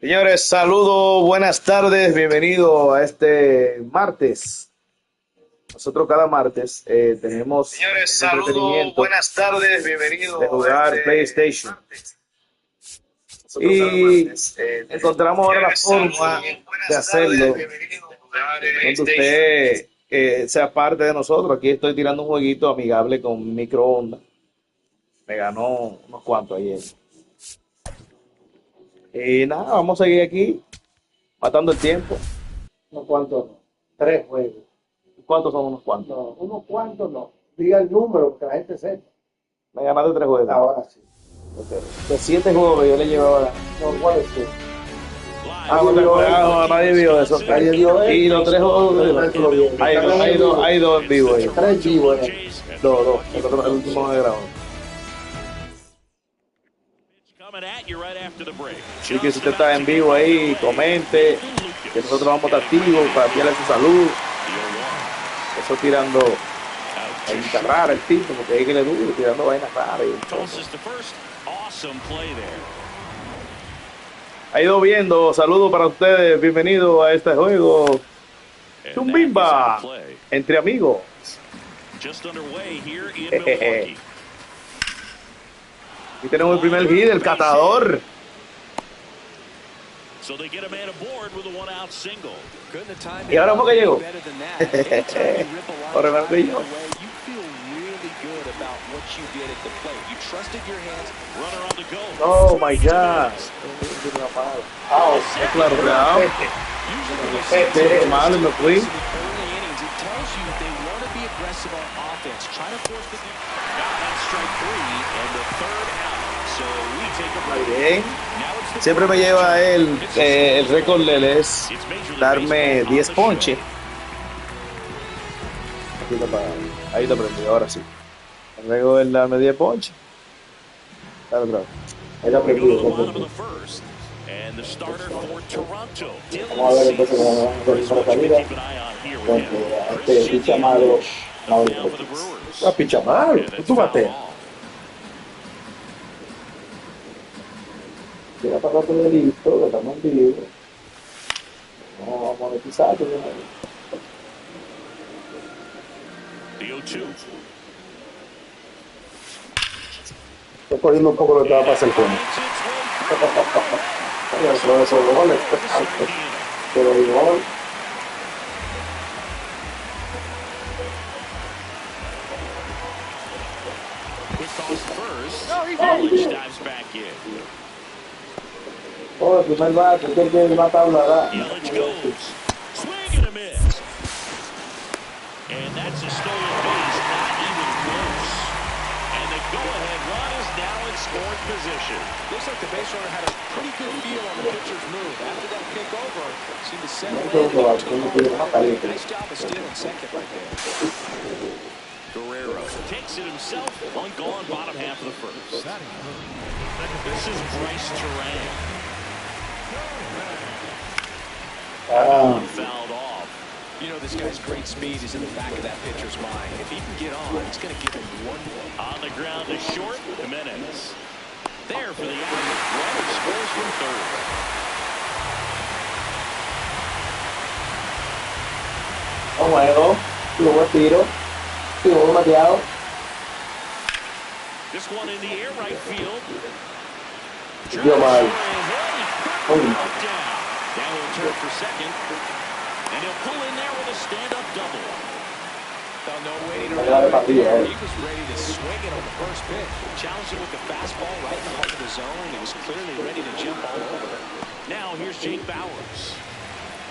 Señores, saludos, buenas tardes, bienvenido a este martes. Nosotros cada martes tenemos Señores, el saludos, entretenimiento buenas tardes, bienvenidos de jugar a este PlayStation. martes. Nosotros cada Y martes encontramos ahora la señores, saludos, forma de buenas hacerlo tardes, bienvenidos a jugar donde PlayStation. usted sea parte de nosotros. Aquí estoy tirando un jueguito amigable con microondas. Me ganó unos cuantos ayer. Y nada, vamos a seguir aquí matando el tiempo. Unos cuantos no. Tres juegos. ¿Cuántos son unos cuantos? No, unos cuantos no. Diga el número que la gente sepa. Me ganaste 3 juegos. Ahora sí. Okay. De 7 juegos que yo le llevaba. No, ¿cuál es tú? No te acuerdas, nadie vio eso. Nadie vio eso. Y los 3 juegos Ustedes lo vieron. hay dos en vivo ahí. Tres vivos. Dos. El último no grabó. Así que si usted está en vivo ahí, comente. Que nosotros vamos a estar activos para enviarle su salud. Eso tirando vainas raras el tipo, porque hay que le duro, tirando vainas raras. Ha ido viendo, saludos para ustedes, bienvenidos a este juego. Chumbimba, entre amigos. Aquí tenemos el primer hit, el catador. Y ahora fue que llegó. Ahora fue que yo. Oh my God. Claro, claro. Malo, me fui. Muy bien. Siempre me lleva el récord de él es darme 10 ponches. Ahí te aprendí, ahora sí. El récord es darme 10 ponches. Dale otra vez. Ahí lo aprendí. Vamos a ver entonces cómo vamos a hacer la salida. Este picha malo. Ah, picha malo. Tú bateas. Llega para rato de listo, que estamos en vivo. Vamos a monetizar. Estoy cogiendo un poco lo que va a pasar con él. Eso de goles. Pero el gol. Oh, el primer bate, es el que más tabla da. Looks like the base runner had a pretty good feel on the pitcher's move. After that pick over, seemed to settle in. Nice job of stealing second right there. Guerrero takes it himself. One gone, bottom half of the first. This is Bryce Terang. Fouled off. You know, this guy's great speed is in the back of that pitcher's mind. If he can get on, it's going to give him one more. On the ground to short, Jimenez. There for the out. Runner scores from third. Un juego, tuvo buen tiro, tuvo un bateado. This one in the air, right field. Dio mal. Now he'll turn for second. And he'll pull in there with a stand-up double. Found no waiting around. He was ready to swing it on the first pitch. Challenged him with the fastball right in the heart of the zone. He was clearly ready to jump all over. Now here's Jake Bowers.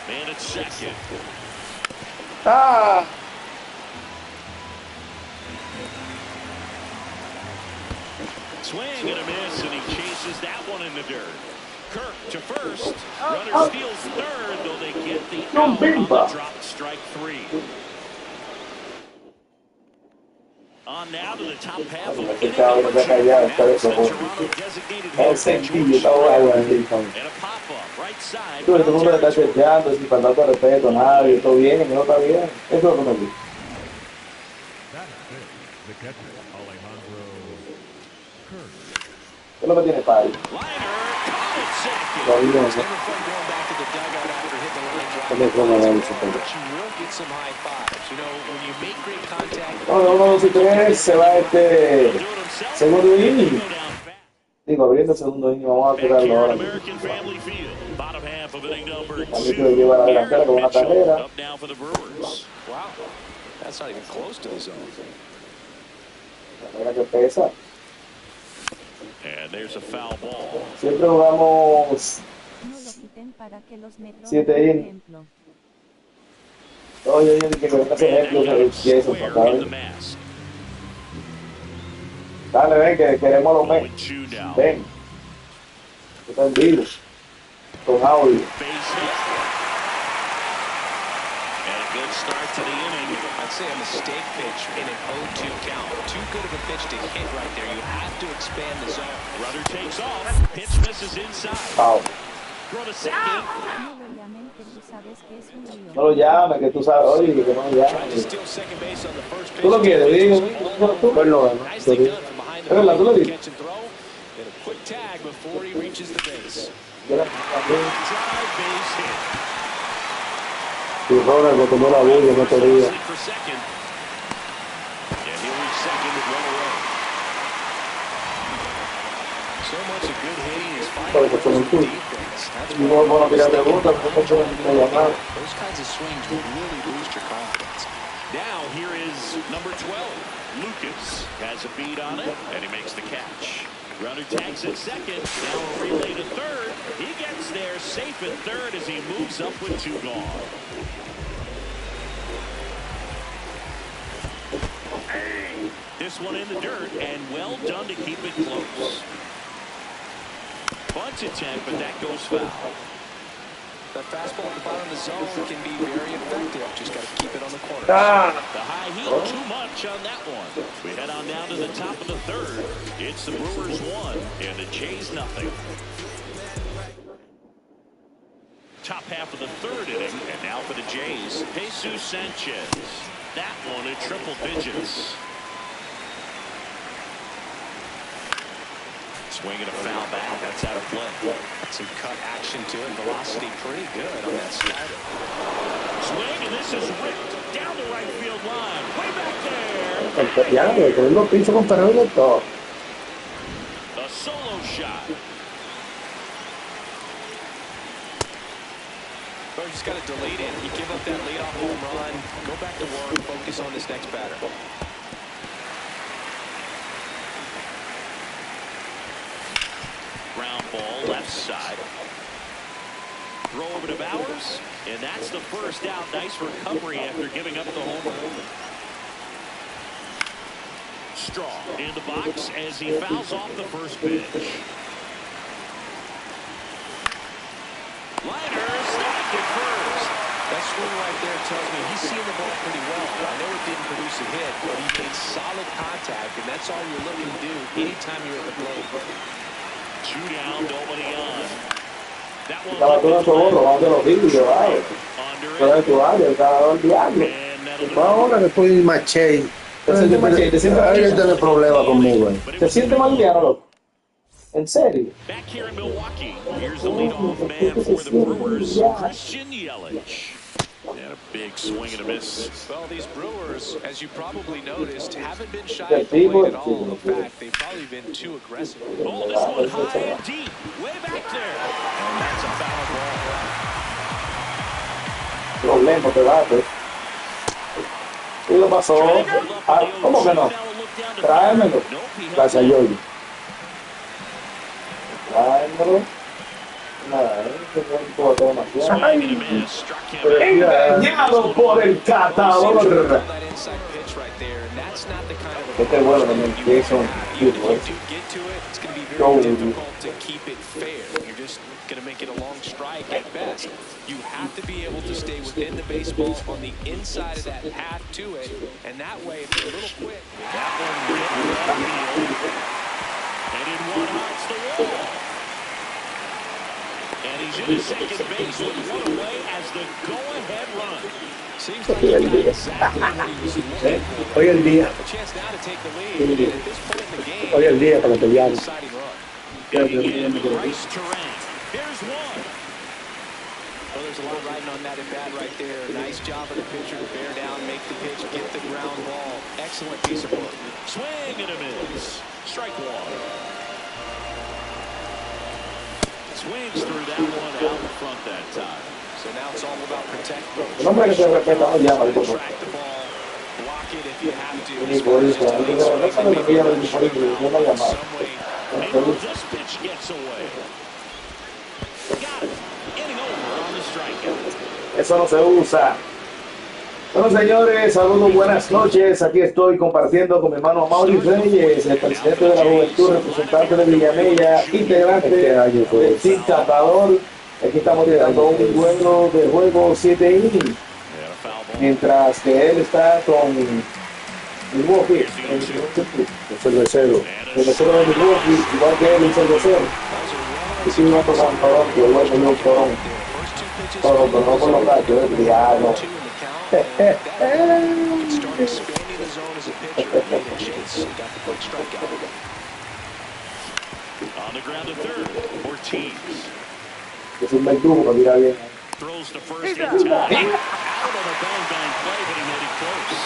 Man at second. Ah. Swing and a miss, and he chases that one in the dirt. Kirk to first. Runner steals third, though they get the out on the drop, strike three. On now to the top half of the inning. Now it's the Toronto designated hitter, and a pop-up right side. Todo el mundo le está chequeando, sin falta de respeto a nadie, todo bien, no está bien. Eso es lo que me gusta. ¿Qué es lo que tiene Pai? Liner at second. Todavía It's never fun going back to the dugout after hitting the line drive. no fue una vez, But you will get some high fives. You know, when you make great contact. No, 1, 2 y 3 se va He'll do it himself. segundo They inning. go down fast. Digo, abriendo el segundo inning, vamos a Back tirarlo here at ahora. American Family Field. Bottom half of inning number También 2. se lleva la delantera con una Mitchell carrera. up now for the Brewers. Wow. That's not even close to the zone. La carrera que pesa. And there's a foul ball. Siempre jugamos No lo quiten para que los metros 7 den innings. ejemplo. Oye, que con estos ejemplos de eso, Square in the ¿sabes? mask. Dale, ven, que queremos los Going Mets. 2 now. Ven. Están vivos. Con audio. Base hit. And a good start to the inning. I'd say a mistake pitch in an 0-2 count. Too good of a pitch to hit right there. You have to expand the zone. Runner takes off. Pitch misses inside. Foul. Throw to second. No lo llamen que tú sabes que es un lío. No lo llames, que tú sabes. Oye, que no lo Tried to llames. steal second base on the first pitch. Tú lo quieres, digo. Tú lo Nicely done from behind the Es verdad, tú lo plate. dices. Catch and throw. And a quick tag before he reaches the base. Drive base hit. Y Ronald me tomó la bulla en otro día. For second. And he'll reach second with one away. So much of good hitting is Pero finding que son un good cool. defense. That's Y no vamos a tirar de vuelta, porque no me llamaron. Those kinds of swings will really boost your confidence. Now here is number 12. Lucas has a beat on it, and he makes the catch. Runner tags at second. Now a relay to third. He gets there safe at third as he moves up with 2 gone. This one in the dirt, and well done to keep it close. Bunt attempt, but that goes foul. That fastball at the bottom of the zone can be very effective. Just got to keep it on the corner. Ah, The high heat, too much on that one. We head on down to the top of the third. It's the Brewers 1 and the Jays nothing. Top half of the third inning, and now for the Jays, Jesus Sanchez. That one at triple digits. Swinging a foul back. That's out of play. Some cut action to it. Velocity pretty good on that slider. Swing, and this is ripped down the right field line. Way back there. ya, que con los pisos con perro y todo. A solo shot. But you just got to delete it. You give up that leadoff home run. Go back to work. Focus on this next batter. Ground ball, left side. Throw over to Bowers, and that's the first out. Nice recovery after giving up the home run. Straw in the box as he fouls off the first pitch. Liner snapped it first. That swing right there tells me he's seeing the ball pretty well. I know it didn't produce a hit, but he made solid contact, and that's all you're looking to do anytime you're at the plate. 2 down, nobody on. That one Estaba todo solo, vamos a los vídeos, vale. Todo under es tu área, estaba el diablo. it. And that'll do it. Ahora que estoy maché. ¿Te sientes mal? ¿Te sientes Ahora mal? tiene problemas conmigo. But it ¿Te was sientes mal, Diana, loco? ¿En serio? back here in Milwaukee. Here's the leadoff man for the Brewers, Christian Yelich. And a big swing and a miss. Well, these Brewers, as you probably noticed, haven't been shy at the plate at all. In fact, they've probably been too aggressive. Oh, this one high and deep, way back there. And that's a foul ball. Los lejos te bate. ¿Qué le pasó? Ah, ¿cómo que no? Tráemelo. Gracias, Yoyo. Tráemelo. Nada, que no puedo demasiado. Swing and a miss, struck him out. Engañado por el catador. That inside pitch right there, and that's not the kind of Este es bueno también, Jason. Even if you do get to it, it's going to be very difficult to keep it fair. You're just going to make it a long strike at best. You have to be able to stay within the baseball on the inside of that path to it, and that way, if you're a little quick. That one hit left field. And in one hearts the wall. And he's in second base with one away as the go-ahead run. Seems like he got exactly what he was looking for. Hoy el día, A chance now to take the lead, and at this point in the game, hoy el día para pelear. deciding run. Hitting in with rice terrain. There's one. Well, there's a lot riding on that at bat right there. Nice job of the pitcher to bear down, make the pitch, get the ground ball. Excellent piece of work. Swing and a miss. Strike one. Swings through that one out in front that time. So now it's all about protecting. El hombre que se respeta no llama, digo, Track the ball. Block it if you have to. ni por eso, no sabe lo que llama el disponible, no la llamada. This pitch gets away. Got it. Getting over on the strikeout. Eso no se usa. Bueno, señores, saludos, buenas noches. Aquí estoy compartiendo con mi hermano Mauricio Reyes, el presidente de la Juventud, representante de Villamella, integrante del Team Catador. Aquí estamos tirando un duelo de juego 7 innings, mientras que él está con Milwaukee, el cervecero de Milwaukee, igual que él, el cervecero. Y si va a tocar un corón, que igual que yo un corón, pero no con los gachos, es diablo. On the ground to third. Ortiz. Es un verdugo, no tira bien. Throws to first in time. Out of a bang play, but he made it close.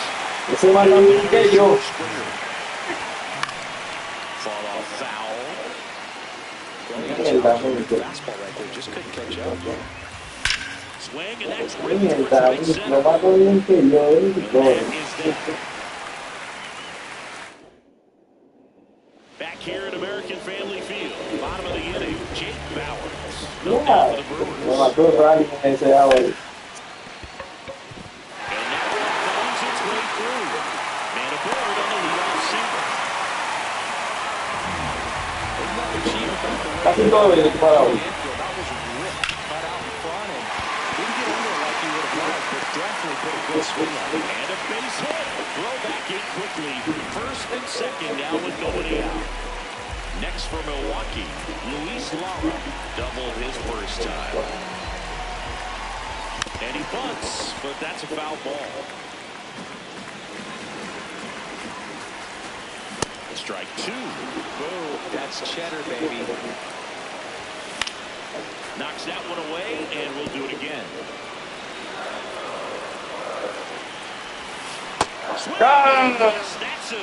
Ese más también que yo. Fall off foul. Fastball right there, just couldn't catch up. Swing and that's Lo más bien que yo. Back here at American Family Field, bottom of the inning, Jake Bowers. Lo mató Rally en ese agua. And that one finds its way through. And aboard on the leadoff single. Casi todo bien disparado. That was ripped, cut out in front, and didn't get under it like he would have liked, but definitely put a good swing on it. And a base hit. Throw back in quickly. First and second now with nobody out. Next for Milwaukee, Luis Lara doubled his first time. And he bunts, but that's a foul ball. Strike two. Boom, that's cheddar, baby. Knocks that one away, and we'll do it again.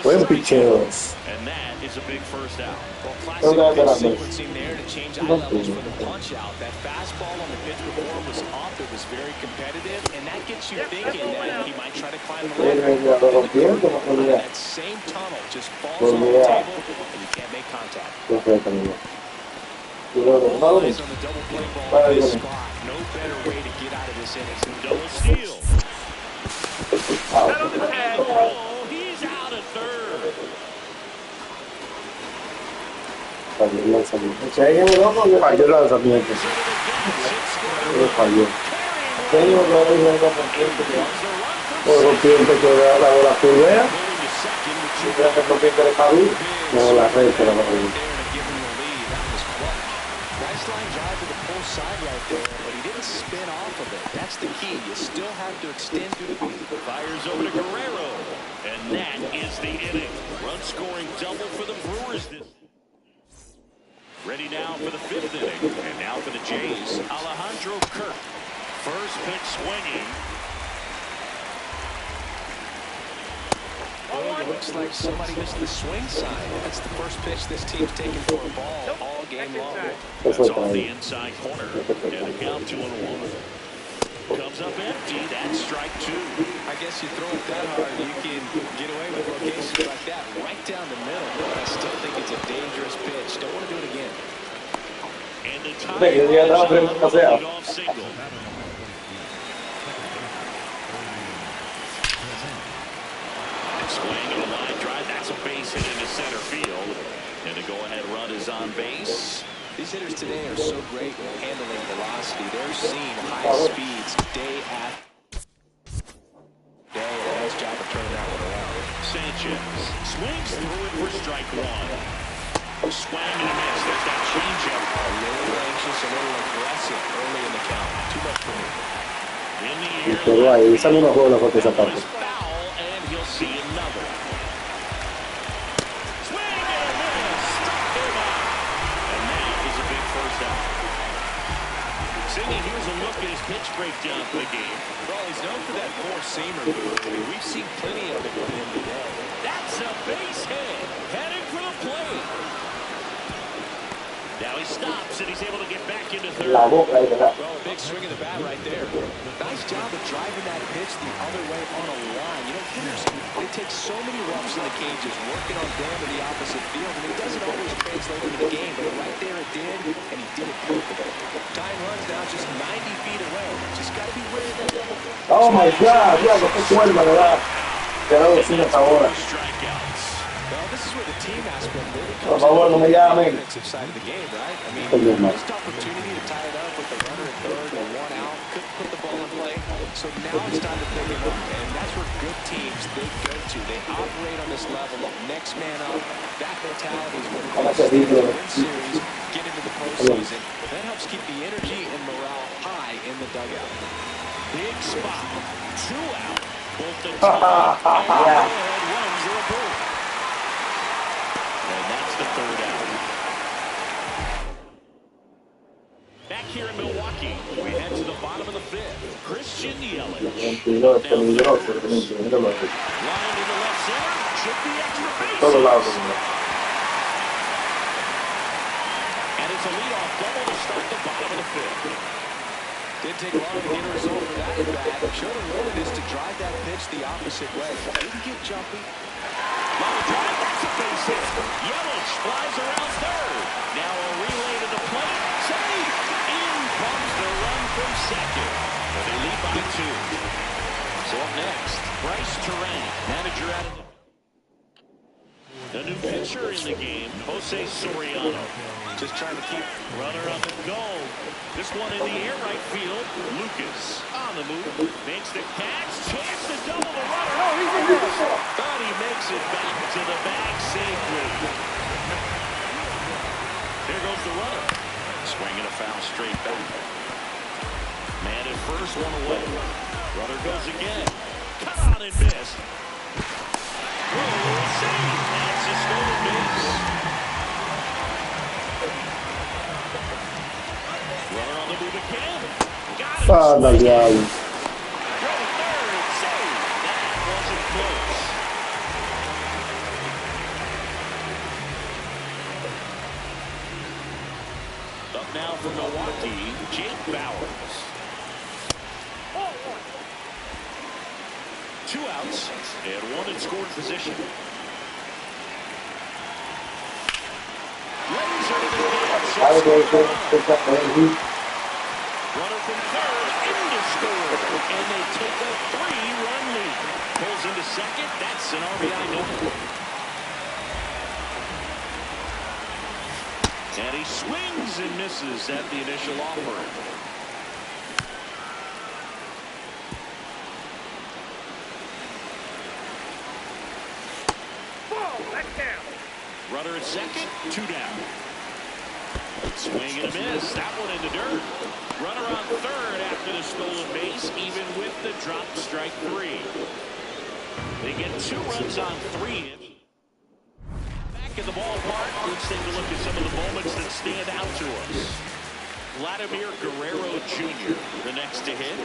Buen picheo. And that is a big first out. Well, classic pitch sequencing there to change eye levels for the punch out. That fastball on the pitch before was up. It was very competitive, and that gets you thinking that he might try to climb the ladder. That same tunnel just falls on the table, and you can't make contact. All eyes on the double play ball in this spot. No better way to get out of this inning. Double steal. Oh, he's out at third. Falló el lanzamiento. Falló. Rompiente que da la bola curvea. No, la red se la va a ir. Nice line drive to the pull side right there, but he didn't spin off of it. That's the key. You still have to extend through the beat. Fires over to Guerrero. And that is the inning. Run-scoring double for the Brewers. Ready now for the fifth inning. And now for the Jays, Alejandro Kirk. First pitch swinging. It looks like somebody missed the swing sign. That's the first pitch this team's taken for a ball all game long. That's off the inside corner. And a count 2-1. Comes up empty. That's strike two. I guess you throw it that hard, you can get away with locations like that right down the middle. But I still think it's a dangerous pitch. Don't want to do it again. And the tie off single. Swing and a line drive. That's a base hit into center field. And the go-ahead run is on base. These hitters today are so great at handling velocity. They're seeing high speeds day after day. A nice job of turning that one around. Sanchez swings through it for strike one. Swing and a miss. There's that changeup. A little anxious, a little aggressive early in the count. Too much for me. In the air. Pero ahí sale una bola por esa parte. Foul, and he'll see another. Swing and a miss. Struck him out. And Sidney, here's a look at his pitch breakdown for the game. Well, he's known for that four-seamer move. I mean, we've seen plenty of it from him today. That's a base hit. Heading for the plate. Now he stops, and he's able to get back into third. La boca ahí, ¿verdad? Well, a big swing of the bat right there. Nice job of driving that pitch the other way on a line. You know, hitters, they take so many roughs in the cages, working on them in the opposite field, and it doesn't always translate into the game, but right there it did, and he did it perfectly. Tying runs now just 90 feet away. Just got to be wary of that. Oh my God, diablo, qué cuerda, ¿verdad? Quedado sin esta hora. Well, this is where the team aspect really Por comes favor, no me llamen. defensive side of the game, right? I mean, Oye, no. missed opportunity to tie it up with the runner at third or one out. Couldn't put the ball in play. So now it's time to pick it up, and that's where good teams, they go to. They operate on this level of next man up. That mentality is what Vamos a it seguir, win series, get into the postseason. That helps keep the energy and morale high in the dugout. Big spot. 2 out. Both the top and the runs are aboard. And that's the 3rd out. Back here in Milwaukee, we head to the bottom of the 5th. Christian Yelich. 22, peligroso, míralo ahí. Line to the left center. Should be extra base. Todos lados, señor. And it's a leadoff double to start the bottom of the 5th. Didn't take long to get a result for that at bat. Showed a willingness to drive that pitch the opposite way. Didn't get jumpy. Line drive, that's a base hit. Yelich flies around third. Now a relay to the plate. Save. In comes the run from second. And they lead by 2. So up next, Bryce Terang, manager out of the new pitcher in the game, Jose Soriano. Just trying to keep Runner on the go. This one in the air right field. Lucas on the move. Makes the catch. Chance to double the runner. But he makes it back to the bag safely. There goes the runner. Swinging a foul straight back. Man at first, one away. Runner goes again. Cut on and missed. Whoa, save. That's a stolen base. Runner on the move again. Got it. Anda, diablo. Throw third. Save. That wasn't close. Up now for Milwaukee, Jake Bauers. 2 outs and 1 in scoring position. Laser to the Algo runner from third into score, and they take a 3-run lead. Pulls into second. That's an RBI double. And he swings and misses at the initial offer. Runner at second, 2 down. Swing and a miss. That one in the dirt. Runner on third after the stolen base, even with the drop, strike 3. They get 2 runs on 3 hits. Back at the ballpark, let's take a look at some of the moments that stand out to us. Vladimir Guerrero Jr., the next to hit.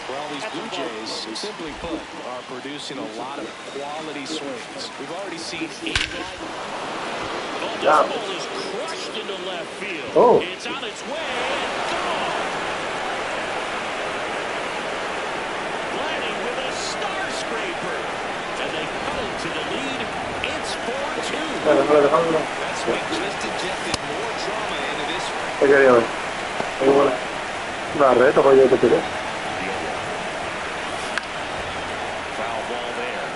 Well, these Blue Jays, simply put, are producing a lot of quality swings. We've already seen 8 Oh, this ball is crushed into left field. Oh. It's on its way and gone. Vladdy with a star scraper. And they cut it to the lead. It's 4-2. That swing just injected more drama into this one. ¿Qué quería ver? Una reta, pues yo te tiré. Foul ball there.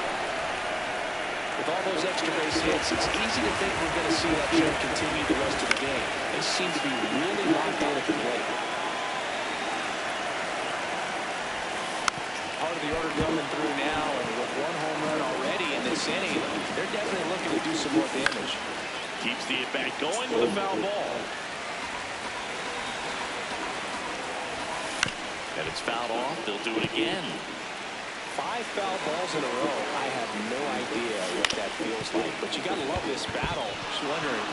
With all those extra base hits, it's easy to think we're going to see that trend continue the rest of the game. They seem to be really locked in at the plate. Part of the order coming through now, and with 1 home run already in this inning, they're definitely looking to do some more damage. Keeps the at-bat going with a foul ball. And it's fouled off. They'll do it again. 5 foul balls in a row. I have no idea what that feels like, but you got to love this battle. Just wondering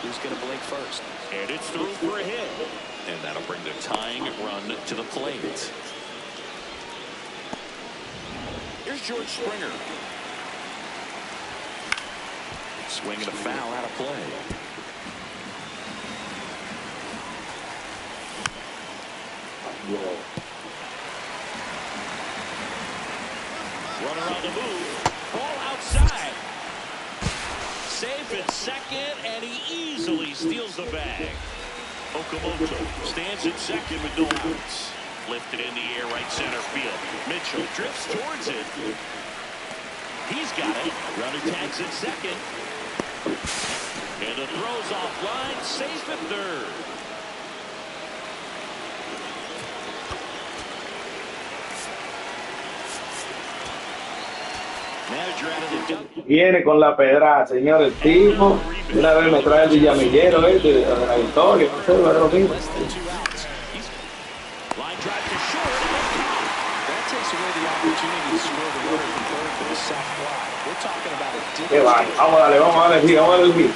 who's going to blink first. And it's through for a hit. And that'll bring the tying run to the plate. Here's George Springer. Swinging a foul out of play. Runner on the move. Ball outside. Safe at second, and he easily steals the bag. Okamoto stands at second with no outs. Lifted in the air, right center field. Mitchell drifts towards it. He's got it. Runner tags at second. And the throw's offline. Safe at third. Viene con la pedra, señor, el tipo. Una vez me trae el villamillero de la victoria. No sé, lo mismo. Qué va, vamos a darle, vamos a darle, sí, vamos a darle, sí.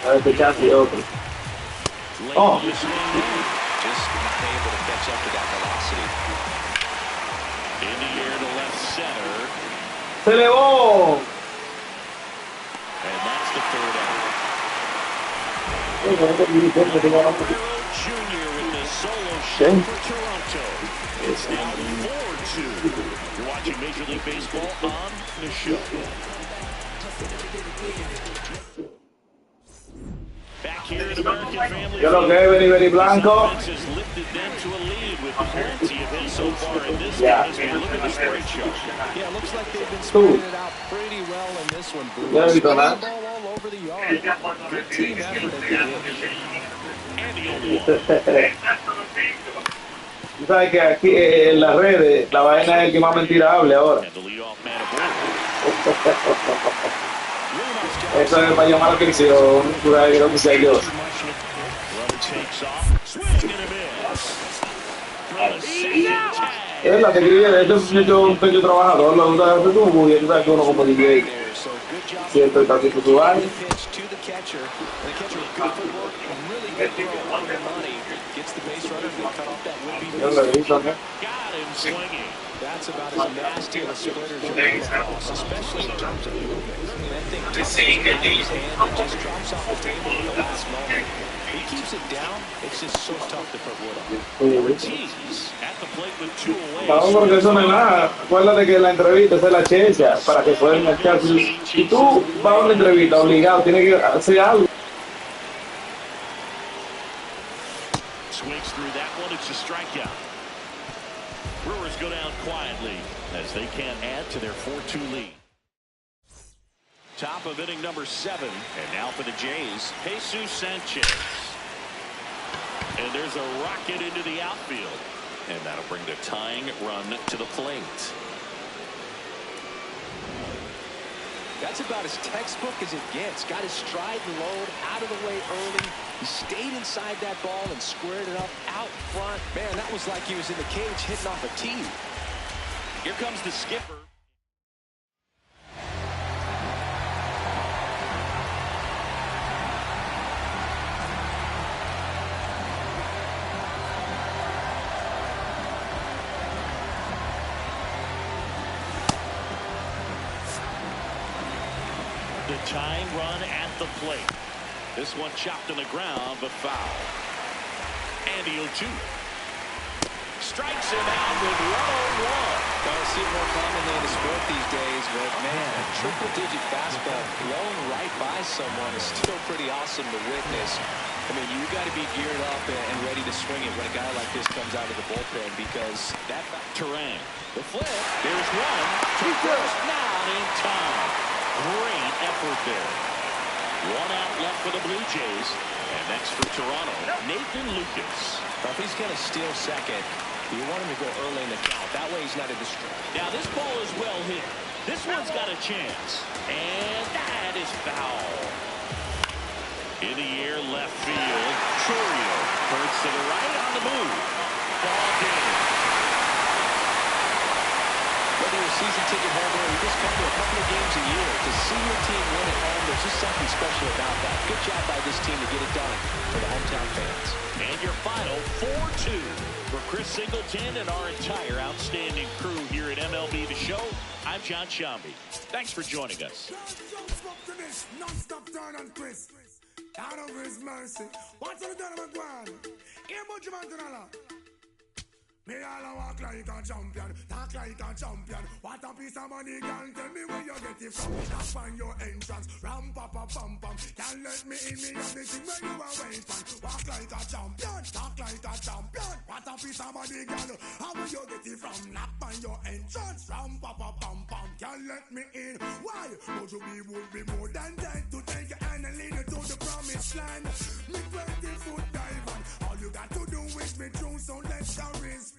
A ver, este chance y otro. Oh. Se elevó. And that's the third out. Junior with the solo shot for Toronto. It's now 4-2. You're watching Major League Baseball on the show. Back here in American Family. Yo lo que es Beni Blanco. Has lifted them to a lead with plenty of hits so far in this game. As we look at the spread chart. Yeah, looks like they've been spreading it out pretty well in this one. Spreading the ball all over the yard. Good team effort at the end. Tú sabes que aquí en las redes la vaina es el que más mentira hable ahora. Eso es para llamar la atención. Tú sabes que no quise yo. Es la que escribe, esto es un pequeño trabajador, lo gusta de YouTube, y tú sabes que uno como DJ siempre está haciendo su vaina. Yo lo he visto, ¿no? That's about as nasty of a splitter as you're going to cross, especially in terms of movement. I mean, that thing touches his hand and just drops off the table at the last moment. He keeps it down. It's just so tough to put wood on. Ortiz at the plate with 2 away. Vamos, porque eso no es nada. Acuérdate que la entrevista es la checha para que puedan marchar. Si tú vas a una entrevista obligado, tienes que hacer algo. Swings through that one. It's a strikeout. Brewers go down quietly as they can't add to their 4-2 lead. Top of inning number 7. And now for the Jays, Jesus Sanchez. And there's a rocket into the outfield. And that'll bring the tying run to the plate. That's about as textbook as it gets. Got his stride and load out of the way early. He stayed inside that ball and squared it up out front. Man, that was like he was in the cage hitting off a tee. Here comes the skipper. The tying run at the plate. This one chopped on the ground, but foul. And he'll shoot. Strikes him out with 101. Don't see it more commonly in the sport these days, but man, a triple-digit fastball blown right by someone is still pretty awesome to witness. I mean, you got to be geared up and ready to swing it when a guy like this comes out of the bullpen because that Terang. The flip. There's one. To first, not in time. Great effort there. 1 out left for the Blue Jays. And next for Toronto, Nathan Lucas. Well, if he's going to steal second, you want him to go early in the count. That way he's not a distraction. Now this ball is well hit. This one's got a chance. And that is foul. In the air, left field. Churio hurts to the right on the move. ball game. Whether you're a season ticket holder or you just come to a couple of games a year, to see your team win at home, there's just something special about that. Good job by this team to get it done for the hometown fans. And your final 4-2 for Chris Singleton and our entire outstanding crew here at MLB The Show. I'm John Chumbimba. Thanks for joining us. Non-stop turn and twist. Out of his mercy. What's on the done of McGuire? Here, much man to me all walk like a champion, talk like a champion. What a piece of money, girl, tell me where you get it from. That's on your entrance, ram pa pa pam pam. Can't let me in, me have the thing where you are waiting. Walk like a champion, talk like a champion. What a piece of money, girl, how will you get it from? Knock on your entrance, ram pa pa pam pam. Can't let me in, why? Would you would be more than dead to take your hand and lead you to the promised land. Me 20-foot diamond, all you got to do is be true, so let's go respond.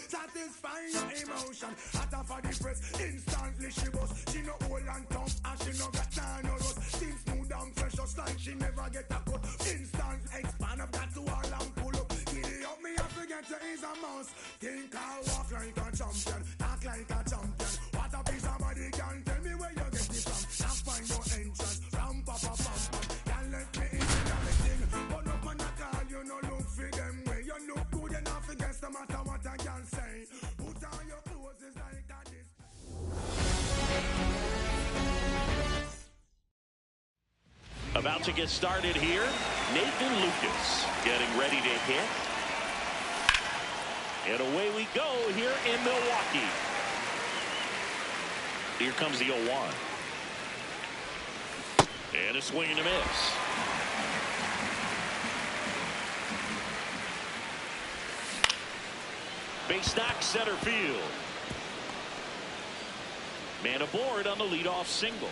Satisfy your emotion. Hotter for the press, instantly she was. She no old and tough, and she no got none of us. Seem smooth and fresh, just like she never get a cut. Instant expand, I've got to all and pull up. Giddy up, me have to get to is a mouse. Think I'll walk like a champion, talk like a champion. What a piece of body, can tell me where you get it from. Now find your entrance, ram pa pa pam pam. Can't let me in everything, but up on that call, you no look for them way. You look good enough against the matter what I can say. Put on your clothes, it's like that. About to get started here, Nathan Lucas getting ready to hit. And away we go here in Milwaukee. Here comes the 0-1. And a swing and a miss. Base knock center field. Man aboard on the leadoff single.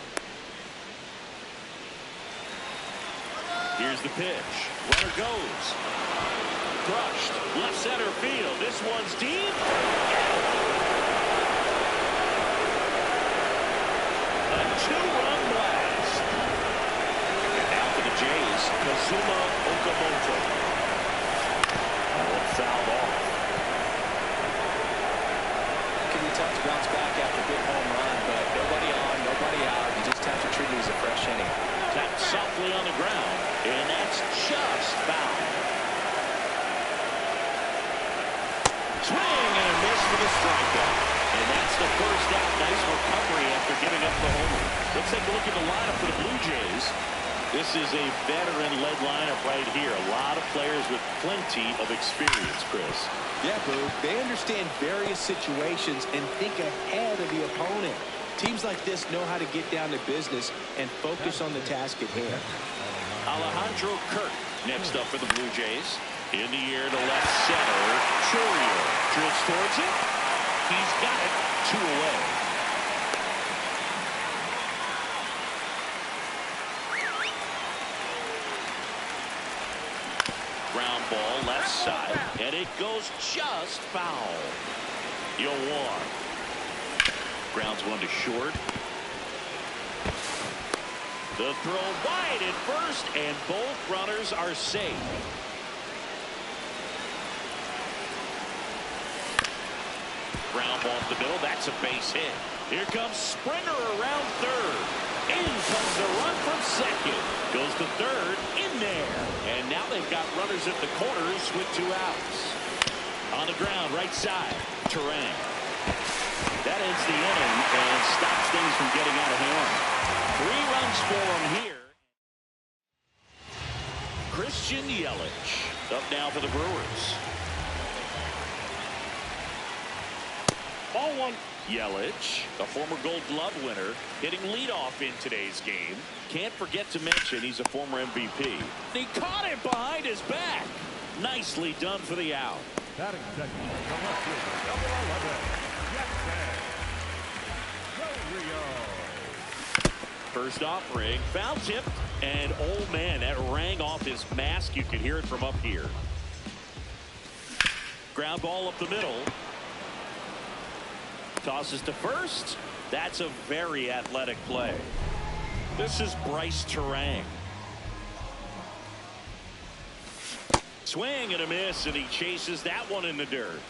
Here's the pitch. Runner goes. Crushed. Left center field. This one's deep. A two-run blast. And now for the Jays, Kazuma Okamoto. Fouled off. Tough to bounce back after a big home run, but nobody on, nobody out. You just have to treat it as a fresh inning. Tapped softly on the ground, and that's just foul. Swing and a miss for the strikeout. And that's the first out. Nice recovery after giving up the homer. Let's take a look at the lineup for the Blue Jays. This is a veteran-led lineup right here. A lot of players with plenty of experience, Chris. Yeah, Boo. They understand various situations and think ahead of the opponent. Teams like this know how to get down to business and focus on the task at hand. Alejandro Kirk next up for the Blue Jays. In the air to left center. Churio drifts towards it. He's got it. 2 away. Ground ball left side, and it goes just foul. 0-1. Grounds one to short. The throw wide at first, and both runners are safe. Ground ball up the middle. That's a base hit. Here comes Springer around third. In comes the run from second. Goes to third. In there. And now they've got runners at the corners with 2 outs. On the ground, right side. Terang. That ends the inning and stops things from getting out of hand. 3 runs for him here. Christian Yelich up now for the Brewers. Ball 1. Yelich, a former Gold Glove winner, hitting leadoff in today's game. Can't forget to mention he's a former MVP. He caught it behind his back. Nicely done for the out. Batting second, the left fielder, number 11, Rio. First offering, foul tip, and oh man, that rang off his mask. You could hear it from up here. Ground ball up the middle. Tosses to first. That's a very athletic play. This is Bryce Terang. Swing and a miss, and he chases that one in the dirt.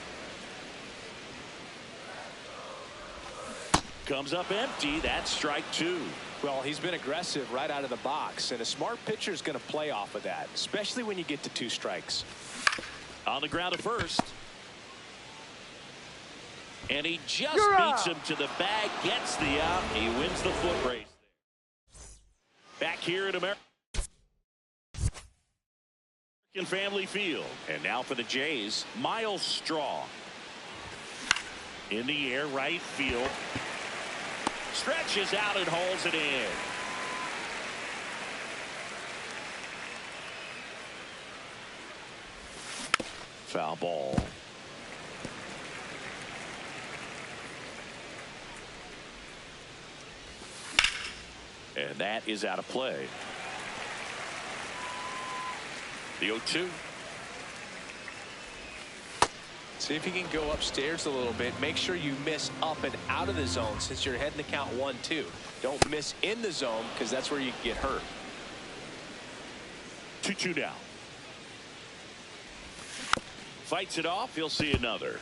Comes up empty. That's strike 2. Well, he's been aggressive right out of the box, and a smart pitcher is going to play off of that, especially when you get to 2 strikes. On the ground at first. And he just beats him to the bag, gets the out. He wins the foot race. Back here at American Family Field. And now for the Jays, Miles Straw. In the air, right field. Stretches out and holds it in. Foul ball. And that is out of play. The 0-2. See if you can go upstairs a little bit. Make sure you miss up and out of the zone since you're heading to count 1-2. Don't miss in the zone because that's where you can get hurt. 2-2 down. Fights it off. He'll see another.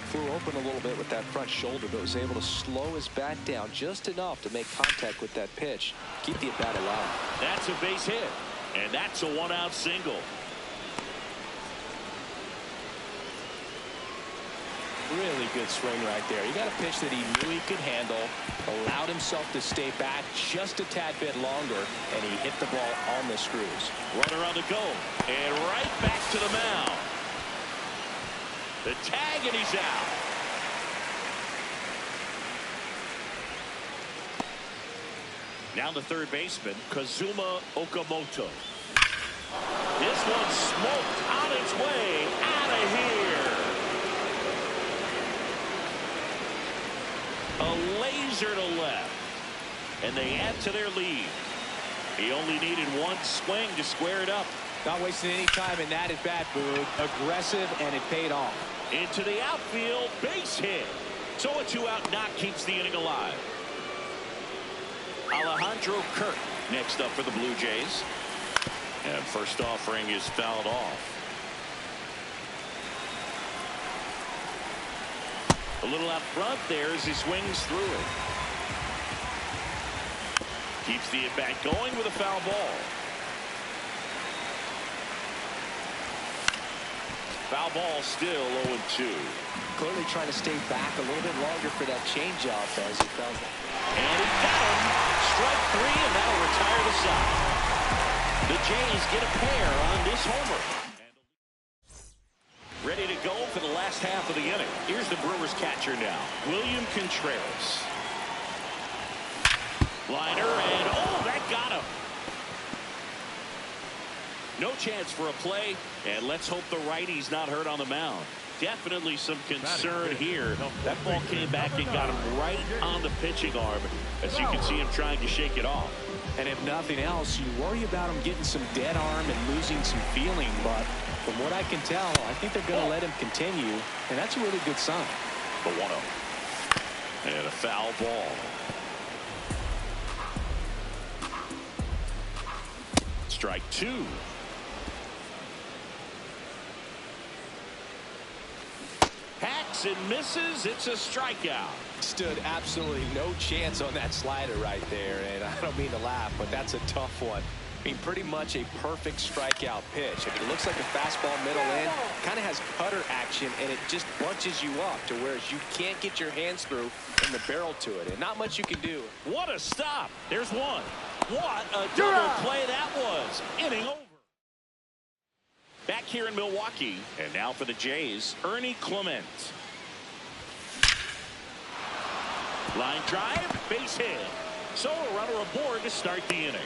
Flew open a little bit with that front shoulder, but was able to slow his bat down just enough to make contact with that pitch. Keep the at-bat alive. That's a base hit. And that's a 1-out single. Really good swing right there. He got a pitch that he knew he could handle, allowed himself to stay back just a tad bit longer, and he hit the ball on the screws. Runner on the go, and right back to the mound. The tag, and he's out. Now the third baseman, Kazuma Okamoto. This one smoked on its way out of here. A laser to left. And they add to their lead. He only needed one swing to square it up. Not wasting any time in that at-bat, Boog. Aggressive, and it paid off. Into the outfield, base hit. So a 2-out knock keeps the inning alive. Alejandro Kirk next up for the Blue Jays. And first offering is fouled off. A little out front there as he swings through it. Keeps the at-bat going with a foul ball. Foul ball still 0-2. Clearly trying to stay back a little bit longer for that changeup as he fell. And he got him. Strike 3, and that'll retire the side. The Jays get a pair on this homer. Ready to go for the last half of the inning. Here's the Brewers catcher now, William Contreras. Liner, and oh, that got him. No chance for a play, and let's hope the righty's not hurt on the mound. Definitely some concern here. That ball came back and got him right on the pitching arm, as you can see him trying to shake it off. And if nothing else, you worry about him getting some dead arm and losing some feeling, but from what I can tell, I think they're going to let him continue, and that's a really good sign. The 1-0. And a foul ball. Strike 2. Hacks and misses. It's a strikeout. Stood absolutely no chance on that slider right there, and I don't mean to laugh, but that's a tough one. I mean, pretty much a perfect strikeout pitch. It looks like a fastball middle in, kind of has cutter action, and it just bunches you up to where you can't get your hands through from the barrel to it, and not much you can do. What a stop. There's one. What a double play that was. Inning over. Back here in Milwaukee, and now for the Jays, Ernie Clement. Line drive, base hit. So a runner aboard to start the inning.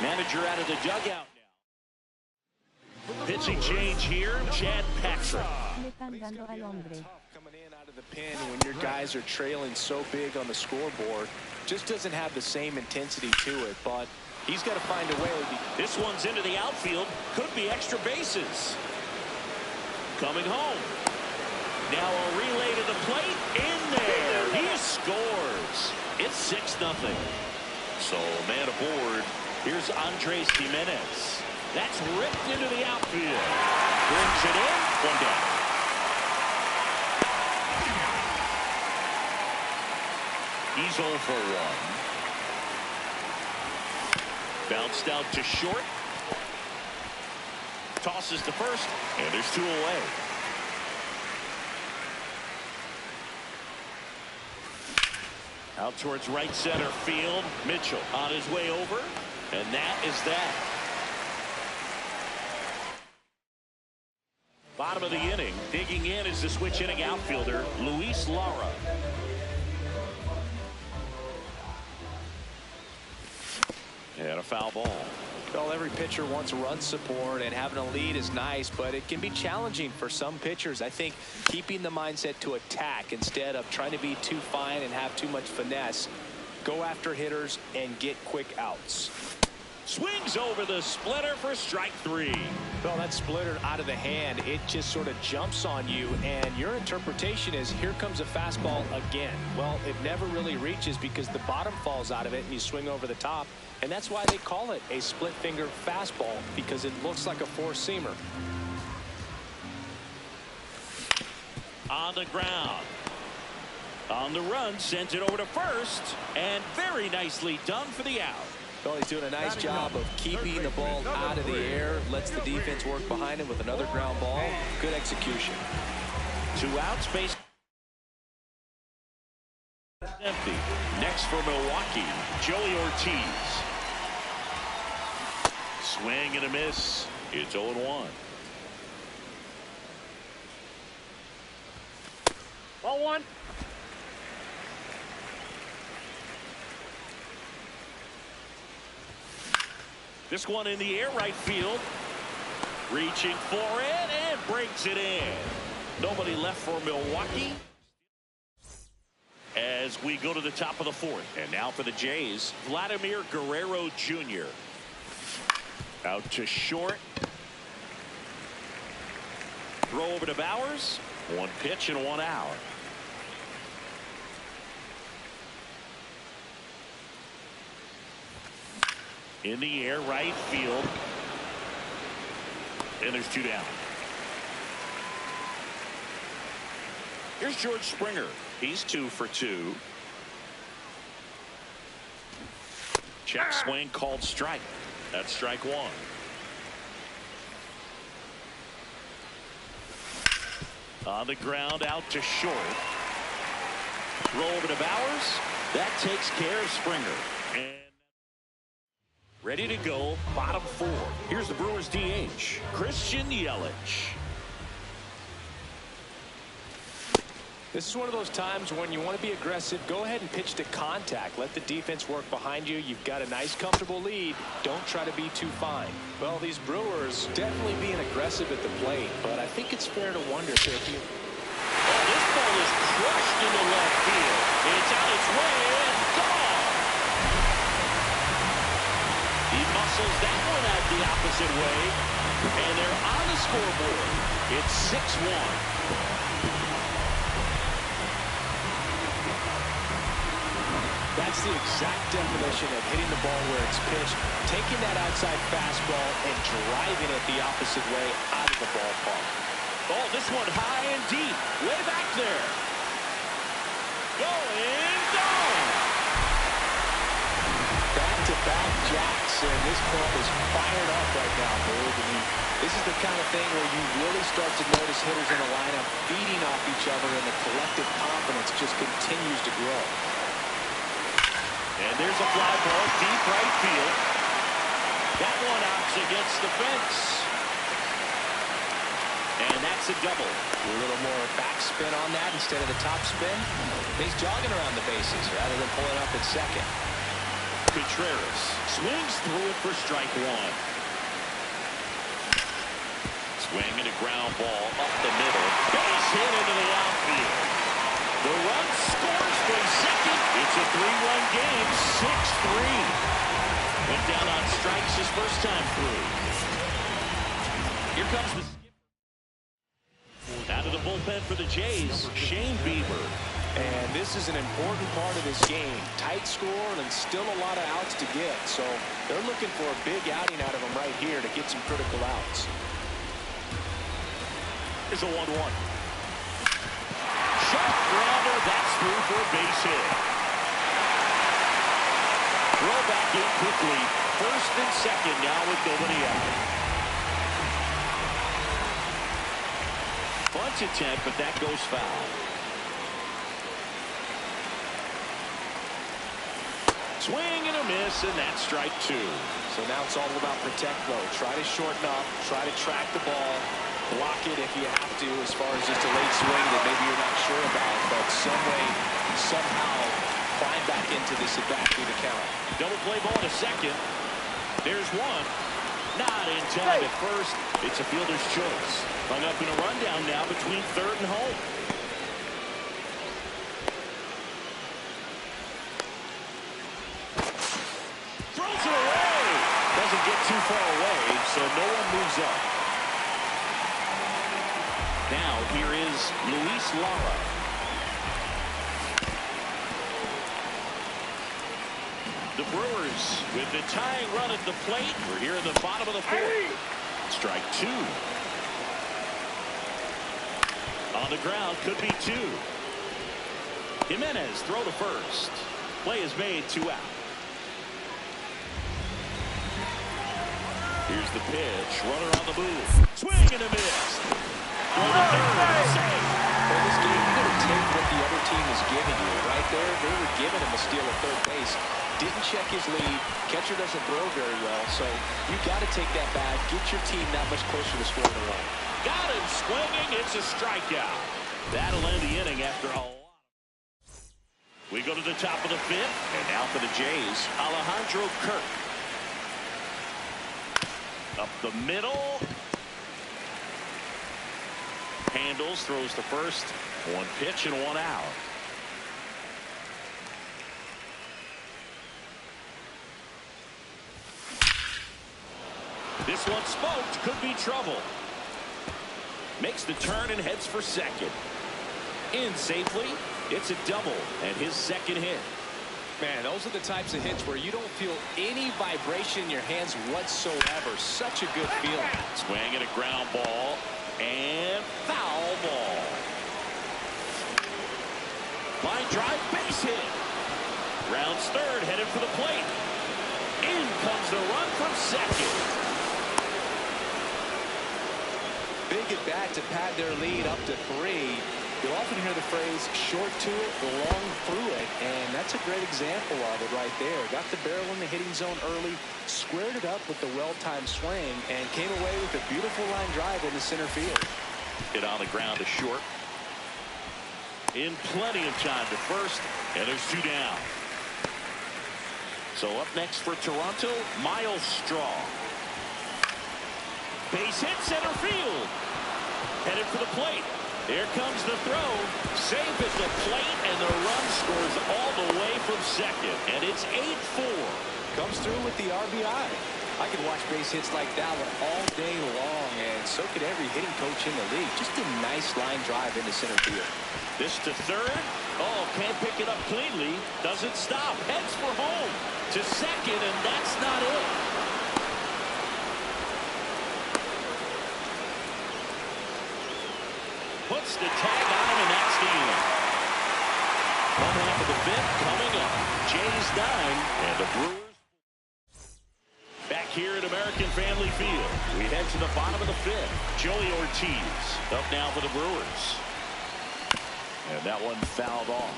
Manager out of the dugout now. Pitching change here, Chad Patrick. Coming in out of the pen when your guys are trailing so big on the scoreboard, just doesn't have the same intensity to it, but he's got to find a way. This one's into the outfield, could be extra bases. Coming home. Now a relay to the plate, in there. He scores. It's 6-0. So man aboard. Here's Andres Jimenez. That's ripped into the outfield. Brings it in. One down. He's 0 for 1. Bounced out to short. Tosses to first. And there's 2 away. Out towards right center field. Mitchell on his way over. And that is that. Bottom of the inning. Digging in is the switch hitting outfielder, Luis Lara. And a foul ball. Well, every pitcher wants run support, and having a lead is nice, but it can be challenging for some pitchers. I think keeping the mindset to attack instead of trying to be too fine and have too much finesse. Go after hitters and get quick outs. Swings over the splitter for strike 3. Well, that splitter out of the hand, it just sort of jumps on you, and your interpretation is here comes a fastball again. Well, it never really reaches because the bottom falls out of it and you swing over the top, and that's why they call it a split finger fastball, because it looks like a four-seamer. On the ground. On the run, sends it over to first, and very nicely done for the out. Well, he's doing a nice job of keeping the ball out of the air, lets the defense work behind him with another ground ball. Good execution. 2 outs, base empty. Next for Milwaukee, Joey Ortiz. Swing and a miss. It's 0-1. Ball 1. This one in the air, right field. Reaching for it and breaks it in. Nobody left for Milwaukee. As we go to the top of the 4th. And now for the Jays, Vladimir Guerrero Jr. Out to short. Throw over to Bowers. 1 pitch and 1 out. In the air, right field. And there's 2 down. Here's George Springer. He's 2 for 2. Check swing called strike. That's strike 1. On the ground, out to short. Throw over to Bowers. That takes care of Springer. And ready to go, bottom 4. Here's the Brewers DH, Christian Yelich. This is one of those times when you want to be aggressive. Go ahead and pitch to contact. Let the defense work behind you. You've got a nice, comfortable lead. Don't try to be too fine. Well, these Brewers definitely being aggressive at the plate, but I think it's fair to wonder if you... This ball is crushed into left field. It's on its way and gone. He muscles that one out the opposite way, and they're on the scoreboard. It's 6-1. That's the exact definition of hitting the ball where it's pitched, taking that outside fastball and driving it the opposite way out of the ballpark. Oh, this one high and deep, way back there. Going down. Back-to-back jacks, and this club is fired up right now, Boog. I mean, this is the kind of thing where you really start to notice hitters in the lineup feeding off each other, and the collective confidence just continues to grow. And there's a fly ball, deep right field. That one knocks against the fence. And that's a double. A little more backspin on that instead of the top spin. He's jogging around the bases rather than pulling up at second. Contreras swings through it for strike 1. Swing and a ground ball up the middle. Base hit into the outfield. The run scores from second. It's a 3-run game, 6-3. Went down on strikes his first time through. Here comes the skipper. Out of the bullpen for the Jays, Shane Bieber. And this is an important part of this game. Tight score and still a lot of outs to get. So they're looking for a big outing out of him right here to get some critical outs. Here's a 1-1. Shot grounder. That's through for a base hit. Throw back in quickly. First and second now with nobody out. Bunch attempt, but that goes foul. Swing and a miss, and that's strike 2. So now it's all about protect mode. Try to shorten up, try to track the ball, block it if you have to, as far as just a late swing that maybe you're not sure about, but some way, somehow find back into this at bat through the count. Double play ball to second. There's one. Not in time at first. It's a fielder's choice. Hung up in a rundown now between third and home. Throws it away. Doesn't get too far away, so no one moves up. Now here is Luis Lara. The Brewers with the tying run at the plate. We're here in the bottom of the fourth. Strike 2. On the ground, could be 2. Jimenez throw to first. Play is made, 2 out. Here's the pitch. Runner on the move. Swing and a miss. Throw to third. Save. For this game, you got to take what the other team is giving you. Right there, they were giving him a steal at third base. Didn't check his lead. Catcher doesn't throw very well, so you got to take that back. Get your team that much closer to scoring a run. Got him swinging. It's a strikeout. That'll end the inning after a lot. We go to the top of the 5th, and now for the Jays, Alejandro Kirk. Up the middle. Handles, throws to first. 1 pitch and 1 out. This one smoked, could be trouble. Makes the turn and heads for second. In safely, it's a double and his second hit. Man, those are the types of hits where you don't feel any vibration in your hands whatsoever. Such a good feeling. Swing and a ground ball and foul ball. Line drive, base hit. Rounds third, headed for the plate. In comes the run from second. Big at bat to pad their lead up to 3. You'll often hear the phrase short to it, long through it, and that's a great example of it right there. Got the barrel in the hitting zone early, squared it up with the well-timed swing, and came away with a beautiful line drive into center field. Hit on the ground to short. In plenty of time to first, and there's 2 down. So up next for Toronto, Miles Straw. Base hit center field. Headed for the plate. Here comes the throw. Safe at the plate, and the run scores all the way from second. And it's 8-4. Comes through with the RBI. I could watch base hits like that one all day long, and so could every hitting coach in the league. Just a nice line drive into center field. This to third. Oh, can't pick it up cleanly. Doesn't stop. Heads for home. To second, and that's not it. Puts the tag on him, and that's the inning. One half of the 5th coming up. Jays 9 and the Brewers. Back here at American Family Field, we head to the bottom of the 5th. Joey Ortiz up now for the Brewers. And that one fouled off.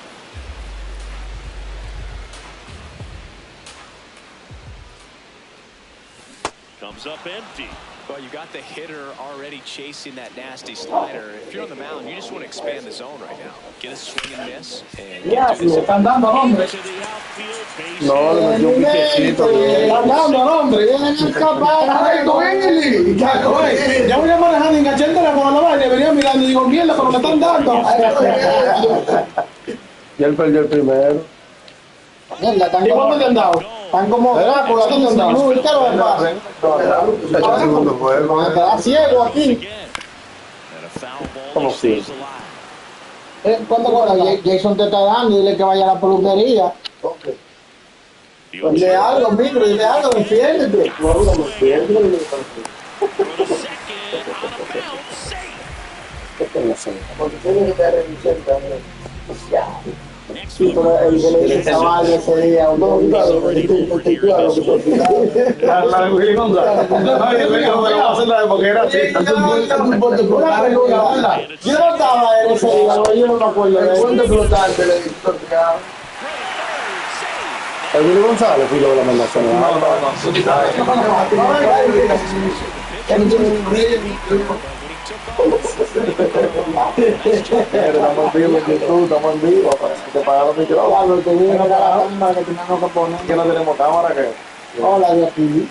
Comes up empty. Well, you got the hitter already chasing that nasty slider. If you're on the mound, you just want to expand the zone right now. Get a swing and miss. And Ya, si le están dando hombre. To the outfield, base No, le metió un pichecito. Le están dando hombre. Vienen a escapar. ¡Ay, Willy! Ya voy a manejar, enganché el teléfono a la vaina. Venía mirando y digo, mierda, pero me están dando. Y él perdió el primero. Mierda, ¿tan cómo te han dado? Están como Drácula, ¿qué te han dado? ¿Qué lo que pasa? El segundo juego. Te da ciego aquí. again. And a foul ball Como that si. stays alive. ¿Cuánto cobra? Jason te está dando, dile que vaya a la peluquería. Pues dile algo, micro, dile algo, defiéndete. Porque tiene que estar revisando también. Ya. Sí, pero el que le dice chaval ese día, no, claro, La de Willy González. Yo no voy a hacer la de porque era así. una pregunta, yo no estaba en ese día, yo no me acuerdo de cuánto flotante le dije. El Willy González fui yo de la mandación. Estamos vivos en YouTube, estamos en vivo. Te pagaron los micrófonos. Que viene acá la cámara que tenemos que poner. Que no tenemos cámara, que. Hola, de aquí.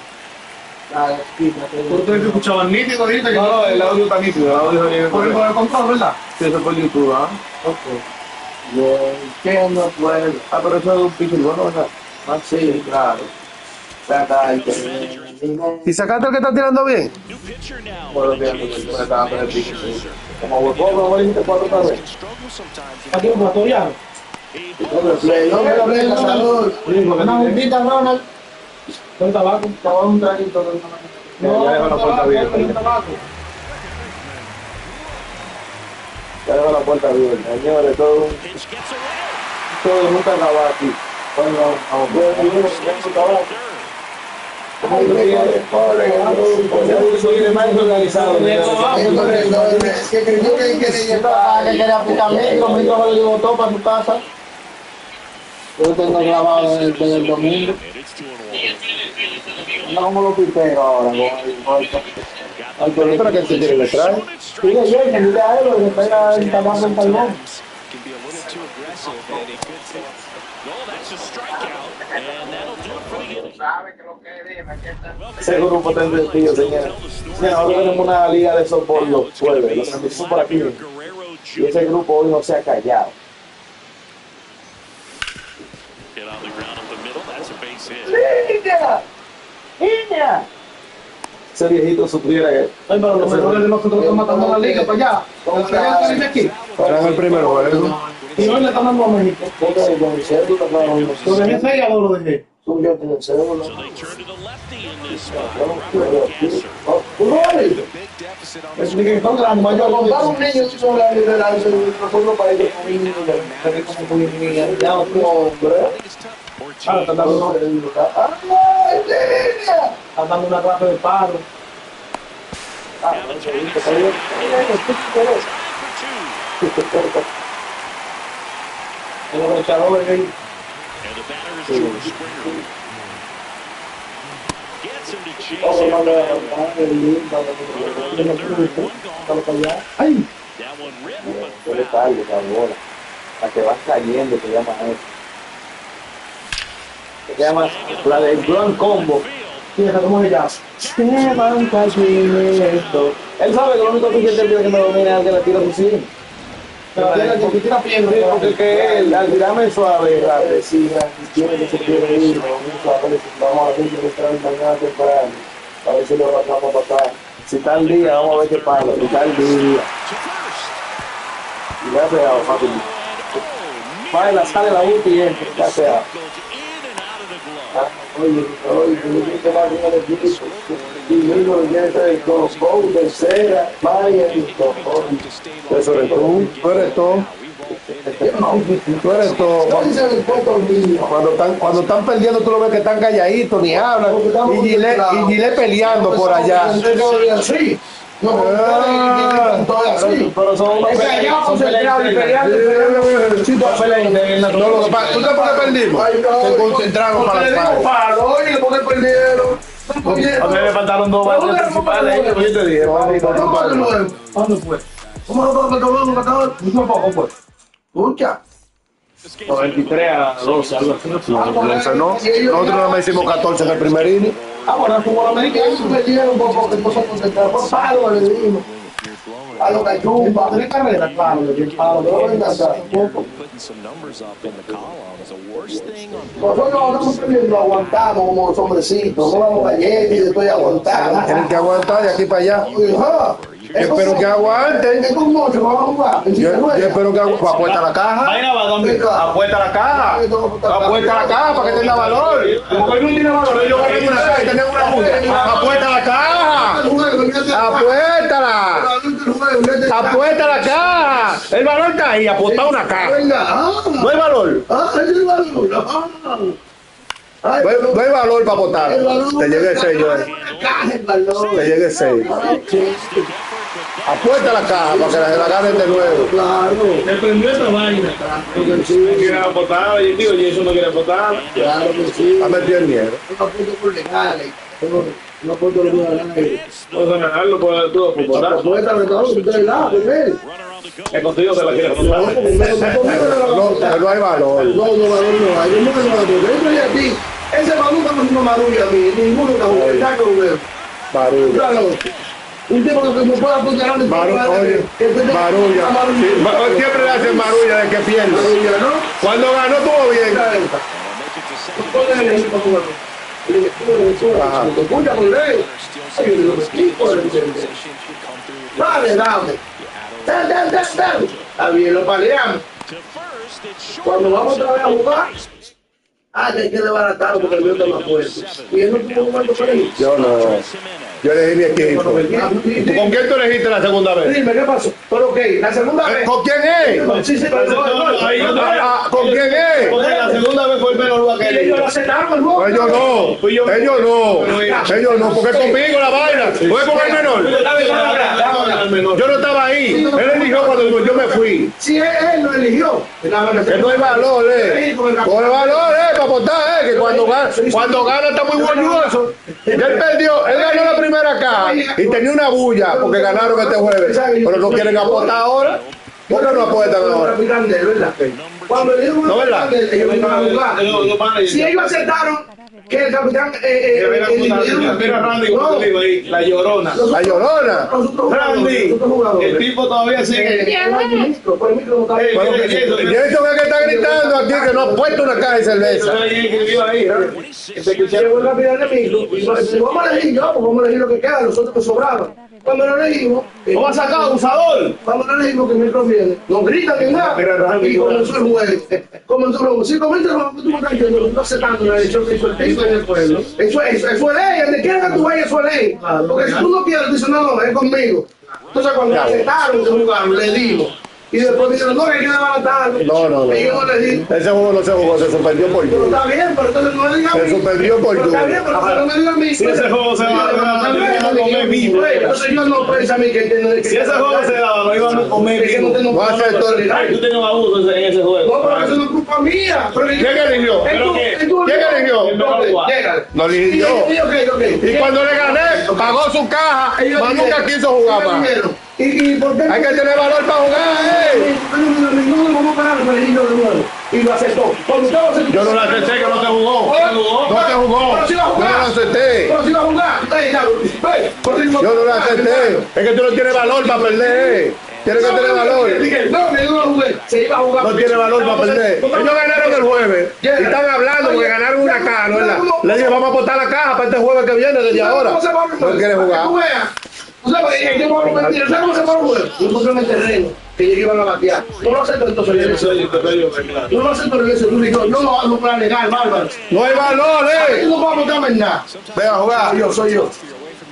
La de aquí. Ustedes que escuchaban nítido ahorita. No, el audio está nítido. El audio viene Por el control, ¿verdad? Sí, eso por YouTube, ¿ah? Ok. ¿Qué no puede? Ah, pero eso es un pinche bueno, ¿verdad? Ah, sí, claro. ¿Y sacaste el que está tirando bien? Bueno, bien, porque yo estaba con el pinche. Como huevo, me dijiste 4 otra vez. Aquí un plato ya. Una juntita, Ronald. Con tabaco. Tabaco un traguito. Ya dejo la puerta abierta. Ya dejo la puerta abierta. Señores, todo nunca acaba aquí. Bueno, vamos a ver su tabaco. Soy de más organizado. Que creyó que quería aplicar micro le botó para su casa. Yo tengo grabado desde el domingo. No como los piperos ahora, ¿Para qué se quiere le trae? Sí, mira él, le pega el tabaco en talón. Ese grupo está divertido, señores. Ahora tenemos una liga de softball los jueves, los transmitimos por aquí. Y ese grupo hoy no se ha callado. ¡Niña! Ese viejito supiera que. Ay, pero los mejores de nosotros están matando la liga para allá. Aquí. Eran el primer juego. Y hoy le están dando a México. Lo dejé 6 a 2, lo dejé. Es que son grandes, mayor comprar un niño sobre la lideranza de nosotros para ellos como ya otro hombre. Están dando una clase de palo. El aprovechador ahí. ¡Ay! Yo le cargo esa bola. La que vas cayendo, se llama eso. Se llama la del Grand Combo. ¿Cómo se llama? Se van cayendo. Él sabe que lo único que tiene que me domina es el que le tira su cine. Que tira piedra. Porque él, al tirarme suave, Tiene que se quiere ir, vamos a ver si le traen mañana temprano. A ver si lo bajamos para acá. si está el día, vamos a ver qué pasa. Si está el día. Y ya se ha papi. Baila, sale la ulti y entra, ya se ha. Oye, yo que va bien el equipo. Y luego viene con Bow, tercera, vaya y todo. Eso eres tú. Tú eres todo. Tú eres todo. Cuando están perdiendo, tú lo ves que están calladitos, ni hablan. Y Gile peleando por allá. Sí. No, pero son concentrados y peleando. ¿Tú sabes por qué perdimos? Se concentraron para la paz. Oye, ¿por qué perdieron? A mí me faltaron 2 balas principales. Yo te dije, ¿Cuándo fue? ¿Cómo lo que tomamos, catador? Un poco, pues. Escucha. 93-12, algo así. Nosotros nada más hicimos 14 en el primer inning. Ahora, el fútbol americano perdieron un poco, que no se concentraron. Por palo, le dimos. A lo que chumba. 3 carreras, claro. Nosotros no estamos perdiendo, aguantamos como los hombrecitos. No vamos galletas y después aguantamos. Tienen que aguantar de aquí para allá. espero que aguanten. Es como se va a jugar. Yo espero que aguanten. Apuesta la caja. Apuesta la caja. Apuesta la caja para que tenga valor. Porque no tiene valor. Ellos ganan una caja y tienen una puta. Apuesta la caja. Apuéstala. Apuesta la caja. El valor está ahí. Apuesta una caja. No hay valor. No hay valor para apostar. Te llegue el 6. Te llegue el 6. Apuesta la caja para que la ganen de nuevo. Claro. Me prendió esta vaina. No quiere apostar, y tío, y eso no quiere apostar. Claro que sí. Ha metido el miedo. No apunto por legales. No apunto por legales. Puedes ganarlo, puedes tú apostar. Apuesta de todo, ustedes la primero. Es contigo que la quiere apostar. No hay valor. No hay. Yo no me lo voy a ti. Ese Marulla no es una marulla a mí. Ninguno está jugando. Está con él. Marulla. Un tipo que me pueda apuntar a Marulla. Siempre le hacen marulla de que pierde. Marulla, ¿no? Cuando ganó estuvo bien. Te escucha con ley. Dale, dame. Está bien, lo paleamos. Cuando vamos otra vez a jugar, que hay que desbaratarlo porque el mío está más fuerte. Y él no tuvo jugando por ahí. Yo no. Yo elegí mi equipo. ¿Con quién tú elegiste la segunda vez? Dime, ¿qué pasó? Pero ok, la segunda vez. ¿Con quién es? Sí, pero ¿Con quién es? Porque la segunda vez fue el menos lugar que él. ellos lo aceptaron el juego. Ellos no, porque es conmigo la vaina. Fue con el menor. Yo no estaba ahí. Él eligió cuando yo me fui. Si él lo eligió. Que no hay valor, Con el valor, para apostar, que cuando gana está muy orgulloso. Él perdió, él ganó la primera caja y tenía una bulla porque ganaron este jueves. Pero no quieren apostar ahora. ¿Por qué no apuestan ahora? Cuando le digo ellos iban a jugar. Si ellos aceptaron que el capitán la llorona. La llorona. Randy, el tipo todavía sigue. Y eso es que está gritando aquí que no ha puesto una caja de cerveza. Vamos a elegir yo, vamos a elegir lo que queda, los otros que sobraban. Cuando lo elegimos, ¿cómo ha sacado abusador? Cuando lo elegimos que el micro viene, nos gritan que nada, y comenzó el juego. Comenzó el juego. Si comenzó el juego, tú me estás diciendo, no estás aceptando la elección que hizo el tipo en el pueblo. Eso es ley, donde quiera que tú vayas, eso es ley. Porque si tú no quieres, tú dices, no, es conmigo. Entonces cuando aceptaron que jugaron, le dimos. Y después dijeron, no, que hay que desbaratarlo. No. Y yo no le di. Ese juego no se jugó, se suspendió por Pero yo. está bien, pero entonces no le digas a mí. Se suspendió por yo. Está bien, pero no me digas a mí. Si ese juego se va a comer vivo. Entonces yo no pienso a mí que tiene. Si ese juego se daba, lo iban a comer vivo. No aceptó. Tú tenías abuso en ese juego. No, pero eso no es culpa mía. ¿Quién eligió? ¿Quién eligió? No elegí yo. Y cuando le gané, pagó su caja, más nunca quiso jugar más. ¿Y por qué? Hay que tener valor para jugar, No, vamos a parar el de nuevo. Y lo aceptó. Yo no lo acepté, que no te jugó. No te jugó. Pero si va a Yo no jugar. lo acepté. Pero si va a jugar. Yo no lo acepté. Es que tú no tienes valor para perder. Tienes que tener valor. No, que yo no jugué. Se iba a jugar. No tiene valor para perder. Ellos ganaron el jueves. Y están hablando porque ganaron una caja, ¿no? Le dije, vamos a apostar la caja para este jueves que viene desde ahora. No quiere jugar. Yo no hablo mentira. ¿Sabes cómo se para un juego? Yo encontré en el terreno que ellos iban a batear. No lo acepto entonces. No lo acepto en eso. Tú dices, no para legal, bárbaro. No hay valor, Yo no puedo votarme en nada. Ven a jugar. Soy yo.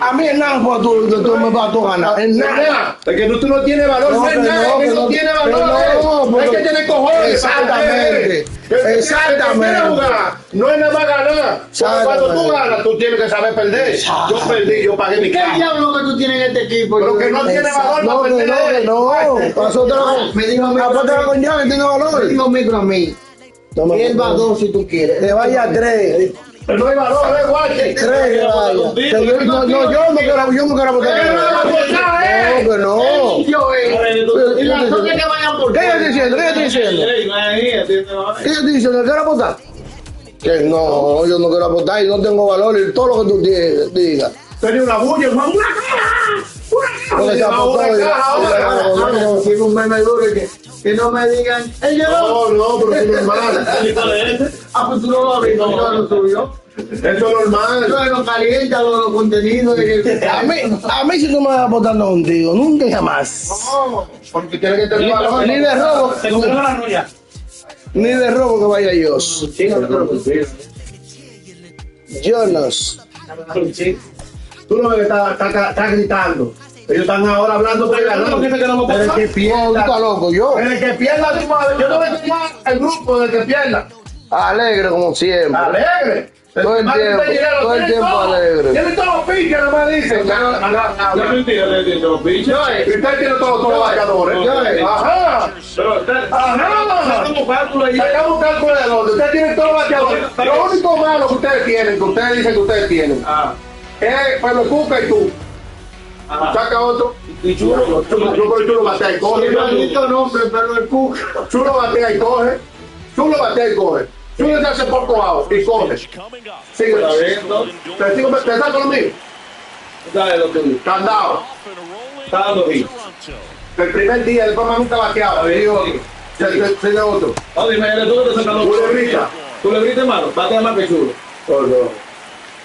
A mí en nada tú me vas a ganar. En nada. Es que tú no tienes valor. No es nada, que no tiene valor. Hay que tener cojones. Exactamente. Exactamente. No es nada más ganar. Cuando tú ganas, tú tienes que saber perder. Yo perdí, yo pagué mi ¿Qué caja. diablo que tú tienes en este equipo? Pero que no tiene valor para perder. Me dijo a mí. Apótala con llave, tiene valor. Me dijo micro a mí. Y él va a 2 si tú quieres. Te vaya a 3. Pero no hay valor, guache. 3 que vaya. Yo no quiero votar. No, que no. ¿Y las dos que vayan por qué? ¿Qué yo estoy diciendo? ¿Qué yo estoy diciendo? ¿Quiero votar? Que no, yo no quiero votar y no tengo valor y todo lo que tú digas. Tenía una bulla, hermano. ¡Una caja! Porque se ha apostado y un meme duro y que Que no me digan, él llegó. No, pero es normal. Ah, pues tú no lo has visto, no lo subió. Eso es normal. Yo lo calienta, los contenidos. A mí si tú me vas votando contigo, nunca y jamás. No, porque tiene que tener valor. Ni de robo. Ni de robo que vaya yo. Jonas. Tú no ves que está gritando. Ellos están ahora hablando por ganar. Pero el que pierda. Está loco, yo. El que pierda, yo no voy a tomar el grupo del que pierda. Alegre como siempre. Alegre. Todo el tiempo alegre. Tiene todos los piches, nada más dicen. No es mentira, los bichos. Usted tiene todos los bateadores. Ajá. Sacamos un cálculo de dónde. Usted tiene todos los bateadores. Lo único malo que ustedes tienen, que ustedes dicen que ustedes tienen, es Pablo Cuca y tú. Saca otro. Y Chulo. Chulo batea y coge. nombre, pero el Cuca. Chulo batea y coge. Chulo batea y coge. Chulo se hace poco out y coge. Sigue. Te saco lo mío. Dale lo tuyo. Candado. Está dando hit. El primer día, después más nunca bateaba. Sigue otro. No, dime, tú que te sacando. Culebrita. Culebrita, hermano. Batea más que Chulo.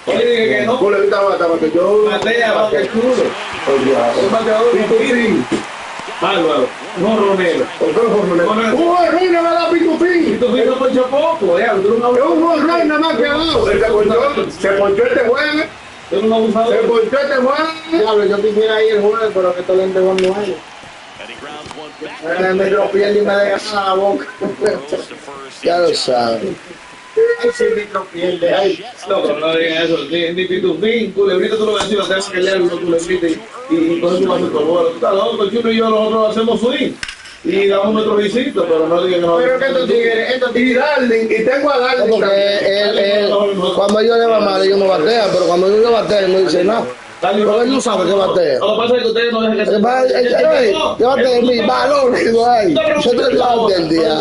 ¿Qué le dije que no? Culebrita bata más que yo. Batea más que Chulo. Un bateador Pitufín. bárbaro. No, Romero. Rey nada más da Pitufín. Pitufín no ponchó poco. Es un Rey nada más que ha dado. Se ponchó este jueves. Tú no abusado. Se ponchó este jueves. Diablo, yo quisiera ir el jueves, pero que esto lente con nueve. Me lo pierde y me deja la boca. Ya lo sabes. Ay, sí, me lo pierde. Ay. No, pero no digan eso. Ni Pitufín, Culebrita, tú lo ves, tenemos que leer una Culebrita y con eso va a ser todo bueno. Tú estás loco, el Chulo y yo nosotros hacemos swing y damos nuestro visito, pero no digan que no. Pero que estos tigres, Y Darling, y tengo a Darling. Porque él, cuando yo le va mal, ellos no batean, pero cuando yo le bateo, él no dice nada. Porque él no sabe que batea. Lo que pasa es que ustedes no dejan que se... Yo bateo mi balón, digo, ay, yo te lo del día.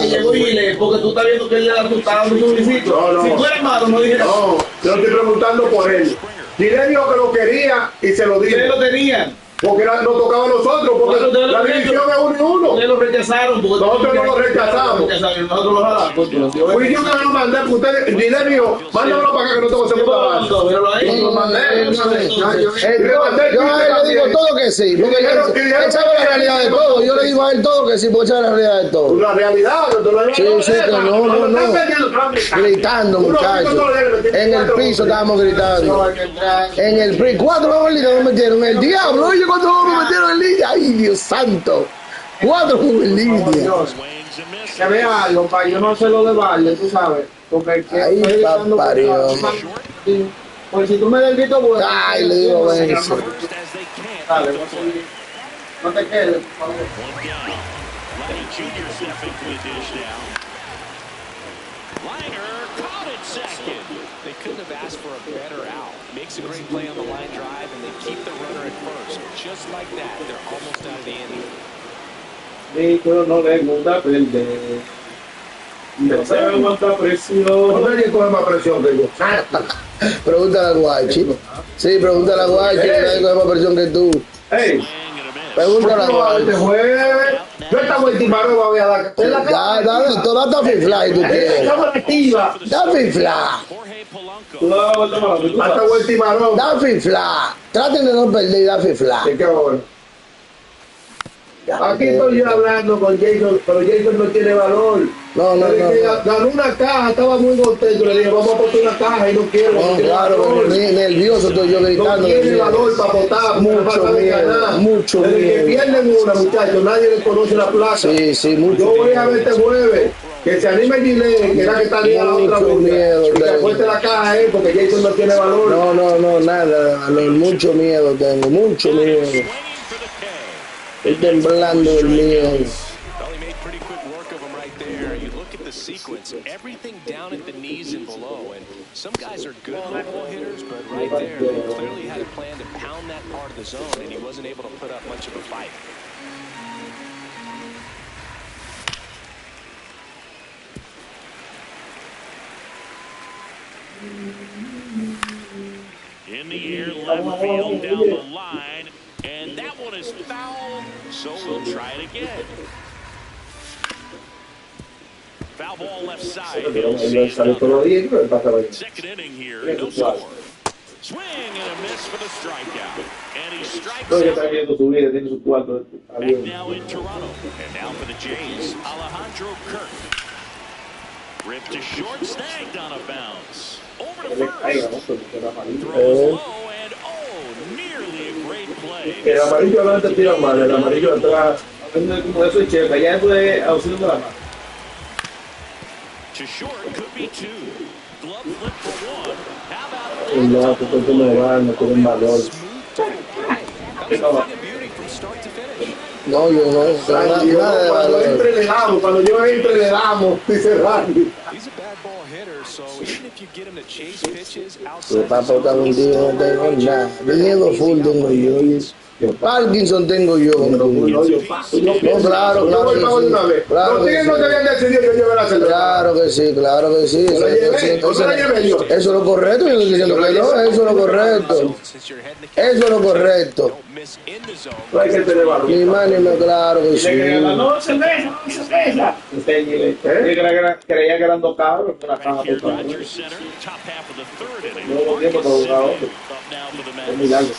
Porque tú estás viendo que él le está dando su visito. Si tú eres malo, no dije nada. No, yo estoy preguntando por él. Dile dijo que lo quería y se lo dije. Ustedes lo tenían. Porque nos tocaba a nosotros, porque la división es 1 y 1. Ustedes lo rechazaron. Nosotros no lo rechazamos. Nosotros lo jalamos. Fui yo que lo mandé, porque ustedes, dile dijo, mándamelo para acá que no tengo que hacer trabajo. Lo mandé. Yo a él le digo todo que sí, porque él sabe la realidad de todo. Yo le digo a él todo que sí, porque sabe la realidad de todo. La realidad, Sí, que no. Gritando, muchachos. En el piso estábamos gritando. En el piso. 4 bomberlitas nos metieron. El diablo, oye, 4 me metieron en línea. Ay, Dios santo. 4 bomberlitas. Que vea algo, pa, yo no sé lo de Valle, tú sabes. Porque Ay, papario. Pues si tú me das el grito, bueno. Ay, le digo, ven. Dale, no te quedes. They couldn't have asked for a better out. Makes a great play on the line drive, and they keep the runner at first. Just like that, they're almost out of the inning. Nico no le gusta perder. No sabe aguantar presión. Nadie coge más presión que yo. Pregúntale a Guachi. Sí, pregúntale a Guachi, nadie coge más presión que tú. Ey, Pregúntale a Guachi. yo esta última no voy a dar. Ya, dale, toda esta fifla y tú quieres. Da fifla. Hasta última no. Da fifla. Traten de no perder, da fifla. Sí, qué bueno. Aquí estoy yo hablando con Jason, pero Jason no tiene valor. No. Ganó una caja, estaba muy contento. Le dije, vamos a poner una caja y no quiero. No, claro, nervioso estoy yo gritando. No tiene valor para votar. Mucho miedo. Desde que pierden una, muchachos, nadie le conoce la plaza. Sí, mucho. Yo voy a ver este jueves. Que se anime Gile, que era que está liada la otra mucho miedo. Que apueste la caja, porque Jason no tiene valor. No, nada de valor. Mucho miedo tengo, mucho miedo. Estoy temblando el miedo. Well, he made pretty quick work of him right there. You look at the sequence, everything down at the knees and below. And some guys are good local hitters, but right there, they clearly had a plan to pound that part of the zone, and he wasn't able to put up much of a fight. In the air, left field, down the line. And that one is foul, so we'll try it again. Foul ball left side. Pero He'll see él it sale up. todos los días y no le pasa la vida. Second inning here, no score. Swing and a miss for the strikeout. And he strikes Todo que out. está viendo su vida, tiene su cuarto. Back now in Toronto. And now for the Jays, Alejandro Kirk. Ripped to short, snagged on a bounce. Over to first. Throws low and nearly a great play. El amarillo adelante tira mal, el amarillo atrás. Como eso es checa, ya eso es auxilio de la mano. To short, could be two. Glove flip for one. How about No, porque tú no vas, no tienen valor. No, yo no. Nada de Cuando valor. entre le damos, cuando yo entre le damos, dice Randy. He's a bad ball hitter, so even if you get him to chase pitches Yo outside para botar un día no tengo nada. Diego full tengo yo. Parkinson tengo yo. No, claro, claro que sí. Claro que sí. Claro que sí, claro que sí. Eso es lo correcto. Yo estoy diciendo que no, eso es lo correcto. Eso es lo correcto. Ni más ni menos, claro que sí. No, cerveza. Creía que eran dos cabros, una caja por cada uno. No, tiempo todo jugado. Es muy largo.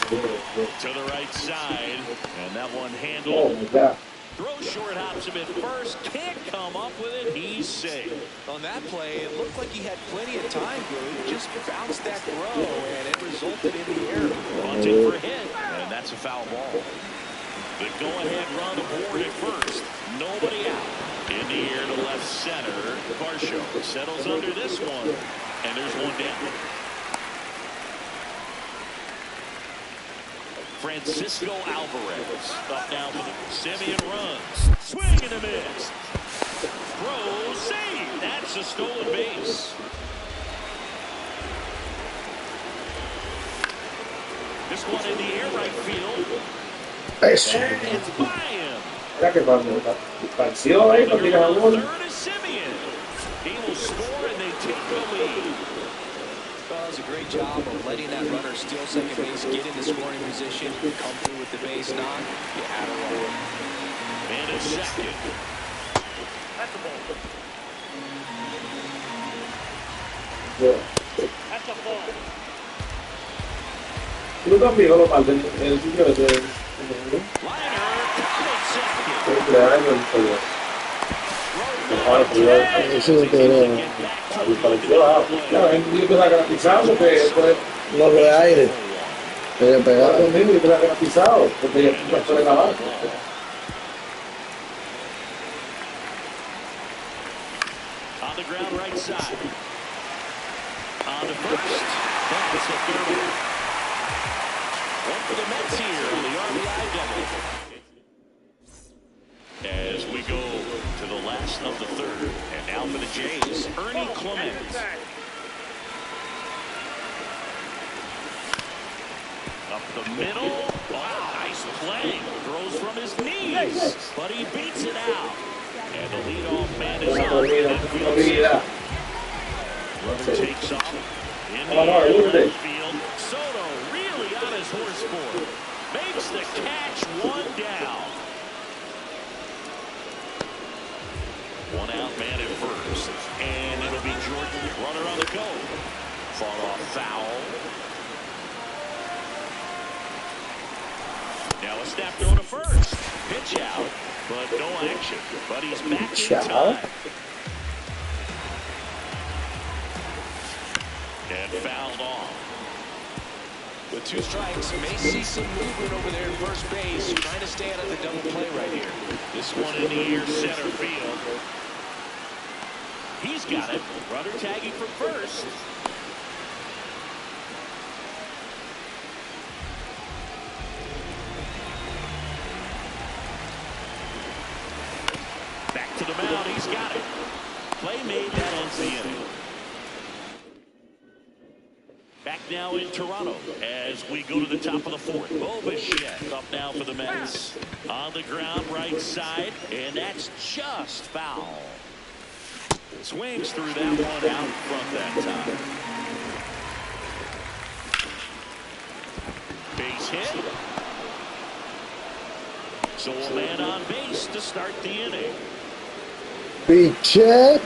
to the right side, and that one handled. Oh my God. Throw short, hops him at first, can't come up with it, he's safe. On that play, it looked like he had plenty of time, Goody. Just bounced that throw, and it resulted in the error. Bunting for hit, and that's a foul ball. The go-ahead run aboard at first, nobody out. In the air to left center, Varsho settles under this one, and there's one down. Francisco Alvarez up now for the Simeon runs. Swing and a miss. Throw, save. That's a stolen base. This one in the air right field. Eso. And it's by him. Mira que cuando expansión ahí, no tiras a uno. Third is Simeon. He will score and they take the lead. Well, does a great job of letting that runner steal second base, get in the scoring position, come through with the base knock. You had a run. And a second. That's a ball. That's a ball. Tú también lo mal el sitio de No de aire. Debe pegar. Porque ya pasó de la base. On the ground right side. On to first. That's a third. One for the Mets here on the RBI double. As we go to the last of the third. And now for the Jays, Ernie Clement. Up the middle. Wow, nice play. Throws from his knees. But he beats it out. And the leadoff man is on. Runner takes off. In the right field. Soto really on his horse for it. Makes the catch, one down. One out man at first. And it'll be Jordan. Runner on the go. Far off foul. Now a snap throw to first. Pitch out, but no action. But he's back in time. And fouled off. With two strikes, may see some movement over there at first base, trying to stay out of the double play right here. This one in the air center field. He's got it. Runner tagging for first. Back to the mound. He's got it. Play made. That ends the inning. Back now in Toronto as we go to the top of the fourth. Bobichette up now for the Mets. On the ground, right side, and that's just foul. Swings through that one out front that time. Base hit. So a man on base to start the inning. Pitcher.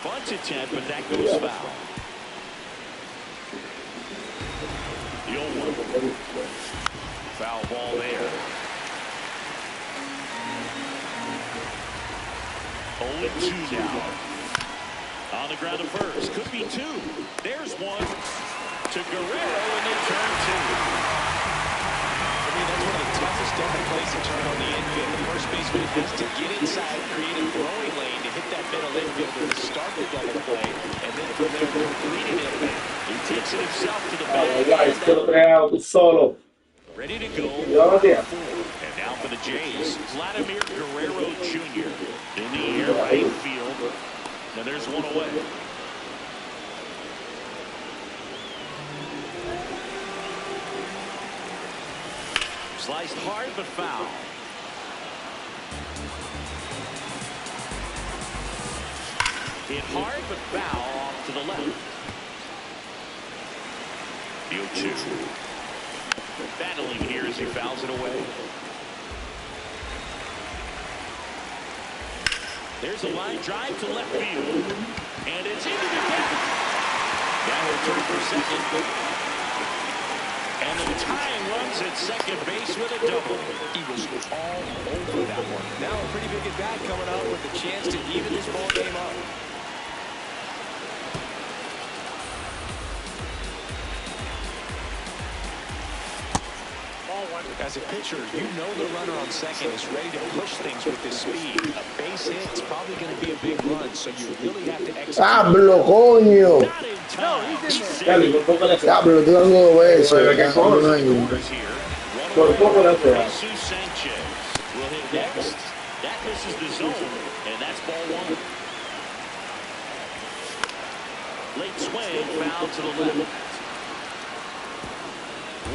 Bunt attempt, but that goes foul. The 0-1. Foul ball there. 0-2 now. On the ground to first. Could be two. There's one to Guerrero, and they turn two. I mean, that's one of the toughest double plays to turn on the infield. The first baseman has to get inside, create a throwing lane to hit that middle infielder to start the double play, and then from there, complete it in back. He takes it himself to the bag. Ready to go. And now for the Jays, Vladimir Guerrero Jr. in the air right field. And there's one away. Sliced hard but foul. Hit hard but foul off to the left. The 0-2. Battling here as he fouls it away. There's a line drive to left field. And it's into the gap. Now he'll turn for second. And the tying runs at second base with a double. He was all over that one. Now a pretty big at bat coming out with a chance to even this ball game up. As a pitcher, you know the runner on second is ready to push things with his speed. A base hit is probably going to be a big run, so you really have to execute. ¡Hablo, coño! ¡Hablo, tú dando dos veces! Por poco la hace. Sanchez will hit next. That misses the zone, and that's ball one. Late swing, foul to the left.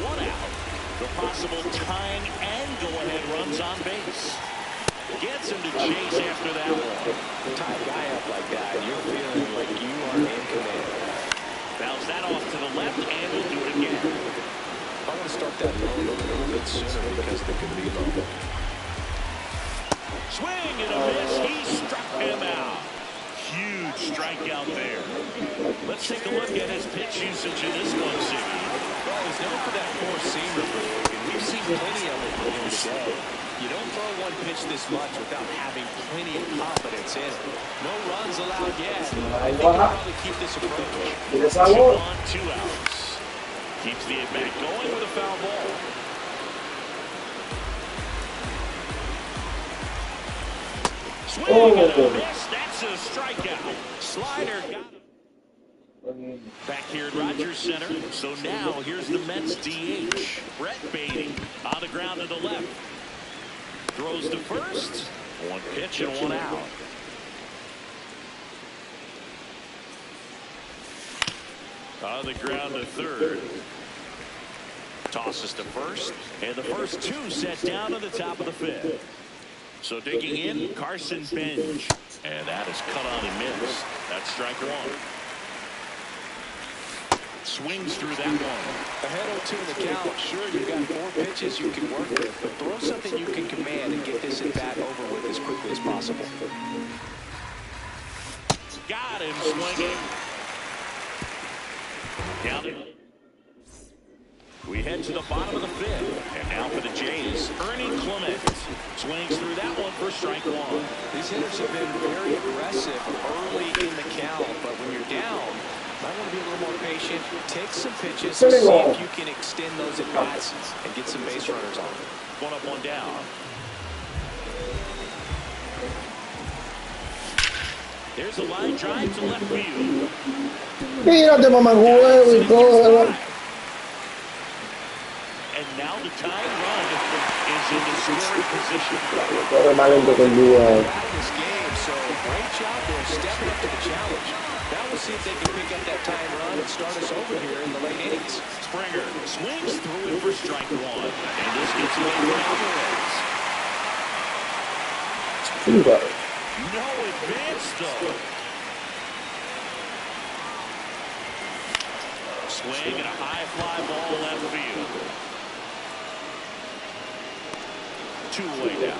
One out. The possible tying and go-ahead runs on base. Gets him to chase after that one. Tie a guy up like that, you're feeling like you are in command. Bounce that off to the left, and we'll do it again. I want to start that load a little bit sooner because there could be low. Swing and a miss. He struck him out. Huge strikeout there. Let's take a look at his pitch usage in this one, Siggy. Well, he's known for that four-seamer, and we've seen plenty of it for him today. You don't throw one pitch this much without having plenty of confidence in it. No runs allowed yet. I think he'll probably keep this approach. 2 on, 2 outs. Keeps the at-bat going with a foul ball. Swing and a miss. That's a strikeout. Slider got him. Back here at Rogers Center. So now here's the Mets DH. Brett Beatty on the ground to the left. Throws to first. One pitch and one out. On the ground to third. Tosses to first. And the first two set down to the top of the fifth. So digging in, Carson Bench. And that is cut on and missed. That's strike one. Swings through that one. Ahead 0-2 in the count. Sure, you've got 4 pitches you can work with, but throw something you can command and get this at bat over with as quickly as possible. Got him swinging. Down it. We head to the bottom of the fifth. And now for the Jays, Ernie Clement. Swings through that one for strike one. These hitters have been very aggressive early in the count, but when you're down, I want to be a little more patient, take some pitches, see if you can extend those at bats and get some base runners on. One up, one down. There's a line drive to left field. Mírate, mamá, huevo y todo. And now the tying run is in the scoring position. Corre más lento que el día. This game, so great job there, stepping up to the challenge. Now we'll see if they can pick up that tying run and start us over here in the late innings. Springer swings through it for strike one. And this gets away from Alvarez. No advance, though. Swing and a high fly ball left field. 2 away now.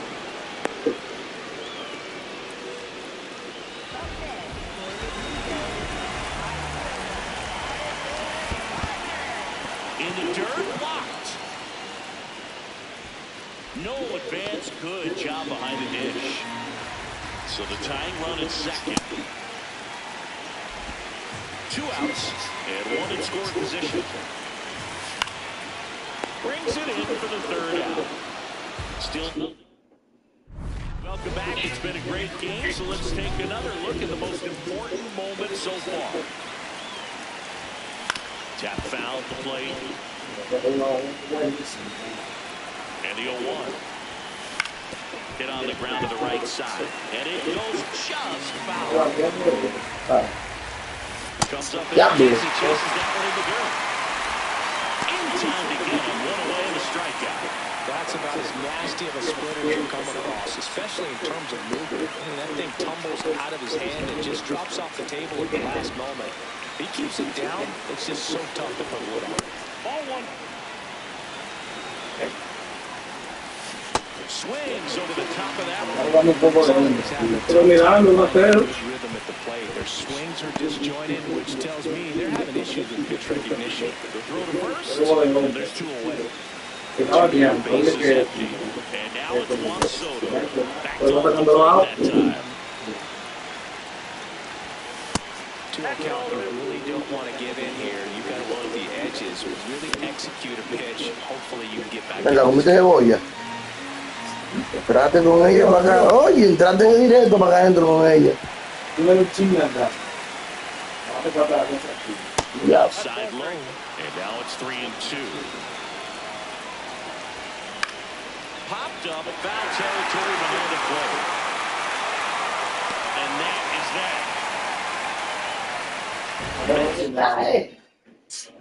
No advance. Good job behind the dish. So the tying run is second. 2 outs and 1 in scoring position. Brings it in for the 3rd out. Still nothing. Welcome back. It's been a great game, so let's take another look at the most important moment so far. Tap foul at the plate. And the 0-1. Hit on the ground to the right side. And it goes just foul. Comes up and he chases that one in the dirt. In time to get him. 1 away and a strikeout. That's about as nasty of a splitter you come across, especially in terms of movement. I mean, that thing tumbles out of his hand and just drops off the table at the last moment. He keeps it down. It's just so tough to put wood on. Ball 1. Swings over the top of that one. Rhythm at the plate. Their swings are disjointed, which tells me they're having issues with pitch recognition. The throw to first. There's 2 away. Bases empty. And now it's Juan Soto. Back to the plate that time. To a count you really don't want to give in here. You've got to work the edges, really execute a pitch. Hopefully you can get back. Venga, comiste cebolla. Entrate con ella para acá. Oye, entrate directo para acá adentro con ella. Yeah. Side low. And now it's 3-2. Popped up, foul territory behind the plate. And that is that.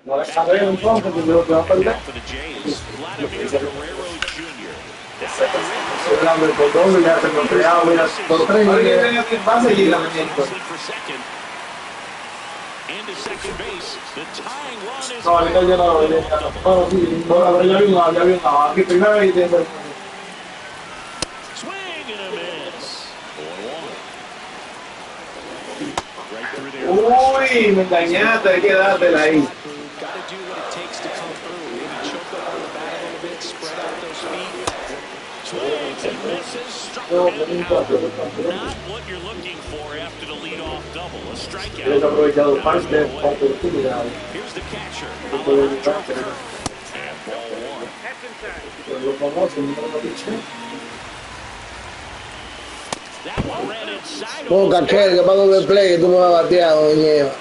Now for the Jays, Vladimir Guerrero Jr. For second. Into second base. The tying run is swing and a miss. 1-1. Right through there. Uy, me engañaste, hay que dártela ahí. Got to do what it takes to come through. Maybe choke up on the bat a little bit, spread out those feet. Swings and misses. Struck him out. Not what you're looking for after the leadoff double. A strikeout. Here's the catcher. And ball 1. That one ran inside. Ponga aquel que para doble play que tú me vas a batear, no lleva.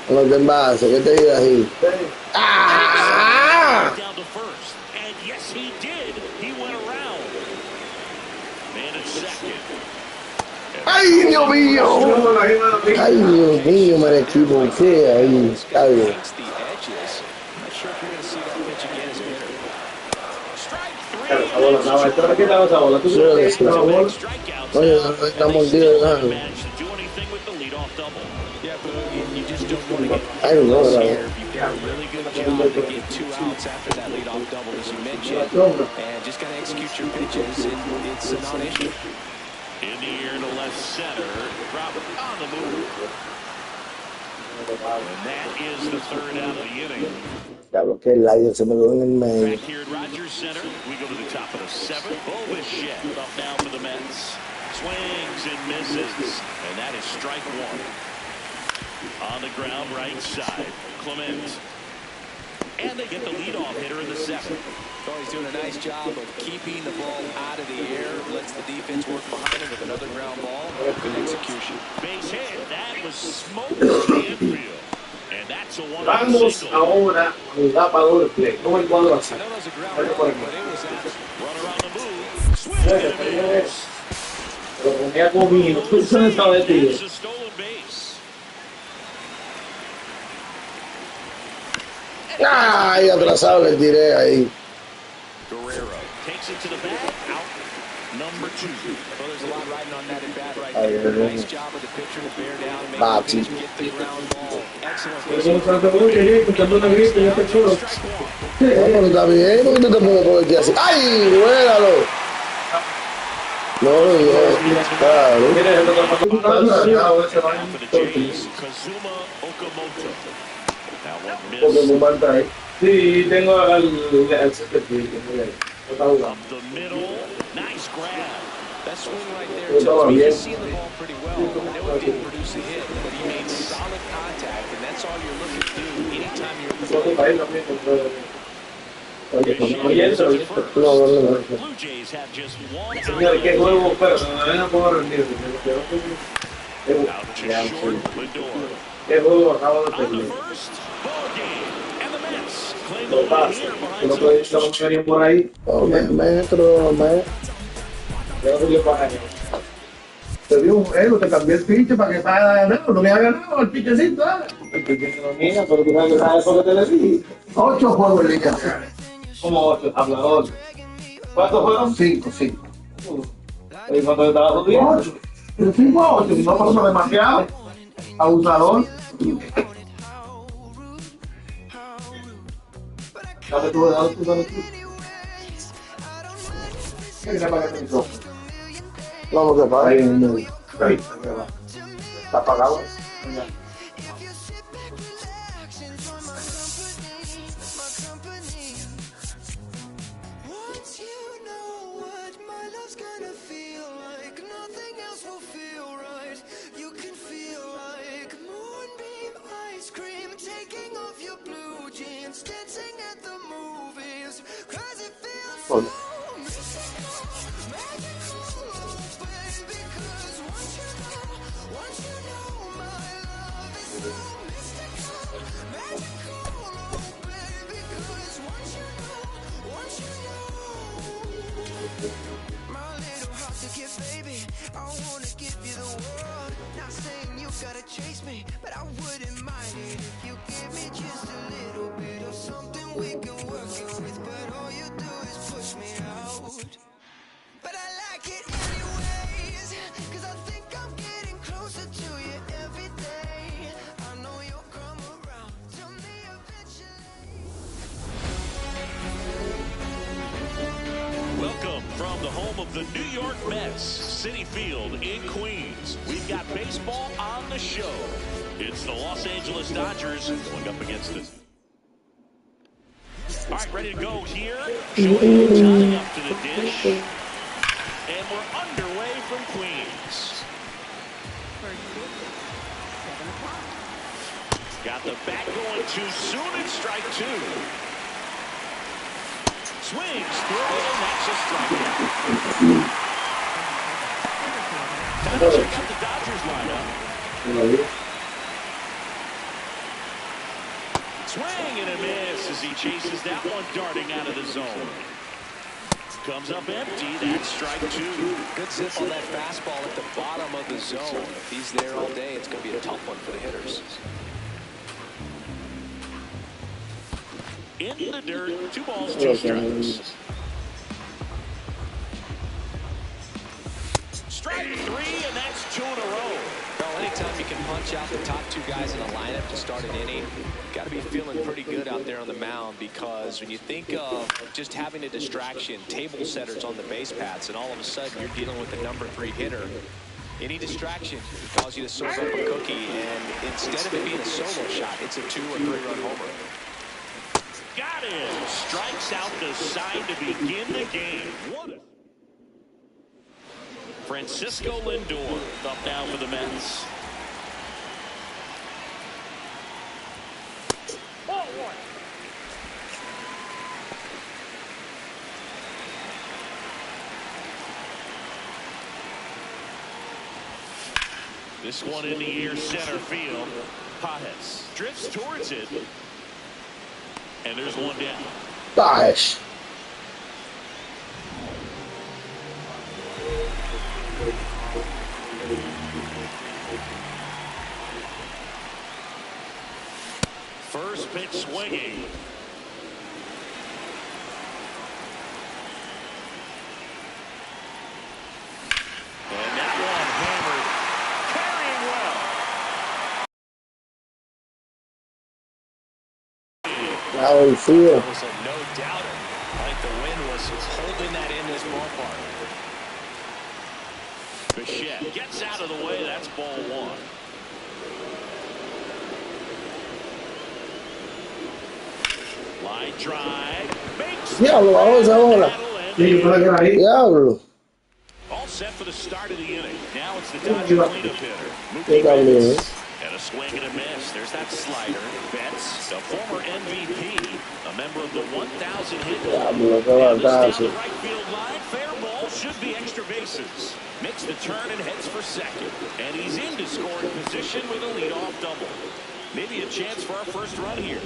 Con los envases, ¿qué te digo así? ¡Ah! Down to first. And yes, he did. He went around. Man at second. ¡Ay, Dios mío! ¡Ay, Dios mío! Me equivoqué ahí. Está bien. Oye, está mordido de algo. Ay, no, You've done a really good job to get 2 outs after that leadoff double, as you mentioned, and just got to execute your pitches. It's a non-issue. In the air to left center. Drop on the move. And that is the 3rd out of the inning. Claro que el aire se me quedó en el medio. Back here at Rogers Center, we go to the top of the 7th. Bichette up now for the Mets. Swings and misses. And that is strike 1. On the ground, right side. Clement. And they get the leadoff hitter in the 7th. Oh, he's doing a nice job of keeping the ball out of the air. Lets the defense work behind him with another ground ball. Good execution. Base hit. That was smoked to the infield. And that's a 1-0 Vamos single. ahora a jugar para doble play. ¿Cómo el cuadro así? I know that was a ground ball, but it was out. Runner on the move. Swing and a miss. Lo ponía comido. Tú no sabes de That's a stolen base. ¡Ay, atrasado le tiré ahí! Guerrero takes it to the bag. Out. Number 2. Well, there's a lot riding on that at bat right there. Nice job of the pitcher to bear down, make the pitch, get the ground ball. Excellent. No, está bien, ¿por qué tú te pones por aquí así? ¡Ay, juégalo! No, claro. For the Jays, Kazuma Okamoto. That one missed. Sí, tengo al 7. Up the middle. Nice grab. That swing right there tells me he's seeing the ball pretty well. I know it didn't produce a hit, but he made solid contact, and that's all you're looking to do anytime you're at the plate. Blue Jays have just one Señores, qué juego, pero no me puedo rendir. out to short. Lindor. Qué juego acabo de On the perder. first ball game, and the Mets claim Lo the lead pasa. here Tú behind no puedes some. estar venir por ahí. Metro, Yo no le pagan. Te dio un elo, te cambié el pinche para que haya ganado. No le ha ganado el pinchecito, ¿eh? El pique se domina, pero tú sabes que sabes eso que te decís. 8 juegos en liga. Como 8, hablador. ¿Cuántos fueron? 5. ¿Y cuánto le estaba jodiendo? 8. De 5 a 8. Si no pasa demasiado. Abusador. ¿Sabes tú de dónde tú sabes tú? ¿Qué se paga el micrófono? vamos a pagar. Ahí en el medio. Ahí. Está apagado. Hola. Welcome from the home of the New York Mets, Citi Field in Queens. We've got baseball on the show. It's the Los Angeles Dodgers going up against it. All right, ready to go here. Johnny up to the dish. And we're underway from Queens. Got the bat going too soon and strike two. Swings through it, and that's a strikeout. Time to check out the Dodgers lineup. Swing and a miss as he chases that one darting out of the zone. Comes up empty, that's strike two. Good zip on that fastball at the bottom of the zone. If he's there all day, it's going to be a tough one for the hitters. In the dirt, 2 balls, 2 strikes. Strike 3, and that's 2 in a row. Well, anytime you can punch out the top 2 guys in a lineup to start an inning, got to be feeling pretty good out there on the mound, because when you think of just having a distraction, table setters on the base paths, and all of a sudden you're dealing with the number 3 hitter, any distraction can cause you to serve up a cookie, and instead of it being a solo shot, it's a 2 or 3 run homer. Got him. Strikes out the side to begin the game. Francisco Lindor up now for the Mets. Ball one. This one in the air, center field. Pajes drifts towards it. And there's one down. Gosh. First pitch swinging. And that one hammered. Carrying well. How do you feel? That was a no-doubter. I think the wind was holding that in this ballpark. Bichette gets out of the way. That's ball 1. Line drive. Makes Diablo, vamos ahora. battle, Diablo. All set for the start of the inning. Now it's the Dodger cleanup hitter, Mookie Betts. And a swing and a miss. There's that slider. Betts, a former MVP, a member of the 1,000 hit club. And this down the right field line. Fair ball. Should be extra bases. Makes the turn and heads for second. And he's into scoring position with a leadoff double. Maybe a chance for our first run here.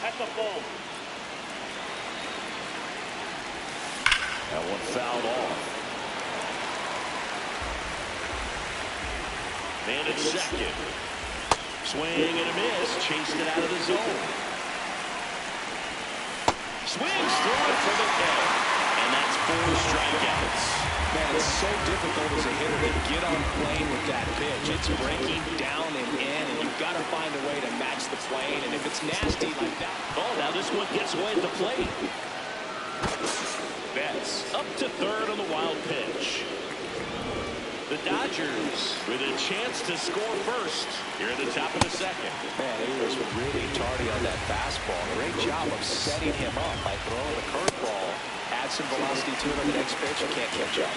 At the ball. That one fouled off. Man at second. Swing and a miss. Chased it out of the zone. Swings through it for the K. And that's 4 strikeouts. Man, it's so difficult as a hitter to get on plane with that pitch. It's breaking down and in, and you've got to find a way to match the plane. And if it's nasty like that. Oh, now this one gets away at the plate. Betts up to third on the wild pitch. The Dodgers with a chance to score first here at the top of the second. Man, he was really tardy on that fastball. Great job of setting him up by throwing the curveball. Add some velocity to it on the next pitch. You can't catch up.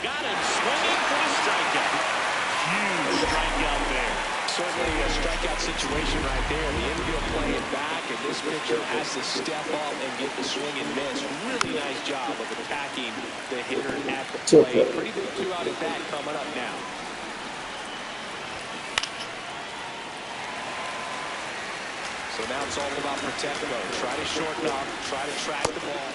Got him swinging for the strikeout. Huge strikeout there. Certainly a strikeout situation right there. The infield playing back, and this pitcher has to step up and get the swing and miss. Really nice job of attacking the hitter at the plate. Pretty big 2-out at bat coming up now. So now it's all about protect mode. Try to shorten up, try to track the ball.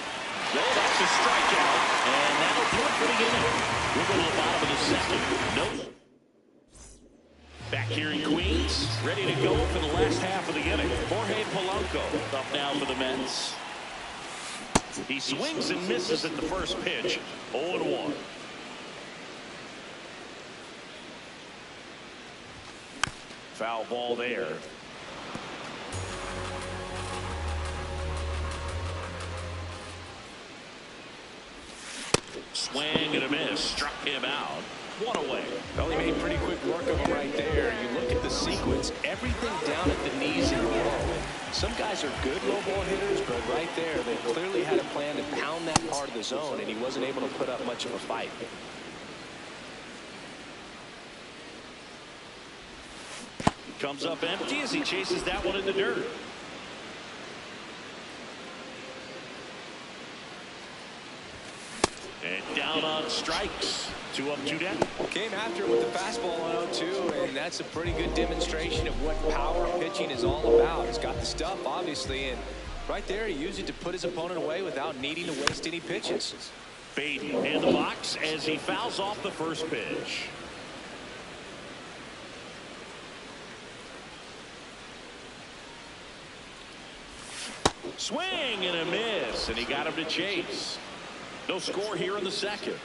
Well, that's a strikeout, and that'll do it for the inning. We'll go to the bottom of the second. Nope. Back here in Queens, ready to go for the last half of the inning. Jorge Polanco up now for the Mets. He swings and misses at the first pitch. 0-1. Foul ball there. Swing and a miss. Struck him out. 1 away. Well, he made pretty quick work of him right there. You look at the sequence, everything down at the knees and low. Some guys are good low ball hitters, but right there, they clearly had a plan to pound that part of the zone, and he wasn't able to put up much of a fight. Comes up empty as he chases that one in the dirt. And down on strikes. 2 up, 2 down. Came after him with the fastball on 0-2, and that's a pretty good demonstration of what power pitching is all about. He's got the stuff, obviously, and right there he used it to put his opponent away without needing to waste any pitches. Baden in the box as he fouls off the first pitch. Swing and a miss, and he got him to chase. No score here in the second.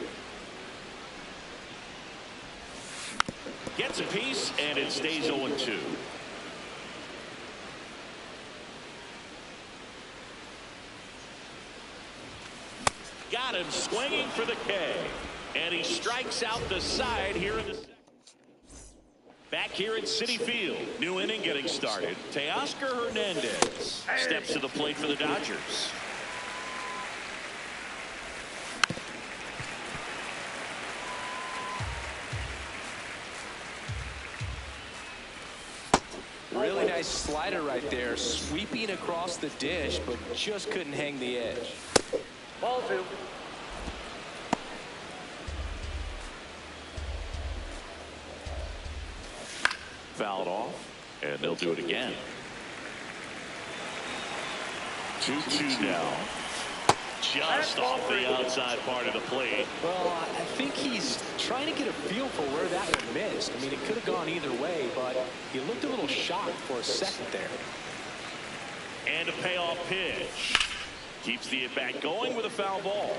Gets a piece, and it stays 0-2. Got him swinging for the K. And he strikes out the side here in the second. Back here at Citi Field. New inning getting started. Teoscar Hernandez steps to the plate for the Dodgers. Really nice slider right there, sweeping across the dish, but just couldn't hang the edge. Ball 2. Fouled off, and they'll do it again. 2-2 now. Just off the outside part of the plate. Well, I think he's trying to get a feel for where that one missed. I mean, it could have gone either way, but he looked a little shocked for a second there. And a payoff pitch. Keeps the at-bat going with a foul ball.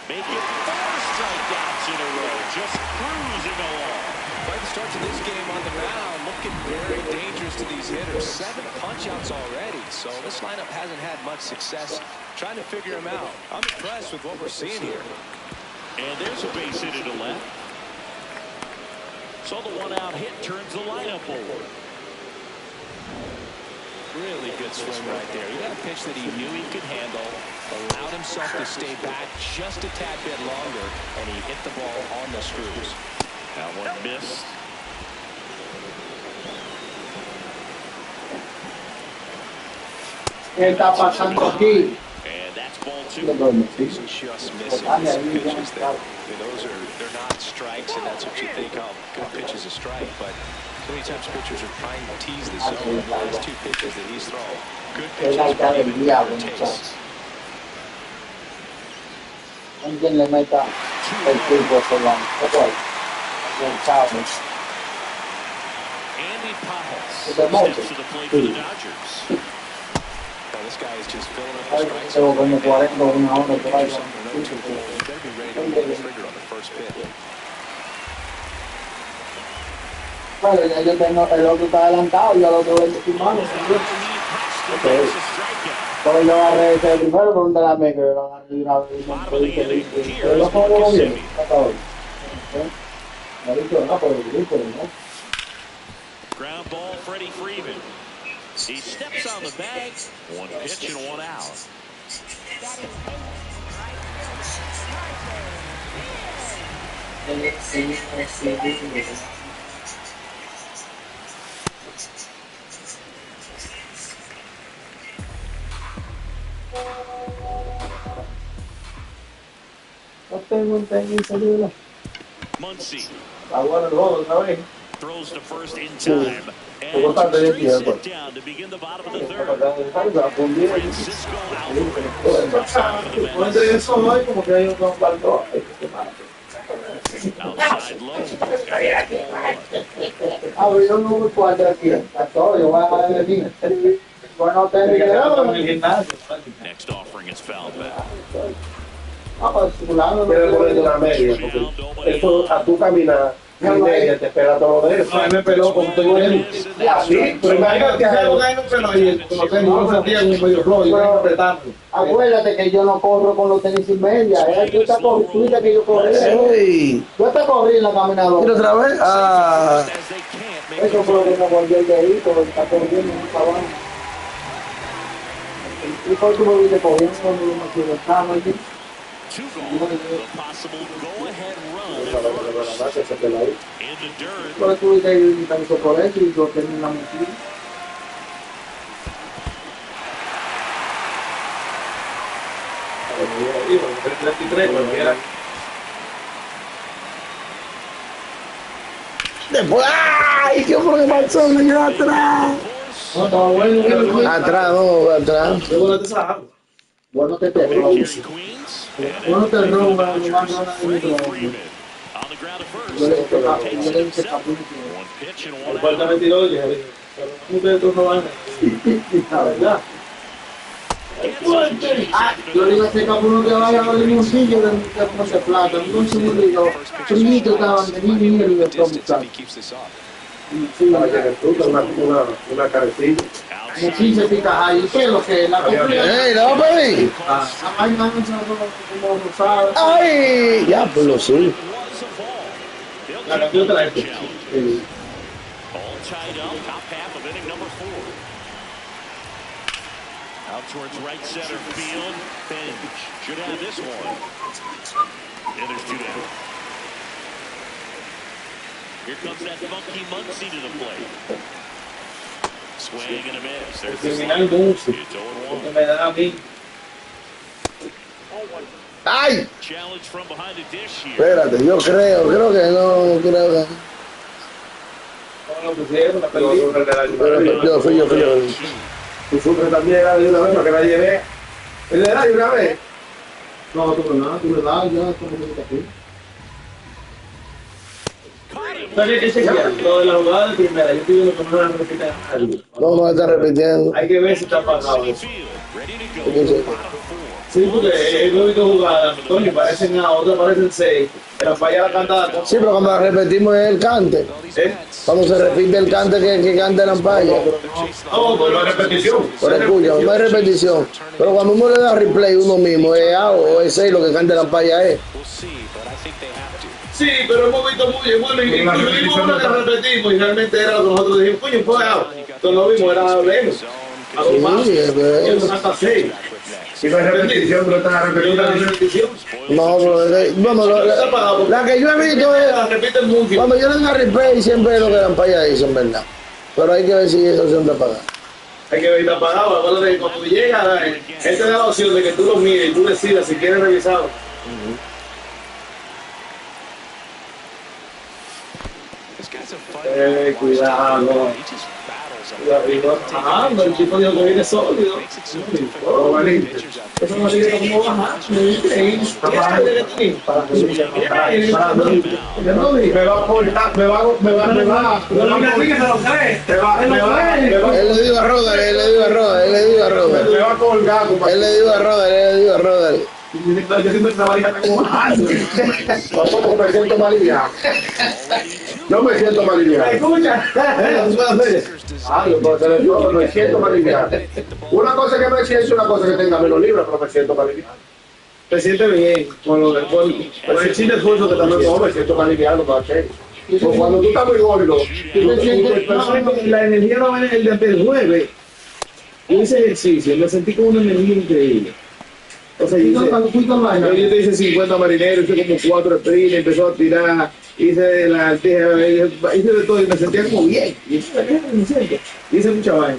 Make it 4 strikeouts in a row. Just cruising along. Quite the start to this game on the mound. Looking very dangerous to these hitters. 7 punch-outs already. So this lineup hasn't had much success trying to figure him out. I'm impressed with what we're seeing here. And there's a base hit to the left. So the one-out hit turns the lineup over. Really good swing right there. He got a pitch that he knew he could handle, allowed himself to stay back just a tad bit longer, and he hit the ball on the screws. That one missed. ¿Qué está pasando aquí? And that's ball 2. He's just missing some pitches there. I mean, they're not strikes, and that's what you think, oh, good pitch is a strike, but so many times pitchers are trying to tease the zone. The last 2 pitches that he's thrown, good pitches, but even better taste. Alguien le meta el tiempo solano. Andy Pajes The Monte. steps to the plate for the Dodgers. Well, this guy is just filling up the strikes. Pero como 40 o una hora por ahí. Something or no to pull. You better be ready to pull the trigger on the first pitch. Bueno, ya yo tengo, el otro está adelantado y el otro vende su mano. Pero yo agarré ese primero por un de la mega, lo agarré de una vez. Pero no pongo bien, hasta hoy. No he dicho nada, pero no. Ground ball, Freddie Freeman. He steps on the bag. 1 pitch and 1 out. No tengo un tenis, ayuda. Muncy Está bueno el juego otra vez. throws to first in time. Jugó tarde de And tiempo. sit down to begin the bottom of the third. Francisco No entre eso hoy como que hay otro balcón. outside low. Ah, pero yo no me cuadro aquí. A todo, yo voy a venir. Bueno, Next offering is fouled back. Quiero poner una media, porque eso a tu caminar, la media te espera todo lo de eso. me peló como estoy viendo. Sí, pero imagínate que Algo que me peló y como tengo un sentía como medio flojo, yo voy apretando. Acuérdate que yo no corro con los tenis y media. Tú estás corriendo que yo corrí. Ey, Tú estás corriendo en la caminadora. ¿quieres otra vez? Ah, As they can't make Eso fue lo que me volvió el dedito, está corriendo en un caballo. ¿Y por qué me viste corriendo cuando yo me equivocaba allí? 2 gone. The possible go-ahead run at first. In the dirt. Por eso viste que yo hizo por eso y yo tenía la mentira. después, ¡ay! ¿Qué fue lo que pasó? Me quedé atrás. No, estaba bueno. Atrás, no, atrás. Bueno, te Carry robo. Queens. Bueno, te robo, no más nada de mi Freddie trabajo. Freeman on the ground at first. Yo le dije, Takes yo it le dije, himself. 1 pitch and 1 Falta out. 22, ya dije. Pero ustedes todos no van. la verdad. Ah, Yo le iba a hacer que uno que vaya a limoncillo de no se plata, un consumidor, chulito estaban de niño y de todo Distance if he keeps this up. Una carecilla. Sí, se pica ahí, ¿qué es lo que es? La ¡Ey, la va a pedir! Ay, no, como rosado. ¡Ay! Ya, pues lo sé. La canción te la he hecho. All tied up, top half of inning number 4. Out towards right center field. Bench should have this one. And there's 2 down. Here comes that funky Muncy to the plate. Swing and a miss. There's the Criminal slide. Muncy. It's 0-1. Que me da a mí. ¡Ay! Challenge from behind the dish here. Espérate, yo creo que no, creo que... No lo pusieron, la perdí. Pero yo fui yo. Tú sufres también de una vez para que nadie vea. ¿El de de una vez? No, tú me das, ya, como que está aquí. ¿Sabes qué chequear? Lo de la jugada de primera, yo estoy viendo que no la repiten algo. No me está repitiendo. Hay que ver si está pasado eso. Ready to go. Sí, porque he visto jugadas, Tony, parecen a otra, parecen 6. Pero falla la cantada. Sí, pero cuando la repetimos es el cante. Cuando se repite el cante que canta la ampalla. No, pues no es repetición. Pero escucha, no hay repetición. Pero cuando uno le da replay uno mismo, es A o es 6 lo que canta la ampalla es. We'll see, but I think they have to. Sí, pero hemos visto muy bueno. Incluso vimos una que repetimos y realmente era lo que nosotros dijimos, coño, fue out. Entonces lo vimos, era hablemos. Algo más. Y hasta 6. Si no es repetición, pero está repetición. No, bueno, la que yo he visto es cuando yo le doy a replay siempre es lo que dan para allá dicen, ¿verdad? Pero hay que ver si esa opción está apagada. Hay que ver si está apagado. Acuérdate que cuando llega, él te da la opción de que tú lo mires y tú decidas si quieres revisarlo. Cuidado. Bajando, el tipo dijo que viene sólido. Eso no sigue como bajar. Él le dijo a Roder, él le dijo a Roder, él le dijo a Roder. Me va a colgar, Él le dijo a Roder, él le dijo a Roder. Yo siento que esa varilla está como bajando. Tampoco me siento mal aliviado. No me siento mal aliviado. Escucha. Yo me siento mal aliviado. Una cosa que me siento, una cosa que tenga menos libre, pero me siento mal aliviado. Te sientes bien con el chile de esfuerzo que también No, me siento mal aliviado, ¿para Pues cuando tú estás muy gordo, la energía no viene el jueves. Yo hice ejercicio, me sentí con una energía increíble. O sea, yo te hice 50 marineros, hice como 4 sprints, empezó a tirar, hice la altija, hice de todo y me sentía como bien. Y eso es me siento. Hice mucha vaina.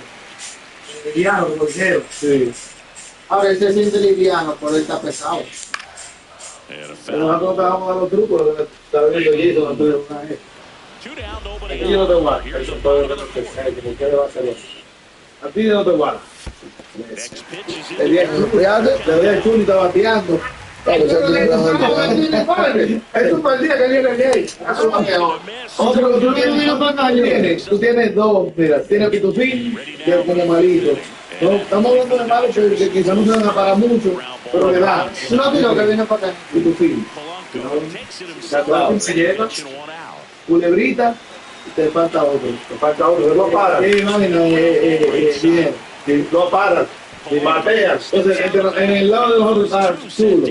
Liviano, ligero. Sí. Ahora él se siente liviano, pero él está pesado. Pero nosotros estábamos a los trucos, lo que estaba viendo Jason antes de una vez. Aquí yo no te guardo. Eso todo lo que usted va a hacer. A ti no te guardo. Le di al Chuli, está bateando. es un mal día que viene el día. Otro que tú tú tienes dos, mira, tienes Pitufín, que es como malito. No, estamos hablando de malos que quizás no se van a pagar mucho, pero le da. No tiro que viene para acá. Pitufín. Se lleva, culebrita, y te falta otro. No para. Bien. No para. Bateas. Entonces, en el lado de nosotros está Zulo,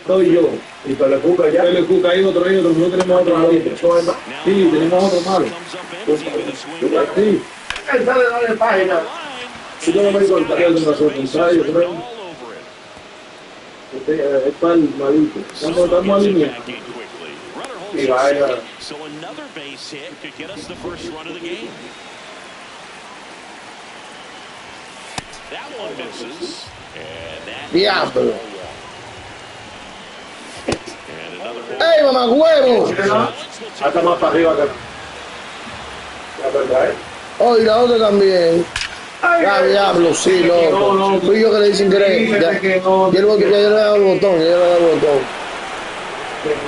soy yo. Y le Cuca ya. Le Cuca hay otro, nosotros tenemos otro malito. Sí, tenemos otro malo. Sí. Él sale de darle página. Si yo no me digo el taller de nosotros, ¿sabes? Yo creo que es para el malito. Estamos alineados. Y vaya. Diablo. ¡Ey, mamá huevo! Hasta más para arriba que. La verdad, Oh, y la otra también. Ya, diablo, sí, loco. Fui yo que le hice querer. Ya le he dado el botón, ya le he dado el botón.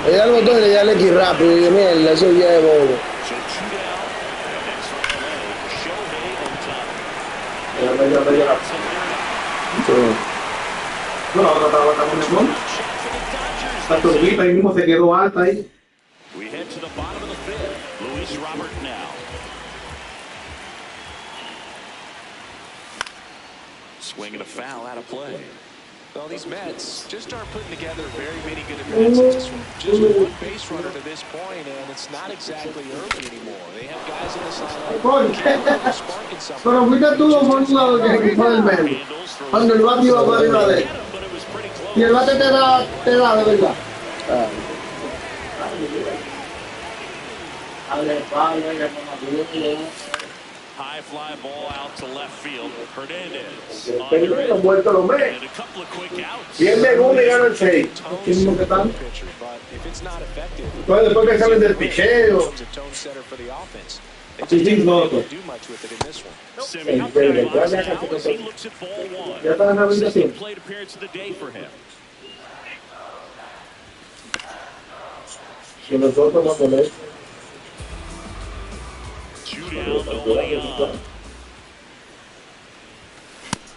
Le di al botón y le di al X rápido. Y dije, mierda, eso ya es bobo. No, la otra estaba bastante mejor. La turbita ahí mismo se quedó alta ahí. Swinging a foul out of play. Well, these Mets just aren't putting together very many good appearances. Just one base runner to this point, and it's not exactly early anymore. They have guys in the sideline sparking something. Pero fuiste tú por un lado que fue el medio. Cuando el bate iba por arriba de él. Y el bate te da de verdad. High fly ball out to left field. Hernandez. Pero muerto los And meses. a couple of quick outs. Bien de uno y gana el 6. Entonces, Después que salen del picheo. He looks at ball one. Ya está en la habitación. Plate appearance of the day for him. Que nosotros nos ponemos. Two down, nobody on.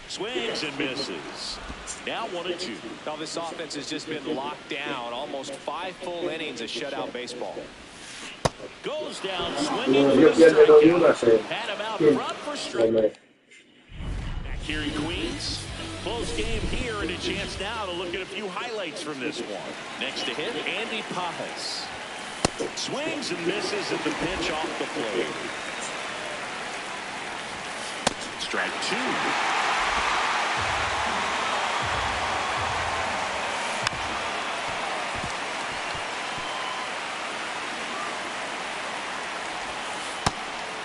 Swings and misses. Now 1-2. Now this offense has just been locked down. Almost 5 full innings of shutout baseball. Goes down swinging. Yo pierdo una, Had him out front for strike. Back here in Queens. Close game here and a chance now to look at a few highlights from this one. Next to hit, Andy Pajas. Swings and misses at the pitch off the plate. Strike 2.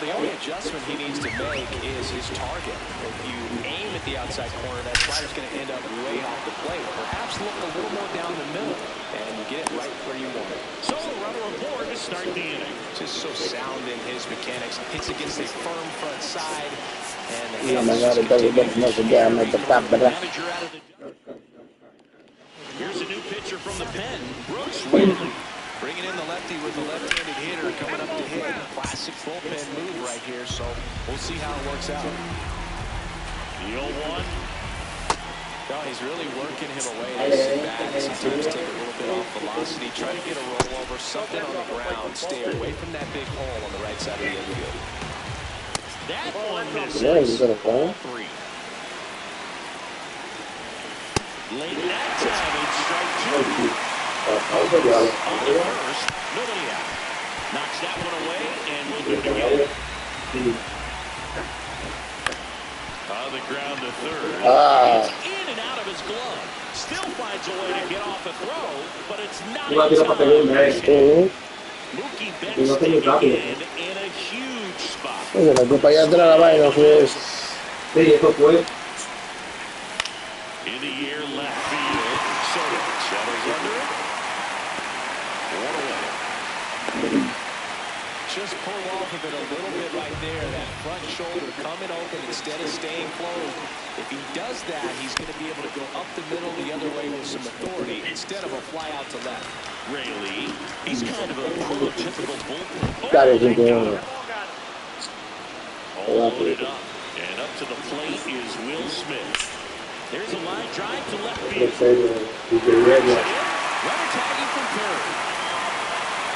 The only adjustment he needs to make is his target. If you aim at the outside corner, that slider's going to end up way off the plate. Perhaps look a little more down the middle, and you get it right where you want it. So the runner aboard to start the inning. Just so sound in his mechanics. Hits against a firm front side. And the No me agarre todo el no se queda mete cámara. Here's a new pitcher from the pen, Brooks. Bringing in the lefty with the left-handed hitter coming up to hit. Classic bullpen move right here, so we'll see how it works out. The 0-1. No, he's really working him away. This bat sometimes take a little bit off velocity. Try to get a rollover, something on the ground. Stay away from that big hole on the right side of the infield. That one misses. All 3. Late that time, it's strike 2. On the first, nobody out. Knocks that one away, and we'll do it again. On the ground to third. It's in and out of his glove. Still finds a way to get off the throw, but it's not in time. Mookie Betts taking in a huge spot. Oye, la copa allá atrás la vaina fue eso. Sí, eso fue. In the air, left field. Soto settles under it. Just pull off of it a little bit right there. That front shoulder coming open instead of staying closed. If he does that, he's going to be able to go up the middle the other way with some authority instead of a fly out to left. Rayleigh, he's kind of a prototypical bullpen. Got it, increíble. All loaded up. And up to the plate is Will Smith. There's a line drive to left field. Runner tagging from third.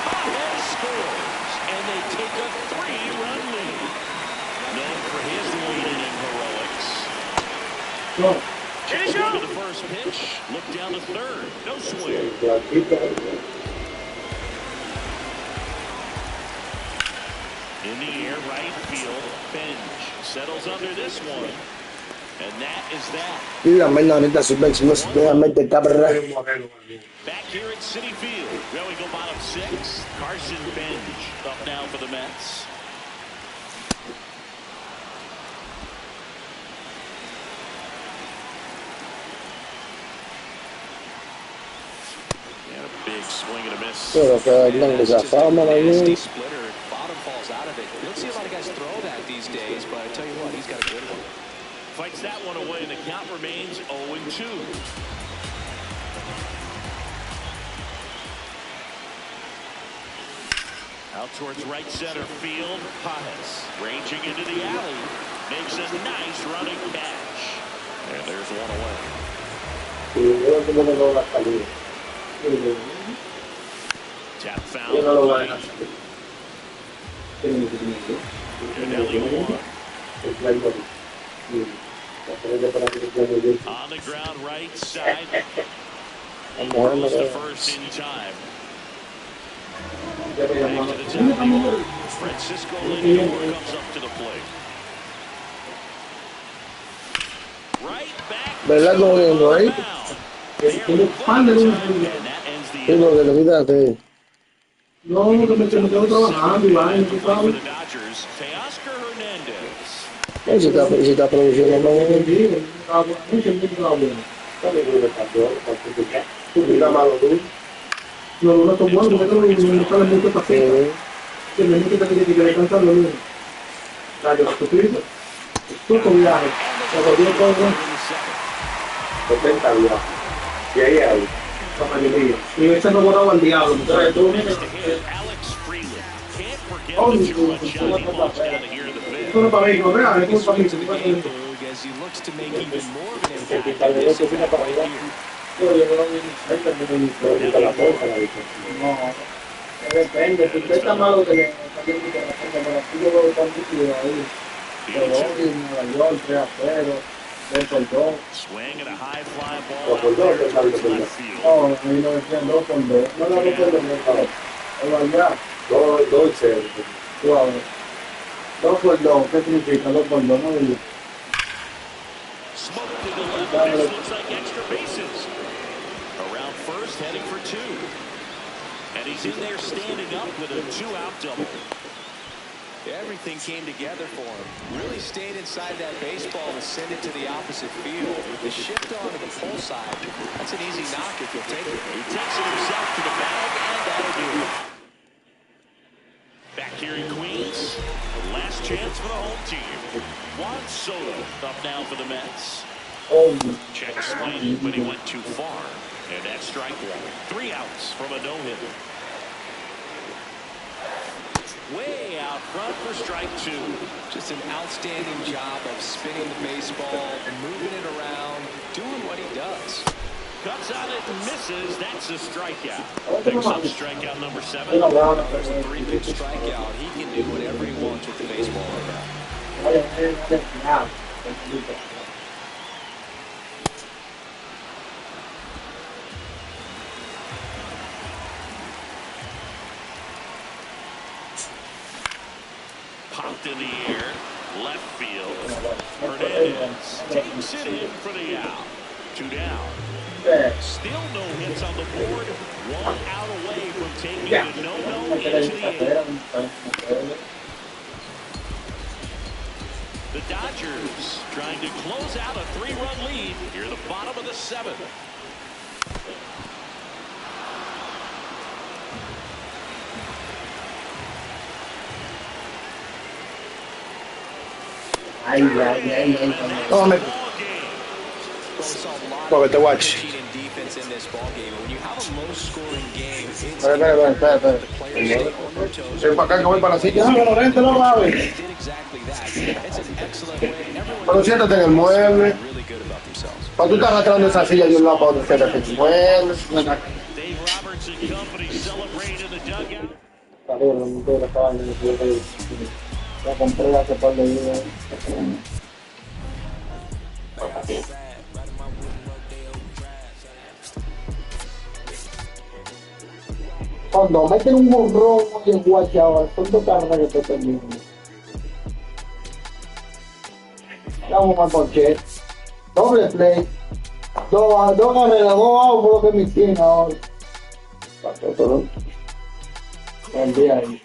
Pages scores, and they take a 3-run lead. Known for his leading in heroics. Go to the first pitch. Look down to third. No swing. In the air, right field. Bench settles under this one. And that is that. Dígame, no, ahorita su bench no se deja meter cabra. Back here at Citi Field. Well, we go bottom 6. Carson Bench up now for the Mets. And a big swing and a miss. Pero que no les afama la Nasty splitter. Bottom falls out of it. You don't see a lot of guys throw that these days, but I tell you what, he's got a good one. Fights that one away, and the count remains 0-2. Out towards right center field. Pages ranging into the alley. Makes a nice running catch. And there's one away. Tap foul. And now the 1. On the ground right side. Throws the first in time. Back to the top of the order. Francisco Lindor comes up to the plate. Right back. ¿Verdad como viendo ahí? And that ends the Sí, porque le quitaste. No, que me quedo trabajando y vaina, tú for sabes. the Dodgers. Teoscar Hernandez. Si está produciendo No, no tomó, no me sale mucho café. Que me dice que quiere cantar lo mismo. Dale, tu primo. Tú con viaje. Se volvió todo. 70 viajes. Y ahí hay. Y ese no borraba al diablo. Alex Freeland. Can't forget the two-run shot he falls down here in the fifth. Esto no es para mí, no real, esto es para mí. As he looks to make even more of an impact in this event right here. No, depende. Si usted está malo, que le está bien que la gente, pero aquí yo veo tan líquido ahí. Pero hoy en Nueva York, 3-0, 2-2. Swing and a high fly ball out there towards left field. No, ahí no decían 2-2. No era 2-2. Ya. 2-0. Wow. 2-2, ¿qué significa? 2-2, no digo. Smoked to the left. This looks like extra bases. Around first, heading for 2. And he's in there standing up with a 2-out double. Everything came together for him. Really stayed inside that baseball and sent it to the opposite field. With the shift on to the pull side, that's an easy knock if you'll take it. He takes it himself to the bag, and that'll do it. Back here in Queens, last chance for the home team. Juan Soto up now for the Mets. Check swing, but he went too far. And that's strike 1. 3 outs from a no-hitter. Way out front for strike 2. Just an outstanding job of spinning the baseball, moving it around, doing what he does. Cuts out it and misses. That's a strikeout. Picks up strikeout number 7. There's a 3-pitch strikeout. He can do whatever he wants with the baseball right now. Popped in the air, left field. Hernandez takes it in for the out. 2 down. Still no hits on the board. 1 out away from taking the no-no into the 8th. The Dodgers trying to close out a 3-run lead near the bottom of the 7th. No, porque te watch. Ven para acá que voy para la silla. No, vente, no va a ver. Pero siéntate en el mueble. Cuando tú estás arrastrando esa silla de un lado para otro, siéntate en el mueble. La compré hace par de días. Cuando meten un morrón y en guachaba, son 2 carreras que estoy perdiendo. Vamos más ponche. Doble play. 2 carreras, 2 outs por lo que me tiene ahora. Pasó todo. Buen día ahí.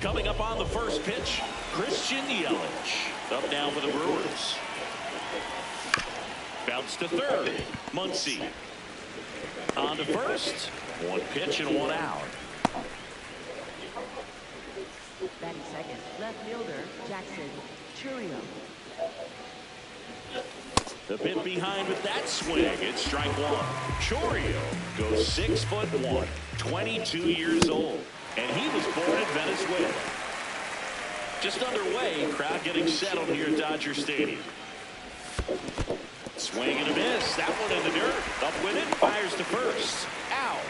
Coming up on the first pitch, Christian Yelich. Up now for the Brewers. Bounce to third. Muncy. On to first. 1 pitch and 1 out. Batting second, left fielder Jackson Churio. The bit behind with that swing. It's strike 1. Chorio goes 6'1", 22 years old. And he was born in Venezuela. Just underway, crowd getting settled here at Dodger Stadium. Swing and a miss. That one in the dirt. Up with it, fires to first. Out.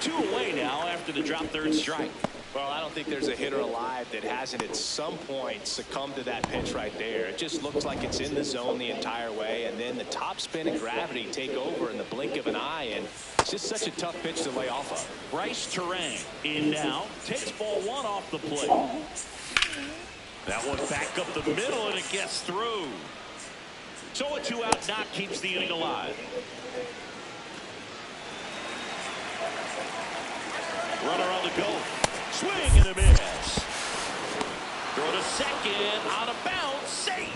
2 away now after the drop third strike. Well, I don't think there's a hitter alive that hasn't at some point succumbed to that pitch right there. It just looks like it's in the zone the entire way, and then the top spin and gravity take over in the blink of an eye, and it's just such a tough pitch to lay off of. Bryce Terang in now. Takes ball 1 off the plate. That one back up the middle, and it gets through. So a 2-out knock keeps the inning alive. Runner on the go. Swing and a miss. Throw to second, out of bounds, safe.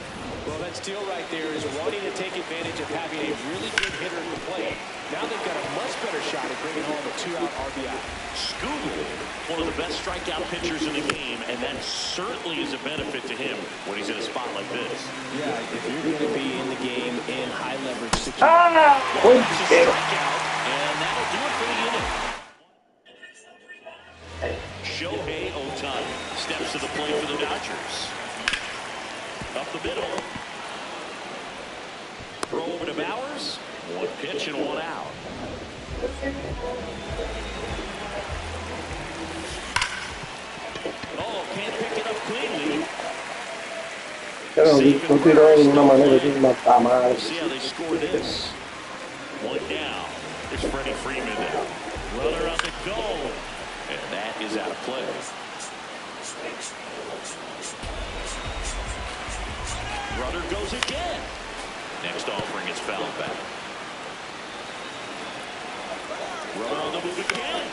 Well, that steal right there is wanting to take advantage of having a really good hitter at the plate. Now they've got a much better shot at bringing home a 2-out RBI. Scooby, one of the best strikeout pitchers in the game, and that certainly is a benefit to him when he's in a spot like this. Yeah, if you're going to be in the game in high leverage situations. Well, that's a strikeout, and that'll do it for the inning. Shohei Ohtani steps to the plate for the Dodgers. Up the middle. Throw over to Bowers. One pitch and one out. Oh, can't pick it up cleanly. Pero un tiro de una manera que mata mal. See how they score this. One down. It's Freddie Freeman now. Runner on the goal. And that is out of play. Runner goes again. Next offering is fouled back. Runner on the move again.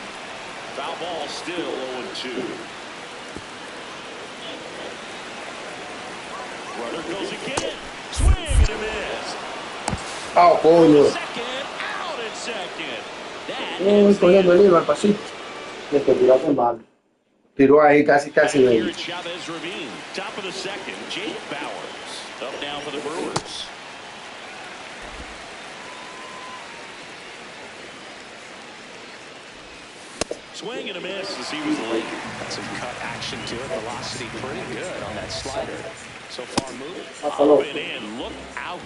Foul ball still 0-2. Runner goes again. Swing and a miss. Ah, coño. Second, out at second. That Uy, cogiendo el al pasito. Le tiraste mal. Tiró ahí casi here de. at Chavez Ravine. Top of the second, Jake Bowers. Up now for the Brewers. Swing and a miss as he was late. Got some cut action to it. Velocity pretty good on that slider. So far moving. Up and in. Look out.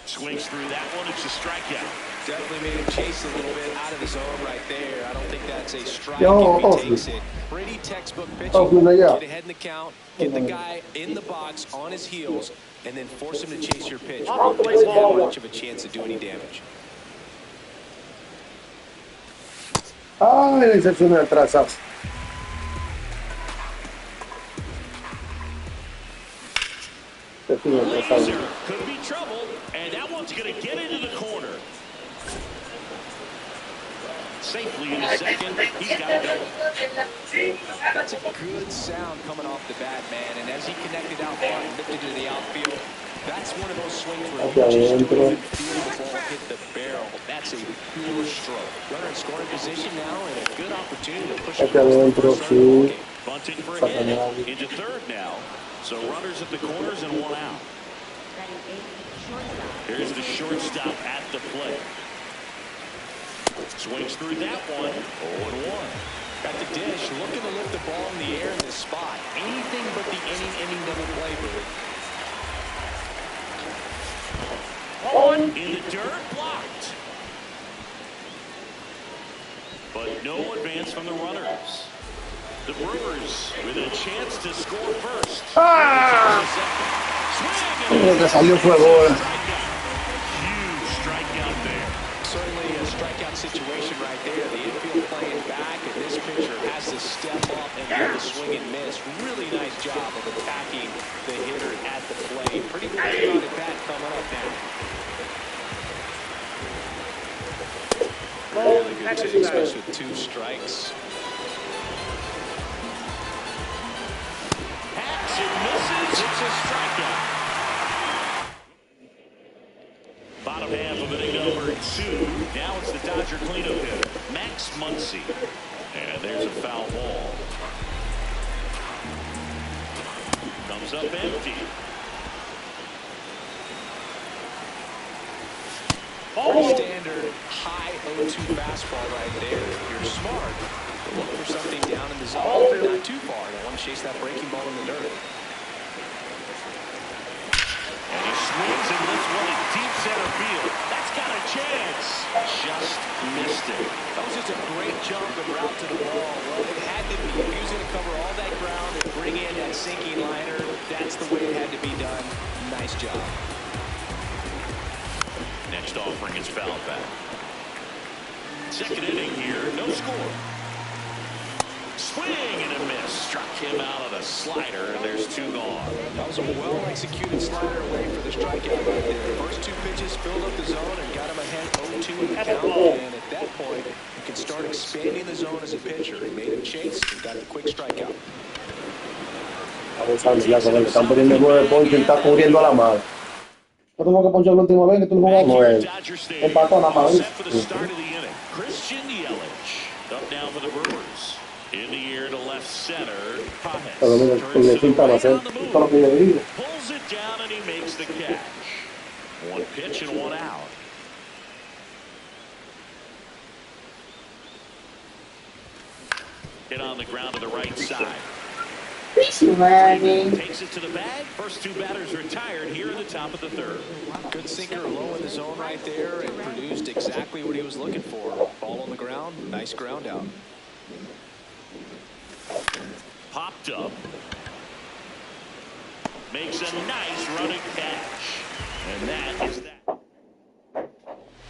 Swings through that one. It's a strikeout. Definitely made him chase a little bit out of the zone right there. I don't think that's a strike if he takes it. Pretty textbook pitching. Get ahead in the count, get the guy in the box on his heels, and then force him to chase your pitch. He doesn't have much of a chance to do any damage. Ay, la excepción de atrás. Could be trouble, and that one's going to get into the corner. Safely in the second, he's got it double. That's a good sound coming off the bat, man. And as he connected out front and lifted to the outfield, that's one of those swings where you just don't even feel the ball hit the barrel. That's a pure stroke. Runner in scoring position now, and a good opportunity to push it. Bunting for a hit into third now. So runners at the corners and one out. Here's the shortstop at the plate. Swings through that one. 0-1. Got the dish, looking to lift the ball in the air in this spot. Anything but the inning double play, Boo. On in the dirt, blocked. But no advance from the runners. The Brewers with a chance to score first. Lo que salió fue bola. Huge strikeout there. Certainly a strikeout situation right there. The infield playing back, and this pitcher has to step up and get the swing and miss. Really nice job of attacking the hitter at the plate. Pretty good at bat coming up now. Really good take, especially with 2 strikes. Hacks and misses. It's a strikeout. Bottom half of inning number 2. Now it's the Dodger cleanup hitter, Max Muncy. And there's a foul ball. Comes up empty. Standard high 0-2 fastball right there. If you're smart, look for something down in the zone, not too far. Don't want to chase that breaking ball in the dirt. And he swings and lifts one in deep center field. That's got a chance. Just missed it. That was just a great jump and route to the ball. Well, it had to be. If he was going to cover all that ground and bring in that sinking liner, that's the way it had to be done. Nice job. Next offering is fouled back. Second inning here, no score. Swing and a miss. Struck him out of the slider. There's 2 gone. That was a well-executed slider away for the strikeout right there. First 2 pitches filled up the zone and got him ahead 0-2 in the count. And at that point, you can start expanding the zone as a pitcher. He made him chase and got the quick strikeout. Están poniendo 9 ponches y está cubriendo a la mala. Yo tuvo que ponchar la última vez que tú lo Back jugabas. here at Dodger Stadium, Empató nada más. set for the start of the inning. Christian Yelich up now for the Brewers. In the air to left center. Pajes turns to the right on the move. Pulls it down and he makes the catch. One pitch and one out. Hit on the ground to the right side. Takes it to the bag. First two batters retired here in the top of the third. Good sinker low in the zone right there and produced exactly what he was looking for. Ball on the ground, nice ground out. Popped up. Makes a nice running catch. And that is that.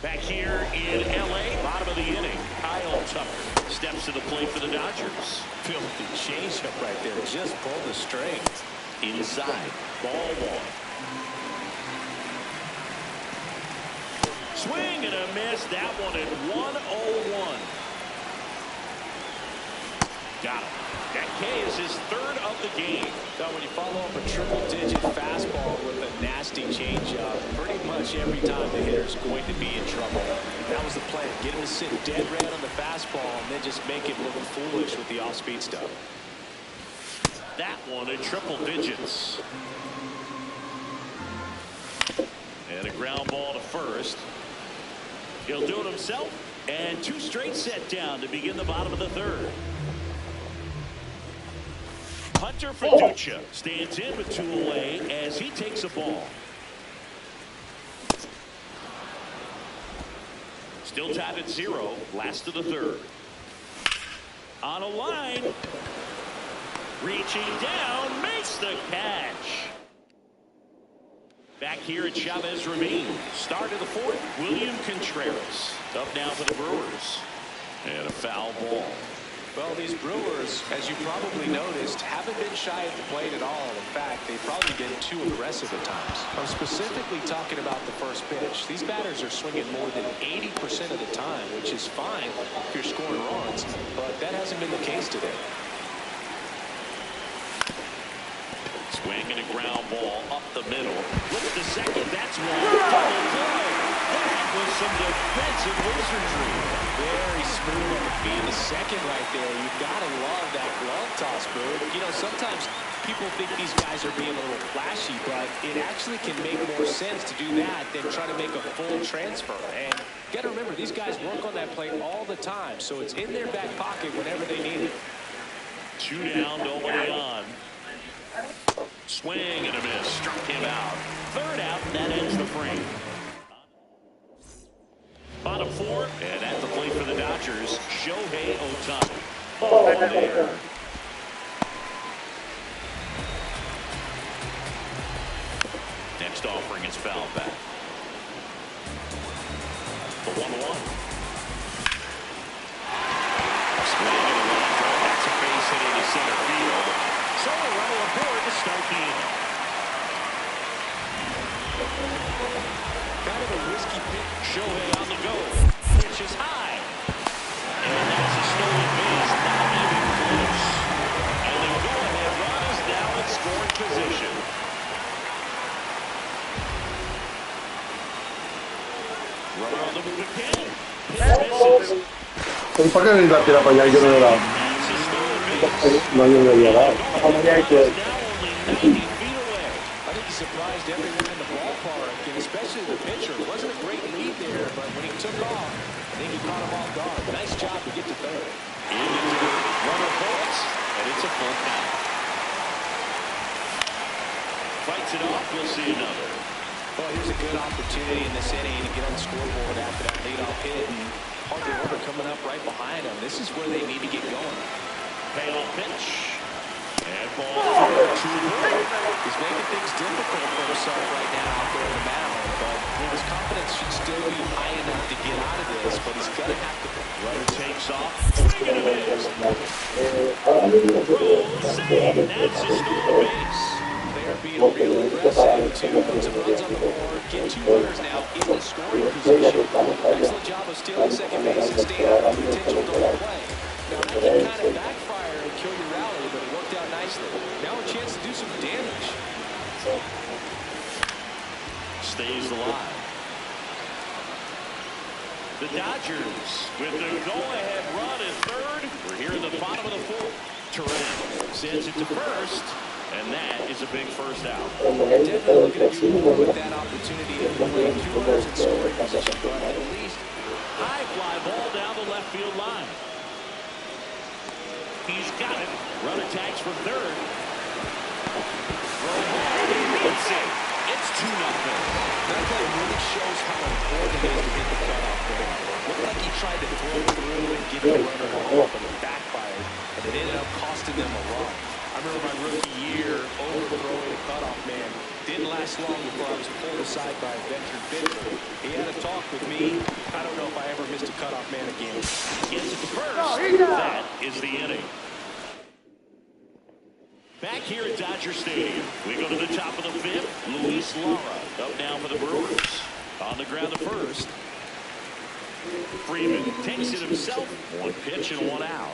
Back here in L.A., bottom of the inning, Kyle Tucker steps to the plate for the Dodgers. Filthy changeup right there. Just pulled the strings. Inside. Ball one. Swing and a miss. That one at 1-0-1. Got him. That K is his third of the game. So when you follow up a triple-digit fastball with a nasty changeup, pretty much every time the hitter's going to be in trouble. That was the plan. Get him to sit dead red on the fastball and then just make him look foolish with the off-speed stuff. That one in triple digits. And a ground ball to first. He'll do it himself. And two straight set down to begin the bottom of the third. Hunter Fiducia stands in with two away as he takes a ball. Still tied at 0, last of the third. On a line. Reaching down, makes the catch. Back here at Chavez Ravine. Start of the fourth, William Contreras. Up now for the Brewers. And a foul ball. Well, these Brewers, as you probably noticed, haven't been shy at the plate at all. In fact, they've probably been too aggressive at times. I'm specifically talking about the first pitch. These batters are swinging more than 80% of the time, which is fine if you're scoring runs, but that hasn't been the case today. Swing and a ground ball up the middle. Looks to second. That's one. Double play. That was some defensive wizardry. Very smooth on the feet. The second right there. You've got to love that glove toss, Bird. You know, sometimes people think these guys are being a little flashy, but it actually can make more sense to do that than try to make a full transfer. And you got to remember, these guys work on that play all the time, so it's in their back pocket whenever they need it. Two down, nobody on. Swing and a miss. Struck him out. Third out, and that ends the frame. Bottom four, and at the plate for the Dodgers, Shohei Ohtani. Ball in the air. Next offering is foul back. The 1-1. Swing and a line drive. That's a base hit into center field. So a runner aboard to start the inning. Kind of a risky pick. Shohei on the go. Pitch is high. And that's a stolen base. Not even close. And the go-ahead run is down at scoring position. Runner on the move again. Misses. ¿Para qué le tira para allá? Yo no le he dado. No, yo no le había dado. I think he surprised everyone in the ballpark, and especially the pitcher. It wasn't a great lead there, but when he took off, I think he caught him off guard. Nice job to get to third. Runner holds, and it's a full count. Fights it off, we'll see another. Well, here's a good opportunity in this inning to get on the scoreboard after that leadoff hit, and Harvey Order coming up right behind him. This is where they need to get going. Payoff pitch. And ball to Wood. He's making things difficult for himself right now out there in the mound, but his confidence should still be high enough to get out of this, but he's going to have to. Runner takes off. Swing and a miss. Rule save. That's a stolen base. They are being real aggressive to put some runs on the board, get two runners now in the scoring position. Excellent job of stealing second base and staying out of potential double play. Now, that can kind of backfire and kill your rally, but it worked out nicely. Now a chance to do some damage. stays alive. The Dodgers with the go-ahead run at third. We're here in the bottom of the fourth. Terrain sends it to first, and that is a big first out. Definitely looking to do more with that opportunity of playing 2 runners in scoring position, but at least high fly ball down the left field line. He's got it. Runner tags for third. It's 2-0. That play really shows how important it is to get the cutoff there. Looked like he tried to throw through and get the runner to hold, but it backfired, and it ended up costing them a run. I remember my rookie year overthrowing a cutoff man. Didn't last long before I was pulled aside by a veteran pitcher. He had a talk with me. I don't know if I ever missed a cutoff man again. Gets it to first. That is the inning. Back here at Dodger Stadium, we go to the top of the fifth. Luis Lara up now for the Brewers. On the ground to first. Freeman takes it himself. 1 pitch and 1 out.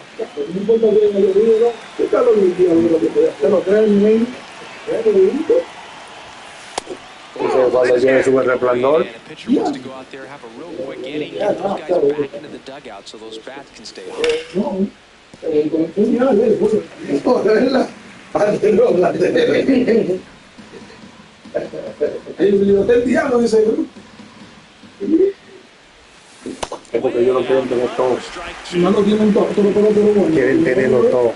Cuando llegue su resplandor. And a pitcher wants to go out there, have a real quick inning, get those guys back into the dugout so those bats can stay hot. Es porque ellos no quieren tener todo. No lo tienen todo, bueno. Quieren tenerlo todo.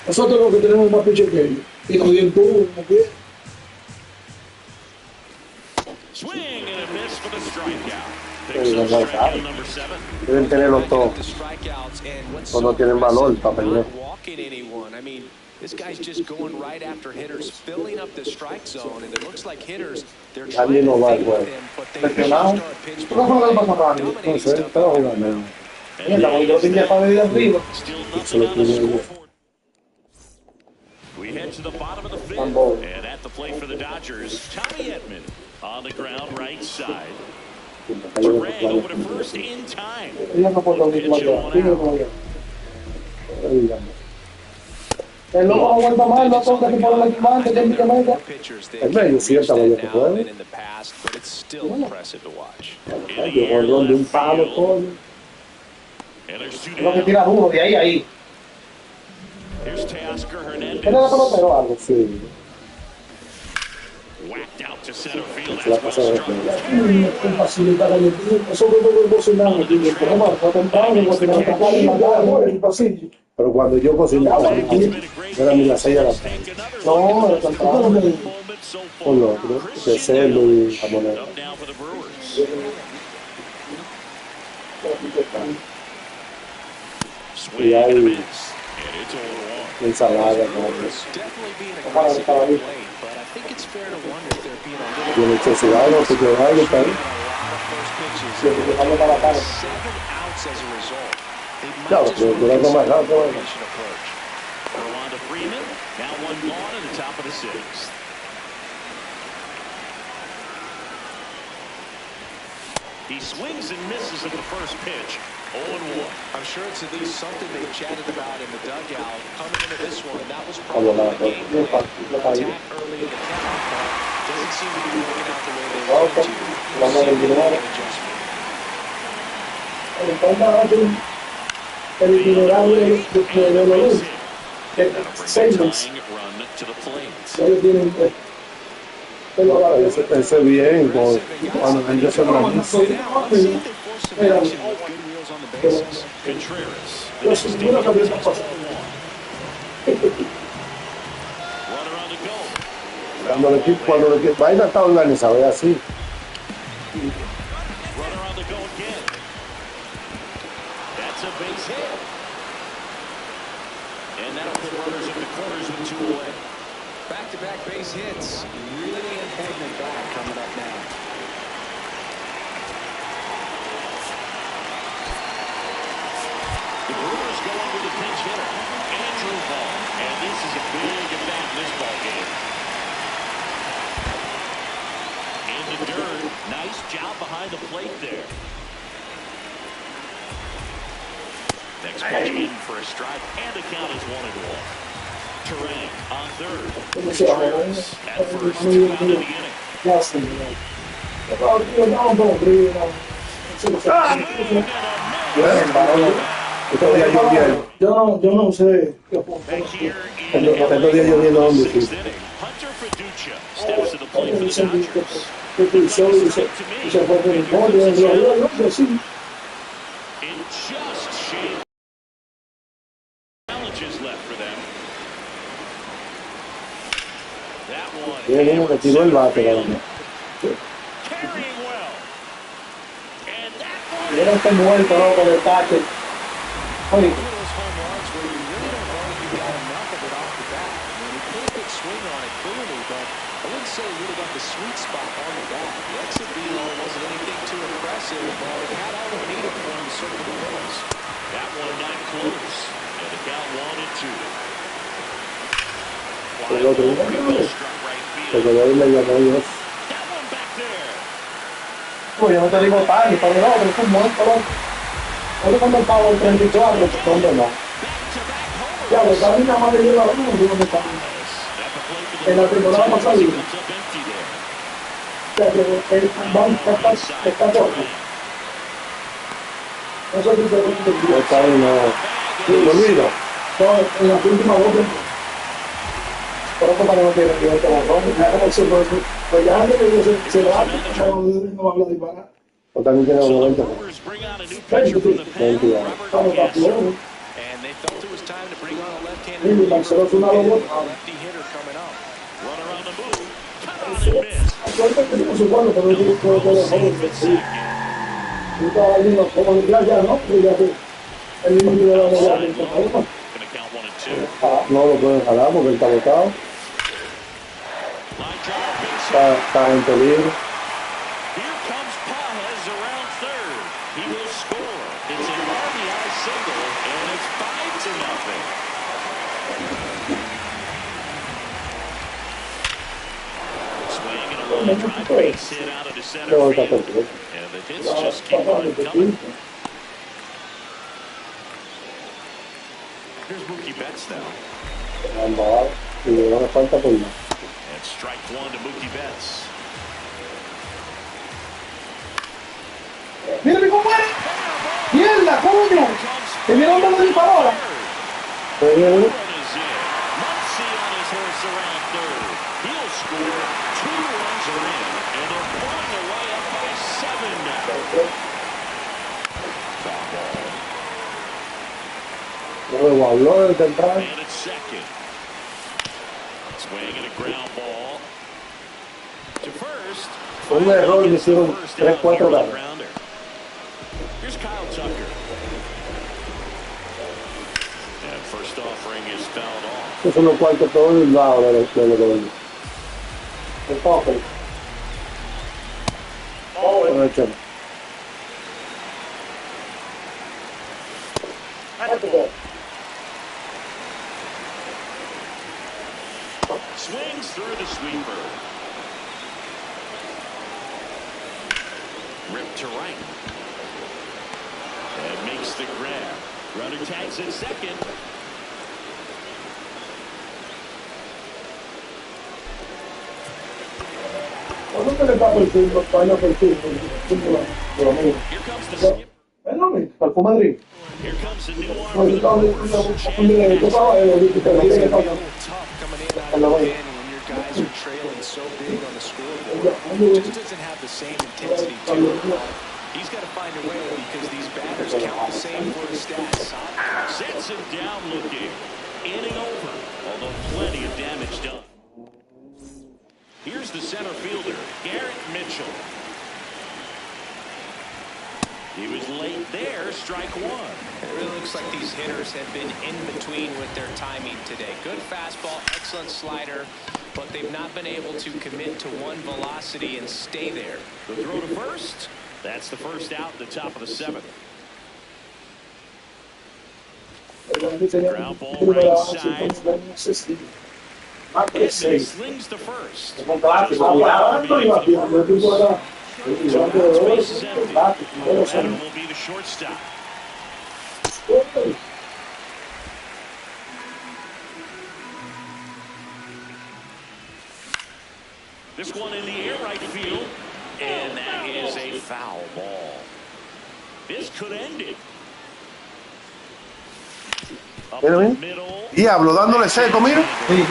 Nosotros lo que tenemos más piche que ellos. Y nos dieron todo, no quieren. Swing and a miss for the strikeout. Picks up strikeout number 7. Quieren tenerlo todo. O no tienen valor para perder. This guy's just going right after hitters, filling up the strike zone, and it looks like hitters, they're trying to fit with him, but they just start pitch dominating stuff. We head to the bottom of the fifth, and at the plate for the Dodgers, Tommy Edman on the ground right side. Terrain over to first in time. Pitch and 1 out. El loco no vuelve más, el loco que te pone la equipante, que es mi el medio sí estaba yo que puede. Yo volvió de un palo todo. Lo que tira duro de ahí a ahí. ¿Tiene la pelota o algo? Sí. Se la pasó de pero cuando yo cocinaba, era mi las 6 de la tarde. No, era temprano. Por lo otro, de cerdo y jamonero. Y hay ensalada, y electricidad, no sé qué hay, está ahí. Claro, pero tú eres más rápido. He swings and misses at the first pitch. 0-1. I'm sure it's at least something they chatted about in the dugout coming into this one. That was probably the game plan. Attack early in the count, but doesn't seem to be working out the way they wanted to. El itinerario de los run to the plate. ellos tienen Pensé bien, cuando ellos se van a cuando el equipo vaina está organizado, es así. That's a base hit. And that'll put runners at the corners with 2 away. Back-to-back base hits. Really important back coming up now. The Brewers going with a pinch hitter, Andrew Hall. And this is a big at-bat in this ball game. In the dirt. Nice job behind the plate there. Next pitch in for a strike, and the count is 1-1. Terrain on third. Contreras at first, 2 out of the inning. Yo no sé. Estos días lloviendo donde sí. Hunter Fiducia steps to the plate for the Se Dodgers. cruzó y se fue por el pollo. Sí. It just shaved challenges left for them. That one. Viene uno que tiró el bate, cabrón. Carrying well. And that one. Yo no estoy muerto, loco, de tache. Oye, Say he would have got the sweet spot on the bat. The exit velo wasn't anything too impressive, but it had all it needed for him to circle the walls. That one not close. And the count 1-2. El otro. Struck right field. Porque de ahí le llamó Dios. That one back there. oye, yo no te digo tal, pero no, pero es un muerto, loco. Oye, cuando el pavo el 34, ¿dónde no? Ya, pues a mí nada más le lleva uno, digo, ¿dónde está? En la temporada pasada. El banco está corto. No sé si se ve. Está ahí, no. ¿Lo olvido? En las últimas dos. Por eso para que no te digan que borrón. Pues ya antes que se va, no habla de disparar. O también tiene 90. And they felt it was time to bring on a left-handed reliever, lefty hitter coming up. Run around the move. Cut on and miss. Suerte que tenemos su cuadro, pero yo creo que es joven. Sí. Yo estaba viendo como de playa, ¿no? Y ya que el límite de la novia del problema. No lo pueden jalar porque él está botado. Está en peligro. Here comes Pajes around third. He will score. It's an RBI single, and it's 5-0. Swing and a line drive base hit out of the center field. And the hits just keep on coming. Here's Mookie Betts now. Y le da una falta por más. And strike one to Mookie Betts. ¡Mira mi compadre! ¡Mierda, coño! ¡Te vieron dando disparadora! Muncy on his horse around third. He'll score. 2 runs are in, and they're pulling away up by 7 now. Luego habló desde temprano. And it's second. Swing and a ground ball to first. Un error le hicieron 3-4 ganas. Here's Kyle Tucker. And first offering is fouled off. Esos son los cuartos todos los lados de los goles. El toque. No he hecho. Swings through the sweeper. Ripped to right. And makes the grab. Runner tags at second. ¿Cuándo te le da por el fútbol? Vaya por el fútbol. Here comes the skip. ¿Para el Madrid? Here comes the new Pues arm. yo estaba Coming in out of the pen when your guys are trailing so big on the scoreboard. It just doesn't have the same intensity to it. He's got to find a way because these batters count the same for his stats. Sets him down looking. Inning over, although plenty of damage done. Here's the center fielder, Garrett Mitchell. He was late there, strike one. It really looks like these hitters have been in between with their timing today. Good fastball, excellent slider, but they've not been able to commit to one velocity and stay there. The throw to first. That's the first out in the top of the 7th. Ground ball right side. Edman slings the first. Base is empty. Edman will be the shortstop. This one in the air right field. And that is a foul ball. This could end it. Mira, mira. Diablo, dándole seco, mira. Sí.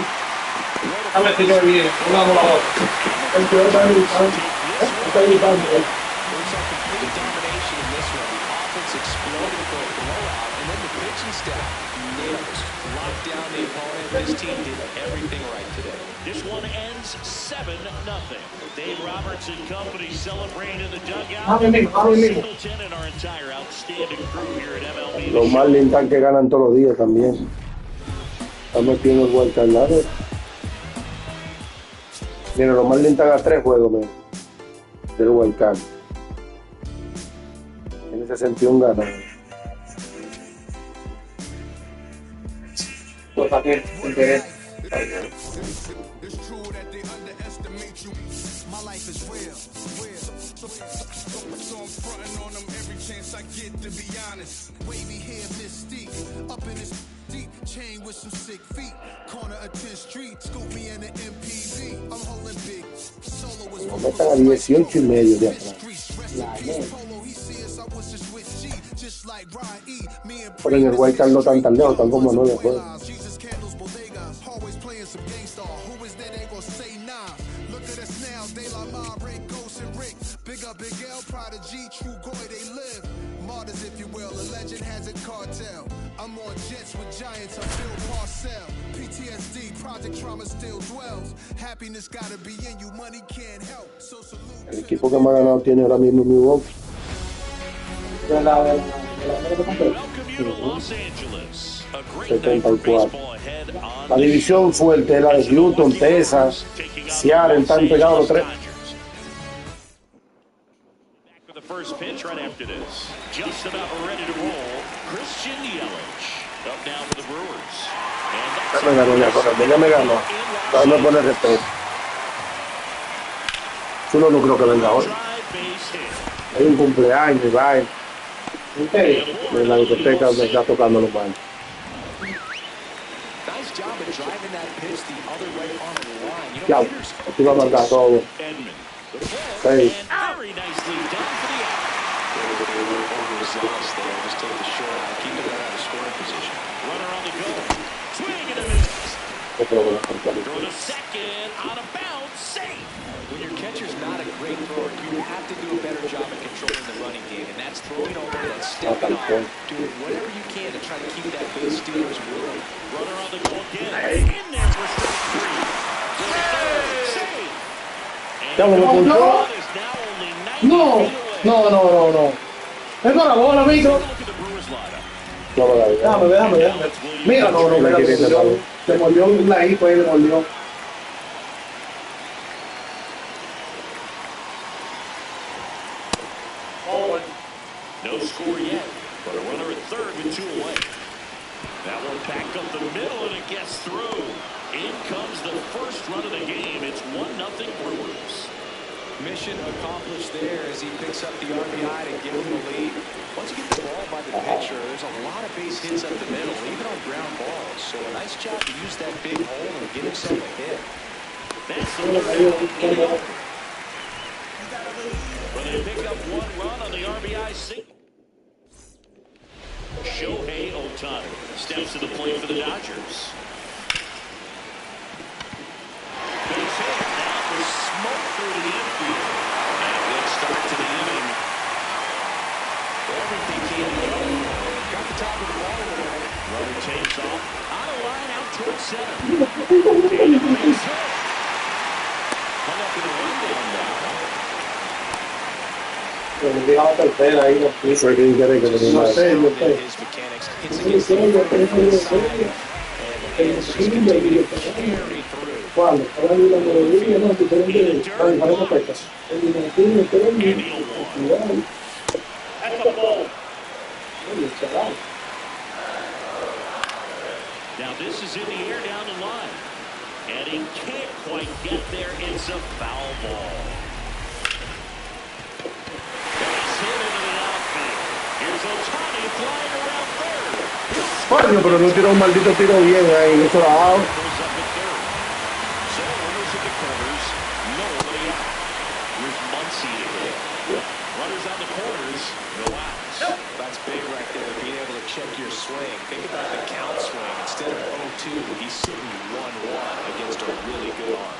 A ver si yo bien. Una bola otra. El peor está gritando. Está gritando. There's some complete domination in this one. The offense exploded for a blowout, and then the pitching staff nails locked down the opponent. This team did everything right today. This one ends 7-0. Dave Roberts and company celebrating in the dugout. Singleton and our entire outstanding crew here at MLB. Los Marlins están que ganan todos los días también. Están metiendo el vuelta al lado. Mira, los Marlins están a 3 juegos, mira, del Wildcard. Tiene 61 ganados. Pues para qué interés. Chain with some sick feet, corner of 10th Street, scoop me in the MPV. I'm holding big. Solo was No metan a 18.5 de atrás. Pero en el Wildcard no están tan lejos, están como a 9 juegos. Big up Big L, Prodigy, True Goy, they live. Martyrs, if you will, a legend has a cartel. I'm on jets with giants, I'm Bill Parcell. PTSD, project trauma still dwells. Happiness gotta be in you, money can't help. So salute. El equipo que más ganado tiene ahora mismo Milwaukee. Welcome you to Los Angeles. A great night for baseball ahead on La división fuerte es la de Houston, Texas, Seattle, están pegados los 3. The first pitch right after this. Just about ready to roll. Christian Yelich up now for the Brewers. Ya me ganó, ya me ganó. Ahora me pone respeto. Chulo no creo que venga hoy. Hay un cumpleaños y va. En la discoteca donde está tocando los baños. Nice job of driving that pitch the other way on the line. You Ya, know, hitters aquí va a mandar todo. Very Seis. nicely done for the out. Zealous there, just take the short out, keep it out of scoring position. Runner on the go. Swing and a miss. Throw to second, out of bounds, safe. When your catcher's not a great thrower, you have to do a better job of controlling the running game, and that's throwing over, that's stepping off, doing whatever you can to try to keep that base stealer's will. Runner on the go again. In there for strike 3. Save. And the ball is now only 90 feet away. No. Es para la bola, amigo. Look at the Brewers lineup. Déjame. Mira, no, se mordió un ladito ahí, le mordió. No score yet, but a runner at third with 2 away. That one back up the middle and it gets through. In comes the first run of the game. It's 1-0 Brewers. Mission accomplished there as he picks up the RBI to give him the lead. Once you get the ball by the pitcher, there's a lot of base hits up the middle, even on ground balls. So a nice job to use that big hole and get himself a hit. That's the one. But they pick up 1 run on the RBI single. Shohei Ohtani steps to the plate for the Dodgers. Base hit. Now for smoke through to the infield. And a good start to the inning. Everything came together. Got the top of the ball there. Runner takes off. On a line out towards center. And a base hit. Hung up in a rundown now. Se me dejaba tercera ahí, no sé. Eso es que quiere que te No sé, no sé. His mechanics hits against the inside. ¿Cuándo? Ahora hay una melodía, no, diferente, diferentes fechas. El dinero, That's a ball. Now this is in the air down the line. And he can't quite get there. It's a foul ball. Base hit into the outfield. Here's Ohtani flying around third. Coño, pero no tiró un maldito tiro bien ahí, eso la hago. Goes up at third. So runners at the corners. Nobody out. Here's Muncy to swing. Think about the count swing. Instead of 0-2, he's sitting 1-1 against a really good arm.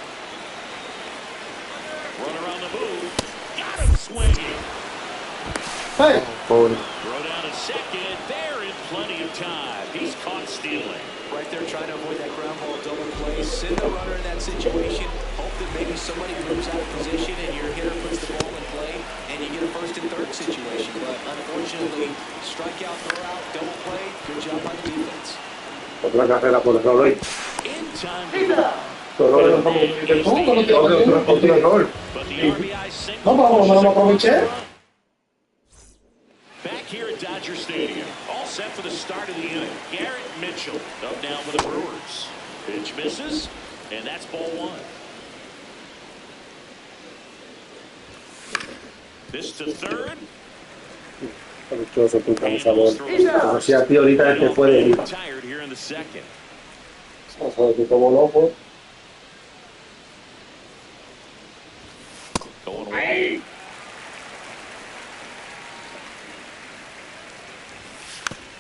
Runner on the move. Got him swinging. Hey. Throw down a second. There in plenty of time. He's caught stealing. Right there trying to avoid that ground ball double play. Send the runner in that situation. Hope that maybe somebody moves out of position and your hitter puts the ball in play and you get a first and third situation. But unfortunately, strikeout, throw out, double play. Good job by the defense. Otra carrera por error hoy. In time. Otro error. But the RBI single. Vamos a aprovechar. Back here at Dodger Stadium, all set for the start of the inning. Garrett Mitchell up now for the Brewers. Pitch misses, and that's ball one. This to third. Caprichoso tu cansador. Como si a ti ahorita te puede ir. Tired here in the second. Joder, tú como loco. Going away.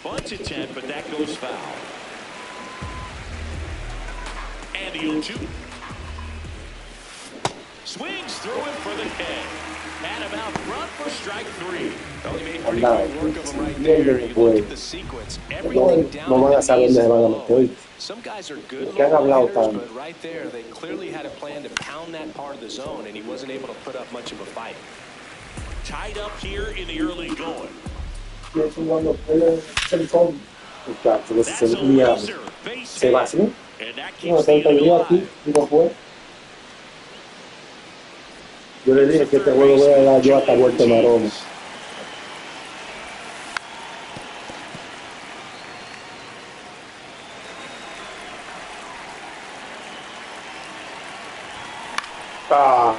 Bunch attempt, but that goes foul. And the 0-2. Swings through him for the head. Had him out front for strike three. Well, he made pretty good work of him right there. You look at the sequence. Everything down No van a saber dónde van a meter. Some guys are good ¿Qué han hablado hitters, tanto? but right there, they clearly had a plan to pound that part of the zone, and he wasn't able to put up much of a fight. Tied up here in the early going. Muchachos, no That's se a sentía. loser. Base Se va hit. así. And that No, keeps se the inning entendió aquí alive. y no fue. Yo le dije que este juego voy a dar yo hasta vuelto maroma.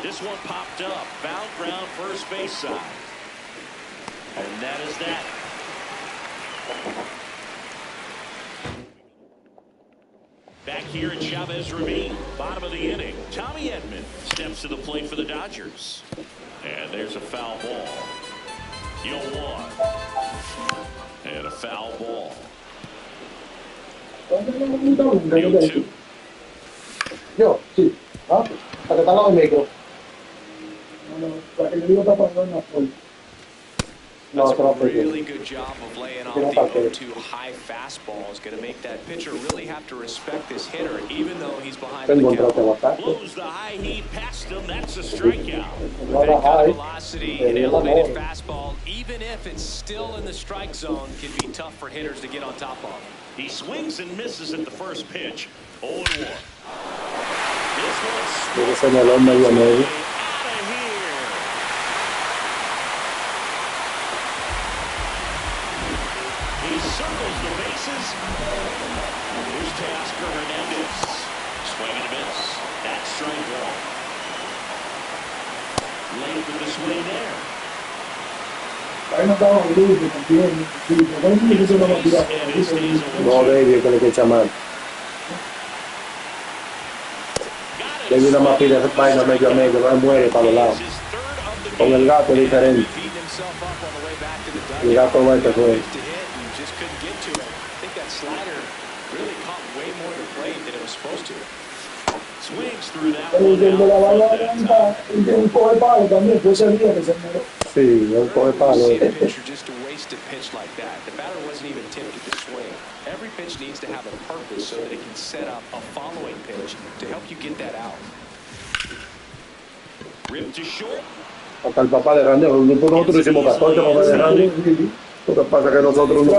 This one popped up. Foul ground first base side. And that is that. Back here at Chavez Ravine, bottom of the inning. Tommy Edman steps to the plate for the Dodgers. And there's a foul ball. 0-1. And a foul ball. 0-2. Yo, sí. ¿Ah? Para que está al lado del micro. No, para que le digo está pasando en la puerta. No, That's otra a puerta. really good job of laying off the 0-2 high fastball. Is going to make that pitcher really have to respect this hitter, even though he's behind the count. Blows the high heat past him. That's a strikeout. That kind of velocity and elevated fastball, even if it's still in the strike zone, can be tough for hitters to get on top of. He swings and misses at the first pitch. 0-1. Debe ser el hombre medio medio. He circles the bases. Here's Teoscar Hernandez. Swing and a miss. That's strike one. Late with the swing there. Ahí no estaba el límite también. No, baby, que le que chamar. Le di una más pide vaina medio a medio, no muere para los lados. Con el gato es diferente. El gato va a este juego. Just couldn't get to it. I think that slider really caught way more to play than it was supposed to. Swings through that El one. de la bala un coge palo también, fue ese día que se me... Sí, un coge palo. See a pitcher just to waste a pitch like that. The batter wasn't even tempted to swing. Every pitch needs to have a purpose so that it can set up a following pitch to help you get that out. Ripped to short. Hasta el papá de Randy, nosotros hicimos 14 papás de Randy. Lo que pasa es que nosotros lo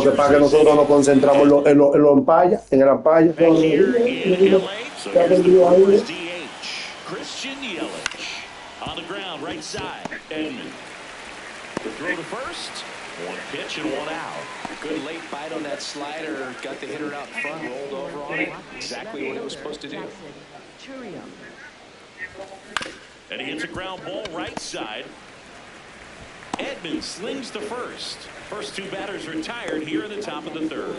que pasa es que nosotros nos concentramos en los empallas, en el empalla. Back here in LA. So here's the Brewers DH. Christian Yelich. On the ground, right side. Edman. The throw to first. One pitch and one out. Good late bite on that slider. Got the hitter out front, rolled over on it. Exactly what it was supposed to do. And he hits a ground ball right side. Edman slings to first. First two batters retired here in the top of the third.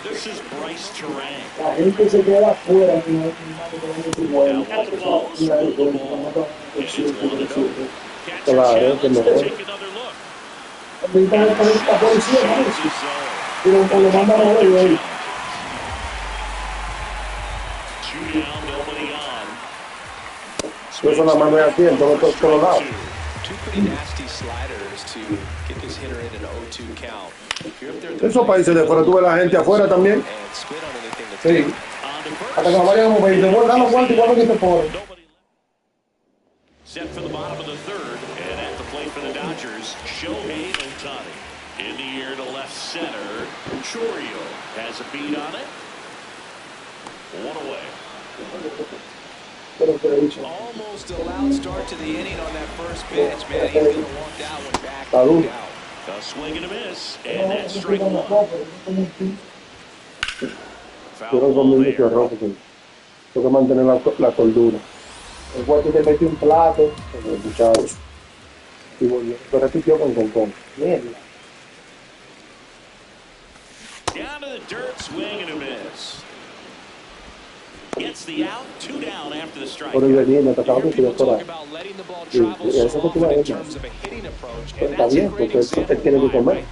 This is Bryce Terang. La gente se queda afuera. Now one balls, the ball. And it's 1-0. Claro, que Let's mejor. take another look. Ahorita la policía, ¿no? Y lo mandan a ver ahí. Eso nada más no es aquí, en todos los lados. Two pretty nasty sliders to get this hitter in an 0-2 count. Esos países de fuera, tú ves la gente afuera también. Sí. Hasta que nos vayan a mover. Y te voy a dar los guantes igual que te ponen. Set for the bottom of the third, and at the plate for the Dodgers, Shohei Ohtani. In the air to left center, Chourio has a beat on it. One away. Almost a loud start to the inning on that first pitch, man. He's going to want that one back. A swing and a miss, and that's strike one. Quiero comer mucho arroz porque tengo que mantener la cordura. El guante te metió un plato. Muchachos. Y volvió. Pero repitió con concón. Mierda. Down to the dirt, swing and a miss. Gets the out, 2 down after the strike. Por el venir, me pasaba que quería por ahí. Y eso que tú vas a ver. Está bien, porque él tiene que comer.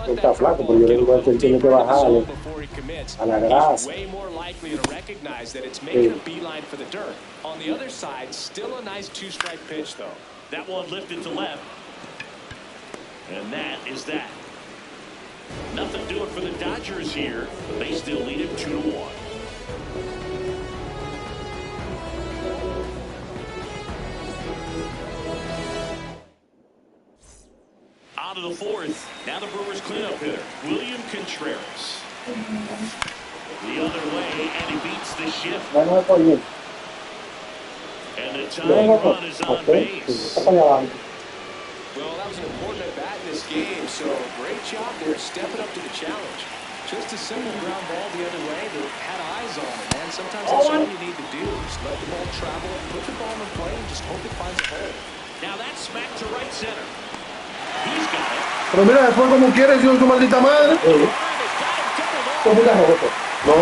Él está flaco, pero yo le digo que él tiene que bajarle a la grasa. On the other side, still a nice 2-strike pitch, though. That one lifted to left. And that is that. Nothing doing for the Dodgers here. They still lead it 2-1. Out of the fourth. Now the Brewers cleanup hitter, William Contreras. The other way, and he beats the shift. And the tying run is on base. Well, that was an important at-bat in this game, so great job there stepping up to the challenge. Just a simple ground ball the other way that had eyes on it, man. Sometimes that's all you need to do. Just let the ball travel, put the ball in play, and just hope it finds a hole. Now that's smack to right center. He's got it. Pero mira, después como quieres, yo su maldita madre. No.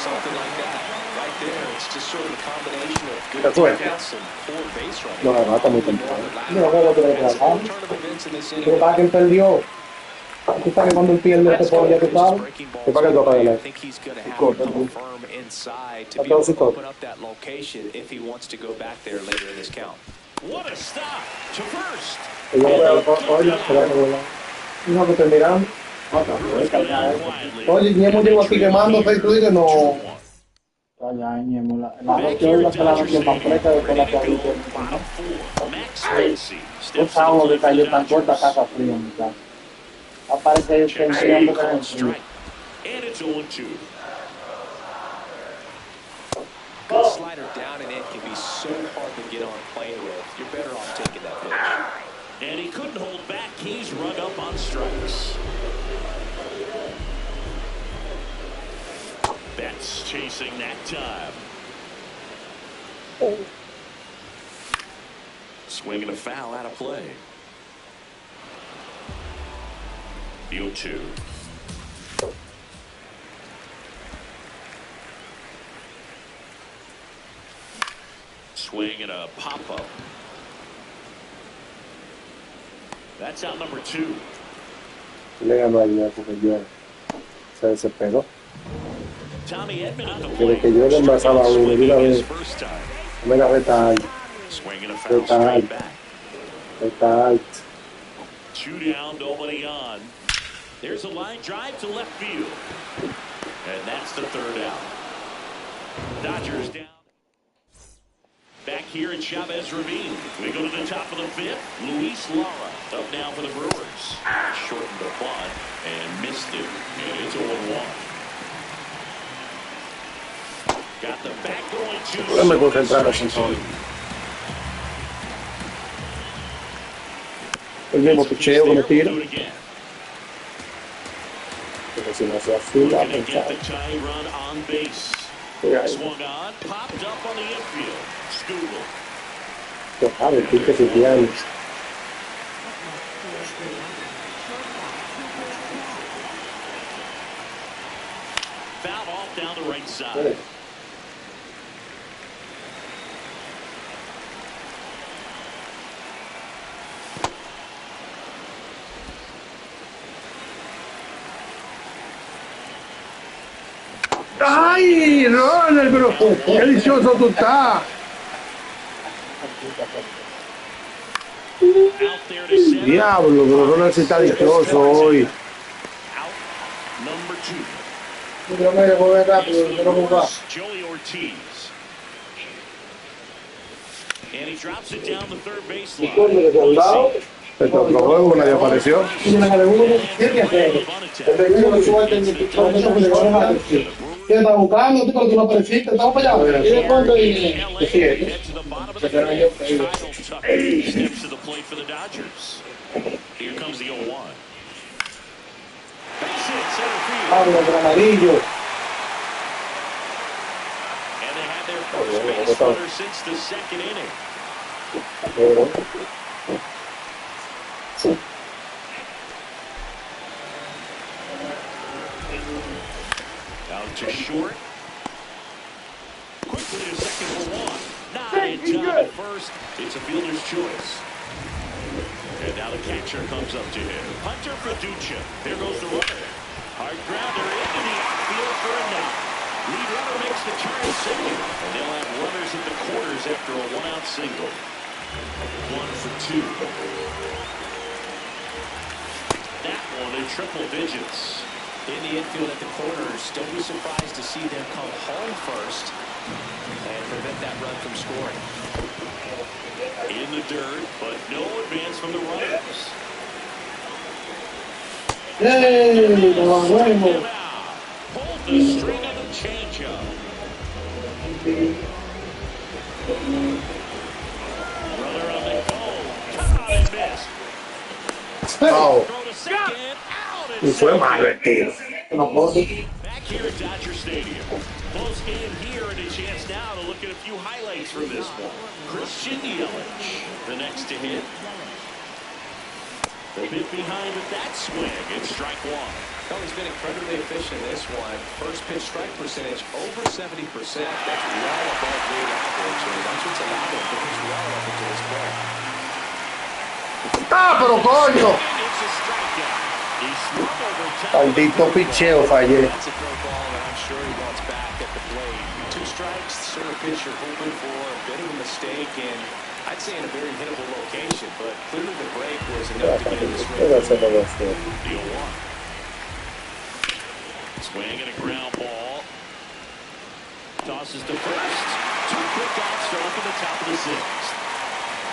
Something like that. Right there, it's just sort of a combination of good defense and poor base running. No, está muy temprano. No, pero para que él perdió. Tú sabes que cuando él pierde este poder, ya tú sabes. ¿Qué para que tú apagues la? Think he's going to have to go firm inside to be able to open up that location if he wants to go back there later in this count. What a stop to first. No, que te mirando. Oye, Ñemo llegó aquí quemando, pero tú dices no. Ya, Ñemo, la noche se la noche más fresca de la que había. Un sábado le cayó tan fuerte a casa fría, mi casa. Aparece que enseñando con el frío. Good slider down and in can be so hard to get on playing with. You're better off taking that pitch. And he couldn't hold back. He's run up on strikes. Betts chasing that time. Swinging a foul out of play. The 0-2. Swing and a pop-up. That's out number 2. Le ganó ayer porque yo se desesperó. Desde que yo le envasaba a uno, de una vez, me la reta alta. Reta alta. 2 down, nobody on. There's a line drive to left field. And that's the 3rd out. Dodgers down. Back here at Chavez Ravine. We go to the top of the 5th. Luis Lara up now for the Brewers. Shortened the bunt and missed it. And it's 0-1. Got the back going to. Déjame concentrar en eso. El mismo picheo que me tira. Pero si no se afila, swung on, popped up on the infield. Scooble. Ojalá, el pique se tiene. Foul off down the right side. Ay, Ronald, pero qué delicioso tú estás. Out there to center. Diablo, pero Ronald sí está dichoso hoy. Out number 2. Yo me voy rápido, quiero jugar. Joey Ortiz. And he drops it down the third baseline. Este otro juego, nadie apareció. ¿Qué está buscando? Tú no apareciste, estamos para allá. Y de pronto Get to the bottom of the fifth. Kyle Tucker steps to the plate for the Dodgers. Here comes the 0-1. Base hit, center field. amarillo. And they had their first base runner since the second inning. Out to short. Quickly to second for one. Not in time at first. It's a fielder's choice. And now the catcher comes up to him. Hunter for Ducha. There goes the runner. Hard grounder into the outfield for a knock. Lead runner makes the turn to second. And they'll have runners at the corners after a one-out single. 1 for 2. That one in triple digits. In the infield at the corners, don't be surprised to see them come home first and prevent that run from scoring. In the dirt, but no advance from the runners. ¡Ey! ¡Nos vamos! Hold the string of the changeup. Runner on the go. Caught and missed. Oh, Throw to second. Out y and fue malo el tiro. back here at Dodger Stadium. Close game here and a chance now to look at a few highlights from this one. Christian Yelich, the next to hit. The bit behind with that swing. It's strike one. Oh, he's been incredibly efficient in this one. First pitch strike percentage over 70%. That's well above league average, and that's what's allowed him to pitch well up into this point. ¡Ah, pero coño! It's a strikeout. He swung over top. Maldito picheo fallé. That's a curve ball that I'm sure he wants back at the plate. 2 strikes, sort of pitcher hoping for a bit of a mistake, and I'd say in a very hittable location, but clearly the break was enough to get him this swing. The 0-1. Swing and a ground ball. Tosses to first. 2 quick outs to open the top of the 6th.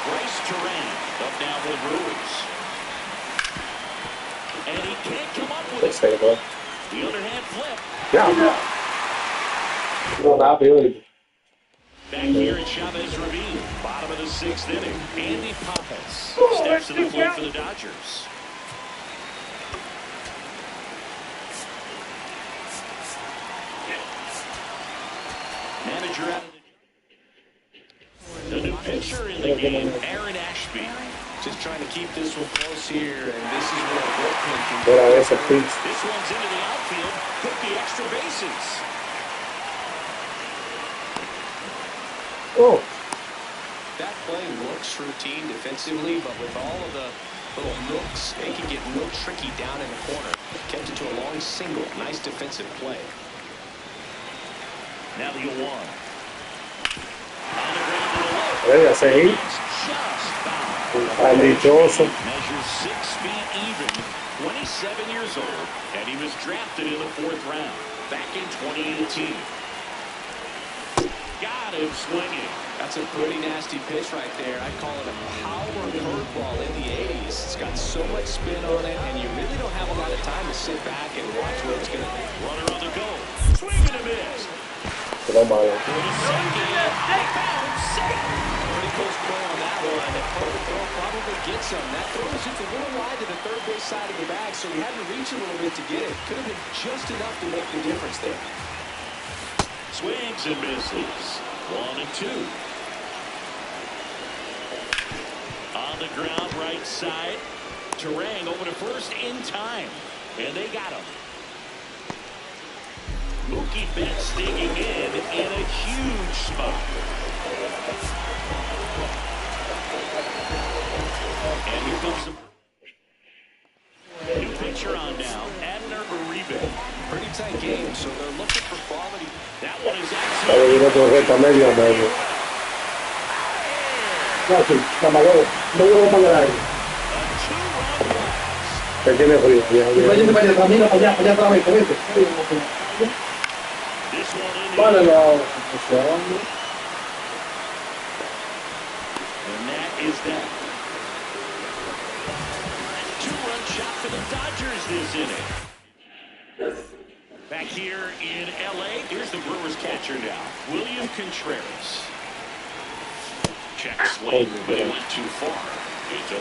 Bryce Terang up now with Brewers. And he can't come up with it. The underhand flip. Back here at Chavez Ravine, bottom of the 6th inning. Andy Pappas steps to the plate for the Dodgers. Manager out of the new pitcher in the game, Aaron Ashby. Just trying to keep this one close here, and this is where a bullpen can Era go. ese pitch. This one's into the outfield, hit the extra bases. Oh, That play looks routine defensively, but with all of the little nooks, they can get real tricky down in the corner. Kept it to a long single. Nice defensive play. Now the 0-1. On the ground to the left. debe seguir. It's just foul. Tan dichoso. Measures 6 feet even, 27 years old, and he was drafted in the 4th round back in 2018. Got him swinging. That's a pretty nasty pitch right there. I call it a power curveball in the 80s. It's got so much spin on it, and you really don't have a lot of time to sit back and watch where it's going to be. Runner on the go. Swing and a miss. Quedó malo. Pretty close play on that one. The throw probably gets him. That throw was just a little wide to the third base side of the bag, so he had to reach a little bit to get it. Could have been just enough to make the difference there. Swings and misses. 1 and 2. On the ground, right side. Terang over to first in time. And they got him. Mookie Betts digging in a huge spot. And here comes the new pitcher on now, Adner Uribe. Pretty tight game, so they're looking for quality correcta, medio. Ya, sí, la mayor. No llevo para el aire. Que tiene frío. Vete para allá, camina para allá otra vez, vete. Vale, no. And that is that. Two-run shot for the Dodgers this inning. Back here in L.A., here's the Brewers catcher now, William Contreras. Check swing, but he went too far. 8-1.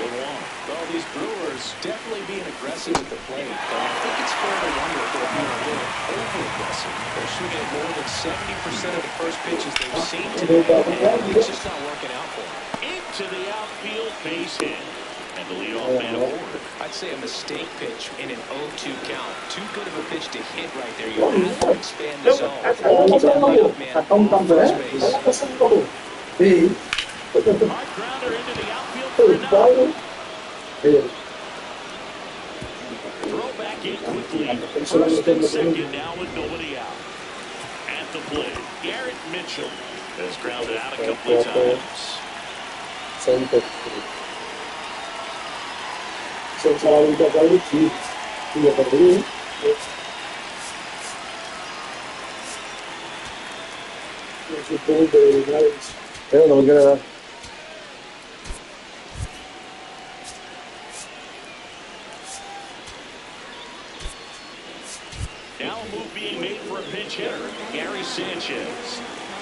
Well, these Brewers definitely being aggressive at the plate, but I think it's fair to wonder if they're being a little over-aggressive. They're swinging at more than 70% of the first pitches they've seen today, and it's just not working out for them. Into the outfield, base hit. And the leadoff man aboard. I'd say a mistake pitch in an 0-2 count. Too good of a pitch to hit right there. You have to expand the zone. Keep that leadoff man off first base. Hard grounder into the outfield for another. Throw back in quickly. First and second now with nobody out. At the plate, Garrett Mitchell has grounded out a couple of times. No quiere dar. Now a move being made for a pinch hitter, Gary Sanchez.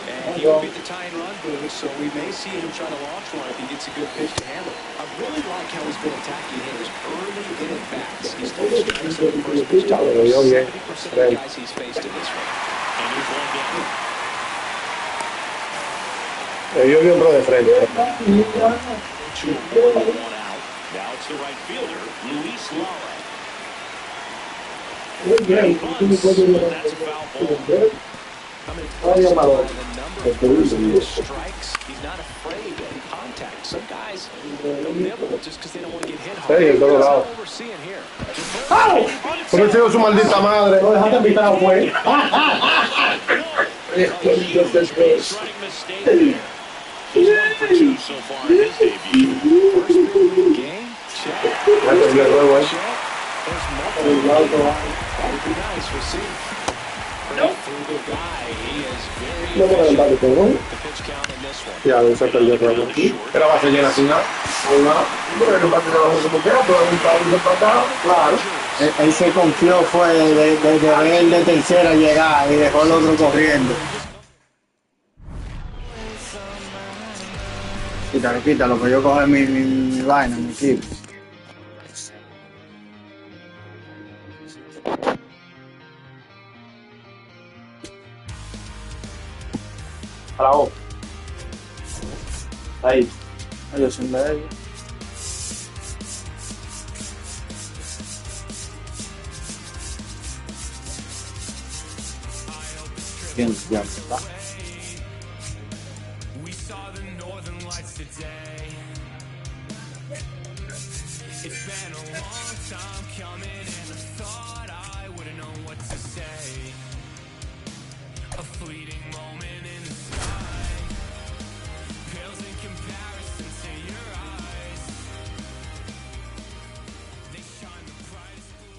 And he will be the tying run boost, so we may see him try to launch one if he gets a good pitch to handle. I really like how he's been attacking hitters early in at bats. He's thrown strikes on the first pitch to 70% of the guys he's faced in this one. And here's one down. Yo vi otro de frente. 2 more than 1 out. Now it's the right fielder, Luis Lara. That's a foul ball. The number of his strikes, he's not afraid of contact. Some guys don't nibble just because they don't want to get hit hard. Sí, en todos lados. That's what we're seeing here. Por eso sido su maldita madre. No dejaste pitado, pues. Running mistake there. He's 1 for 2 so far in his debut. First big league game. Check. There's multiple. That'd be nice. We'll see. Pretty frugal guy. He is very efficient. The pitch count in this one. Ya, se perdió otra vez. Era base llena sin nada. Claro. Él se confió, fue de ver de tercera llegar y dejó el otro corriendo. Quítalo, que yo coge mi vaina, mi equipo. Bravo. Ahí. Yo sin ver. Bien, ya está.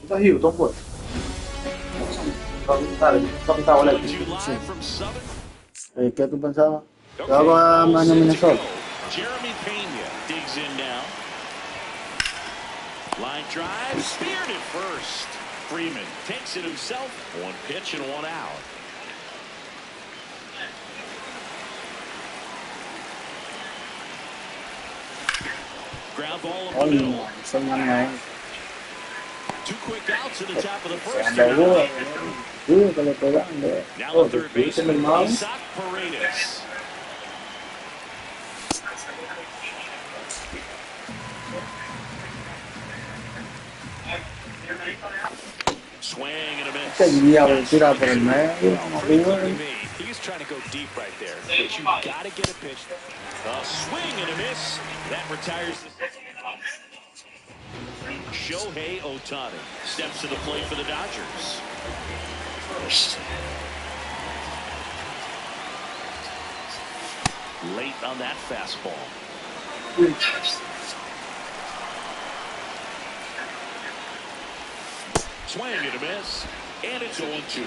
Está Houston, pues. ¿Qué tú pensabas? ¿Te vas a coger mañana en Minnesota? Jeremy Pena digs in now. Line drive, speared at first. Freeman takes it himself. 1 pitch and 1 out. Ground ball up the middle. 2 quick outs at the top of the first. Now the third baseman, Isaac Paredes. Swing and a miss. He's trying to go deep right there. But you got to get a pitch. A swing and a miss. That retires the... Shohei Ohtani steps to the plate for the Dodgers. Late on that fastball. Swing and a miss, and it's 0-2.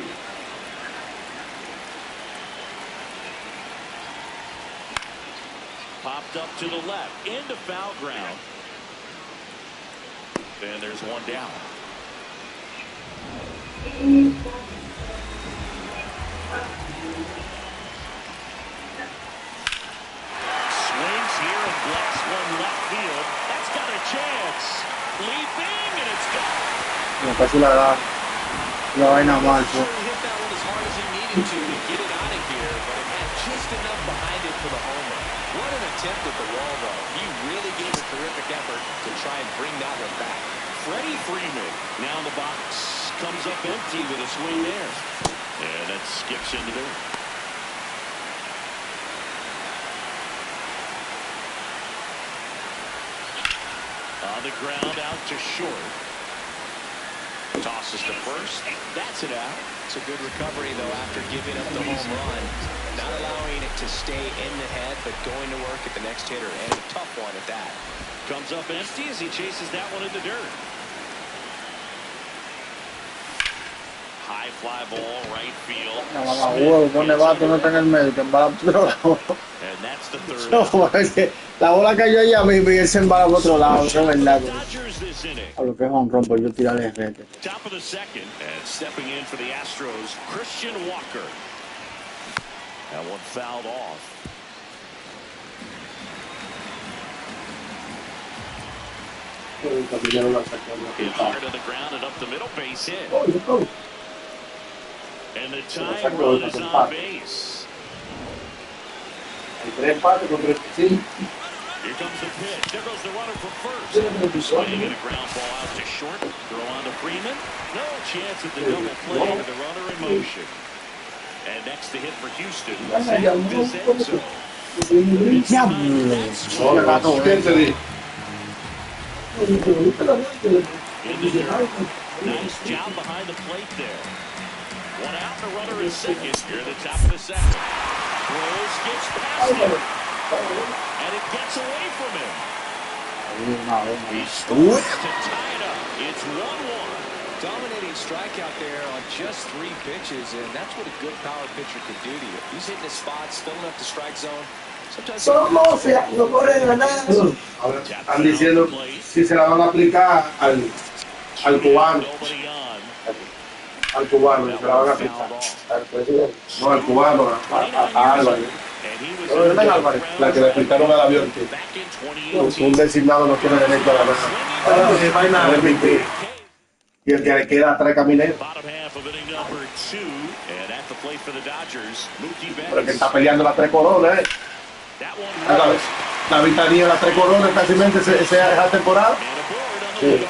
Popped up to the left, into foul ground. And there's one down. Swings here and blasts one left field. That's got a chance. Leaping, and it's gone. Me casi la da. La vaina mal. Sure, he hit that one as hard as he needed to get it out of here, but it had just enough behind it for the home run. What an attempt at the wall, though. He really gave a terrific effort to try and bring that one back. Freddie Freeman now in the box. Comes up empty with a swing there. And that skips into there. On the ground, out to short. Tosses to first. That's it out. It's a good recovery, though, after giving up the home run. Not allowing it to stay in the head, but going to work at the next hitter. And a tough one at that. Comes up empty as he chases that one in the dirt. High fly ball, right field. Pone vato, no está en el medio, que embala por otro lado. And that's the third. No, es que la bola cayó allá mismo y él se embala por otro lado, eso es verdad. A lo que es honrón por yo tirarle el rete. Top of the second, and stepping in for the Astros, Christian Walker. That one fouled off. Hit hard to the ground and up the middle, base hit. And the tying run is on base. Here comes the pitch. There goes the runner from first. Swinging a ground ball out to short. Throw on to Freeman. No chance at the double play with the runner in motion. And next to hit for Houston. Nice job behind the plate there. One out, the runner is second. Here at the top of the second. Throws, gets past him. And it gets away from him. He scores to tie it up. It's 1-1. Dominating strikeout there on just 3 pitches, and that's what a good power pitcher can do to you. He's hitting his spots, filling up the strike zone. Sometimes no pueden ganar. Están diciendo si se la van a aplicar al cubano. Al cubano, se la van a aplicar. No, al cubano, a Álvarez. La que le aplicaron al avión. Un designado no tiene derecho a la mesa. Y el que le queda atrás caminero. Pero que está peleando las 3 coronas, La vitalidad de las 3 coronas casi esa temporada. Sí.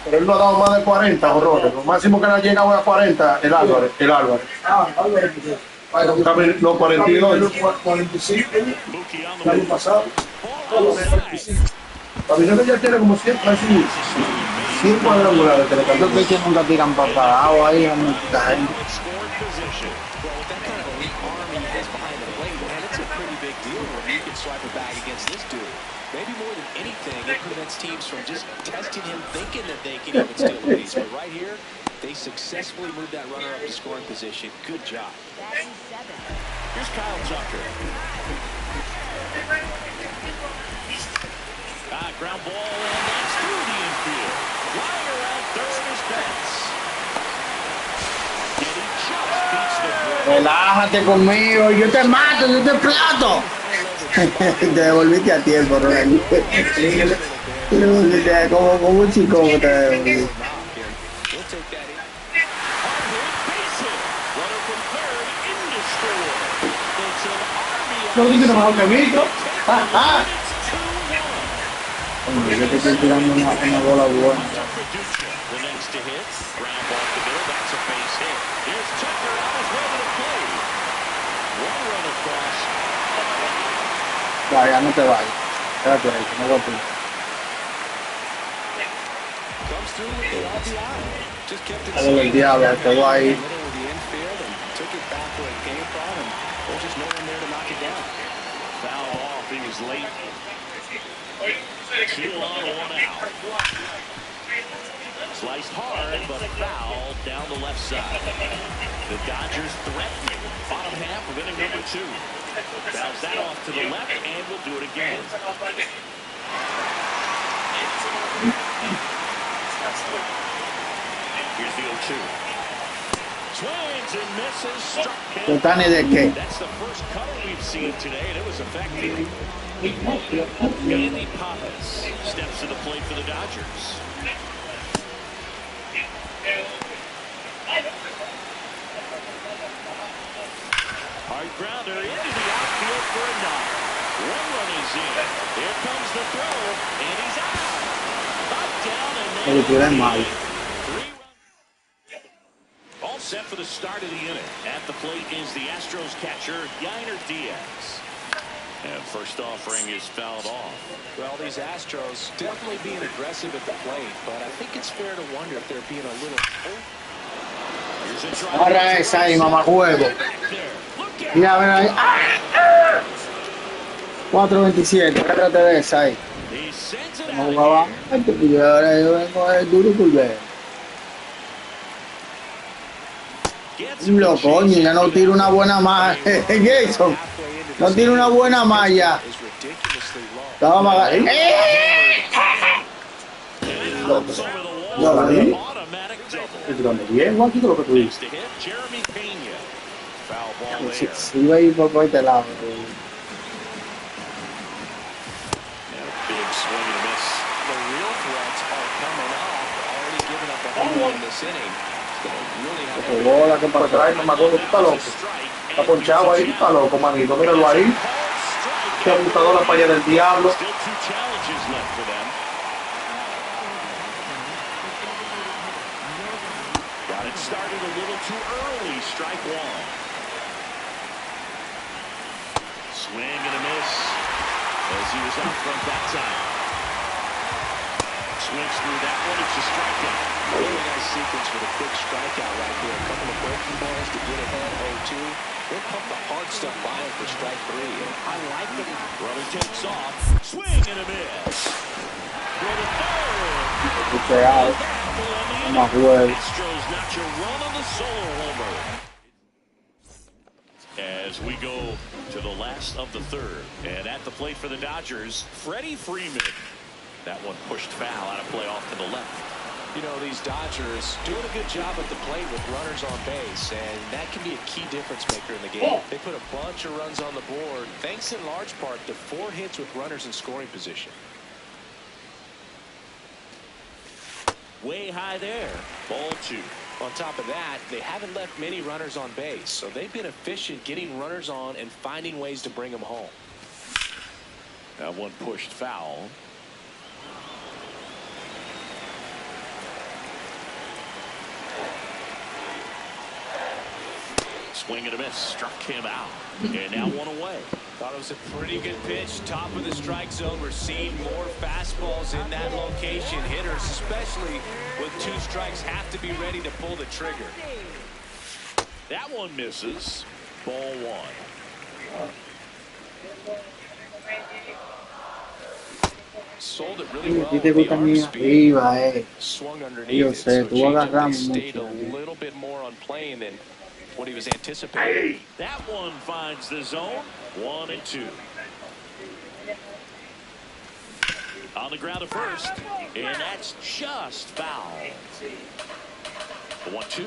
Pero él no ha dado más de 40 horrores. Lo máximo que le ha llegado a 40 el Álvarez. Ah, Álvarez. No, 42. 45 el año pasado. Caminero ya tiene como 100, casi 5 cuadrangulares. Los pitchers nunca tiran para abajo ahí, a mucha gente. Maybe more than anything, it prevents teams from just testing him, thinking that they can even steal a base. But right here, they successfully moved that runner up to scoring position. Good job. Here's Kyle Tucker. Ground ball, and that's through the infield. Flying around third is Betts. And he just beats the ball. Relájate conmigo, yo te mato, yo te plato. Te devolviste a tiempo, Ronald. Como un chico te devolví. No dice nada más que Víctor. Hombre, yo te estoy tirando una bola buena. Vaya, no te vayas. Quédate ahí, no voy a Comes through with the RBI to Just kept it El diablo, quedó ahí. in the middle of the infield and took it back where it came from, and there's just no one there to knock it down. Foul off. He was late. 2 on, 1 out. Sliced hard, but foul down the left side. The Dodgers threatening bottom half of inning number 2. Bounce that off to the left, and we'll do it again. Here's the 0-2. Swings and misses. Struck him. That's the first cutter we've seen today, and it was effective. Andy Pappas steps to the plate for the Dodgers. Hard grounder into the outfield for a knock. 1 run is in. Here comes the throw, and he's out. Up, down, and then 3 runs. All set for the start of the inning. At the plate is the Astros catcher, Yainer Diaz. And first offering is fouled off. Well, these Astros definitely being aggressive at the plate, but I think it's fair to wonder if they're being a little... Agarra esa ahí, mamajuego. Mira, ven ahí. 4.27, agárrate de esa ahí. No jugaba antes, porque ahora yo vengo a duro y pulver. Lo coño, ya no tiro una buena malla. Jason, no tiro una buena malla. Estaba más. Bien, Juan, lo que tú dices. Si iba a ir por este lado. Bola que para atrás, no me acuerdo, tú estás loco. Está ponchado ahí, tú estás loco, manito. Míralo ahí. Qué abusadora para allá del diablo. Started a little too early. Strike 1. Swing and a miss as he was out front that time. Swings through that one. It's a strikeout. Really nice sequence for the quick strikeout right there. A couple of breaking balls to get ahead 0-2. Then pump the hard stuff by him for strike 3. And I like it. Runner takes off. Swing and a miss. For the third. Astros notch a run on the solo homer. As we go to the last of the third, and at the plate for the Dodgers, Freddie Freeman. That one pushed foul out of play off to the left. You know, these Dodgers doing a good job at the plate with runners on base, and that can be a key difference maker in the game. They put a bunch of runs on the board, thanks in large part to 4 hits with runners in scoring position. Way high there. Ball 2. On top of that, they haven't left many runners on base, so they've been efficient getting runners on and finding ways to bring them home. That one pushed foul. Swing and a miss. Struck him out. And now 1 away. Thought it was a pretty good pitch. Top of the strike zone. We're seeing more fastballs in that location. Hitters, especially with 2 strikes, have to be ready to pull the trigger. That one misses. Ball 1. Sold it really well. A ti te gusta mi arriba, Swung Yo underneath sé, it, tú so agarramos stayed mucho. a little bit more on plane than what he was anticipating. That one finds the zone. 1 and 2. On the ground at first, and that's just foul. 1-2.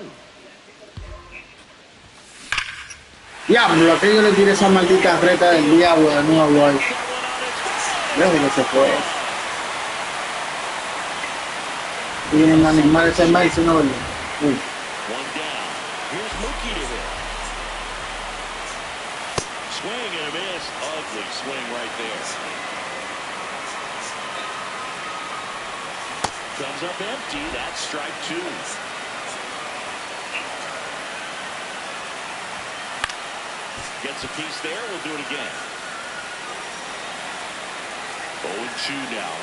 Diablo, que yo le tiré esa maldita reta del diablo de nuevo ahí. Lejos que se fue. Tiene un animal ese Mercy, no. One down. Here's Mookie to hit. Swing and a miss. Ugly swing right there. Comes up empty. That's strike 2. Gets a piece there. We'll do it again. 0-2 now.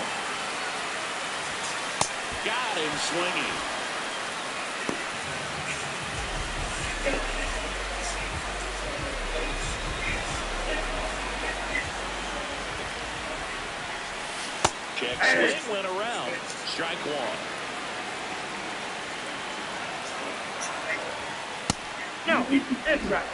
Got him swinging. Check swing went around. Strike one. No, that's right.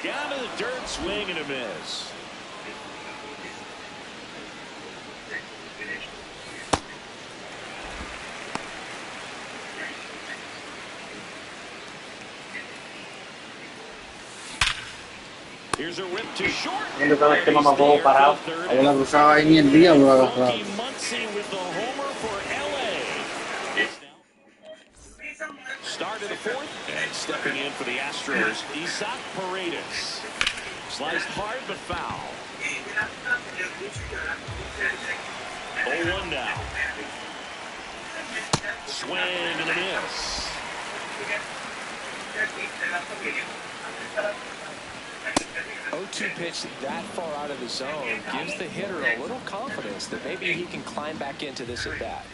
Down to the dirt, swing and a miss. Here's a rip to short. ¿Dónde estaba este mamabobo parado? Ahí la cruzaba ahí ni el diablo agarrado. Muncy with the homer for LA. Start of the fourth, and stepping in for the Astros, Isaac Paredes. Sliced hard but foul. 0-1 now. Swing and a miss. 0-2 pitch that far out of the zone gives the hitter a little confidence that maybe he can climb back into this at bat.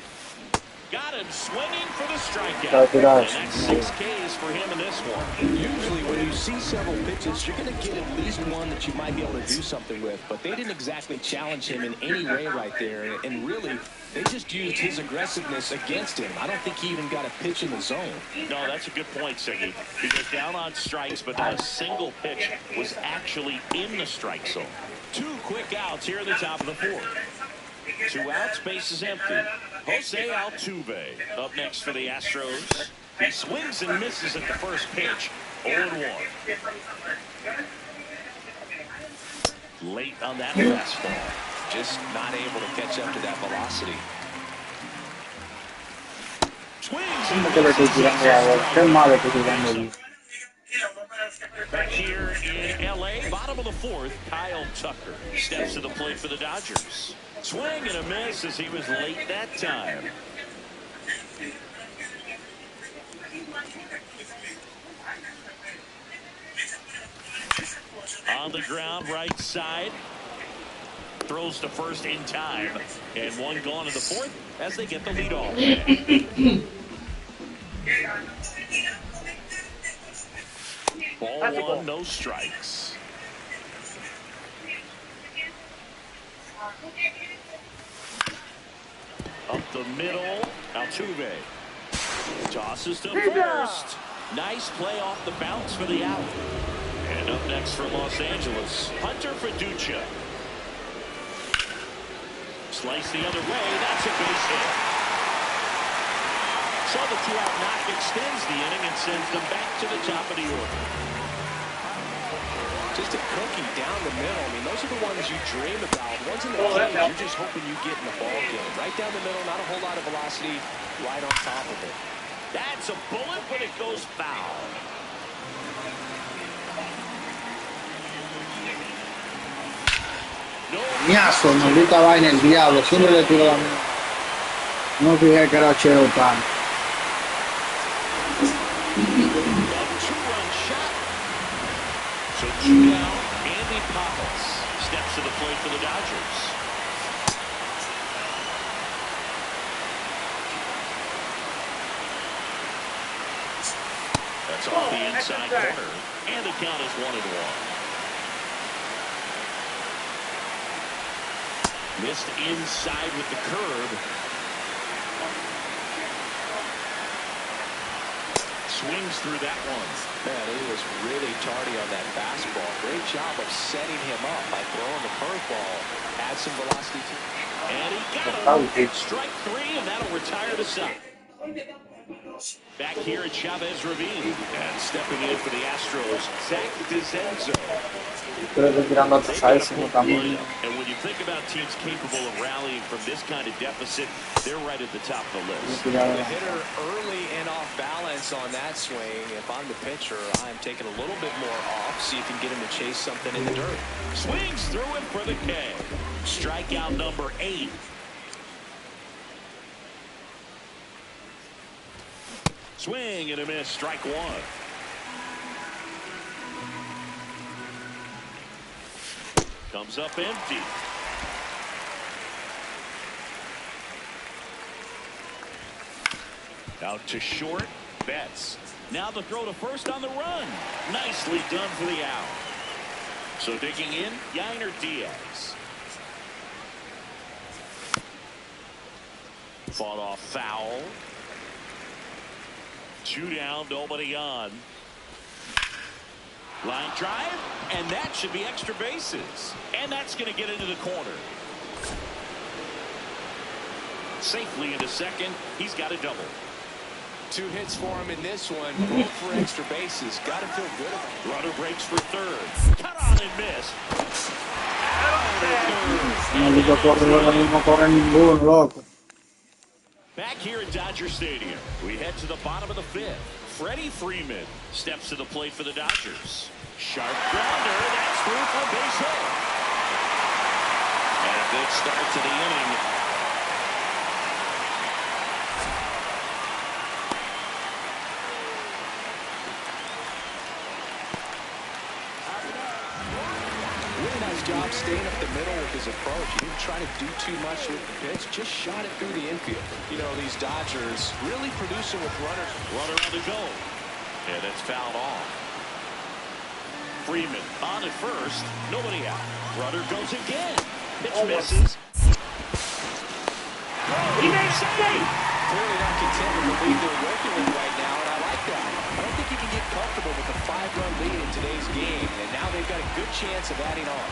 Got him swinging for the strikeout. And that's 6 Ks for him in this one. Usually when you see several pitches, you're going to get at least one that you might be able to do something with. But they didn't exactly challenge him in any way right there. And really, they just used his aggressiveness against him. I don't think he even got a pitch in the zone. No, that's a good point, Siggy. He goes down on strikes, but not a single pitch was actually in the strike zone. 2 quick outs here at the top of the fourth. 2 outs, base is empty. Jose Altuve up next for the Astros. He swings and misses at the first pitch. 0-1. Late on that fastball. Just not able to catch up to that velocity. Swings ¿Cómo and que le estoy tirando a vos? Qué malo que estoy tirando allí. back here in LA, bottom of the fourth, Kyle Tucker steps to the plate for the Dodgers. Swing and a miss as he was late that time. On the ground, right side. Throws to first in time. And 1 gone in the fourth as they get the lead off. Ball 1, no strikes. Up the middle, Altuve. Tosses to first. Nice play off the bounce for the out. And up next for Los Angeles, Hunter Fiducia. Slice the other way, that's a base hit. So the 2-out knock extends the inning and sends them back to the top of the order. Just a cookie down the middle. I mean, those are the ones you dream about. Ones in the cage, you're just hoping you get in the ball game. Right down the middle, not a whole lot of velocity, right on top of it. That's a bullet, but it goes foul. Ñazo, maldita vaina, el diablo. Siempre le tiro la mía. No me fijé que era Cheo Pan. So 2 down, Andy Pappas steps to the plate for the Dodgers. That's off the inside corner, and the count is 1-1. Missed inside with the curve. Swings through that one. Man, he was really tardy on that fastball. Great job of setting him up by throwing the curveball. Add some velocity to it. And he got him. Strike 3, and that'll retire the side. Back here at Chavez Ravine. And stepping in for the Astros, Zach DeZenzo. Pero estoy tirando a pasar ese camino. And when you think about teams capable of rallying from this kind of deficit, they're right at the top of the list. The hitter early and off balance on that swing. If I'm the pitcher, I'm taking a little bit more off, see if you can get him to chase something in the dirt. Swings through him for the K. Strikeout number 8. Swing and a miss, strike 1. Comes up empty. Out to short. Betts. Now the throw to first on the run. Nicely done for the out. So digging in, Yainer Diaz. Fought off foul. 2 down, nobody on. Line drive, and that should be extra bases. And that's going to get into the corner. Safely into second. He's got a double. 2 hits for him in this one, both for extra bases. Got to feel good about it. Runner breaks for third. Cut on and miss. Back here at Dodger Stadium, we head to the bottom of the 5th. Freddie Freeman steps to the plate for the Dodgers. Sharp grounder, that's through for a base hit. And a good start to the inning. Really nice job staying up the middle with his approach. He didn't try to do too much with the pitch, just shot it through the infield. You know, these Dodgers really producing with runners. Runner on the go. And it's fouled off. Freeman on at first. Nobody out. Runner goes again. Pitch misses. He may say. Clearly not content with the lead they're working with right now, and I like that. I don't think you can get comfortable with a 5-run lead in today's game, and now they've got a good chance of adding on.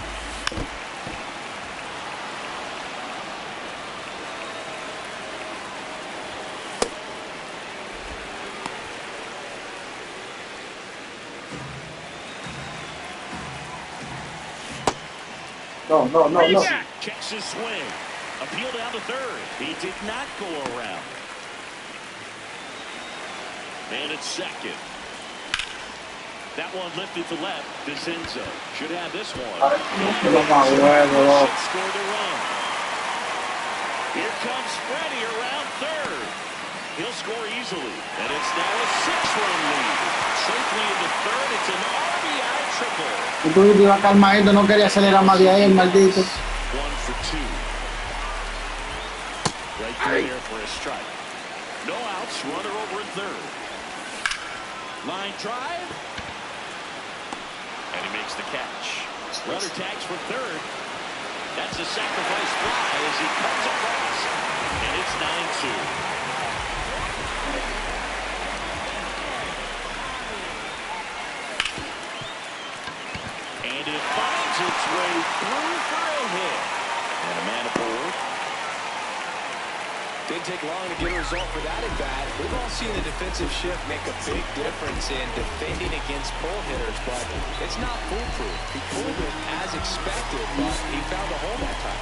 No. Checks his swing. Appeal down to third. He did not go around. And it's second. That one lifted to left. DeCenzo should have this one. Should score the run. Here comes Freddie around third. He'll score easily. And it's now a 6-run lead. Safely into third. It's an RBI triple. Tú ibas calmadito, no quería acelerar más de ahí, el maldito. 1 for 2. Right through there for a strike. No outs. Runner over at third. Line drive. And he makes the catch. Runner tags for third. That's a sacrifice fly as he comes across. And it's 9-2. And it finds its way through for a hit. And a man aboard. Didn't take long to get a result for that at bat. We've all seen the defensive shift make a big difference in defending against pull hitters, but it's not foolproof. He pulled it as expected, but he found a hole that time.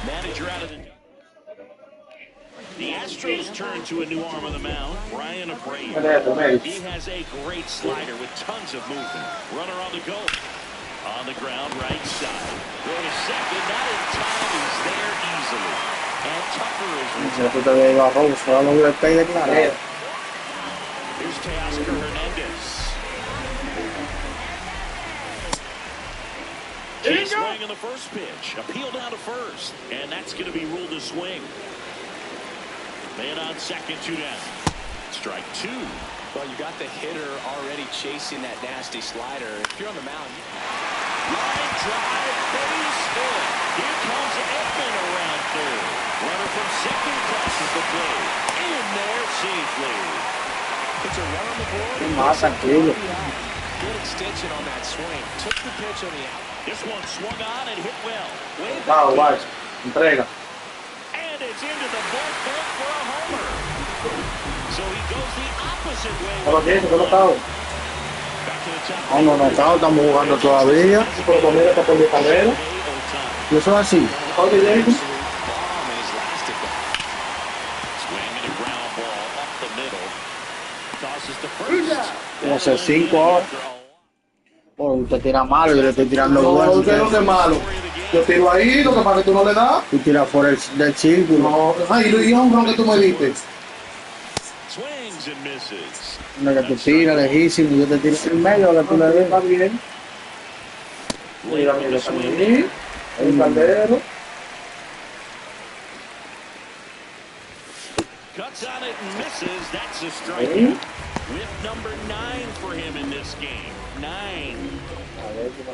Manager out of the Astros turn to a new arm on the mound, Brian Abreu. He has a great slider with tons of movement. Runner on the go. On the ground, right side. Throw to second, not in time. He's there easily. And Tucker is Here's Teoscar Hernandez. Chase swing in the first pitch. Appeal down to first. And that's going to be ruled a swing. Man on second, 2 down. Strike 2. Well, you got the hitter already chasing that nasty slider. If you're on the mound, line drive, base hit. Here comes Edman around third. Runner from second crosses the plate. In there safely. It's a run on the board. Good extension on that swing. Took the pitch on the out. This one swung on and hit well. Entrega. And it's into the bullpen for a homer. So he goes the opposite way. No, estamos jugando todavía. Y eso es así. Como ser 5 ahora. Bueno, usted tira malo, yo le estoy tirando bueno. No, usted no es malo. Yo tiro ahí, lo que pasa es que tú no le das. Tú tiras fuera del círculo. No, y un ron que tú me diste. Una que tú tiras lejísimo, yo te tiro en medio, que tú le des. Está bien. Mira, está bien. El caldero. Swings on it and misses. That's a strikeout. With number 9 for him in this game. 9.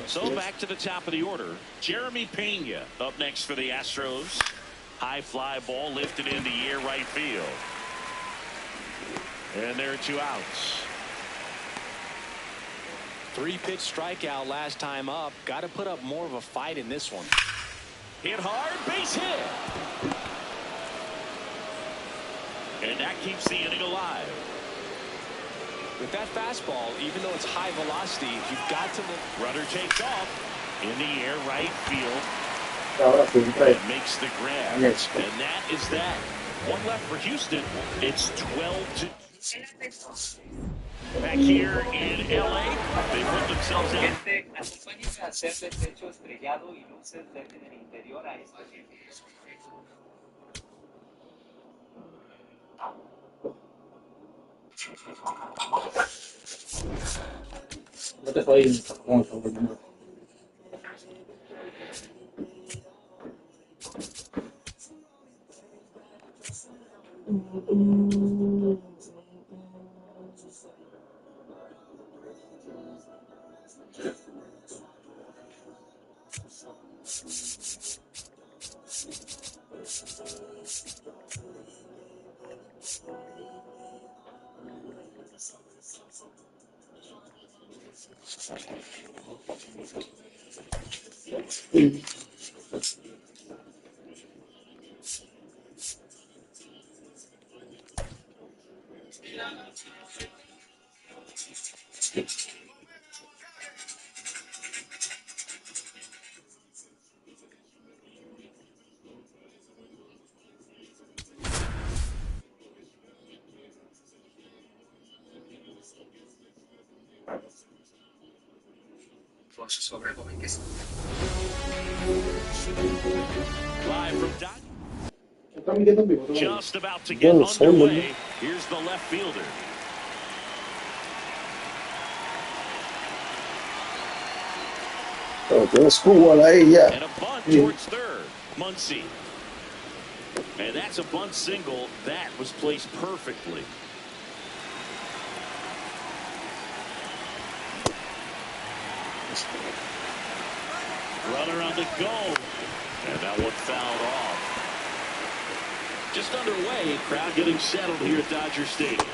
So back to the top of the order. Jeremy Pena up next for the Astros. High fly ball lifted in the air right field. And there are 2 outs. 3-pitch strikeout last time up. Got to put up more of a fight in this one. Hit hard, base hit. And that keeps the inning alive. With that fastball, even though it's high velocity, you've got to look. Runner takes off in the air right field. And makes the grab. And that is that. 1 left for Houston. It's 12-2. Back here in LA, they put themselves out. Acompáñenme a hacer del techo estrellado y luces LED en el interior a este tiempo. No te fue Live from just about to get underway. Here's the left fielder. And a bunt towards third. Muncy. And that's a bunt single. That was placed perfectly. Runner on the go. And that one fouled off. Just underway. Crowd getting settled here at Dodger Stadium.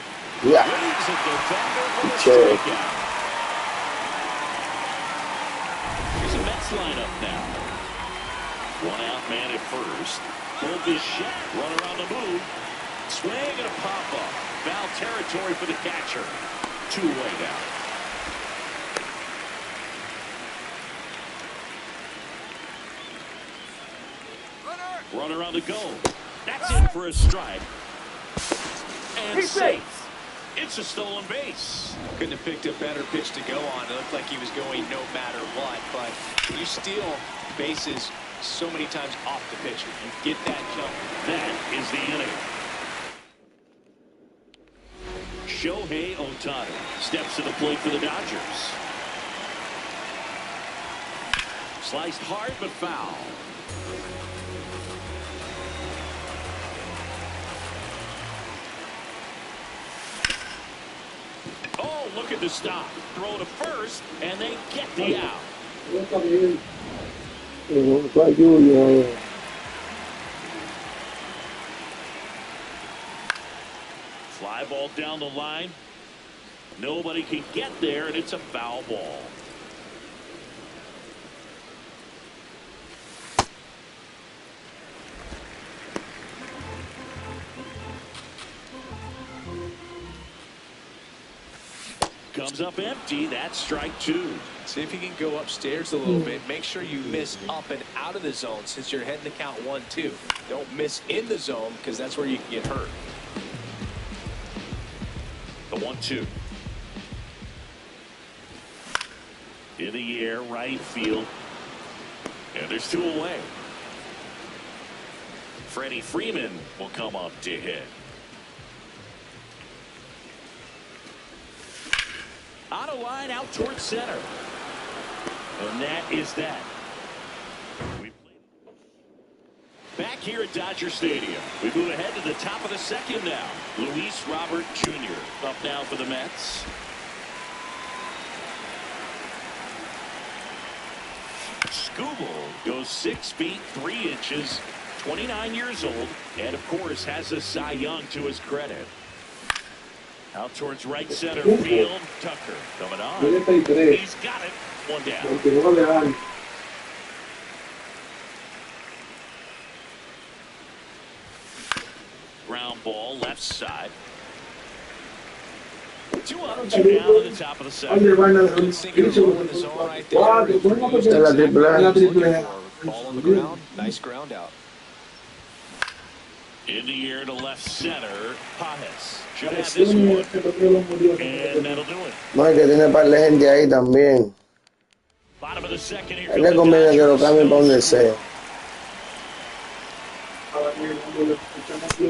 Yeah. Waves at the defender for a strikeout. Here's a Mets lineup now. 1 out man at first. Pulled this shot. Runner on the move. Swing and a pop up. Foul territory for the catcher. 2 away now. Runner on the go. That's in for a strike. And safe. It's a stolen base. Couldn't have picked a better pitch to go on. It looked like he was going no matter what. But you steal bases so many times off the pitcher. You get that jump. That is the inning. Shohei Ohtani steps to the plate for the Dodgers. Sliced hard but foul. Oh, look at the stop. Throw to first, and they get the out. Fly ball down the line. Nobody can get there, and it's a foul ball. Comes up empty. That's strike 2. See if you can go upstairs a little bit. Make sure you miss up and out of the zone since you're heading to count 1-2. Don't miss in the zone because that's where you can get hurt. The 1-2. In the air, right field. And there's 2 away. Freddie Freeman will come up to hit. On a line out towards center. And that is that. Back here at Dodger Stadium, we move ahead to the top of the second now. Luis Robert Jr. up now for the Mets. Skubal goes 6 feet 3 inches, 29 years old, and of course has a Cy Young to his credit. Out towards right center field, Tucker coming on. He's got it. One down. Ground ball left side. 2 up, 2 down at the top of the second. Good sinker roll in the zone right there. Ball on the ground. Nice ground out. In the air to left center, Pajes. Should have this one. And that'll do it. No, es que tiene par de gente ahí también. Bottom of the second here. Hay que conviene que lo cambien para donde sea.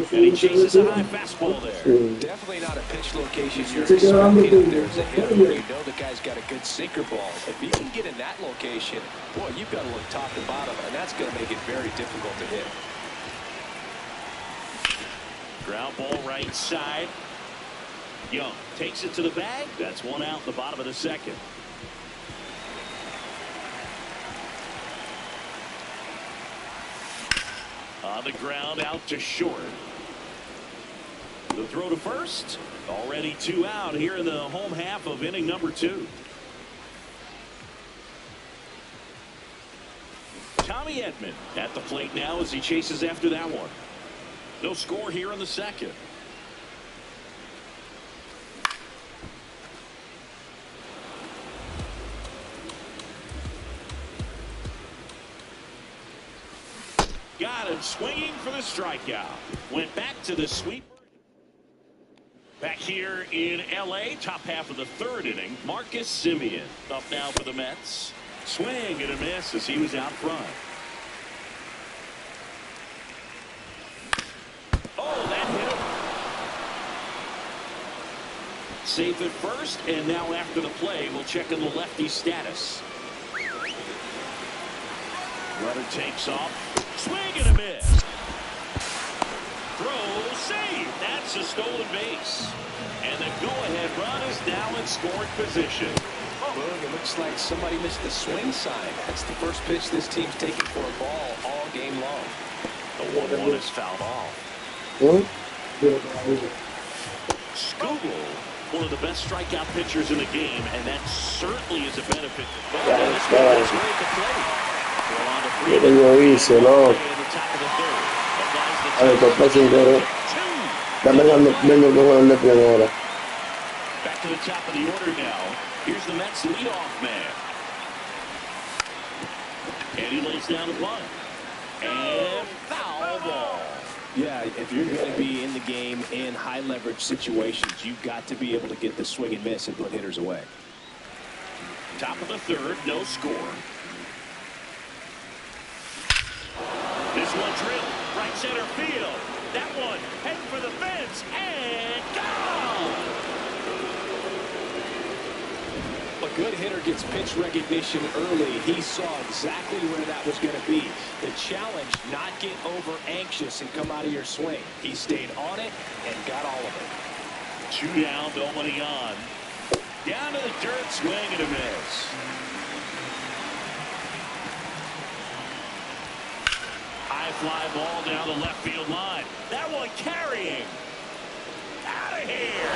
And he chases a high fastball there. Definitely not a pitch location you're expecting. If there's a hitter, you know the guy's got a good sinker ball. If he can get in that location, boy, you've got to look top to bottom, and that's going to make it very difficult to hit. Ground ball right side. Young takes it to the bag. That's 1 out in the bottom of the second. On the ground out to short. The throw to first. Already 2 out here in the home half of inning number 2. Tommy Edman at the plate now as he chases after that one. No score here in the second. Got him swinging for the strikeout. Went back to the sweeper. Back here in L.A., top half of the 3rd inning, Marcus Semien up now for the Mets. Swing and a miss as he was out front. Oh, that hit him. Safe at first, and now after the play, we'll check on the lefty status. Runner takes off. Swing and a miss. Throw, save. That's a stolen base. And the go-ahead run is now in scoring position. Look, it looks like somebody missed the swing sign. That's the first pitch this team's taken for a ball all game long. The 1-1 is fouled off. Skubal, one of the best strikeout pitchers in the game, and that certainly is a benefit. Yo lo hice, loco. A ver, topé sin querer. Dame viendo el jugador de primera. Back to the top of the order now. Here's the Mets leadoff man. And he lays down the bunt. And foul ball. Yeah, if you're going to be in the game in high leverage situations, you've got to be able to get the swing and miss and put hitters away. Top of the 3rd, no score. This one drilled, right center field. That one heading for the fence and gone. A good hitter gets pitch recognition early. He saw exactly where that was going to be. The challenge, not get over anxious and come out of your swing. He stayed on it and got all of it. 2 down, nobody on. Down to the dirt, swing and a miss. High fly ball down the left field line. That one carrying. Out of here.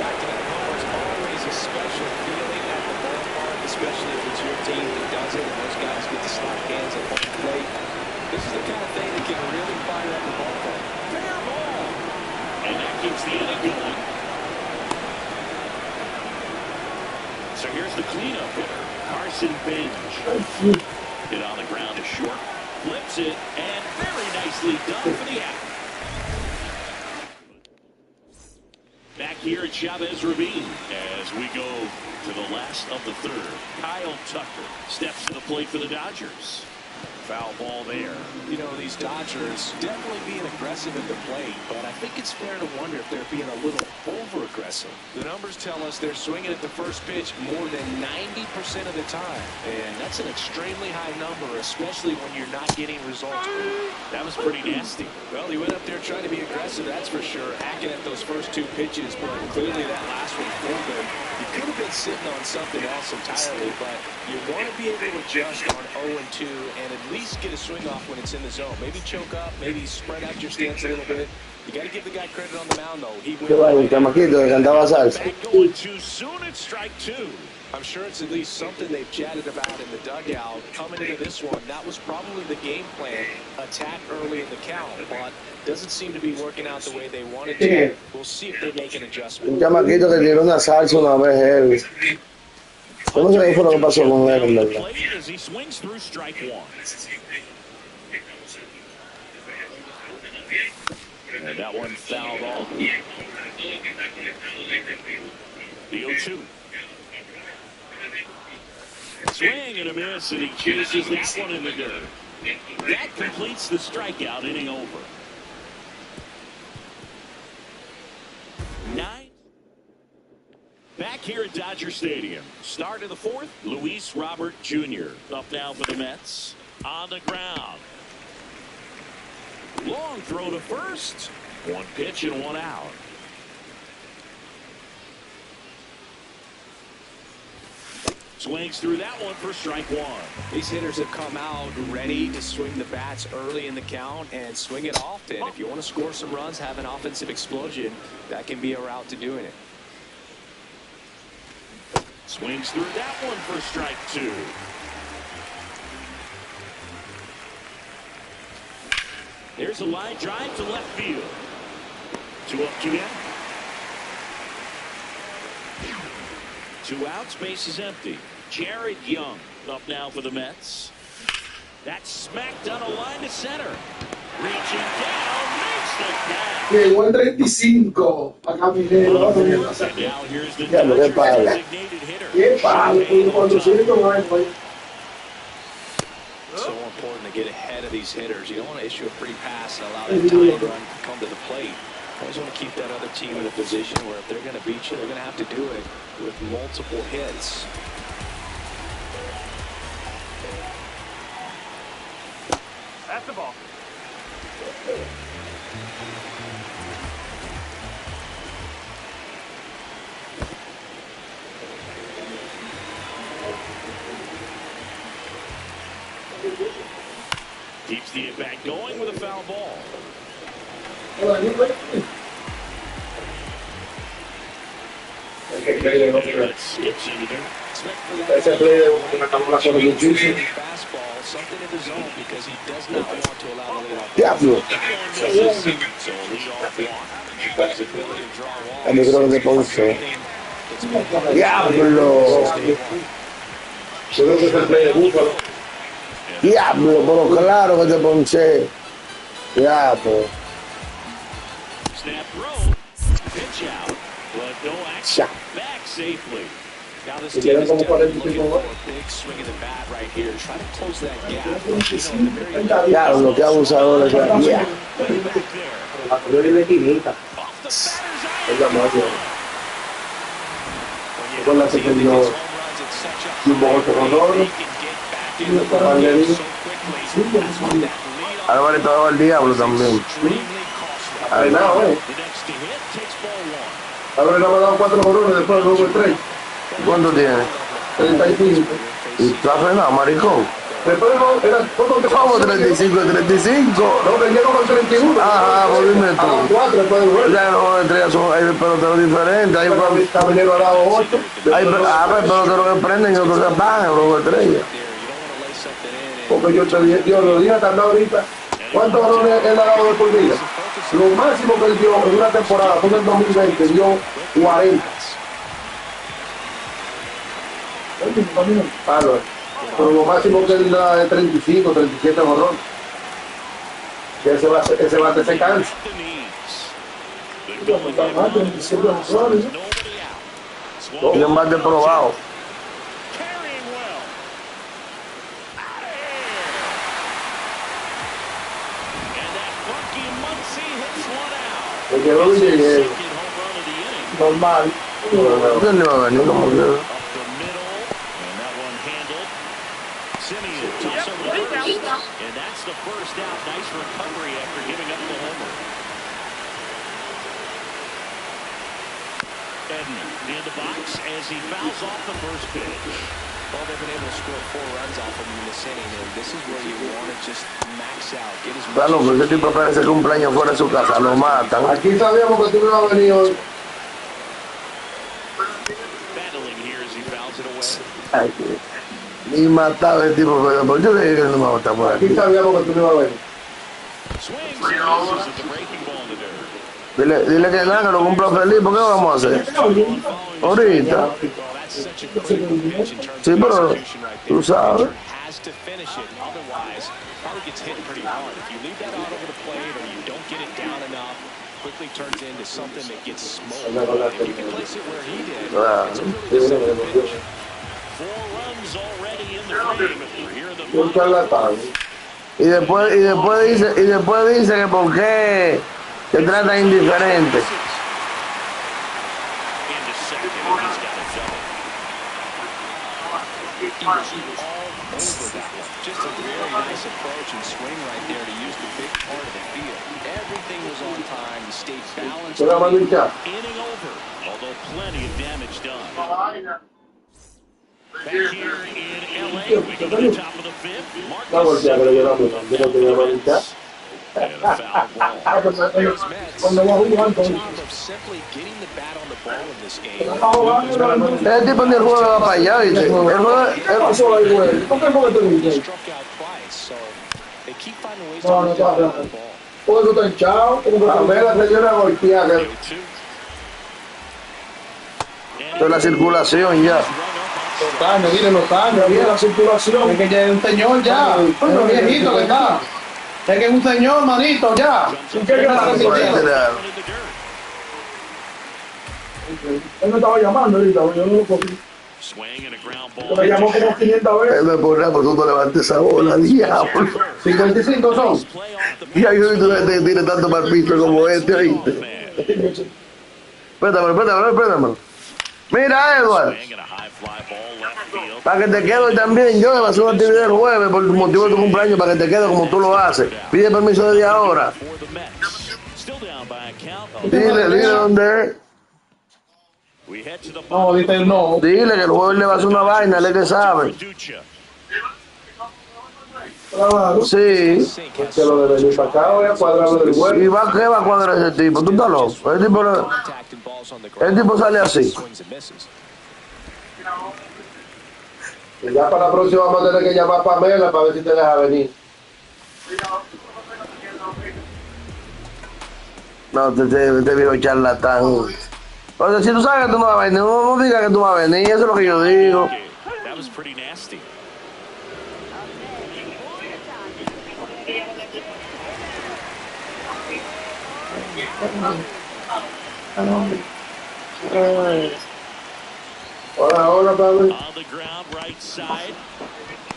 Back to that homer is always a special feeling at the ballpark, especially if it's your team that does it and those guys get to slap hands at home plate. This is the kind of thing that can really fire up the ballpark. Fair ball. And that keeps the inning going. So here's the cleanup hitter, Carson Bench. Hit on the ground is short, flips it, and very nicely done for the out. Back here at Chavez Ravine as we go to the last of the 3rd. Kyle Tucker steps to the plate for the Dodgers. Foul ball there. You know, these Dodgers definitely being aggressive at the plate, but I think it's fair to wonder if they're being a little over-aggressive. The numbers tell us they're swinging at the first pitch more than 90% of the time, and that's an extremely high number, especially when you're not getting results. That was pretty nasty. Well, he went up there trying to be aggressive, that's for sure, hacking at those first two pitches, but clearly that last one pulled him. You could have been sitting on something else entirely, but you want to be able to adjust on 0-2 and at least get a swing off when it's in the zone. Maybe choke up, maybe spread out your stance a little bit. You got to give the guy credit on the mound, though. He went un chamaquito que cantaba salsa. Going too soon at strike two. I'm sure it's at least something they've chatted about in the dugout. Coming into this one, that was probably the game plan. Attack early in the count, but doesn't seem to be working out the way they wanted to. We'll see if they make an adjustment. Un chamaquito que tiró una salsa una vez heavy. Yo no sé qué fue lo que pasó con él, en verdad. As he swings through strike one. And that one fouled off. The 0-2. Swing and a miss, and he chases that one in the dirt. That completes the strikeout, inning over. 9. Back here at Dodger Stadium. Start of the fourth, Luis Robert Jr. up now for the Mets. On the ground. Long throw to first. One pitch and one out. Swings through that one for strike one. These hitters have come out ready to swing the bats early in the count and swing it often. If you want to score some runs, have an offensive explosion, that can be a route to doing it. Swings through that one for strike two. There's a line drive to left field. 2 up, 2 down. 2 outs, base is empty. Jared Young up now for the Mets. That's smacked on a line to center. Reaching down, makes the catch. Llegó el 35 a Caminero. And now here's the Ya, Dodgers palo. designated hitter. Qué palo, cuando sube con él. So important to get ahead of these hitters. You don't want to issue a free pass and allow that tying run to come to the plate. Always want to keep that other team in a position where if they're going to beat you, they're going to have to do it with multiple hits. That's the ball. Keeps the at-bat going with a foul ball. Skips into there. Ese play de una cámara con el juicio. Fastball, something in the zone because he does not want to allow the leadoff. Diablo. So leadoff walk. His ability to draw walks. El micrófono de Ponce. Diablo. Yo creo que es el play de Búfalo. Diablo, pero claro que te ponché. Diablo. Snap throw. Pitch out. But no action. Back safely. Now this team is definitely looking for a big swing of the bat right here. Try to close that gap. Diablo, qué abusador es ya. Yeah. Yo le quinita. Off the batter's eye. Es la más con la que perdió un bote con oro. Alvarito daba al diablo también. Arenado, The next to hit takes ball one. Ahora le ha dado 4 coronas después del juego 3. ¿Cuánto tiene? 35. ¿Y tú has frenado, maricón? Después era todo que ¿Cómo 35? 35. No, que llego con 31. Ajá, pues dime tú. A los 4 después del juego. Ya no, estrellas son, hay peloteros diferentes. Hay Caballero ha dado 8. peloteros que prenden y otros que apagan, los estrellas. Porque yo los días que andaba ahorita, ¿cuántos balones él ha dado de por día? Lo máximo que él dio en una temporada fue en el 2020, dio 40. Palo. Pero lo máximo que él da es 35, 37 balones. Ese bate se cansa. Y un bate probado. Me quedó bien. Normal. Yo no iba a venir como que. And that's the first out. Nice recovery after giving up the homer. Edman in the box as he fouls off the first pitch. Well, they've been able to score 4 runs off him in this inning, and this is where you want to just max out, get as much. Claro, porque ese tipo parece cumpleaños fuera de su casa, lo matan. Aquí sabíamos que tú no ibas a venir hoy. Battling here as he fouls it away. Ay, ni mataba el tipo, pero yo dije que no me mataba por aquí. Aquí sabíamos que tú no ibas a venir. Swings and misses at the breaking ball in the dirt. Dile que nada, que lo cumpla feliz, ¿por qué lo vamos a hacer? Ahorita. Sí, pero tú sabes. Has to finish it, otherwise probably gets hit pretty hard. If you leave that out over the plate or you don't get it down enough, quickly turns into something that gets smoked. If you can place it where he did, it's a really simple pitch. 4 runs already in the frame. Here in the Un y después dice que por qué se trata indiferente. He was all over that one. Just a very nice approach and swing right there to use the big part of the field. Everything was on time. He stayed balanced. inning over, although plenty of damage done. Back here in LA, we go to the top of the 5th. Marcus and a foul ball. Job of simply getting the bat on the ball in this game. El tipo ni juega va para allá, ¿viste? Struck out twice, so they keep finding ways to get the ball on the ball. Por eso está hinchado, a ver la señora golpeada. De la circulación ya. Los años, viene la circulación. Es que ya es un señor ya. Es un viejito que está. Es que es un señor, manito, ya. Él me estaba llamando ahorita, yo no lo cogí. Me llamó como 500 veces. Él me pone, por tú no levantes esa bola, diablo. 55 son. Y ahí tú tienes tanto palpito como este, ¿oíste? Prétamelo. Mira, Edward. Para que te quede también, yo voy a hacer una actividad el jueves por motivo de tu cumpleaños, para que te quede como tú lo haces. Pide permiso desde ahora. Dile dónde es. No, dice no. Dile que el jueves le va a hacer una vaina, él es que sabe. Claro. Sí. Que lo de venir para acá, voy a cuadrarlo del juego. ¿Y qué va a cuadrar ese tipo? ¿Tú estás loco? El tipo sale así. Y ya para la próxima vamos a tener que llamar a Pamela para ver si te deja venir. No, te viejo charlatán. O sea, si tú sabes que tú no vas a venir, no digas que tú vas a venir, eso es lo que yo digo. Hola, Pablo. On the ground, right side.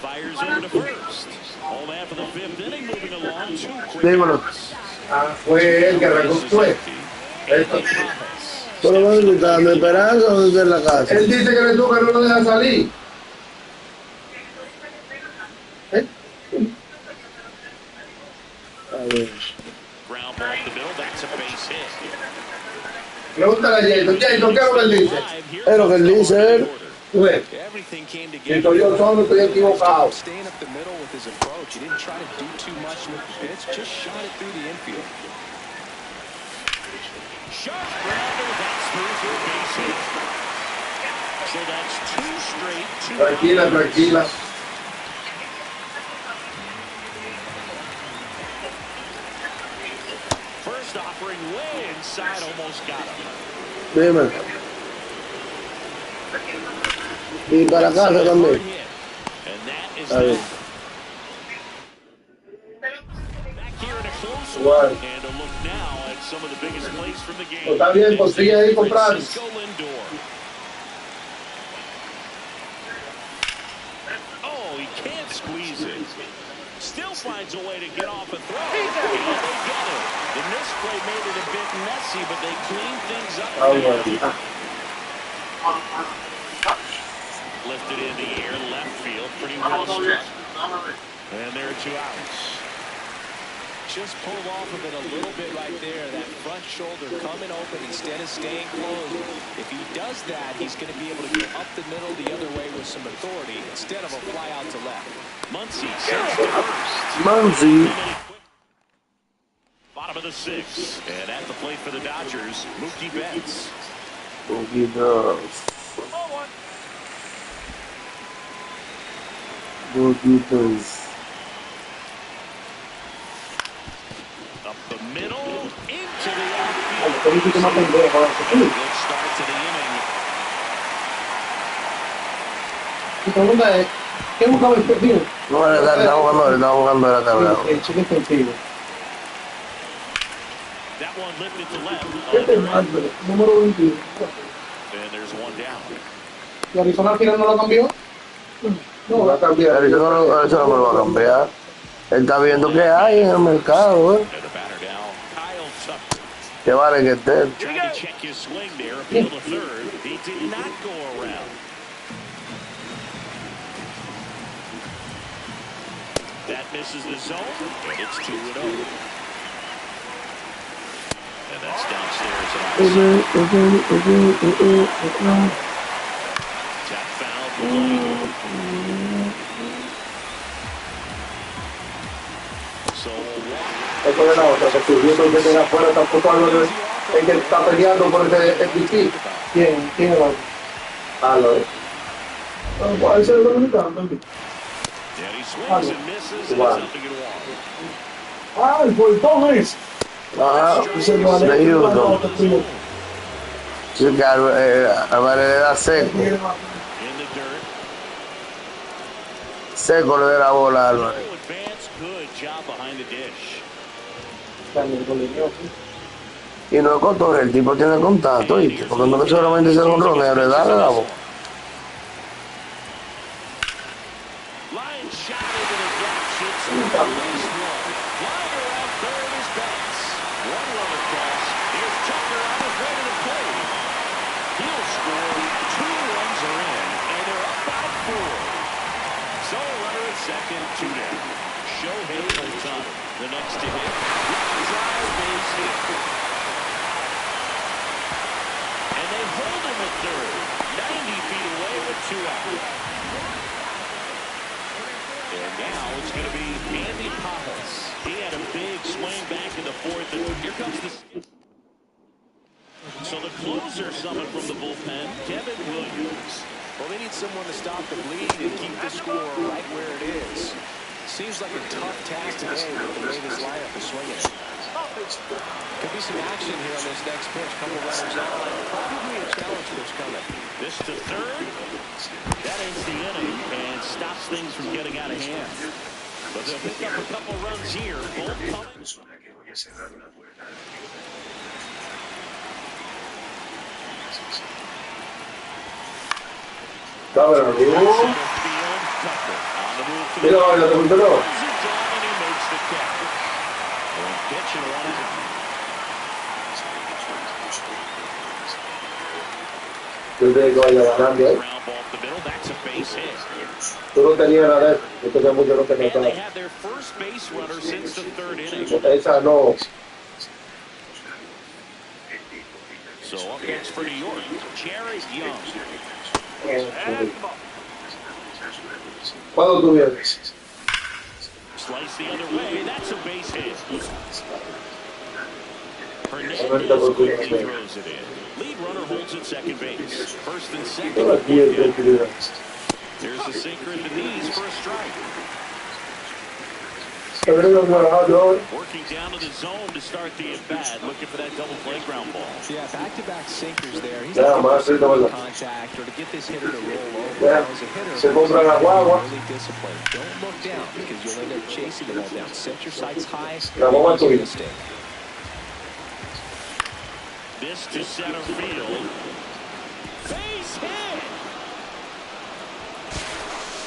Fires over to first. Home half of the 5th inning, moving along 2 quick. Dímelo. Fue él que arrancó. ¿Pero dónde está dando esperanza o desde la casa? Él dice que le toca, no lo deja salir. Ground ball up the middle, that's a base hit. Pregúntale a Jason, ¿qué es lo que él dice? Es lo que él dice, él. Everything came together. Yo solo estoy equivocado. Staying up the middle with his approach. He didn't try to do too much with the pitch, just shot it through the infield. Sharp grounder, that's through for a base hit. So that's 2 straight. Tranquila. First offering way inside, almost got him. Dime. Y para casa también. And that is Está bien. back here in a close one. And a look now at some of the biggest plays from the game. Está bien, pues sigue ahí comprando. Francisco Lindor. Oh, he can't squeeze it. Still finds a way to get off a throw. And they get it. The misplay made it a bit messy, but they cleaned things up. Lifted in the air, left field, pretty well struck. And there are 2 outs. Just pulled off of it a little bit right there. That front shoulder coming open instead of staying closed. If he does that, he's going to be able to go up the middle the other way with some authority instead of a fly out to left. Muncy sends to first. Muncy. Bottom of the 6th. And at the plate for the Dodgers, Mookie Betts. Mookie Betts. Mookie Betts. Up the middle, into the outfield. Good start to the inning. Mi pregunta es, ¿qué buscaba el perfil? No, está jugando la tabla. El chico efectivo. That one lifted to left. Este es Marvel, número 21. And there's 1 down. ¿Y Arizona al final no lo cambió? No, va a cambiar. Eso no me lo va a cambiar. Él está viendo qué hay en el mercado, And the batter now, Kyle Tucker. Que vale que esté. Trying to check his swing there, appeal to third. He did not go around. That misses the zone, and it's 2-0. And that's downstairs. Tap foul for Lane. So Eso de la otra, que subió todo el que tenga afuera, tampoco hablo de el que está peleando por ese MVP. ¿Quién es el otro? Lo de. ¿Cuál es el dominicano? and he swings and misses, and it's nothing at 1. El portón es. De Houston. Sí, que Álvarez le da seco. In the dirt. Seco le da la bola a Álvarez. No advance, good job behind the dish. Y no es cotorre, el tipo tiene contacto, ¿viste? Porque no es solamente ser un ronero, le da la bola. Line shot into the gap, shoots at least 1. Flying around third is Betts. 1 run across. Here's Tucker on his way to the plate. He'll score. 2 runs are in, and they're up by 4. So a runner at second, 2 down. Shohei Ohtani, the next to hit. Line drive, base hit. And they hold him at third. 90 feet away with 2 out. And now it's going to be Andy Pajas. He had a big swing back in the 4th. And here comes the... So the closer summoned from the bullpen, Kevin Williams. Well, they need someone to stop the bleed and keep the score right where it is. Seems like a tough task today with the way this lineup is swinging. Could be some action here on this next pitch. Couple runners on. Probably a challenge pitch coming. This to third. That ends the inning and stops things from getting out of hand. But they'll pick up a couple runs here. Both coming. Cabrón, mira, vaya, te gustó. Yo tengo que vaya ganando, ¿eh? Tú no tenías nada de eso. Yo tenía mucho lo que no estaba. Esa no. So up next for New York, Jared Young. ¿Cuándo tú vienes? Slice the other way, that's a base hit. Hernandez throws it in. Lead runner holds at second base. First and second. There's a sinker in the knees for a strike. Working down to the zone to start the at-bat, looking for that double play ground ball. Yeah, back-to-back sinkers there. He's looking for contact or to get this hitter to roll over. Now, as a hitter, really disciplined. Don't look down because you'll end up chasing the ball down. Set your sights high. Make a mistake. This to center field. Base hit!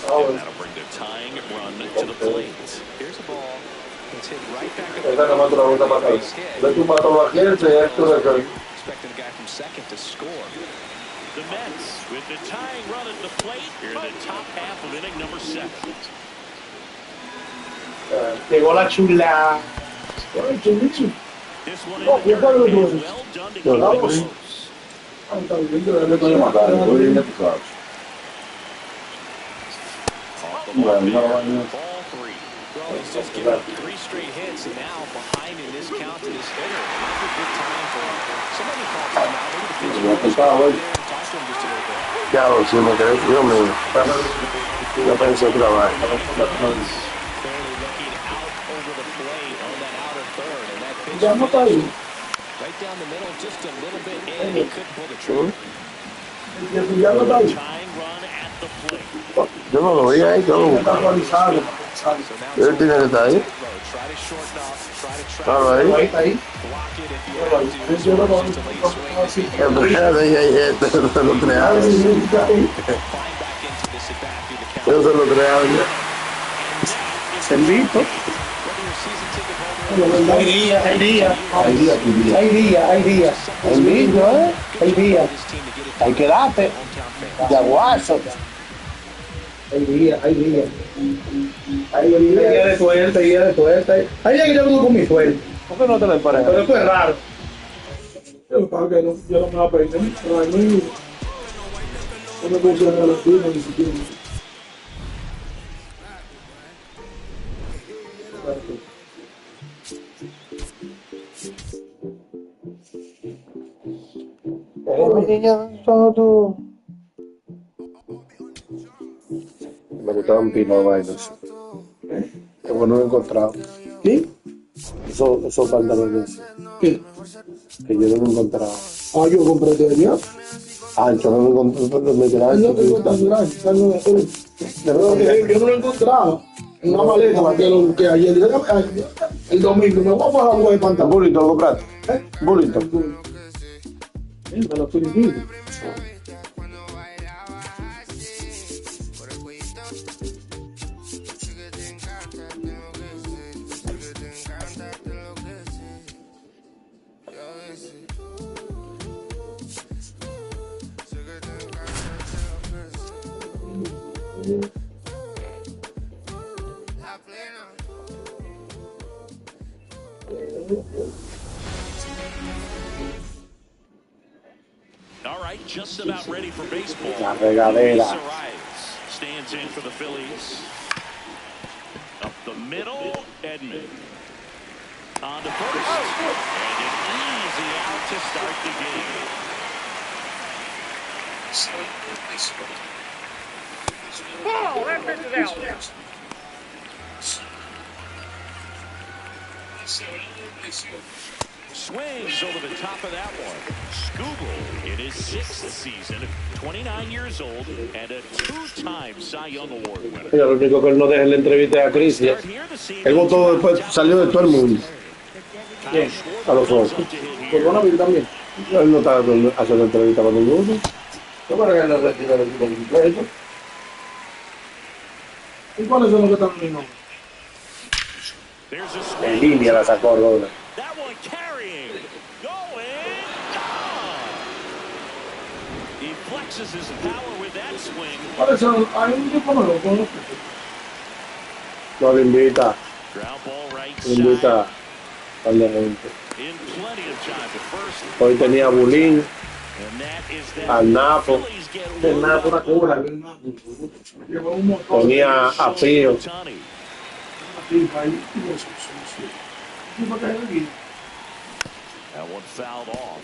And that'll bring the tying run to the plate. Here's a ball that's hit right back at the Esa nomás tú la vas a matar. Le tumba todo aquí, el proyecto de acá. expecting the guy from second to score. The Mets with the tying run at the plate here in the top half of inning number 7. Llegó la chula. This one in the dirt is well done to keep it close. Off the mark there, ball 3. Well, he's just given up 3 straight hits, and now behind in this count to this hitter. Might be a good time for somebody to call time out. Maybe the pitcher will just go out there and talk to him just a little bit. Ya lo si me quedé frío, yo pensé que la va. Barely looking out over the plate on that outer third, and that pitch right down the middle, just a little bit in, and he couldn't pull the trigger. Tying run at the plate. Yo no lo veía ahí, yo lo buscaba. Él tiene que estar ahí. Try to shorten up, try to trap Claro, ahí. block it if you have to. It's just a late swing. Empezar ahí, los 3 años. Climb back into this at bat through the count. Yo se los 3 años. Servito. Whether your season ticket holder Hay días. Es lindo, ¿eh? Hay días. Hay que darte. Jaguarzo. Hay días. Hay días de suerte. Hay días que yo vengo con mi suerte. ¿Por qué no te la emparejas? Pero esto es raro. Yo no me voy a perder. Pero a mí no me gusta la tuya ni siquiera. Mi niña, todo. Me gustaban pilas vainas. Que bueno, no he encontrado. ¿Qué? Esos pantalones. ¿Qué? Que yo no he encontrado. Ah, yo compré de allá. Ancho, no lo encontré. Me quedaron No tengo tan grande. Yo no lo encontraba. En una maleta que ayer. El domingo me voy a bajar de pantalón. Bulito, ¿lo compraste? Bulito. Me lo estoy diciendo. All right, just about ready for baseball. La regadera. Stands in for the Phillies. Up the middle, Edman. On to first. And an easy out to start the game. Oh, that pitch is out. Swings over the top of that one. Skubal in his 6th season, 29 years old, and a 2-time Cy Young Award winner. Mira, lo único que él no deja en la entrevista a Cristian. Él votó después, salió de todo el mundo. ¿Quién? A los ojos. Por Bonaville también. Él no está haciendo entrevista con ninguno. Yo para que no retire el equipo completo. ¿Y cuáles son los que están en mi nombre? En línea la sacó Roda. That one carrying, going, gone. He flexes his power with that swing. ¿Cuáles son? Hay un tipo nuevo con los No le invita. Ground ball right Le invita side. a la gente. In plenty of time to first. Hoy tenía Bulín, And that is that. al Napo, Phillies get El one nada por la out. cura. Lleva un montón. tenía a Pío. Ohtani. That one fouled off.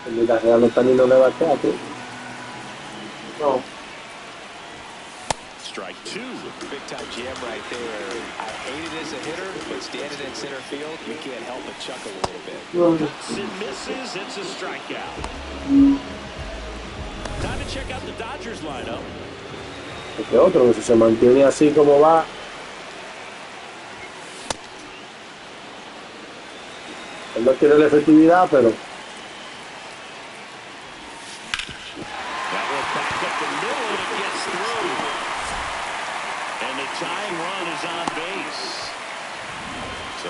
El de la Real no está ni no le va a quedar, tío. No. Strike 2. Big time jam right there. I hate it as a hitter, but standing in center field, you can't help but chuckle a little bit. It misses. It's a strikeout. Time to check out the Dodgers lineup. Este otro, que si se mantiene así como va. Él no tiene la efectividad, pero That one back up the middle and it gets through.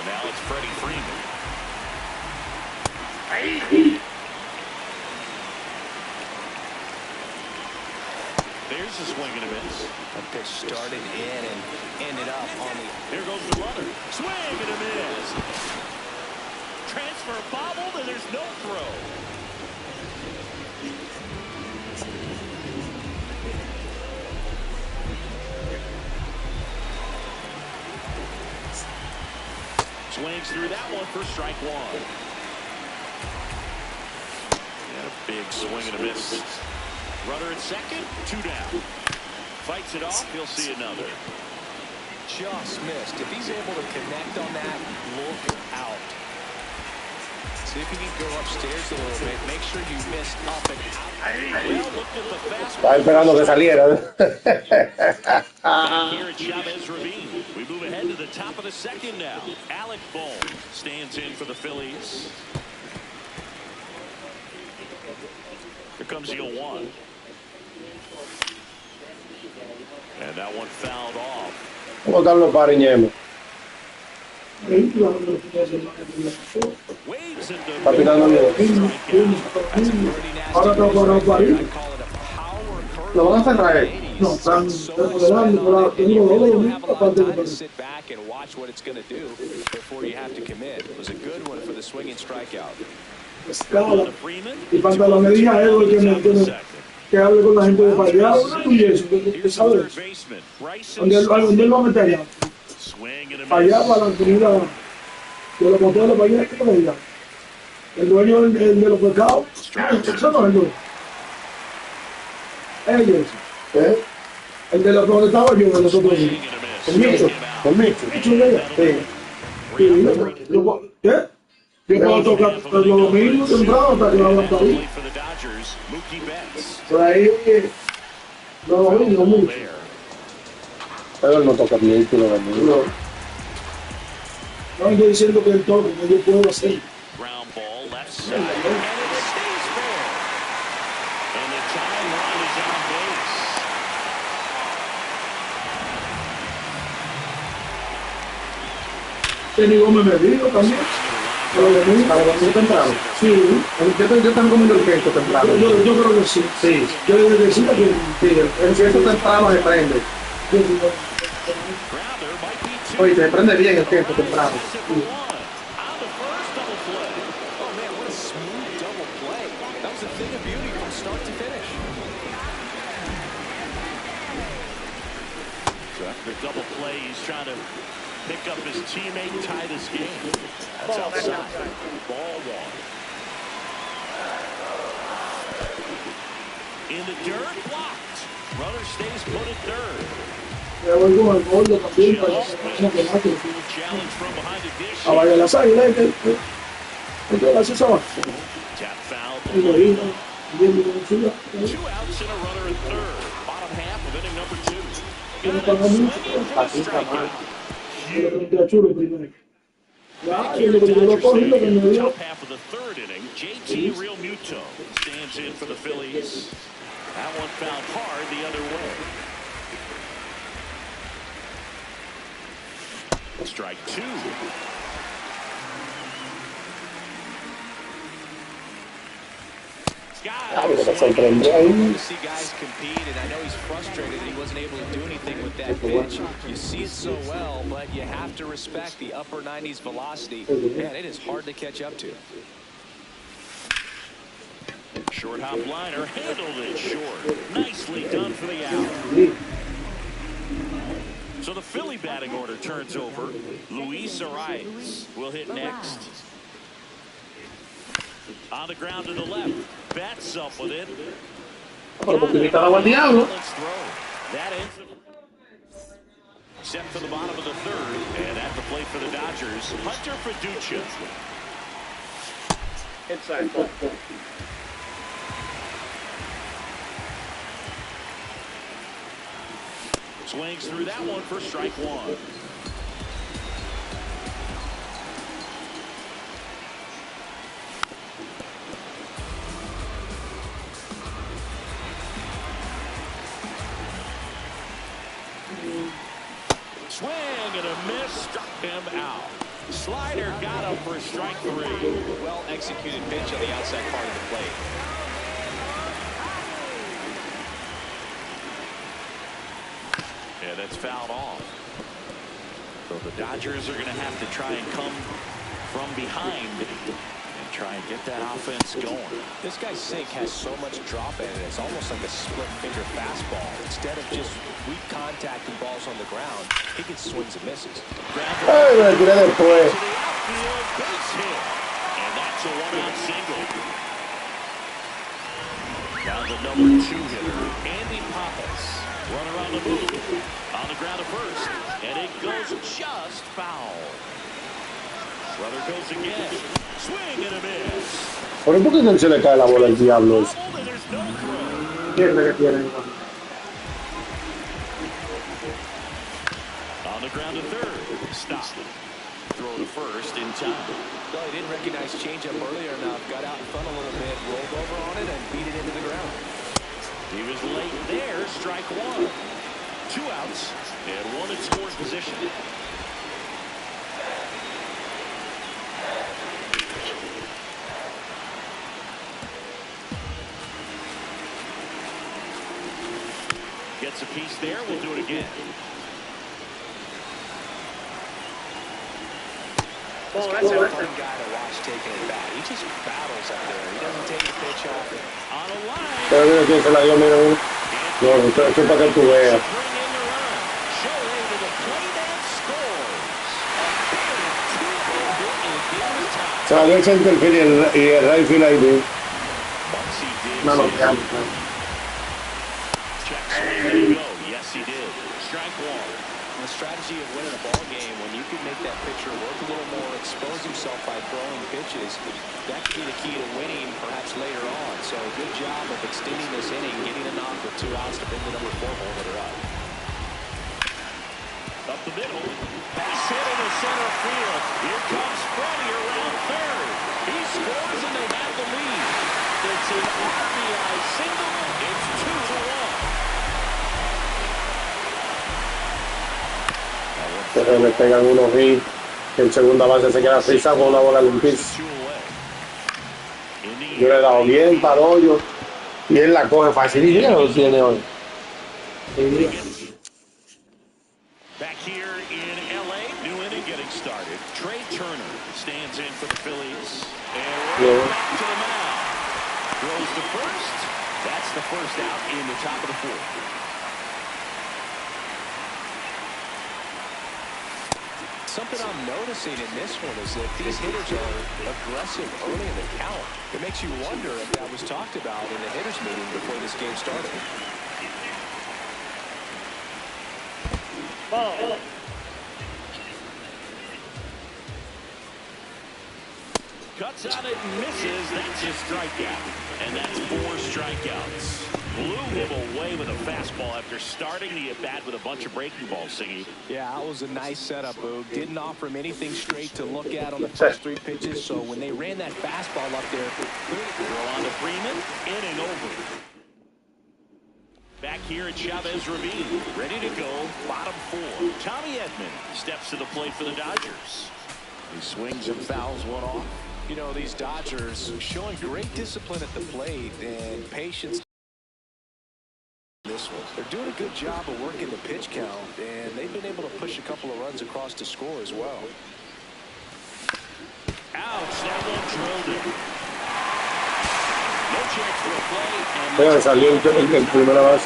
now it's Freddie Freeman. There's a swing and a miss. That pitch started in and ended up on the... Here goes the runner. Swing and a miss. Transfer bobbled, and there's no throw. Swings through that one for strike one. And a big swing and a miss. Runner at second, 2 down. Fights it off, he'll see another. Just missed. If he's able to connect on that, look out. See if he can go upstairs a little bit. Make sure you miss up and out. Well, looked at the fastball. Estaba esperando que saliera. Back here at Chavez Ravine. We move ahead to the top of the second now. Alec Bohm stands in for the Phillies. Here comes the 0-1. And that one fouled off. ¿Cómo están los pariñemes? Está tirando bien. Ahora tengo que hablar para ahí. ¿Lo van a cerrar? No, están remodelando, tengo dos, aparte de Sit back and watch what it's going to do before you have to commit. It was a good one for the swinging strikeout. escala. Y cuando me diga Edward que hable con la gente de Fallado, y eso, que sabe eso. ¿Dónde él va a meter allá? Allá para la comunidad de los motores para allá, ¿qué me diga? El dueño de los pescados, eso no es el dueño. Ellos, el de los donde estaba yo, de nosotros. El Micho. El Micho de allá. ¿Qué? Yo puedo tocar los domingos temprano hasta que la hasta ahí. Por ahí, los domingos mucho. Pero él no toca bien, tú lo domingos. No estoy diciendo que el toque, que yo puedo hacer. Kenny Gómez me dijo también. Para dormir temprano. Sí. Yo están comiendo el queso temprano. Yo creo que sí. Sí. Yo le decía que sí, el queso temprano se prende. Oye, se prende bien el queso temprano. The double play, he's trying to pick up his teammate, tie this game. That's outside. Ball one. In the dirt, blocked. Runner stays put at third. Challenge from behind the dish. Tap foul. 2 outs and a runner at third. Bottom half of inning number 2. Top half of the third inning, JT Real Muto stands in for the Phillies. That one fouled hard the other way. Strike 2. You see guys compete, and I know he's frustrated that he wasn't able to do anything with that pitch. You see it so well, but you have to respect the upper 90s velocity. Man, it is hard to catch up to. Short hop liner, handled it short. Nicely done for the out. So the Philly batting order turns over. Luis Arias will hit next. On the ground to the left. Bats up with it. That ends set for the bottom of the third. And at the plate for the Dodgers, Hunter Fiducia. Inside. Swings through that one for strike 1. Swing and a miss, struck him out. Slider got him for strike 3. Well executed pitch on the outside part of the plate. Yeah, that's fouled off. So the Dodgers are going to have to try and come from behind and try and get that offense going. This guy's sink has so much drop in it. It's almost like a split finger fastball. Instead of just weak contact and balls on the ground, he gets swings and misses. Ay, me tiré después. To the outfield, base hit. And that's a one-out single. Now the number 2 hitter, Andy Pappas. Runner on the move. On the ground to first. And it goes just foul. Runner goes again. Swing and a miss. ¿Pero por qué no se le cae la bola al diablo ese? And there's no throw. Pierde que tiene. On the ground to third. Stop. Throw to first in time. Well, he didn't recognize changeup earlier enough. Got out in front a little bit, rolled over on it, and beat it into the ground. He was late there. Strike 1. 2 outs and 1 in scoring position. Gets a piece there. We'll do it again. This guy's a fun guy to watch taking it back. He just battles up there. He doesn't take the pitch off. On a line. Pero mira quién se la dio, mira, mira. No, esto es para que tú veas. Bring in the run. Joe to the plate and scores. Se la dio el centerfield y el right field ahí, bien. Bugsy digs No lo in. veamos. Check swing. There you go. Yes, he did. Strike 1. The strategy of winning a ball game, when you can make that pitcher work a little more, expose himself by throwing pitches, that could be the key to winning perhaps later on. So good job of extending this inning, getting a knock with 2 outs to bring the number 4 home hitter up. Up the middle. Pass hit into center field. Here comes Freddie around third. He scores and they have the lead. It's an RBI single. It's 2-1. Pero le pegan unos hits. En segunda base se queda frisado con una bola limpísima. Yo le he dado bien para el hoyo. Y él la coge fácil. Y bien lo tiene hoy. Back here in L.A., new inning getting started. Trey Turner stands in for the Phillies. And back to the mound. Throws to first. That's the first out in the top of the 4th. Something I'm noticing in this one is that these hitters are aggressive early in the count. It makes you wonder if that was talked about in the hitters meeting before this game started. Ball. Cuts on it and misses. That's his strikeout. And that's 4 strikeouts. Blew him away with a fastball after starting the at-bat with a bunch of breaking balls, Singy. Yeah, that was a nice setup, Boog. Didn't offer him anything straight to look at on the first 3 pitches, so when they ran that fastball up there... Throw on to Freeman. Inning over. Back here at Chavez Ravine. Ready to go. Bottom 4. Tommy Edman steps to the plate for the Dodgers. He swings and fouls one off. You know, these Dodgers showing great discipline at the plate and patience. This one. They're doing a good job of working the pitch count, and they've been able to push a couple of runs across to score as well. Ouch, that one drilled him. No chance for a play. Pero salió en primera base.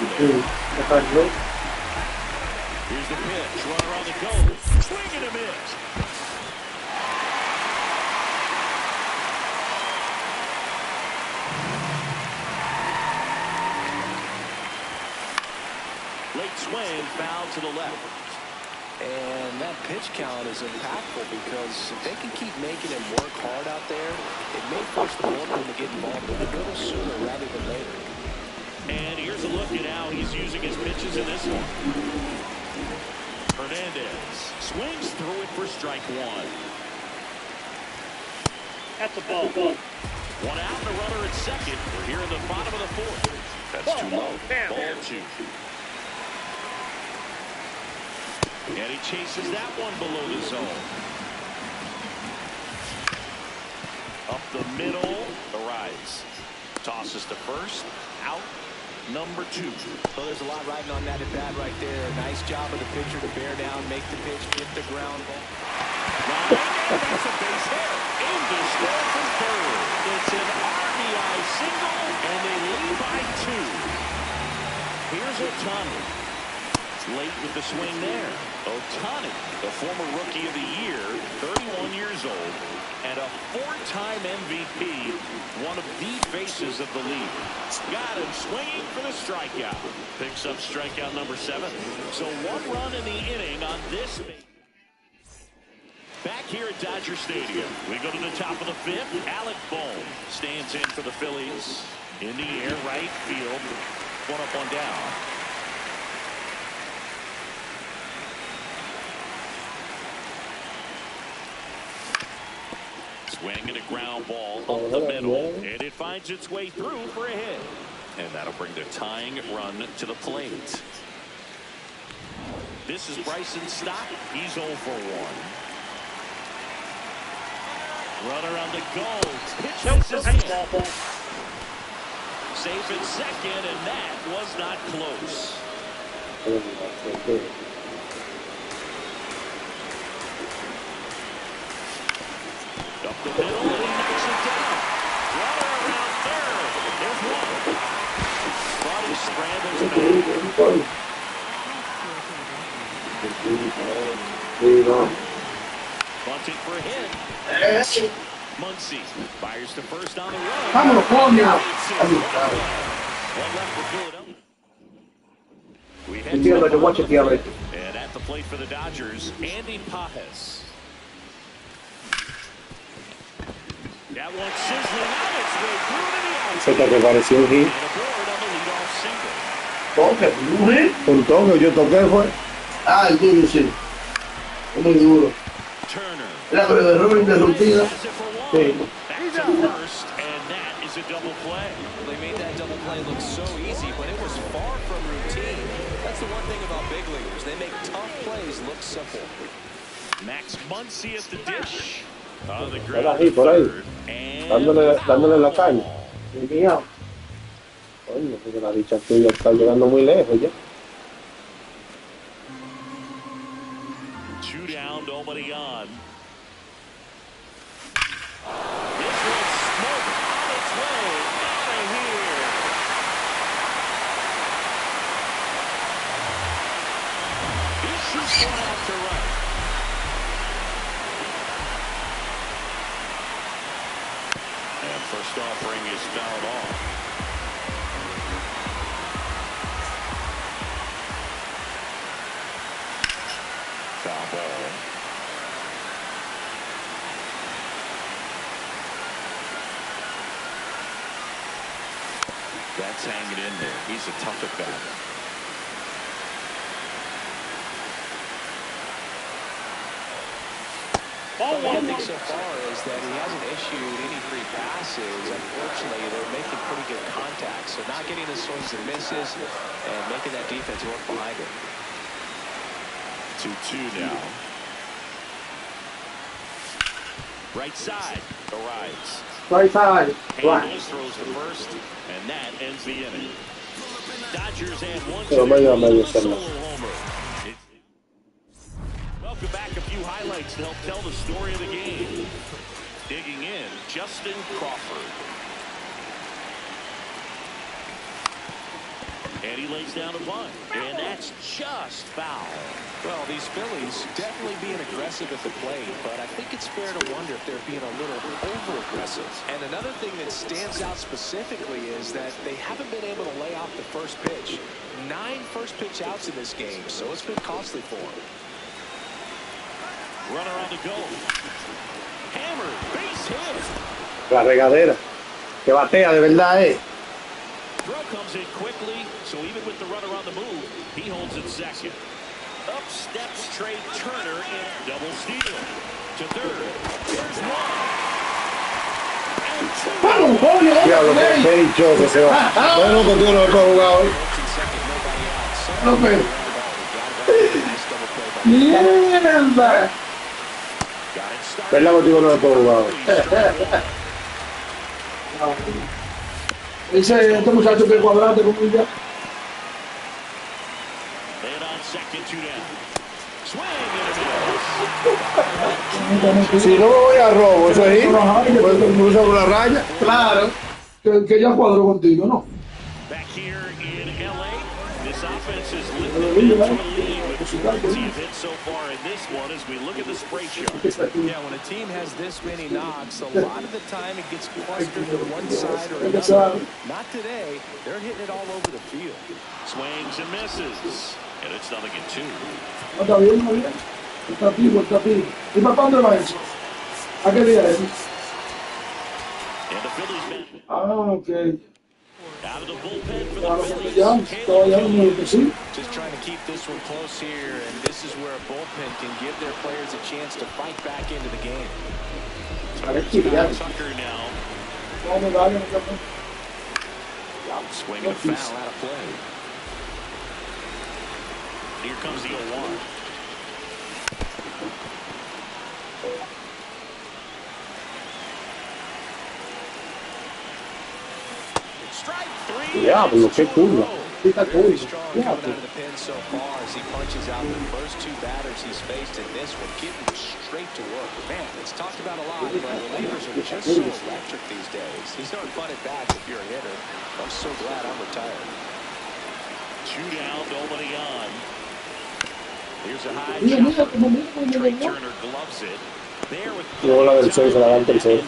Here's the pitch. Runner on the go. Swing and a miss. Late swing, foul to the left. And that pitch count is impactful because if they can keep making him work hard out there, it may force the bullpen to get involved a little sooner rather than later. And here's a look at how he's using his pitches in this one. Hernandez swings through it for strike 1. That's a ball. 1 out and a runner at second. We're here in the bottom of the 4th. That's too low. Ball 2. And he chases that one below the zone. Up the middle, Arise. Tosses to first, out, number 2. Well, there's a lot riding on that at bat right there. Nice job of the pitcher to bear down, make the pitch, hit the ground ball. Line, and that's a base hit. In to score from third. It's an RBI single, and they lead by 2. Here's Ohtani. Late with the swing there. Ohtani, the former Rookie of the Year, 31 years old, and a 4-time MVP, one of the faces of the league. Got him swinging for the strikeout. Picks up strikeout number 7. So 1 run in the inning on this. Back here at Dodger Stadium, we go to the top of the 5th. Alec Bohm stands in for the Phillies. In the air, right field. 1 up, 1 down. Swing and a ground ball up the middle, and it finds its way through for a hit. And that'll bring the tying run to the plate. This is Bryson Stott. He's 0 for 1. Runner on the go. Pitch misses him. Safe at second, and that was not close. Up the middle, and he knocks it down. Runner around third. There's 1. Body scrambles back. Bunting for a hit. Muncy fires to first on the run. I'm gonna call now. We head and at the plate for the Dodgers, Andy Pajes. That one sizzling out its way through to the Se te pareció un hit. Toque, un hit. Un toque, yo toqué fue. Ah, el tuyo sí. Es muy duro. Era con el error interrumpido. Sí. That's a first, and that is a double play. They made that double play look so easy, but it was far from routine. That's the one thing about big leaguers. They make tough plays look simple. Max Muncy at the dish. On the Era ground ahí, por ahí. and Dándole la caña. Coño, porque la dicha tuya está llegando muy lejos ya. 2 down, nobody on. First offering is fouled off. Foul ball. That's hanging in there. He's a tough at bat. Well, the thing so far is that he hasn't issued any free passes. Unfortunately, they're making pretty good contact. So not getting the swings and misses and making that defense work behind it. 2-2 now. Right side, Arise. Right side. Handles, throws to first, and that ends the inning. Dodgers add 1 solo homer. Welcome back. A few highlights to help tell the story of the game. Digging in, Justin Crawford. And he lays down a bunt. And that's just foul. Well, these Phillies definitely being aggressive at the plate, but I think it's fair to wonder if they're being a little over-aggressive. And another thing that stands out specifically is that they haven't been able to lay off the first pitch. 9 first pitch outs in this game, so it's been costly for them. Runner on the go. Hammer, base hit. La regadera. Que batea de verdad, Throw comes in quickly, so even with the runner on the move, he holds it second. Up steps Trey Turner in double steal. To third. There's 1. And 2. Diablo, que dicho que se va. Bueno, que tú no has jugado hoy. Mierda. ¿Verdad que tú no has jugado hoy? Dice este muchacho que cuadrate con ella. And on second, 2 down. Swing and a miss. Si no me voy a robo, eso es ir. Pues cruza por la raya. Claro. Que ya cuadró contigo, ¿no? Back here in LA, this offense is lifted to a lead with 2 hits so far in this one as we look at the spray chart. Yeah, when a team has this many knocks, a lot of the time it gets clustered to one side or another. Not today. They're hitting it all over the field. Swings and misses. And it's 0-2. No, está bien, está bien. Está activo, está activo. ¿Y para dónde va eso? ¿A qué día es? And the Phillies man Ok. out of the bullpen for Claro, the porque Phillies. ya, todavía no me lo sí. Just trying to keep this one close here, and this is where a bullpen can give their players a chance to fight back into the game. Tucker now. Vamos a darle, Swinging a foul out of play. Here comes the 0-1. Strike 3. Diablo, qué curva. Very strong coming out of the pen so far as he punches out the first 2 batters he's faced in this one, getting straight to work. Man, it's talked about a lot, but relievers are just so electric these days. He's not fun at bats if you're a hitter. I'm so glad I'm retired. 2 down, nobody on. Here's a high chopper. Trey Turner gloves it. There with Luego la del 6 se la da el tercero.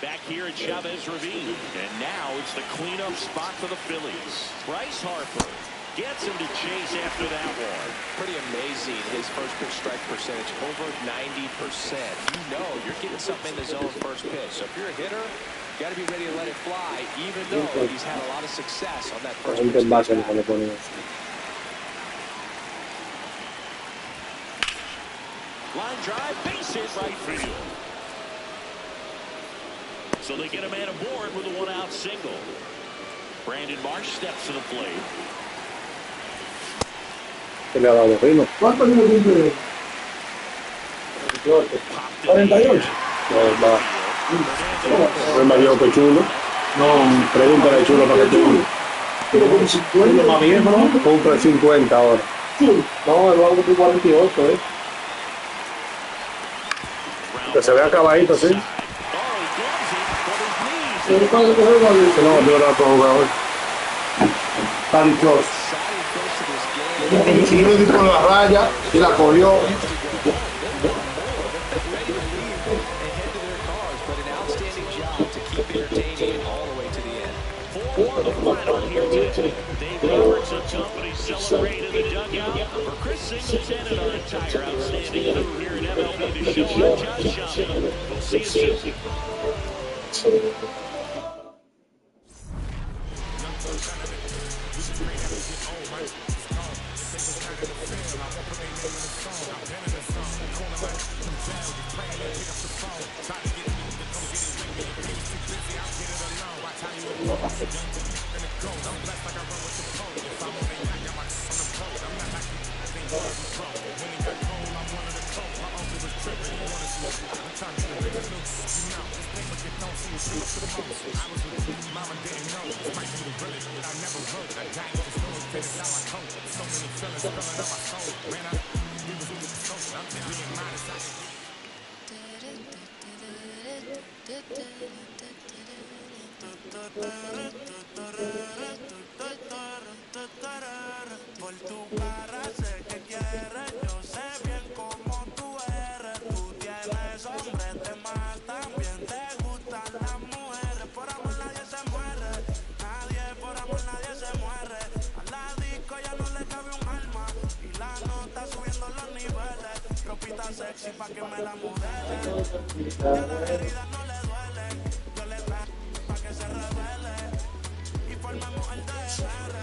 back here at Chavez Ravine. And now it's the cleanup spot for the Phillies. Bryce Harper gets him to chase after that one. Pretty amazing, his first pitch strike percentage, over 90%. You know you're getting something in the zone first pitch. So if you're a hitter, you got to be ready to let it fly, even though he's had a lot of success on that first pitch. Line drive, base hit right field. So they get a man aboard with a 1-out single. Brandon Marsh steps to the plate. ¿Qué le ha dado Rino? ¿Cuántos minutos tiene? 48. No es mayor que Chulo. No, pregúntale a Chulo para que tú. Pero con 50 más viejo, ¿no? Compra 50 ahora. No, el vago de 48, Que se vea acabadito, sí. Pero para que coger el No, yo no puedo jugar hoy. Está dichoso. Y yo di con la raya y la cogió. Dave Roberts and company celebrated the dugout for Chris Singleton and our entire outstanding crew here at MLB The Show. I'm Josh Shelby. We'll see you soon. Por tu cara sé que quieres, yo sé bien cómo tú eres. Tú tienes hombres de más, también te gustan las mujeres. Por amor nadie se muere, nadie por amor nadie se muere. A la disco ya no le cabe un alma y la nota subiendo los niveles. Ropita sexy pa' que me la modele. Ya las heridas no le duelen, yo le traigo pa' que se revele y formemos el DR.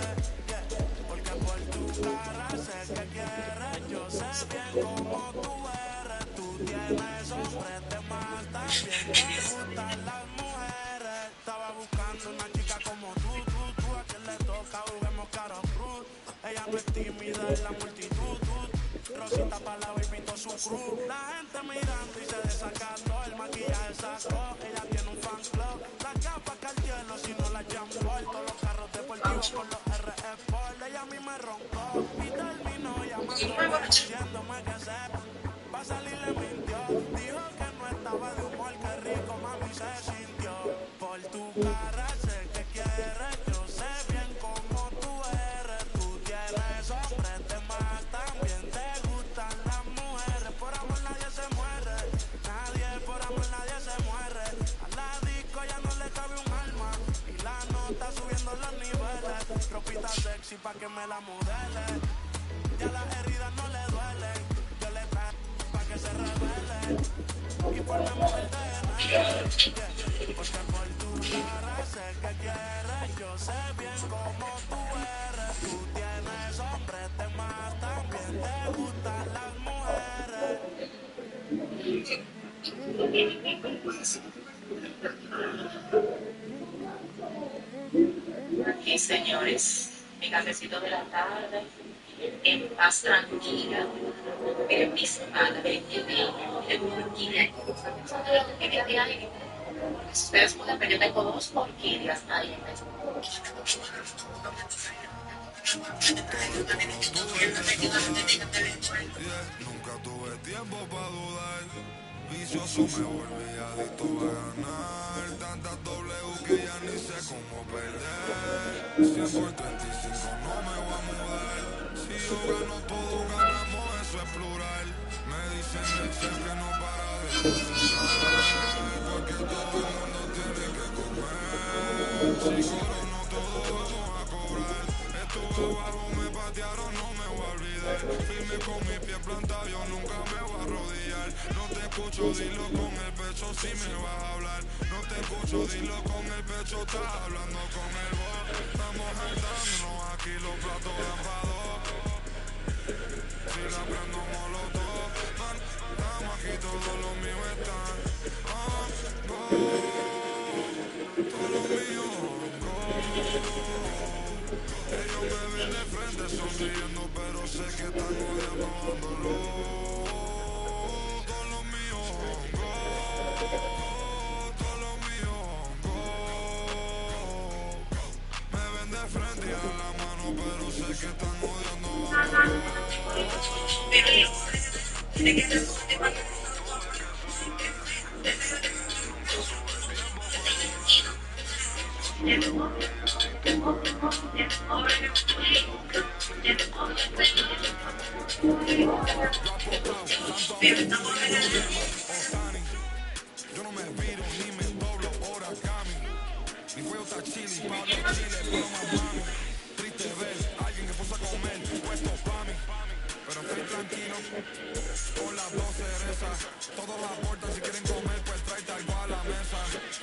Porque por tu cara sé que quieres, yo sé bien cómo tú eres. Tú tienes hombres de más, también te gustan las mujeres. Estaba buscando una chica como tú, a quien le toca juguemos caro cruz. Ella no es tímida en la multitud, Rosita para la baby, todo su crew. La gente mirando y se desacató. El maquillaje sacó, ella tiene un fan club. Las gafas Cartier, si no la Jumbimba. Todos los carros deportivos con los RF Sport. Ella a mí me roncó y terminó llamándome diciéndome que se pa' salir le mintió. Dijo que no estaba de humor, que rico mami se sintió. Por tu cara sé que quieres, yo sé bien cómo tú eres. Tú tienes hombres de más, también te gustan las mujeres. Por amor nadie se muere, por amor nadie se muere. A la disco ya no le cabe un alma y la nota subiendo los niveles. Ropita sexy pa' que me la modele, ya las heridas no le duelen. Yo le traje pa' que se revele y formemos el DNA, porque por tu cara sé que quieres. Yo sé bien cómo tú eres. Tú tienes hombres de más, también te gustan las mujeres. Y señores, mi cafecito de la tarde, en paz tranquila, miren mis manos, miren mi orquídea, orquídea de aire. Si ustedes pueden ver, yo tengo 2 orquídeas ahí en este. Nunca tuve tiempo para dudar. Vicioso me volví adicto a ganar. Tantas W que ya ni sé cómo perder. 100 por 35 no me voy a mudar. Si yo gano todo, ganamos, eso es plural. Me dicen Excel que no para de cocinar, porque todo el mundo tiene que comer. Si corono todo vamos a cobrar. Estuve abajo, me patearon, no me voy a olvidar. Firme con mi pie plantado, yo nunca me voy a arrodillar. No te escucho, dilo con el pecho si me vas a hablar. No te escucho, dilo con el pecho, estás hablando con el voz. Estamos saltándonos aquí, los platos dan pa' dos. Si la prendo molotov, man, estamos aquí, todos los míos están. Todos los míos, ellos me ven de frente sonriendo, pero sé que están odiando, dándolo. Todos los míos, todos los míos, me ven de frente y dan la mano, pero sé que están odiando, dándolo. Yo no me viro ni me doblo origami. Mi juego está chili, Pablo Chile, pero más mami. Triste ver a alguien que puso a comer puesto pa' mí. Pero estoy tranquilo con las 2 cerezas. Todos aportan, si quieren comer pues tráete algo a la mesa.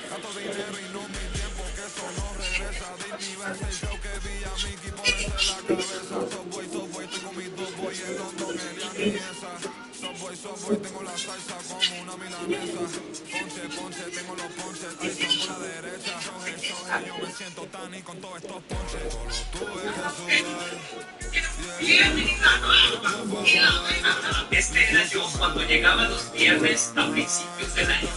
Gasto dinero y no mi tiempo, que eso no regresa. Disney verse el show que vi a Mickey ponerse la cabeza. Subway, estoy con mis 2 boys en London, Elian y esa. Subway, tengo la salsa como una milanesa. Ponche, tengo los ponches, ahí son por la derecha. Show, yo me siento tan y con todos estos ponches. Solo tuve que sudar. Este era yo cuando llegaba los viernes a principios del año.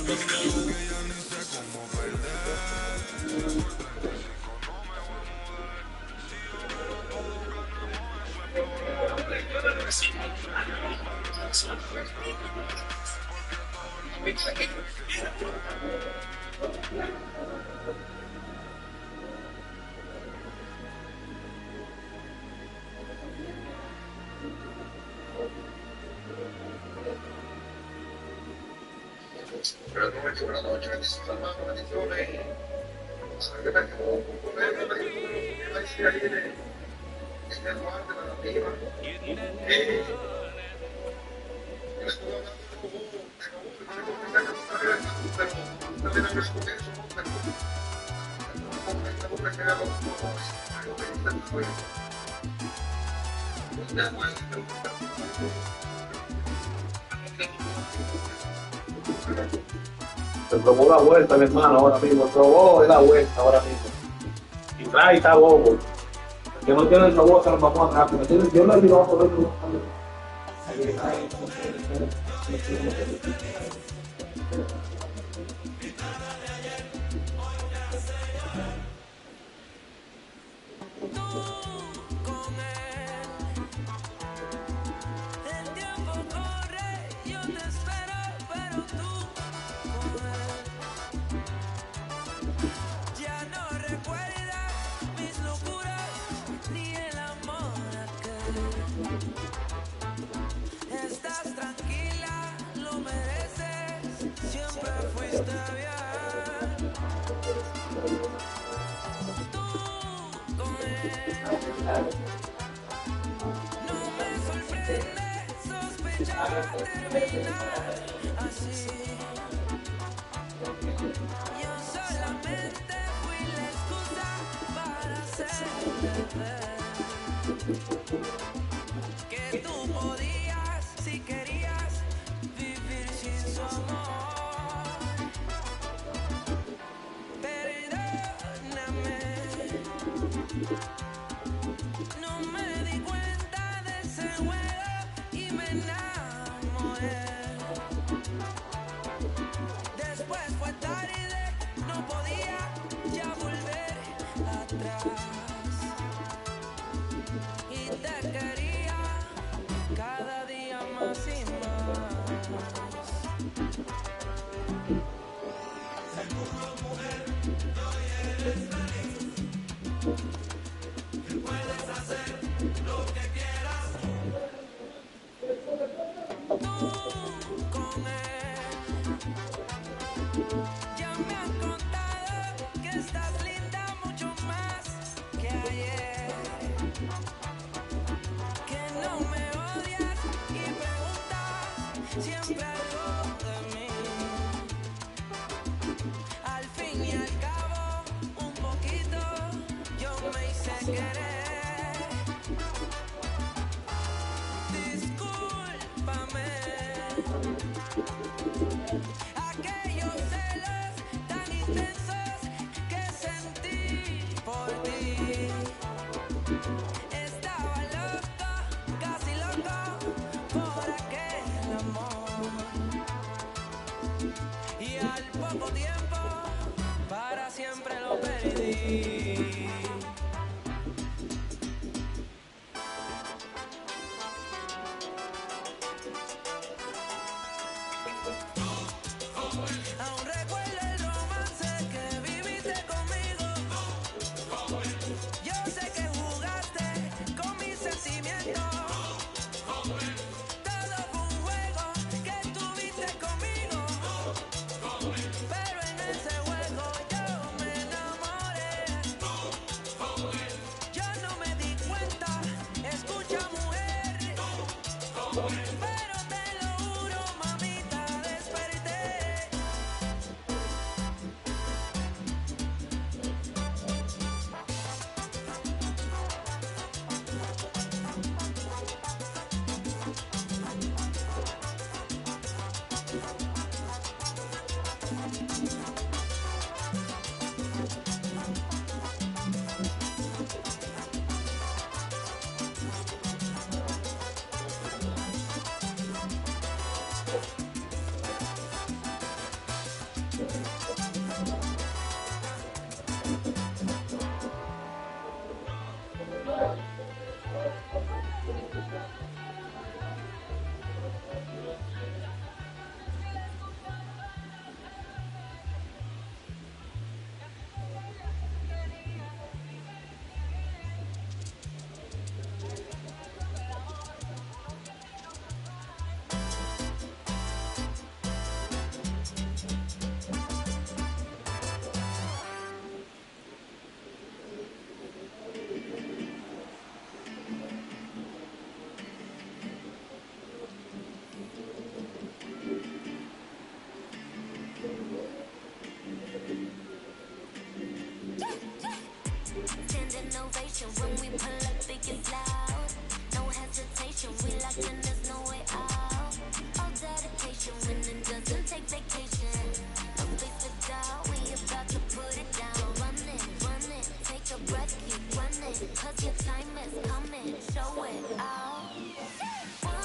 Se probó la vuelta, mi hermano, ahora mismo. Probó la vuelta ahora mismo. Y trae está bobo. Que no tiene el sabor, que nos vamos a atrás. Yo no le digo a poner.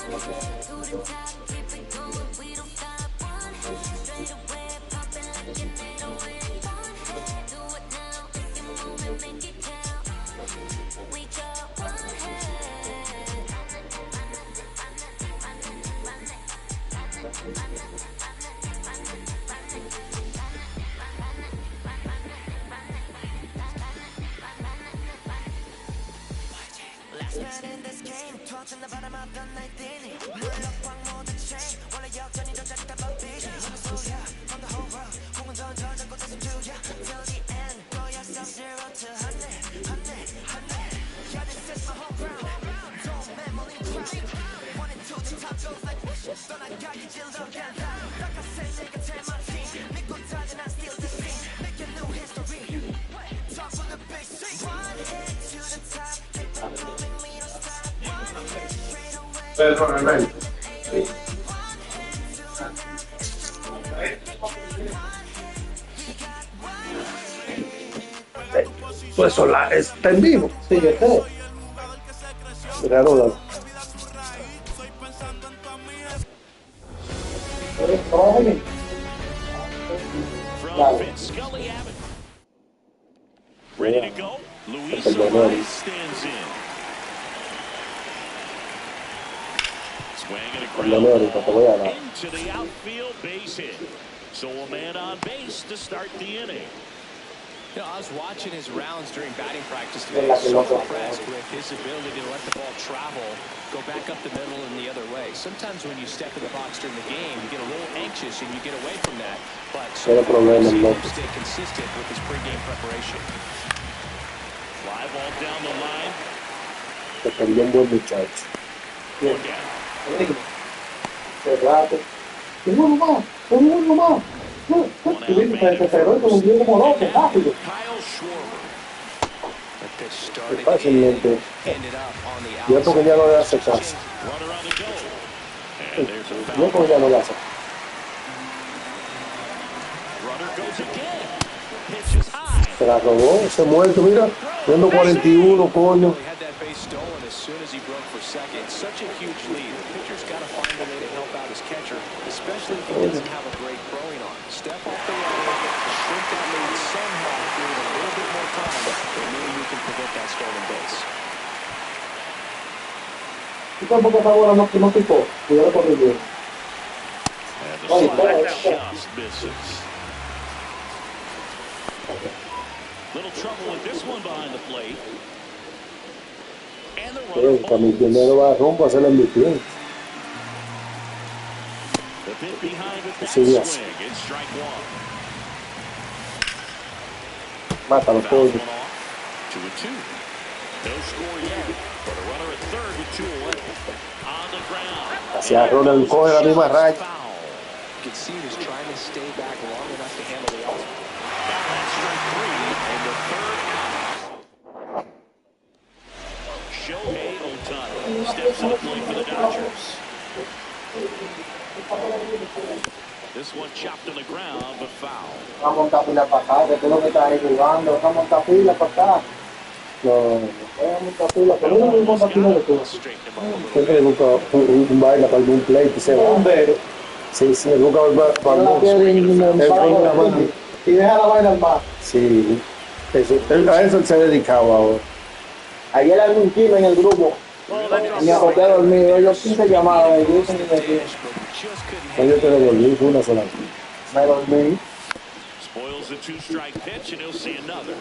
To the top, keep it going. We Perdóname. Pues sola está en vivo. Sí, yo sé. Mira, Ronald. From Fitzscully Avenue. Ready to go. Luis Suarez stands in. Swinging a ground ball into the outfield, base hit. So a man on base to start the inning. You know, I was watching his rounds during batting practice today. So impressed with his ability to let the ball travel, go back up the middle and the other way. Sometimes when you step in the box during the game, you get a little anxious and you get away from that. But so far, you seem to stay consistent with his pregame preparation. Fly ball down the line. Se perdió un buen muchacho. Look at Cerrado. Uno más. Se cerró como un día como loco, rápido. Fácilmente. Yo porque ya no le hace caso. Yo porque ya no le hace. Se la robó, ese muerto, mira. Viendo 41, coño. As soon as he broke for second, such a huge lead. The pitcher's got to find a way to help out his catcher, especially if he doesn't have a great throwing arm. Step off the runner, shrink that lead somehow, give it a little bit more time, and maybe you can prevent that stolen base. Y tampoco esta bola no picó. Cuidado con el bien. just misses. Little trouble with this one behind the plate. And the runner mi primero va a romper a hacer el MVP. The bit behind with that swing. It's strike one. Mátalo, pollo. 2-2. No score yet, but a runner at third with two away. On the ground. Hacia Ronald coge la misma raya. You can see he's trying to stay back long enough to handle the out. Now that's strike three, and the third out. Shohei Ohtani steps to the plate for the Dodgers. This one chopped on the ground, but foul. Vamos a montar pila para acá, que tú lo que estás ahí jugando, vamos a montar pila para acá. No, vamos a montar pila, pero no me monta pila de todo. Siempre busca un baile para algún play que se va. Sí, sí, busca para el y deja la vaina al mar. Sí, a eso se ha dedicado ahora. Ayer hay un kilo en el grupo. Me acosté a dormir, yo 15 llamadas. Yo te devolví una sola vez. Me dormí. Spoils the two-strike pitch, and he'll see another.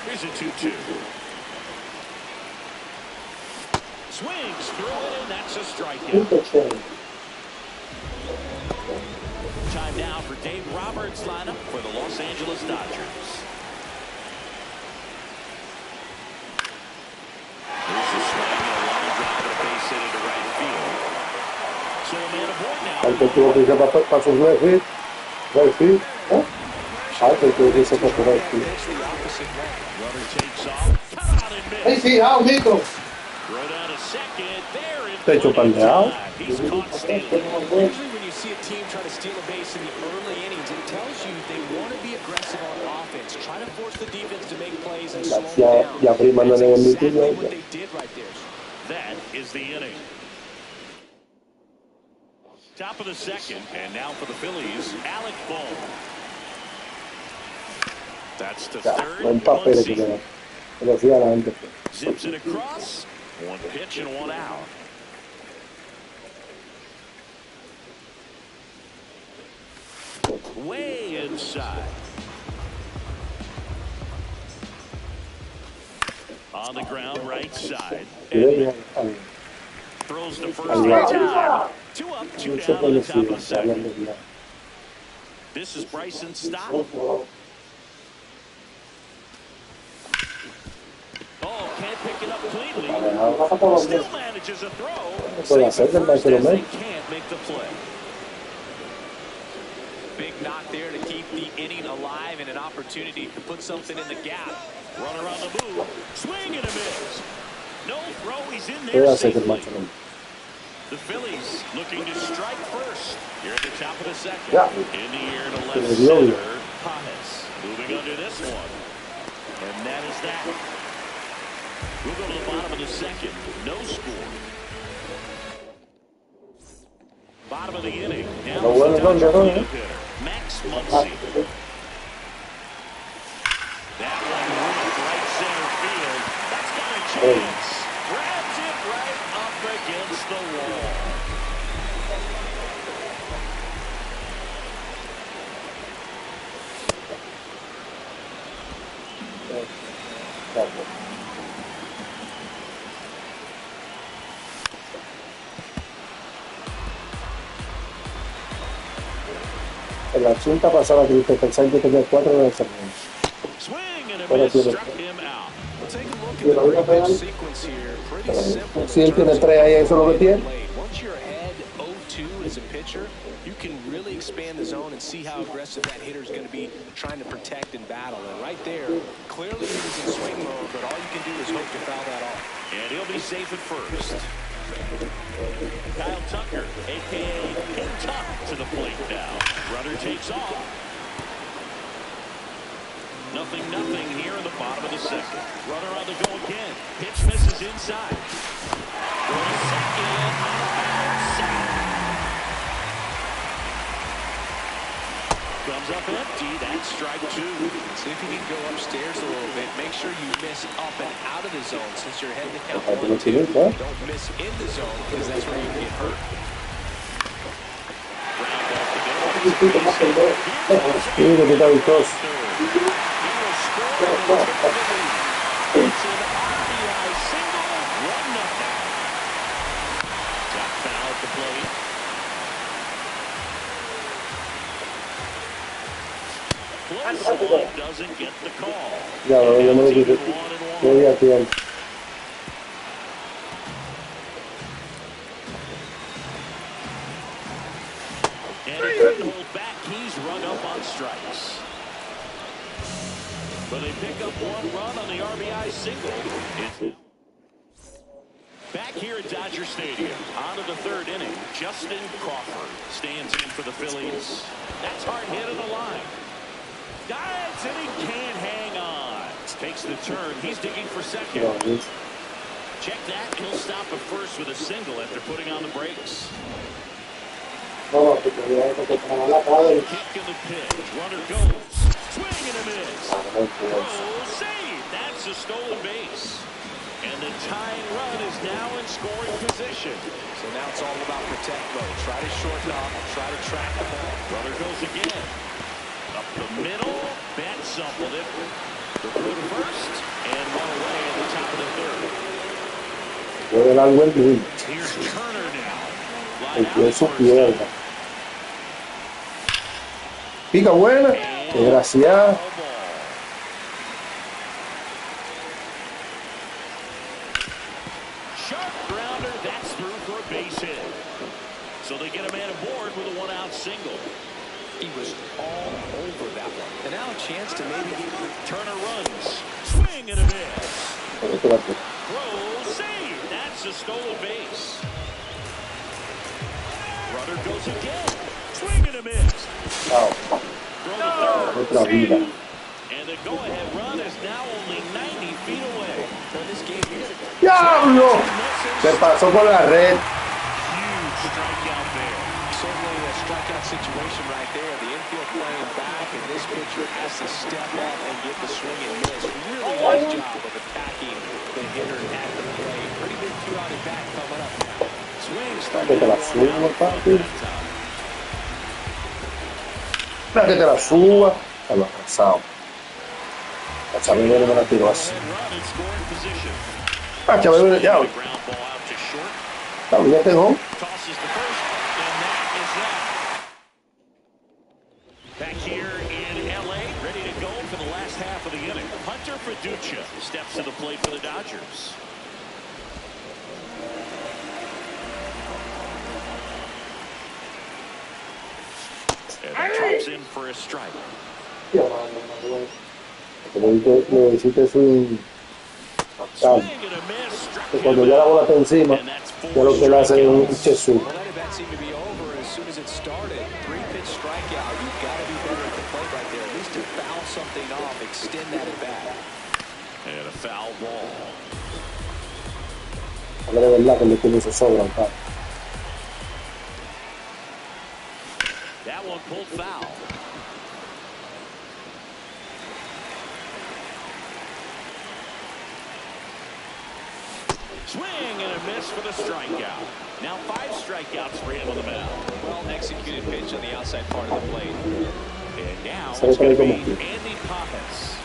Here's a 2-2. Swings through it, and that's a strikeout. Time now for Dave Roberts' lineup for the Los Angeles Dodgers. Here's a swing and a line drive and a base hit into right field. So a man aboard now. Antes tuvo que irse para sus right field. Antes tuvo que irse para su right field. Runner takes off. Cut out and miss. Hey, sí, Mito. Throw down a second. There in Te hecho pandeado. He's caught stealing. Usually when you see a team try to steal a base in the early innings, it tells you they want to be aggressive on offense, try to force the defense to make plays and slow them down. Ya prima no le That's exactly what they did right there. That is the inning. Top of the second, and now for the Phillies, Alec Bohm. That's the third. Buen papel que le lo hacía adelante. Zips it across. One pitch and one out. Way inside. On On the ground, right side. Throws the first Al time. 2 up, 2 down on the top of the second. This is Bryson's stop. Oh, can't pick it up cleanly. Still manages a throw. Safe at first as they can't make the play. Big knock there to keep the inning alive and an opportunity to put something in the gap. Runner on the move. Swing and a miss. No throw. He's in there safely. The Phillies looking to strike first. Here at the top of the second. In the air to left center. Pages moving under this one. And that is that. We'll go to the bottom of the second. No score. Bottom of the inning. Now the Dodgers leadoff hitter, Max Muncy. That one ripped right center field. That's got a chance. Grabs it right up against the wall. En la cinta pasada tuviste que pensar que tenía 4 lanzamientos. Ahora tiene 3. Si él tiene 3 ahí, eso es lo que tiene. Once you're ahead 0-2 as a pitcher, you can really expand the zone and see how aggressive that hitter is going to be trying to protect and battle. And right there, clearly he was in swing mode, but all you can do is hope to foul that off. And he'll be safe at first. Kyle Tucker, a.k.a. King Tuck, to the plate now. Runner takes off. 0-0 here in the bottom of the second. Runner on the go again. Pitch misses inside. For a second. Comes up empty. That's strike 2. See if you can go upstairs a little bit. Make sure you miss up and out of the zone since you're heading to count 1-2. Don't miss in the zone because that's where you get hurt. It's an RBI single. 1-0. Got foul at the plate. Close one doesn't get the call. Ya, yo me lo dije. Yo vi a tiempo. And he couldn't hold back. He's run up on strikes. But they pick up 1 run on the RBI single. Back here at Dodger Stadium, on to the 3rd inning. Justin Crawford stands in for the Phillies. That's hard hit on the line. Dives and he can't hang on. Takes the turn. He's digging for second. Check that. He'll stop at first with a single after putting on the brakes. Kick in the pitch. Runner goes. Swing and a miss. Oh, save. That's a stolen base. And the tying run is now in scoring position. So now it's all about protect mode. Try to shorten up. Try to track the ball. Runner goes again. Up the middle. Bat suppled it. The throw to first. And 1 away at the top of the 3rd. Here's Turner now. Line out first. Pica buena, desgraciada. Sharp grounder, that's through for a base hit. So they get a man aboard with a 1-out single. He was all over that one. And now a chance to maybe get Turner runs. Swing and a miss. Throw, save. That's a stolen base. Runner goes again. Swing and a miss. Otra vida. And the go-ahead run is now only 90 feet away. From this game here. ¡Diablo! Se pasó por la red. Huge strikeout there. Certainly a strikeout situation right there. The infield playing back, and this pitcher has to step up and get the swing and miss. Really nice job of attacking the hitter at the plate. Pretty big 2-out at bat coming up now. Swing starting Que te la suba, papi. Que te la suba. A lo atrasado. A Chabelo no la tiró así. A Chabelo ya. Ya tengo. Back here in LA, ready to go for the last half of the inning. Hunter Freducha steps to the plate for the Dodgers. And that drops in for a strike. Le hiciste un que cuando ya la bola está encima, ya lo que le hace es un chesú. And a foul ball. Ahora de verdad que le tiene ese sobra, That one pulled foul. Swing and a miss for the strikeout. Now 5 strikeouts for him on the mound. Well executed pitch on the outside part of the plate. And now it's going to be Andy Pappas.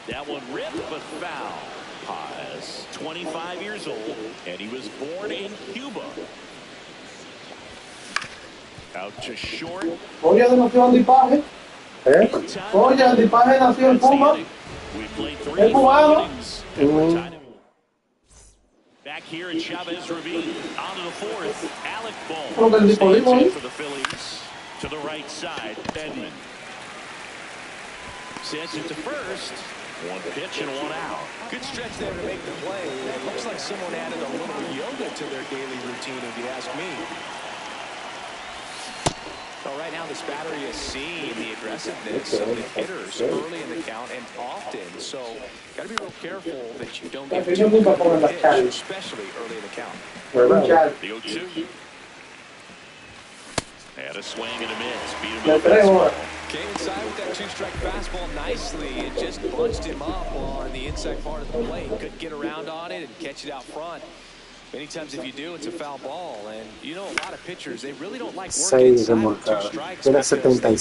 That one ripped but foul. Paz, 25 years old, and he was born in Cuba. Out to short. Oye, nació Andy Paje. Oye, Andy Paje nació en Cuba. Es cubano. Back here in Chavez Ravine. On to the fourth. Alec Creo que el Ball dispositivo stands in ahí. for the Phillies. To the right side, Edman. Sends it to first. One pitch and one out. Good stretch there to make the play. It looks like someone added a little yoga to their daily routine, if you ask me. Well, right now this battery is seeing the aggressiveness of the hitters early in the count and often. So, got to be real careful that you don't get too much of a pitch, especially early in the count. The 0-2. And a swing and a miss. Beat him with a fastball. Came inside with that 2-strike fastball nicely. It just bunched him up on the inside part of the plate. Couldn't get around on it and catch it out front. Many times if you do, it's a foul ball. And you know, a lot of pitchers, they really don't like working inside with 2 strikes because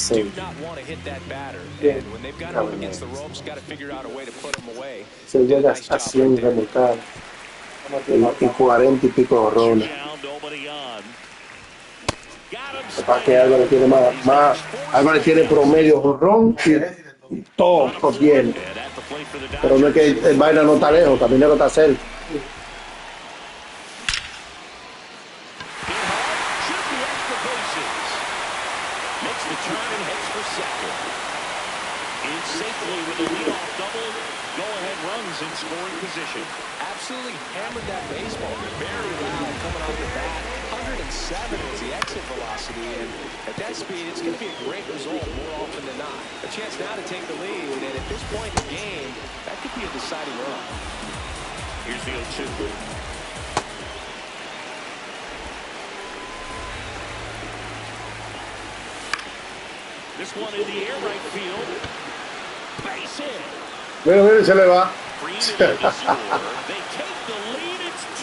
they do not want to hit that batter. And when they've got him up against the ropes, got to figure out a way to put him away. Se llega a 100 remolcadas y 40 y pico horrones. Para que Álvarez tiene más Álvarez tiene promedio jorrón y todo bien. Pero no es que el vaina no está lejos, también no está cerca. In scoring position. Absolutely hammered that baseball. Very loud coming off the bat. 107 was the exit velocity, and at that speed, it's going to be a great result more often than not. A chance now to take the lead, and at this point in the game, that could be a deciding run. Here's the 0-2. This one in the air, right field. Base hit. Mira, se le va.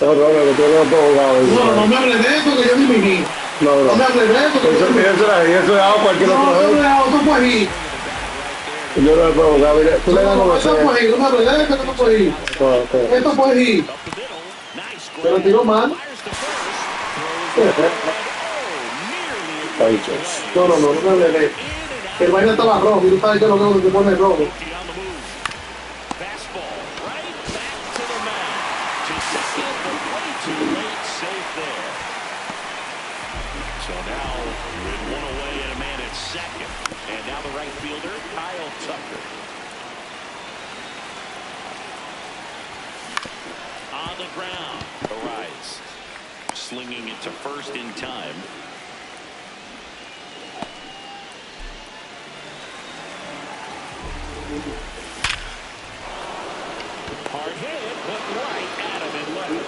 No me hables de eso, que yo ni viví. No me hables de eso. Eso le hago cualquier otro. No puedes ir. Yo no le puedo jugar. Mira, tú le das como eso puedes ir. No me hables de eso, que no puedes ir. Esto puedes ir. Pero tiró mal. No me hables de eso. El vaina estaba rojo y tú sabes que lo veo que te pone rojo. So now with one away and a man at second. And now the right fielder, Kyle Tucker. On the ground, Arise. Slinging it to first in time. Hard hit, but right at him and left.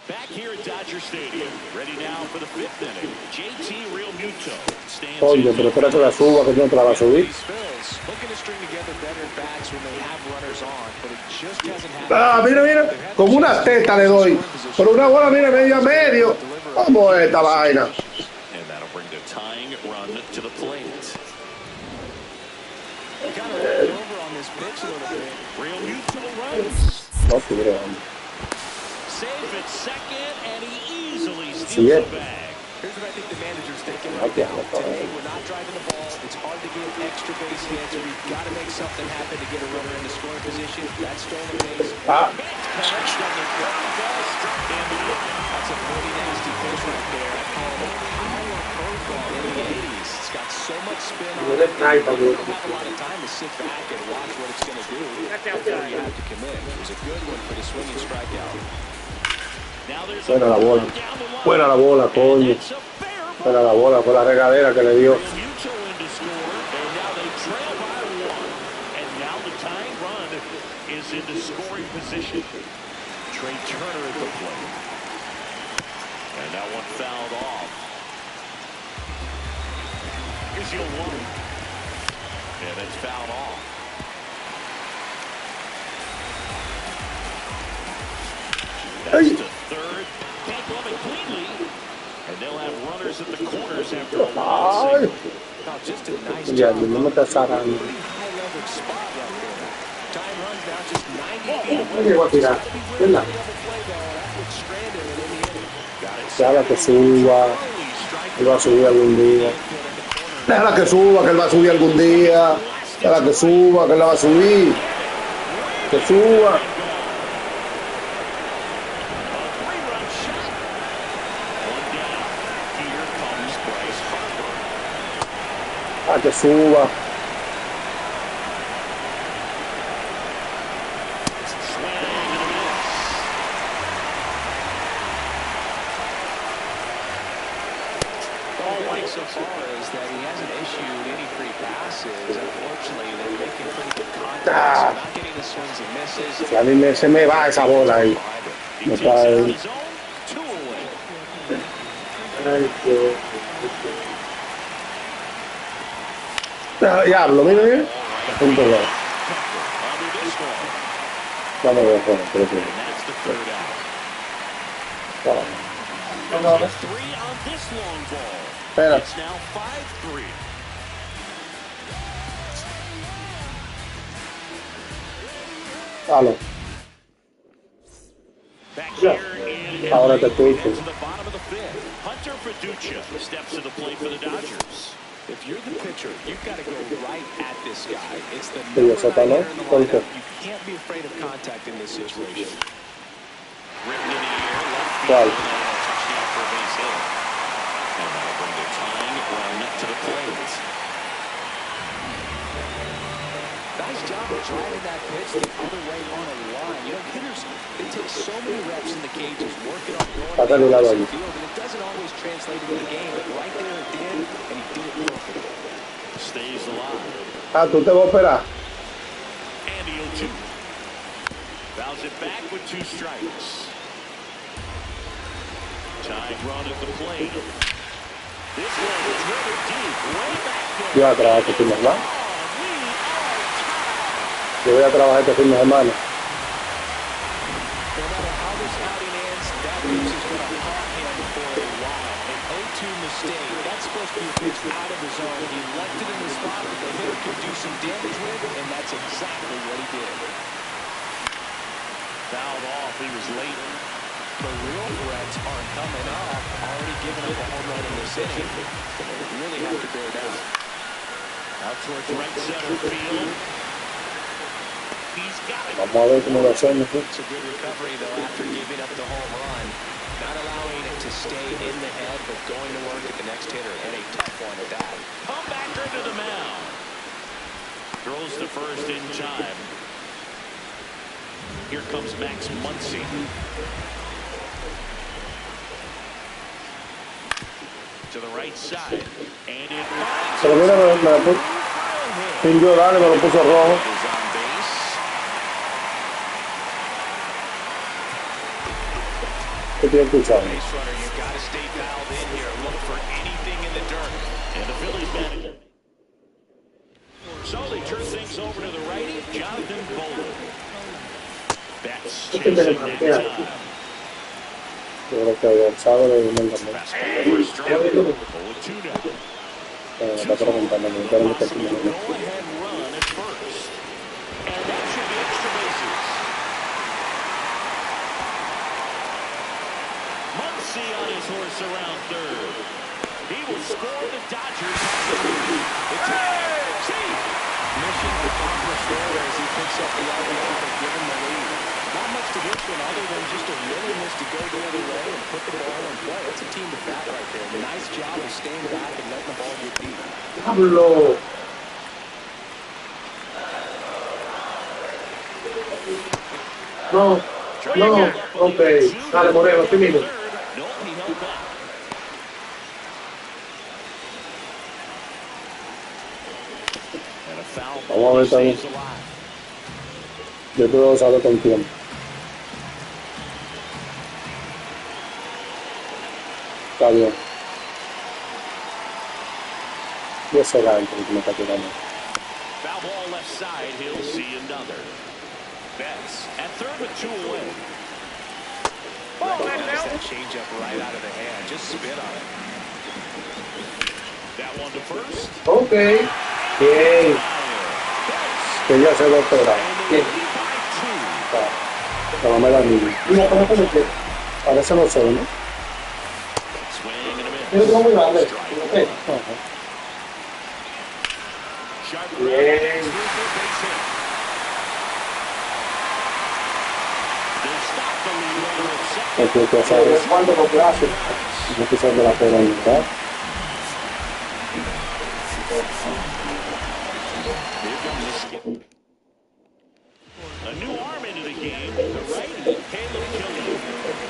Back here at Dodger Stadium, ready now for the 5th inning. JT Real Muto stands. Oye, pero espérate la suba que no te la va a subir. Ah, mira, como una teta le doy. Pero una bola, mira, medio a medio. ¿Cómo es esta vaina? And that'll bring the tying run No tigre, hombre. Safe at second, and he easily steals the bag. Here's what I think the manager's thinking right now. Today, we're not driving the ball. It's hard to get extra base hits. We've got to make something happen to get a runner into scoring position. That's stolen base. Ah. That's a really nasty pitch right there. I call it a power curveball in the 80s. It's got so much spin on it. You don't have a lot of time to sit back and watch what it's going to do before you have to commit. It was a good one for the swinging strikeout. Buena la bola. Buena la bola, coño. Buena la bola, fue la regadera que le dio. And now they trail by one. And now the tying run is into scoring position. Trey Turner at the plate. And that one fouled off. Here's your one. And it's fouled off. That's to third. Can't glove it cleanly. And they'll have runners at the corners after a wild single. Oh, just a nice Ya, job. no me está sacando. High leverage spot right there. Time runs now just 90 feet No llegó a tirar. ¿Verdad? Déjala que suba. Él va a subir algún día. Déjala que suba, que él va a subir algún día. Déjala que suba, que él la va a subir. Que suba. Ah, que suba. So far is that he hasn't issued any free passes. Unfortunately, they're making pretty good contact. So not getting the swings and misses. Si a mí se me va esa bola ahí. Me está ahí. Diablo, mira bien. Punto dos. Vamos a ver, creo que. Espera. Halo. Ahora te escucho. Steps to the plate for the Dodgers. If you're the pitcher, you've got to go right at this guy. It's the number 9 hitter in the lineup. You can't be afraid of contact in this situation. Ripped in the air, left Wow. field, touchdown for a base hit. And that'll bring the tying run to the plate. Nice job of driving that pitch the other way on a line. You know, hitters, they take so many reps in the cages, working on going to the field, and it doesn't always translate into the game, but right there it did, and he did it perfectly. Stays alive. Ah, tú te vas a operar. And he'll two. Fouls it back with 2 strikes. Tied run at the plate. This one is really deep, way back there. Yo voy a trabajar este fin de semana. Yo voy a trabajar este fin de semana. No matter how this outing ends, that pitch is going to haunt him for a while. An 0-2 mistake. That's supposed to be a pitch out of the zone. He left it in the spot that the hitter could do some damage with, and that's exactly what he did. Fouled off. He was late. The real threats are coming up. Already giving up a home run in this inning. You really have to bear down. Out towards right center field. He's got it. Vamos a ver cómo lo hacemos. It's a good recovery, though, after giving up the home run. Not allowing it to stay in the head, but going to work at the next hitter. And a tough one at that. Comebacker to the mound. Throws to first in time. Here comes Max Muncy. To the right side. And it finds Pero mira, me lo puso. Sin yo darle, me lo puso rojo. ¿Qué tiene escuchado? Base runner, you got to stay dialed in here. Look for anything in the dirt. And the Phillies manager. So they turn things over to the righty, Jonathan Bowler. That's chasing that time. Yo creo que el sábado y el domingo. Fastball for a strike. 0-2 now. Me está preguntando, me está preguntando. Go-ahead run at first. And that should be extra bases. see on his horse around third. He will score. The Dodgers have the lead. It's see. Mission accomplished there as he picks up the RBI to give him the lead. Not much to this one other than just a willingness to go the other way and put the ball in play. That's a team to bat right there. Nice job of staying back and letting the ball get deep. Pablo. No, no, ok. Dale, Moreno, estoy mismo. Vamos a ver también. Yo creo que sale con tiempo. Está bien. Y ese gancho que me está tirando. Foul ball left side. He'll see another. Betts at third with 2 away. Recognize that changeup right out of the hand. Just spit on it. That one to first. Ok. Bien. Que ya se va a esperar. Bien. No me la niña. Mira, ¿cómo te metes? Parece no sé, ¿no? Yo tengo muy grande. Ok. Bien. Porque tú sabes cuando lo clase. no te sabes de la pena mitad. A new arm into the game. The righty, Caleb Killian.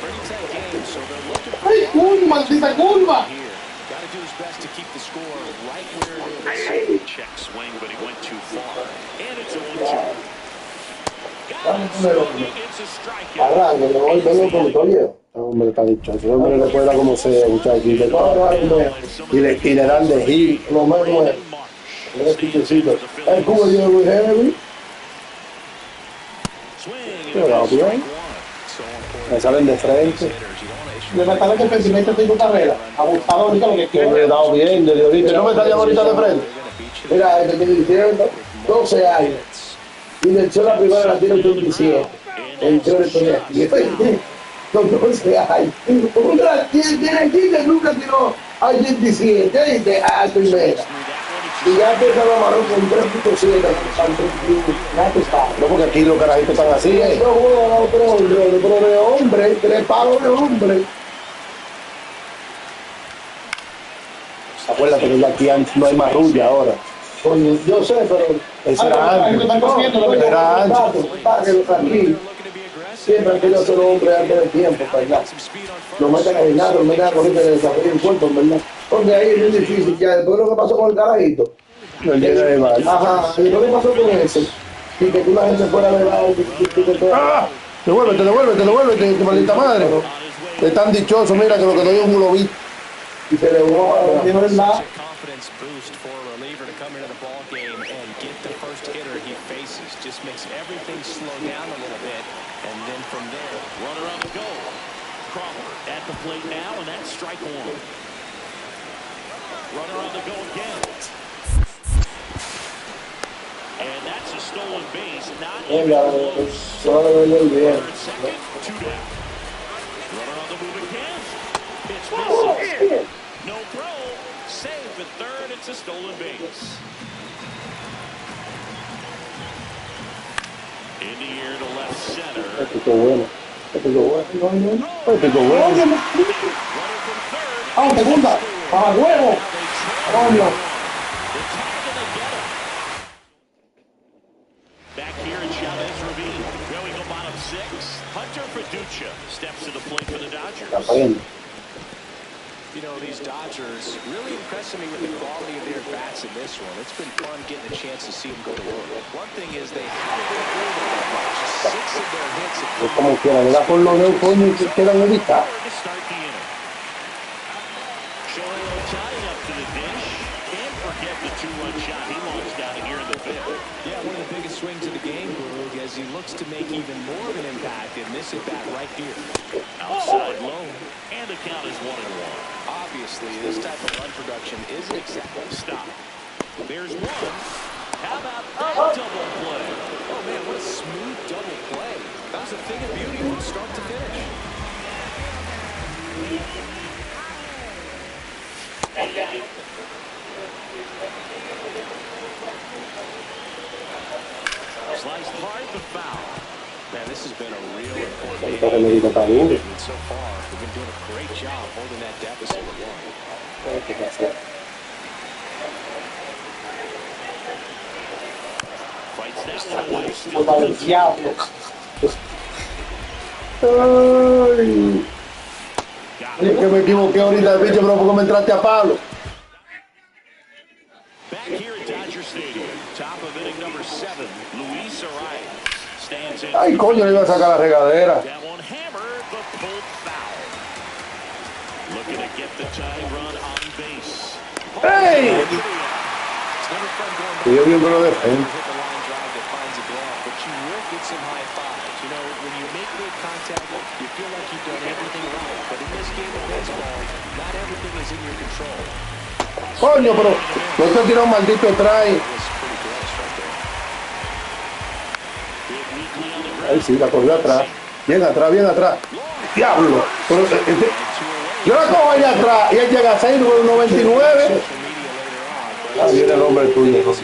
Pretty tight game, so they're looking for ¡Ay, curva, maldita curva! here. Got to do his best to keep the score right where it is. Check swing, but he went too far. And it's 0-2. Arranque, me voy, vengo con mi oye. Hombre, está dicho. Ese hombre le cuela como sea, muchachos. Y le dan de hit. Lo más bueno. Es pichecito. El cubo de muy heavy. Pero bien. Me salen de frente. Le mataron el pensamiento de tu carrera. Abusado ahorita lo que quiere. Me he dado bien desde ahorita. ¿No me está llamando ahorita de frente? Mira, este tiene diciendo 12 años. Y le echó la primera, la tiene el 27. Entró el con 12 años. Una tiene aquí que nunca tiró al 27. ¿Viste? A primera. Y ya empezó a amarrar con 3.7. No, porque aquí los carajitos están así, ¿eh? No juego pero de hombre, 3 palos de hombre. Acuérdate que ya aquí no hay marrulla ahora. Coño, yo sé, pero ese era antes. Era antes. Aquí siempre han querido ser hombres antes del tiempo, ¿verdad? Lo meten a gimnasio, lo meten a correr en el desarrollo del cuerpo, ¿verdad? Porque ahí es muy difícil. Ya después de lo que pasó con el carajito. No entiende de mal. Ajá, y lo que pasó con ese. Y que tú la gente fuera de lado. ¡Ah! Devuélvete, maldita madre. Es tan dichoso, mira, que lo que doy es un globito. Y se le hubo, ¿no es verdad? Confidence boost for a reliever to come into the ball game and get the first hitter he faces. Just makes everything slow down a little bit, and then from there, runner on the goal. Crawford at the plate now, and that's strike 1. Runner on the go again. And that's a stolen base, not even close. Second, 2 down. Runner on the move again. Pitch misses. No throw. Save at third. It's a stolen base. In the air to left center. ¡Ah, segunda! ¡Para huevo! ¡Coño! Back here in Chavez Ravine, going to bottom 6. Hunter Fiducia steps to the plate for the Dodgers. you know, these Dodgers really impressing me with the quality of their bats in this one. It's been fun getting a chance to see them go to work. One thing is they haven't been able that much. 6 of their hits have Es como quieran, era por los dedos, coño, y quedan evitados. To start the inning. Shohei Ohtani up to the dish. Can't forget the 2-run shot he launched down here in the 5th. Yeah, one of the biggest swings of the game, Boog, as he looks to make even more of an impact in this at-bat right here. Outside low, and the count is 1-1. Obviously, this type of run production isn't acceptable. Stop. There's one. How about that double play? Oh, man, what a smooth double play. That was a thing of beauty from start to finish. ahorita está duro. And so far, they've been doing a great job holding that deficit at one. Fights that one away. Still Por el diablo. Ay. Es que me equivoqué ahorita, bicho, pero porque me entraste a palo. back here at Dodger Stadium. Top of inning number 7. Luis Arias stands in. Ay, coño, le iba a sacar la regadera. That one hammered, the pulled foul. Looking to get the tying run on base. ¡Ey! Y yo bien que lo defiendo. Hit the line drive that finds a glove, but you will get some high fives. You know, when you make good contact, you feel like you've done everything right. But in this game of baseball, not everything is in your control. Coño, pero no te tiró un maldito try. Ahí sí, la cogió atrás. Bien atrás, bien atrás. Diablo. Pero, yo la cojo ahí atrás y él llega a 6, número 99. Ahí viene el hombre tuyo.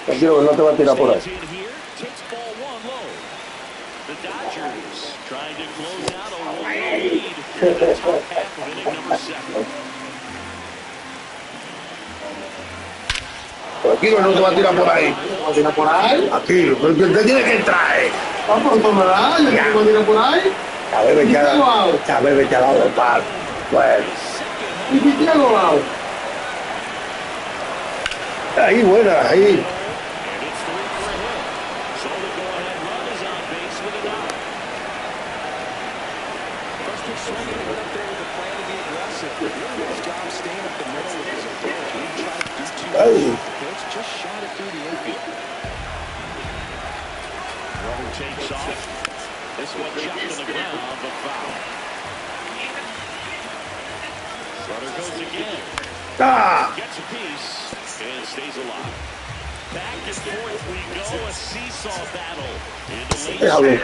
Tranquilo, que no te va a tirar por ahí. The Dodgers trying to close out a 1-0 lead in the top half of inning number 7. Tranquilo, no te va a tirar por ahí. ¿Va a tirar por ahí? Tranquilo, pero usted tiene que entrar. Vamos, no me da, yo tengo que tirar por ahí. A ver, vete a dar el palo. Bueno. ¿Y qué hago, Lau? Ahí, buena, ahí. Hey. Just shot it through the infield. Rubber takes off. This one chopped to the ground, but foul. Rudder goes again. Gets a piece and stays alive. Back and forth we go, a seesaw battle. In the late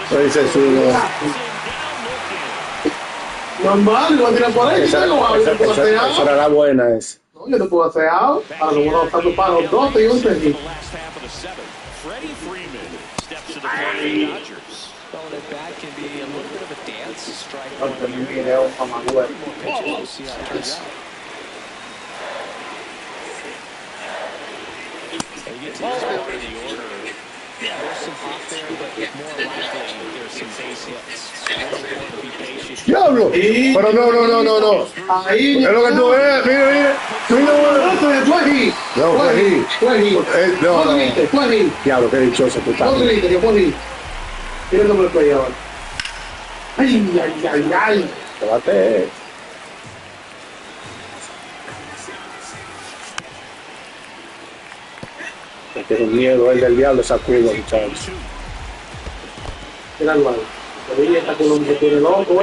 stages of this normal, lo va a tirar por ahí. Esa era la buena esa. No, yo no puedo hacer out. Ahora lo voy a estar para los dos y un tenis. Freddie Freeman steps to the plate for the Dodgers. Throwing it back can be a little bit of a dance. Strike No, one pero mi here. video para Manuel. More pitches. We'll see how it turns out. They get to this part of the order. Yeah, there's some hop there, but more likely there's some base hits. So really important to be patient. ¡Diablo! Pero no. Ahí. Es lo que tú ves, mira. Fue aquí. No, fue aquí. Fue aquí. No. Fue aquí. Diablo, qué dichoso tú estás. No grites, que fue aquí. Mira cómo el play ahora. Ay. Te bate. Me tiene miedo el del diablo, esa curva, muchachos. Mira el lado. Pero esta curva me tiene loco,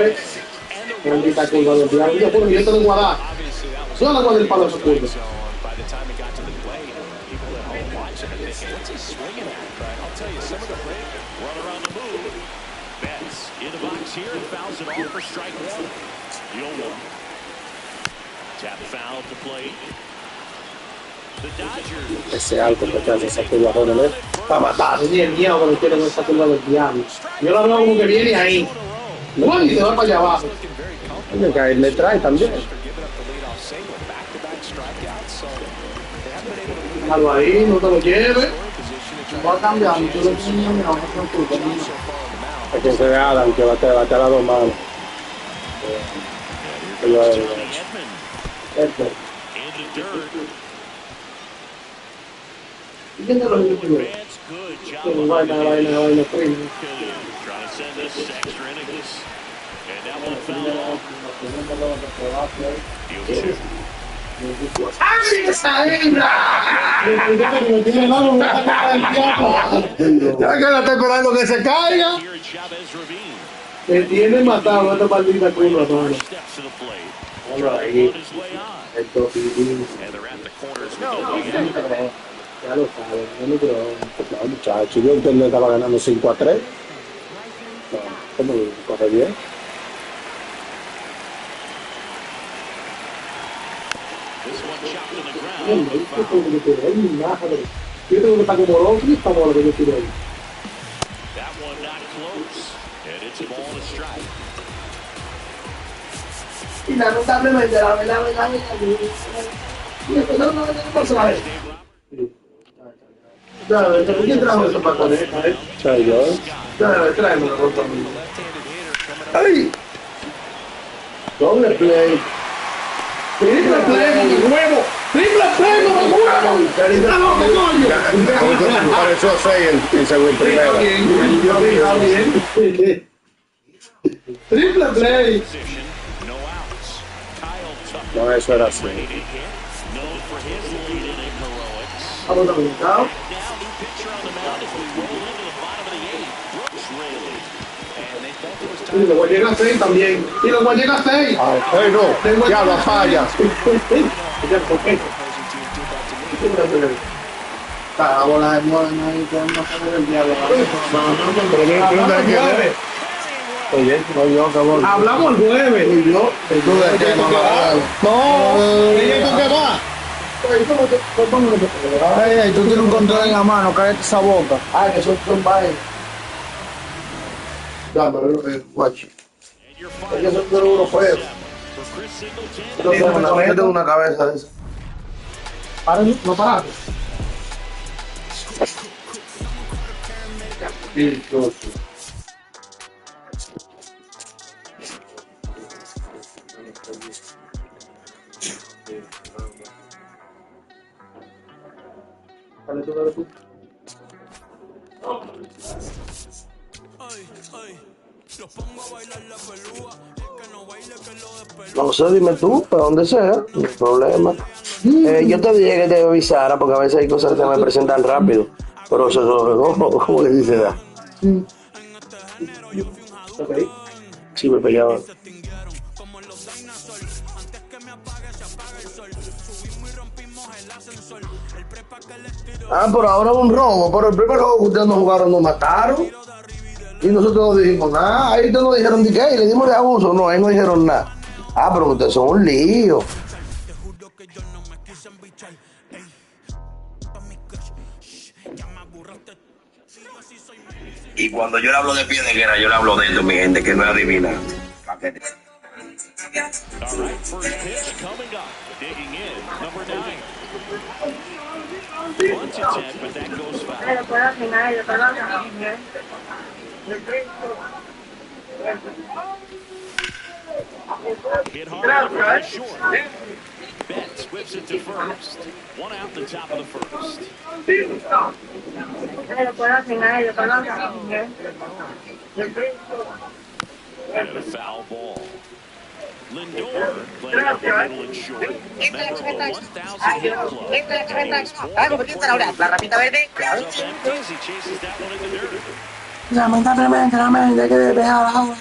Maldita curva del diablo. Yo te lo voy a dar. Yo la guardé el palo de esa curva. By the time it got to the plate, people at home watching it, thinking, what's he swinging at? But I'll tell you, some of the play. Runner on the move. Betts in the box here and fouls it off for strike 1. The 0-1. Tap foul to play. The Dodgers. Ese alto que te hace esa curva, Ronald, para matar. Tenía el miedo que me tienen esa curva del diablo. Yo la veo como que viene ahí. No, y se va para allá abajo. Tiene que le trae también. Déjalo ahí, no te lo lleves. Va a cambiar, tú lo tienes, mira, no te preocupes. Hay que ser Adam, que bate a las dos manos. ¿Y quién te lo dijo? Que vaina, primo. Trying to send this extra innings. And that one fouled off. ¡Ay, esa hembra! Ya que la está esperando que se caiga. Me tiene matado esta maldita curva, hermano. Hola ahí. Esto es ya lo saben, no me creo. No, muchacho, yo le estaba ganando 5-3. No, ¿cómo corre bien? Yo tengo que estar como loco y esta bola que yo tiro ahí. That one not close. And it's a ball to strike. Y lamentablemente, ¿quién trajo eso para poner? Tráemelo, por favor. ¡Ay! Doble play. Triple play, mi huevo. Triple play, mi huevo. Pareció 6 en segundo primero. Triple play. No, eso era así. Vamos a buscar. Y luego llega a 6 también. Y luego llega a 6. Ay, no. Ya lo falla. La bola de moda ahí podemos hacer el diablo. Oye, no yo, cabrón. Hablamos el jueves. Y yo, tú de qué no No, ¿tú qué vas? Ay, tú tienes un control en la mano, cállate esa boca. Ay, que son vainas. Dámelo, guacho. Es que son unos feos. Yo tengo una cabeza de esa. No paraste. Dale tú, dale tú. No sé, dime tú, para donde sea, no hay problema. Yo te dije que te avisara porque a veces hay cosas que se me presentan rápido. Pero eso, ¿cómo le dice? Ok. Sí, me peleaba. Pero ahora un robo. Pero el primer juego que ustedes no jugaron nos mataron. Y nosotros no dijimos nada. Ahí ustedes no dijeron de qué. Le dimos de abuso. No, ahí no dijeron nada. Pero ustedes son un lío. Y cuando yo le hablo de pie de guerra, yo le hablo de esto, mi gente, que no es adivinar. All right, first pitch coming up. Digging in, number 9. Bunch attempt, but that goes foul. Hit hard, short. Betts whips it to first. One out the top of the first. And a foul ball. Lindor playing up the middle and short. A member of the 1,000 hit club. Comes up empty as he chases that one in the dirt. Lamentablemente hay que despejar.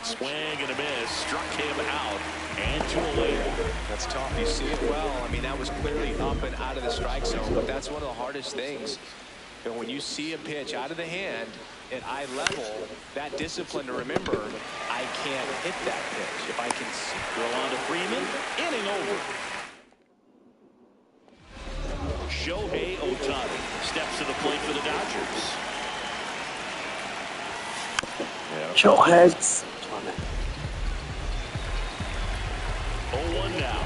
Swing and a miss. Struck him out. And to a layer. That's tough. You see it well. I mean, that was clearly up and out of the strike zone, but that's one of the hardest things. And when you see a pitch out of the hand at eye level, that discipline to remember, I can't hit that pitch. If I can see. Throw on to Freeman. Inning over. Shohei Ohtani steps to the plate for the Dodgers. Shohei. 0-1 now.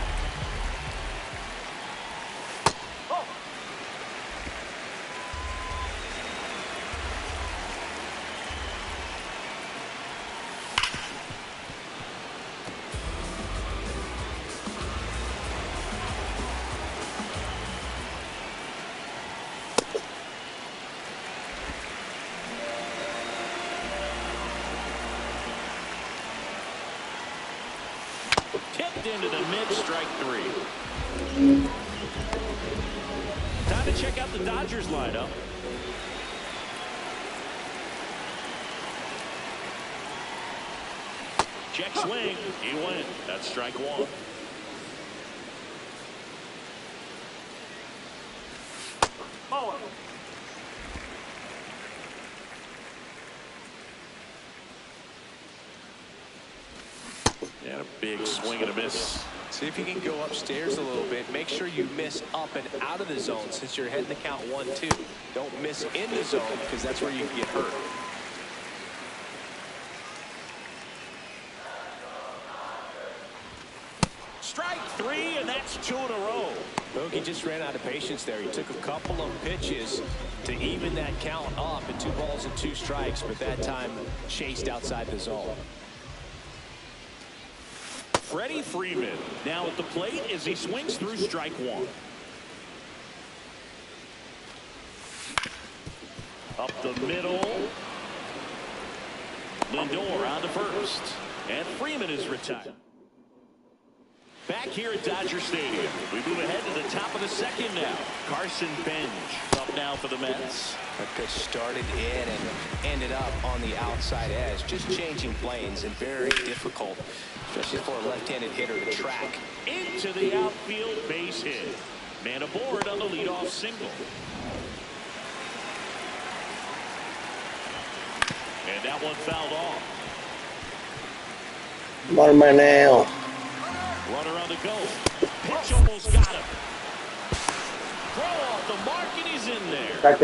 Tipped into the mid, strike 3. Time to check out the Dodgers lineup. Check swing. He went. That's strike 1. And a big swing and a miss See if you can go upstairs a little bit. Make sure you miss up and out of the zone since you're heading to count 1-2. Don't miss in the zone because that's where you can get hurt. Strike 3, and that's 2 in a row. Bogey just ran out of patience there. He took a couple of pitches to even that count up at 2 balls and 2 strikes, but that time chased outside the zone. Freddie Freeman now at the plate as he swings through strike 1. Up the middle. Lindor on to first. And Freeman is retired. Back here at Dodger Stadium, we move ahead to the top of the second now. Carson Bench up now for the Mets. That pitch started in and ended up on the outside edge, just changing planes and very difficult, especially for a left-handed hitter to track. Into the outfield, base hit. Man aboard on the leadoff single. And that one fouled off. Marmaneo. Runner on the go. Pitch almost got him. Throw off the mark and he's in there. He had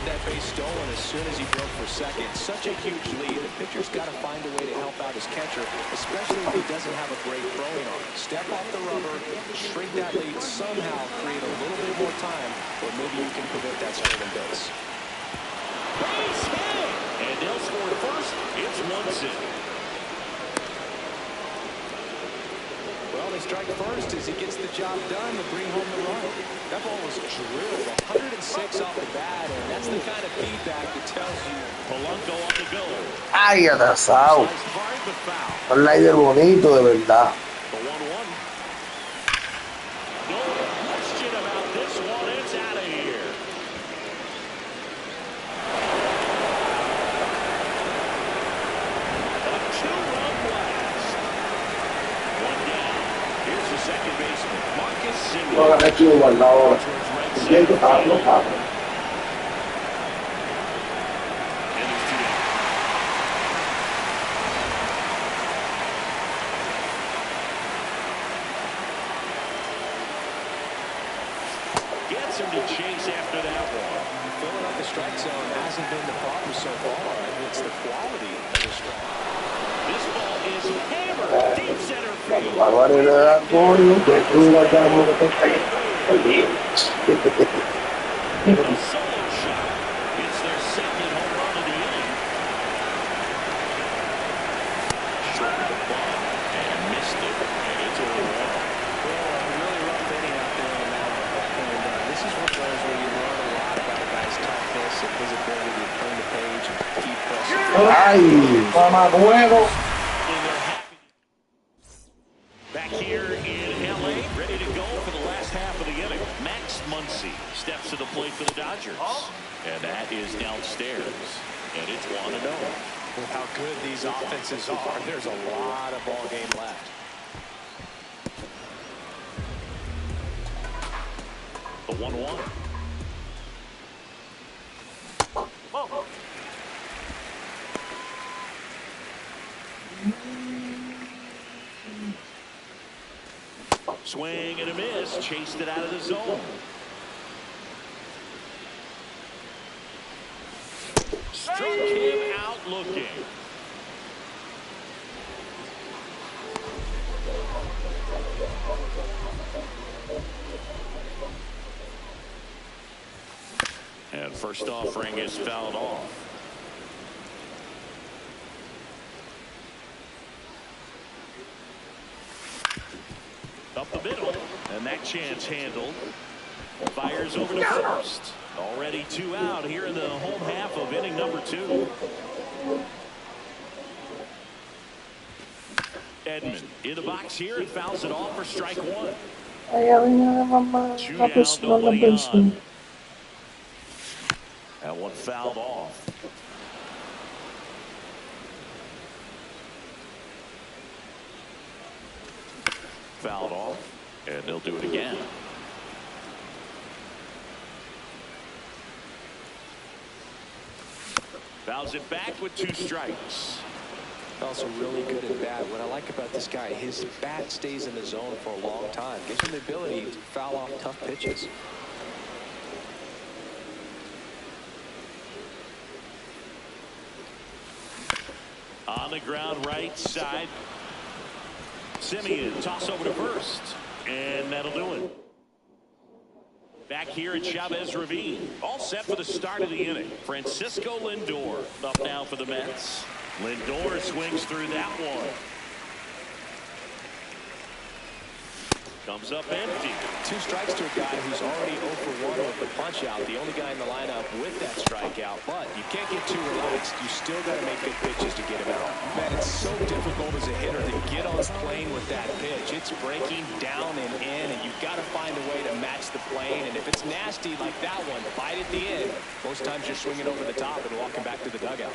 that base stolen as soon as he broke for second. Such a huge lead. The pitcher's got to find a way to help out his catcher, especially if he doesn't have a great throwing arm. Step off the rubber, shrink that lead, somehow create a little bit more time, or maybe you can prevent that stolen base. Base hit! And they'll score first. It's 1-0. Well, they strike first as he gets the job done to bring home the run. That ball was drilled 106 off the bat, and that's the kind of feedback that tells you. Polanco on the go. Ay, atrasado. Un slider bonito, de verdad. The 1-1. No question about this one. It's out of here. A 2-run blast. One down. Here's the second baseman, Marcus Singer. No, ha hecho igual ahora. Siento que no pasa. Gets him to chase after that one. Filling up the strike zone hasn't been the problem so far. It's the quality of the strike. This ball is hammered deep center field. Barbaridad, coño, que tú vas a dar un A solo shot. It's their second home run of the inning. Short of the ball and missed it. And it's a 1. Well, a really rough inning out there on the mound. And this is one of those where you learn a lot about a guy's toughness and his ability to turn the page and keep pressing. Ay, mamá huevo. Back here in L.A., ready to go for the last half of the inning. Max Muncy steps to the plate for the Dodgers. And that is downstairs. And it's 1-0. With how good these offenses are, there's a lot of ball game left. The 1-1. Swing and a miss. Chased it out of the zone. Struck him out looking. And first offering is fouled off. Up the middle, and that chance handled. Fires over to first. Already 2 out here in the home half of inning number 2. Edman in the box here and fouls it off for strike 1. 2 down, nobody on. That one fouled off. Fouled off, and they'll do it again. Fouls it back with 2 strikes. Also really good at bat. What I like about this guy, his bat stays in the zone for a long time. Gives him the ability to foul off tough pitches. On the ground right side. Simeon toss over to first. And that'll do it. Back here at Chavez Ravine. All set for the start of the inning. Francisco Lindor up now for the Mets. Lindor swings through that one. Comes up empty. 2 strikes to a guy who's already 0 for 1 with the punch out. The only guy in the lineup with that strikeout. But you can't get too relaxed. You still got to make good pitches to get him out. Man, it's so difficult as a hitter to get on his plane with that pitch. It's breaking down and in, and you've got to find a way to match the plane. And if it's nasty like that one, bite at the end. Most times you're swinging over the top and walking back to the dugout.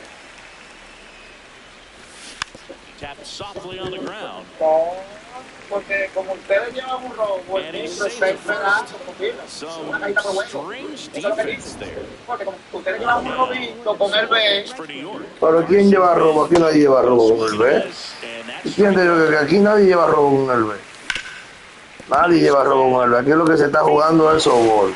Tapped softly on the ground. Porque como ustedes llevan un robo, el respeto me da Some strange defense there. Porque como ustedes llevan un robito con el B. Pero ¿quién lleva robo? Aquí nadie lleva robo con el B. ¿Y quién te dijo que aquí nadie lleva robo con el B? Nadie lleva robo con el B. Aquí lo que se está jugando es el softball.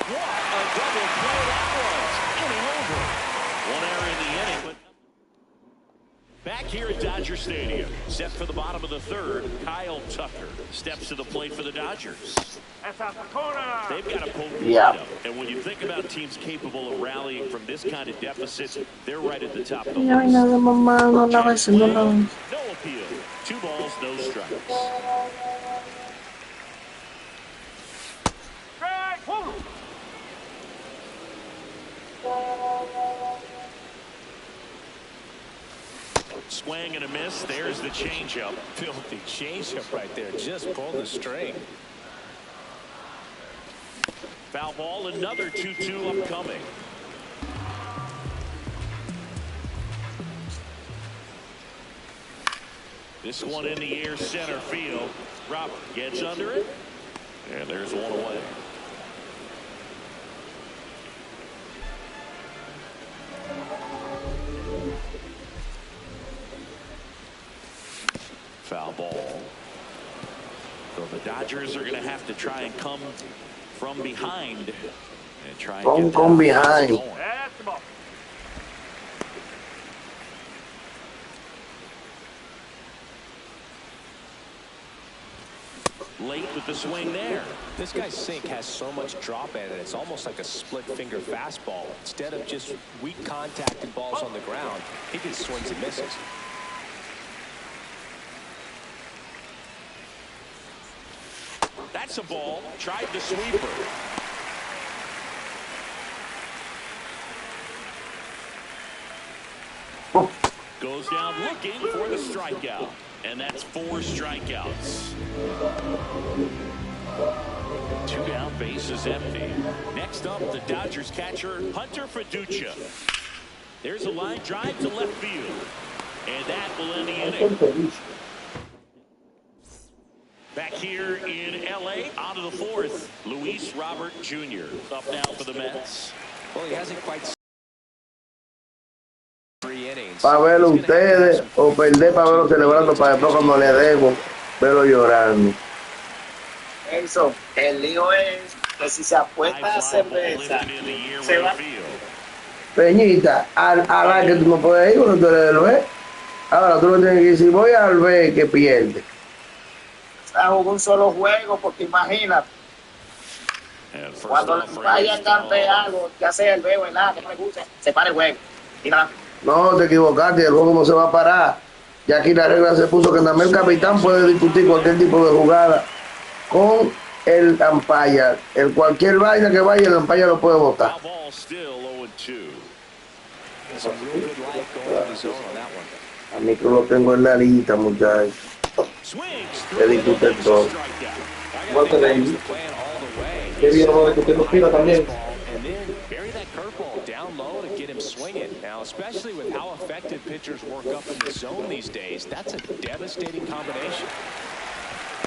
Back here at Dodger Stadium, set for the bottom of the third, Kyle Tucker steps to the plate for the Dodgers. They've got to pull the lead up. And when you think about teams capable of rallying from this kind of deficit, they're right at the top of the list. No appeal. 2 balls, no strikes. Swing and a miss. There's the changeup. Filthy changeup right there. Just pulled the string. Foul ball. Another 2-2 upcoming. This one in the air, center field. Robert gets under it, and there's one away. Foul ball. So the Dodgers are going to have to try and come from behind and try and get Come behind. Late with the swing there. This guy's sink has so much drop in it. It's almost like a split finger fastball. Instead of just weak contact and balls on the ground, he gets swings and misses. That's a ball. Tried the sweeper. Goes down looking for the strikeout. And that's 4 strikeouts. 2 down, base is empty. Next up, the Dodgers catcher, Hunter Fiducia. There's a line drive to left field. And that will end the inning. Back here in L.A., out of the 4th, Luis Robert Jr. up now for the Mets. Well, he hasn't quite 3 innings. Para verlo ustedes o perder para verlo celebrando para después cuando le debo verlo llorando. Eso, el lío es que si se apuesta a cerveza, se va. Peñita, a la que tú no puedes ir cuando tú eres del B. Ahora tú no tienes que decir, voy al B que pierde. A jugar un solo juego, porque imagínate. Cuando vayan a cante algo, ya sea el B o el A, que no le guste, se para el juego. Y nada. No, te equivocaste, el juego no se va a parar. Ya aquí la regla se puso que nada más el capitán puede discutir cualquier tipo de jugada con el umpire. El cualquier vaina que vaya, el umpire lo puede votar. A mí que lo tengo en la lista, muchachos. Que discuten todo. Igual que David. Que bien lo que nos pida también. Now, especially with how effective pitchers work up in the zone these days, that's a devastating combination.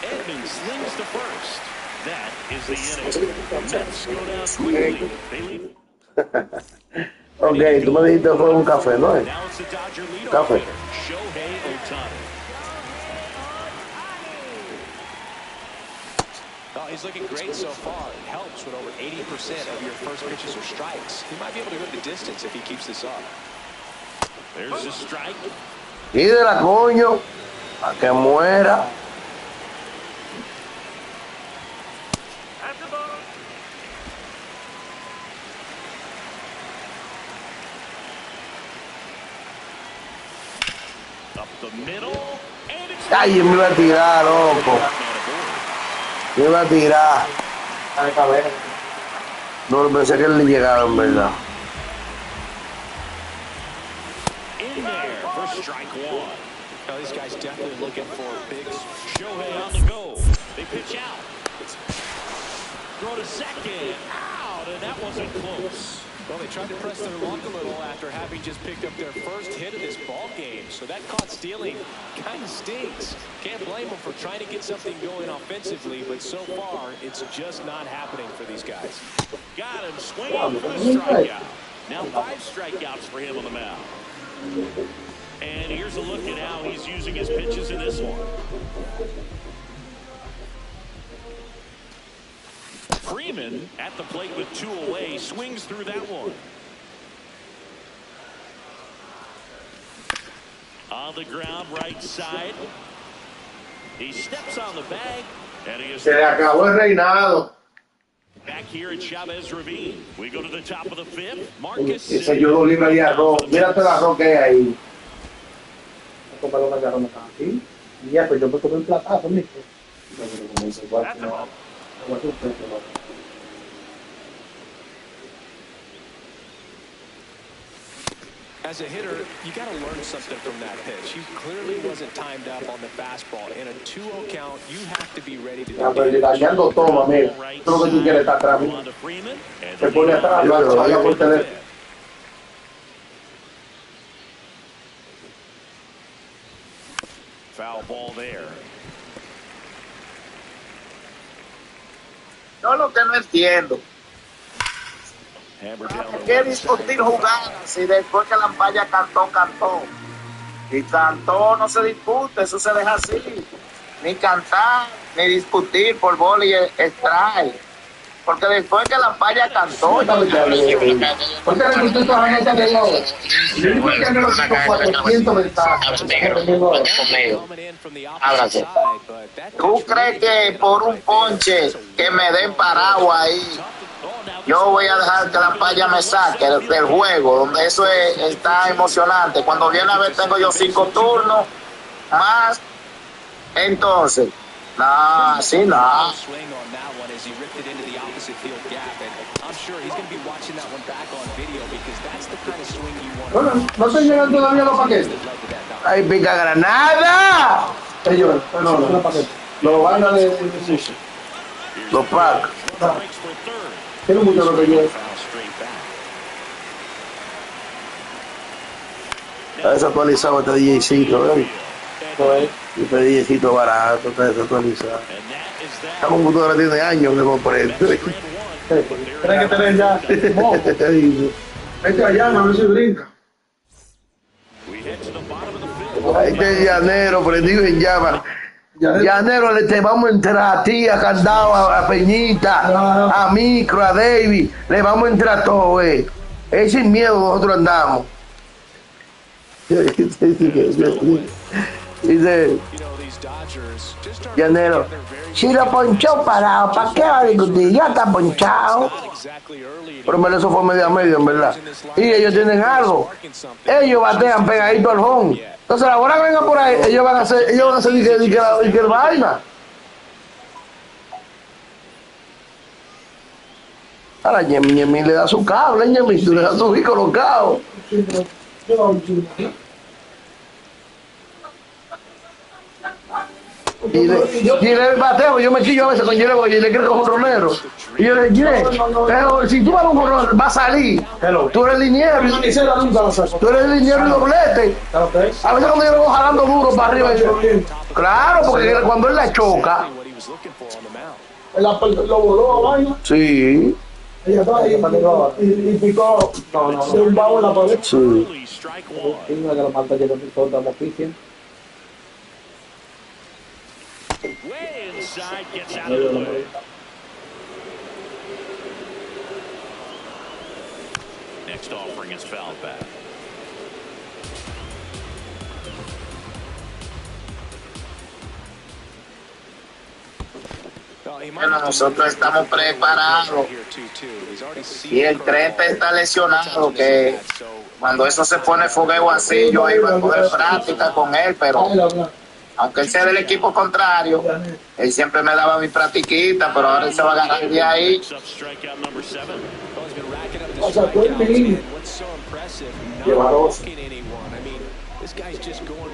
Edman slings to first. That is the inning. Mets go down quickly. They lead. Ok, tú me dijiste que fue un café, ¿no? Now it's the Dodger leadoff Café. hitter, Shohei Ohtani. he's looking great so far. It helps when over 80% of your first pitches are strikes. He might be able to go the distance if he keeps this up. There's a strike. Y de la coño, a que muera. Up the middle. Ay, me iba a tirar, loco. Me iba a tirar. No, pensé que él le llegaba, en verdad. In there for strike one. Now, these guys definitely looking for big. Shohei on the go. They pitch out. Throw to second. Out, and that wasn't close. Well, they tried to press their luck a little after having just picked up their first hit of this ball game. So that caught stealing kind of stings. Can't blame them for trying to get something going offensively, but so far, it's just not happening for these guys. Got him swinging for the strikeout. Now 5 strikeouts for him on the mound. And here's a look at how he's using his pitches in this one. Freeman at the plate with 2 away, swings through that one. On the ground, right side. He steps on the bag, and he is. Se le acabó el reinado. Back here at Chavez Ravine. We go to the top of the 5th. Marcus. Ese yo 2 libras de arroz. Mírate el arroz que hay ahí. Voy a comer una garrona aquí. Y ya, pues yo me comí un platazo, mijo. As a hitter, you got to learn something from that pitch. He clearly wasn't timed up on the fastball. In a 2-0 count, you have to be ready to do it. Dañando todo, amigo. Todo lo que tú quieres está atrás. Se pone atrás, lo vaya por teléfono. Foul ball there. Yo lo que no entiendo. ¿Por qué discutir jugadas y después que la Lampaya cantó? Y cantó no se discute, eso se deja así. Ni cantar, ni discutir por bola y strike. Porque después que la Lampaya cantó, ¿Por qué le gustó esa nota de ahora? Yo digo que no lo quito 400 mensajes. Háblate. ¿Tú crees que por un ponche que me den parado ahí, yo voy a dejar que la Lampaya me saque del juego, donde eso está emocionante? Cuando viene a ver, tengo yo 5 turnos más. Entonces, así no. Bueno, no se llegan todavía los paquetes. ¡Ay, pica granada! Ellos, no, los paquetes. Los vainas de sushi. Los packs. Tiene mucho lo que yo. Está desactualizado este DJcito, ¿eh? Este DJcito barato, está desactualizado. Estamos un puto que tiene años que compré. Tienes que tener ya. Vete allá, no se brinca. Este llanero prendido en llama. Llanero, te vamos a entrar a ti, a Candado, a Peñita, a Micro, a David. Le vamos a entrar a todo, Es sin miedo nosotros andamos. Dice Llanero, si lo ponchó parado, ¿para qué va a discutir? Ya está ponchado. Pero eso fue medio a medio, en verdad. Y ellos tienen algo. Ellos batean pegadito al home. Entonces, la hora que venga por ahí, ellos van a hacer que el vaina. Ahora, Ñemi le da su cable, Ñemi, tú le das su hijo colocado. Y le bateo, yo me quillo a veces con Yere y le creo que es un ronero. Y yo le dije, si tú vas a un jorrón, va a salir. Tú eres liniero. Tú eres liniero y doblete. A veces cuando yo lo voy jalando duro para arriba. Claro, porque cuando él la choca. Lo voló a vaina. Sí. Y picó. De un bajo en la pared. Sí. Una de las marcas que no importa la oficia. Way inside, gets out of the way. Next offering is foul back. Bueno, nosotros estamos preparados. Y el 30 está lesionado, que cuando eso se pone fogueo así, yo iba a coger práctica con él, pero aunque él sea del equipo contrario, él siempre me daba mi practiquita, pero ahora él se va a agarrar de ahí. O sea, tú eres lleva dos.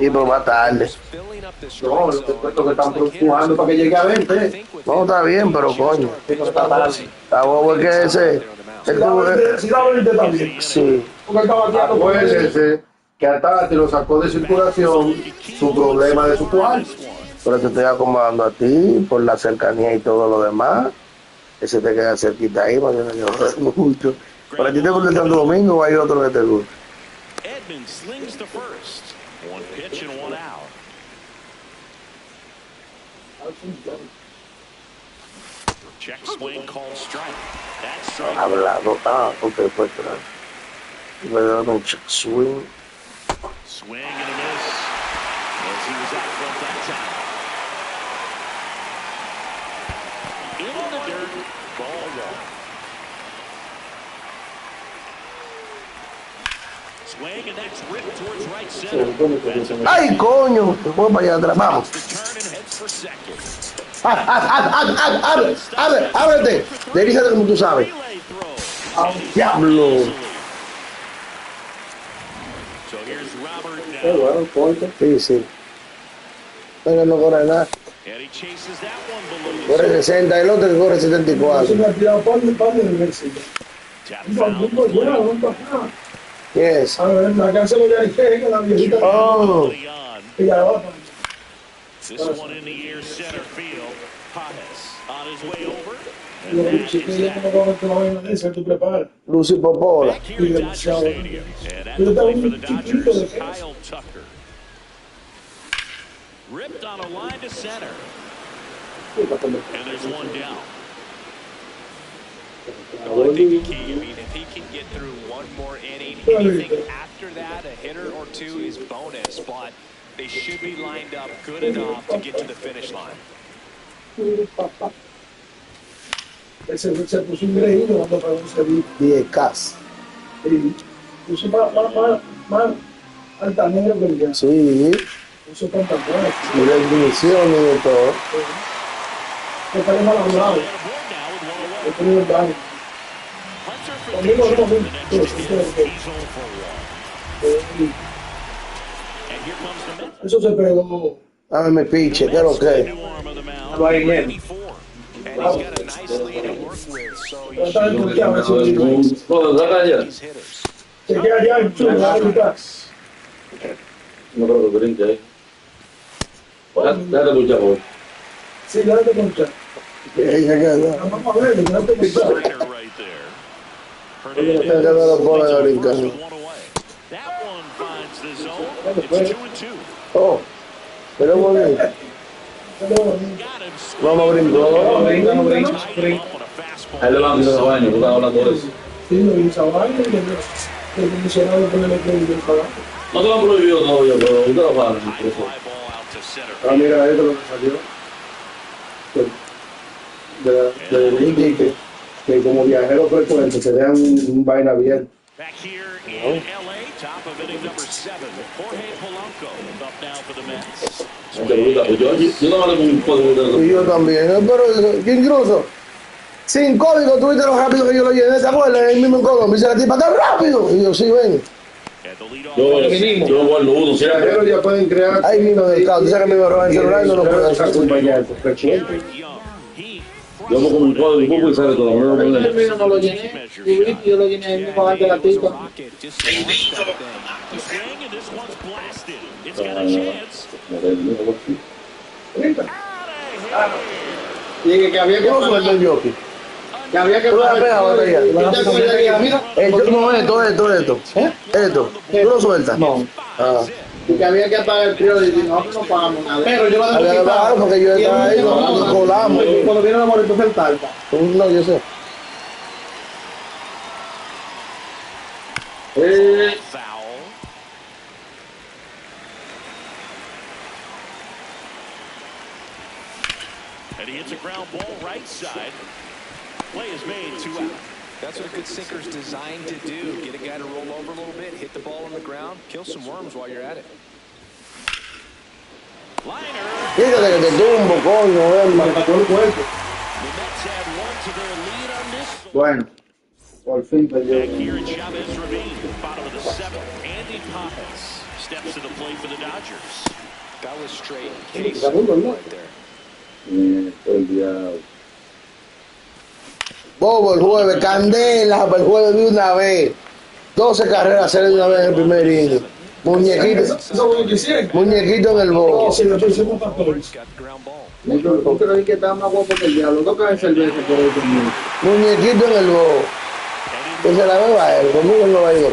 Y pues va tarde. No, los que están jugando para que llegue a 20. No, está bien, pero coño. Está bobo que ese. Si la 20 también. Sí. Porque estaba aquí. Acuérdense que a Tati lo sacó de circulación su problema de su cuarto. Pero te estoy acomodando a ti por la cercanía y todo lo demás. Ese te queda cerquita ahí, para que no llores mucho. ¿Para ti te gusta el Santo Domingo o hay otro que te guste? Edmonds slings the first. One pitch and one out. Check swing called strike. That's strike. Hablado. Ok, pues claro. Voy a dar un check swing. Swing and a miss. As he was out front that time. In the dirt. Ball one. Swing and that's ripped towards right center. ¡Ay, coño! Te voy para allá atrás, vamos. Ábrete. Dirígete como tú sabes. ¡Diablo! Sí, sí. Venga, no corre nada. Corre 60, el otro que corre 74. Yes. A ver, la cárcel de Arique, la viejita. Oh. Y la otra. This one in the air center field. Pajes on his way over. Lucy Popola. Back here at Dodger Stadium. And at the plate for the Dodgers, Kyle Tucker. Ripped on a line to center. And there's one down. Well, I think the key, I mean, if he can get through one more inning, anything after that, a hitter or two is bonus, but they should be lined up good enough to get to the finish line. Se puso increíble cuando pagó ese beat. 10K. Sí. Puso más altanero que el ya. Sí. Puso tantas cosas. Y la ignición y de todo. Me parece mal hablado. He tenido el daño. Conmigo no. Eso se pegó. Dame mi piche, ¿qué es lo que? Lo hay en él. And he's got a nice lead to work with, so he Está should en el se queda allá en chulo, la mitad. No creo que brinque ahí. Dale mucha voz. Sí, dale concha. Vamos a ver, dale concha. Oh, pero muy bien. Vamos a brindar. Ahí le van a quitar baño, tú estás hablando de eso. Sí, lo hizo a baño y el comisionado ponerle crédito al trabajo. No te lo han prohibido todavía, pero usted lo paga. Ah, mira, esto es lo que salió. De Indy, que como viajeros frecuentes se dejan un vaina abierta. Back here in LA, top of inning number 7. Jorge Polanco up now for the Mets. Yo no hablé con un código. Y yo también, pero incluso sin código, tú viste lo rápido que yo lo llené, ¿te acuerdas? El mismo en Colombia, dice la tipa, ¡tan rápido! Y yo, sí, ven. Yo guardo uno, si viajeros ya pueden crear. Ahí mismo del caos, tú sabes que me roban el celular y no lo puedo hacer. Yo como un código y sale todo. Yo no lo llené. Yo lo llené ahí mismo antes de la tipa. Dije que había que suelta el jockey. Que había que Esto. Esto. ¿Tú lo sueltas? No. Y que había que apagar el criollo y dije, no pagamos nada. Pero yo lo dejo Había que quitar. pagar porque yo estaba ahí, nos colamos. Cuando viene la morita se talpa. No, yo sé. Foul. And he hits a ground ball right side. Play is made, 2 out. That's what a good sinker's designed to do. Get a guy to roll over a little bit, hit the ball on the ground, kill some worms while you're at it. Fíjate que te tumbo, coño, Bueno, por fin perdió. Back here in Chavez Ravine, bottom of the 7th. Andy Pappas steps to the plate for the Dodgers. That was straight case Segundo, ¿no? right there. El diablo. Bobo el jueves, candela para el jueves de una vez. 12 carreras hacer de una vez en el primer inning. Muñequito, muñequito en el bobo. Yo creo que estaba más guapo que el diablo. Toca el cerveza por ahí conmigo. Muñequito en el bobo. Que se la beba a él, conmigo no va a ir.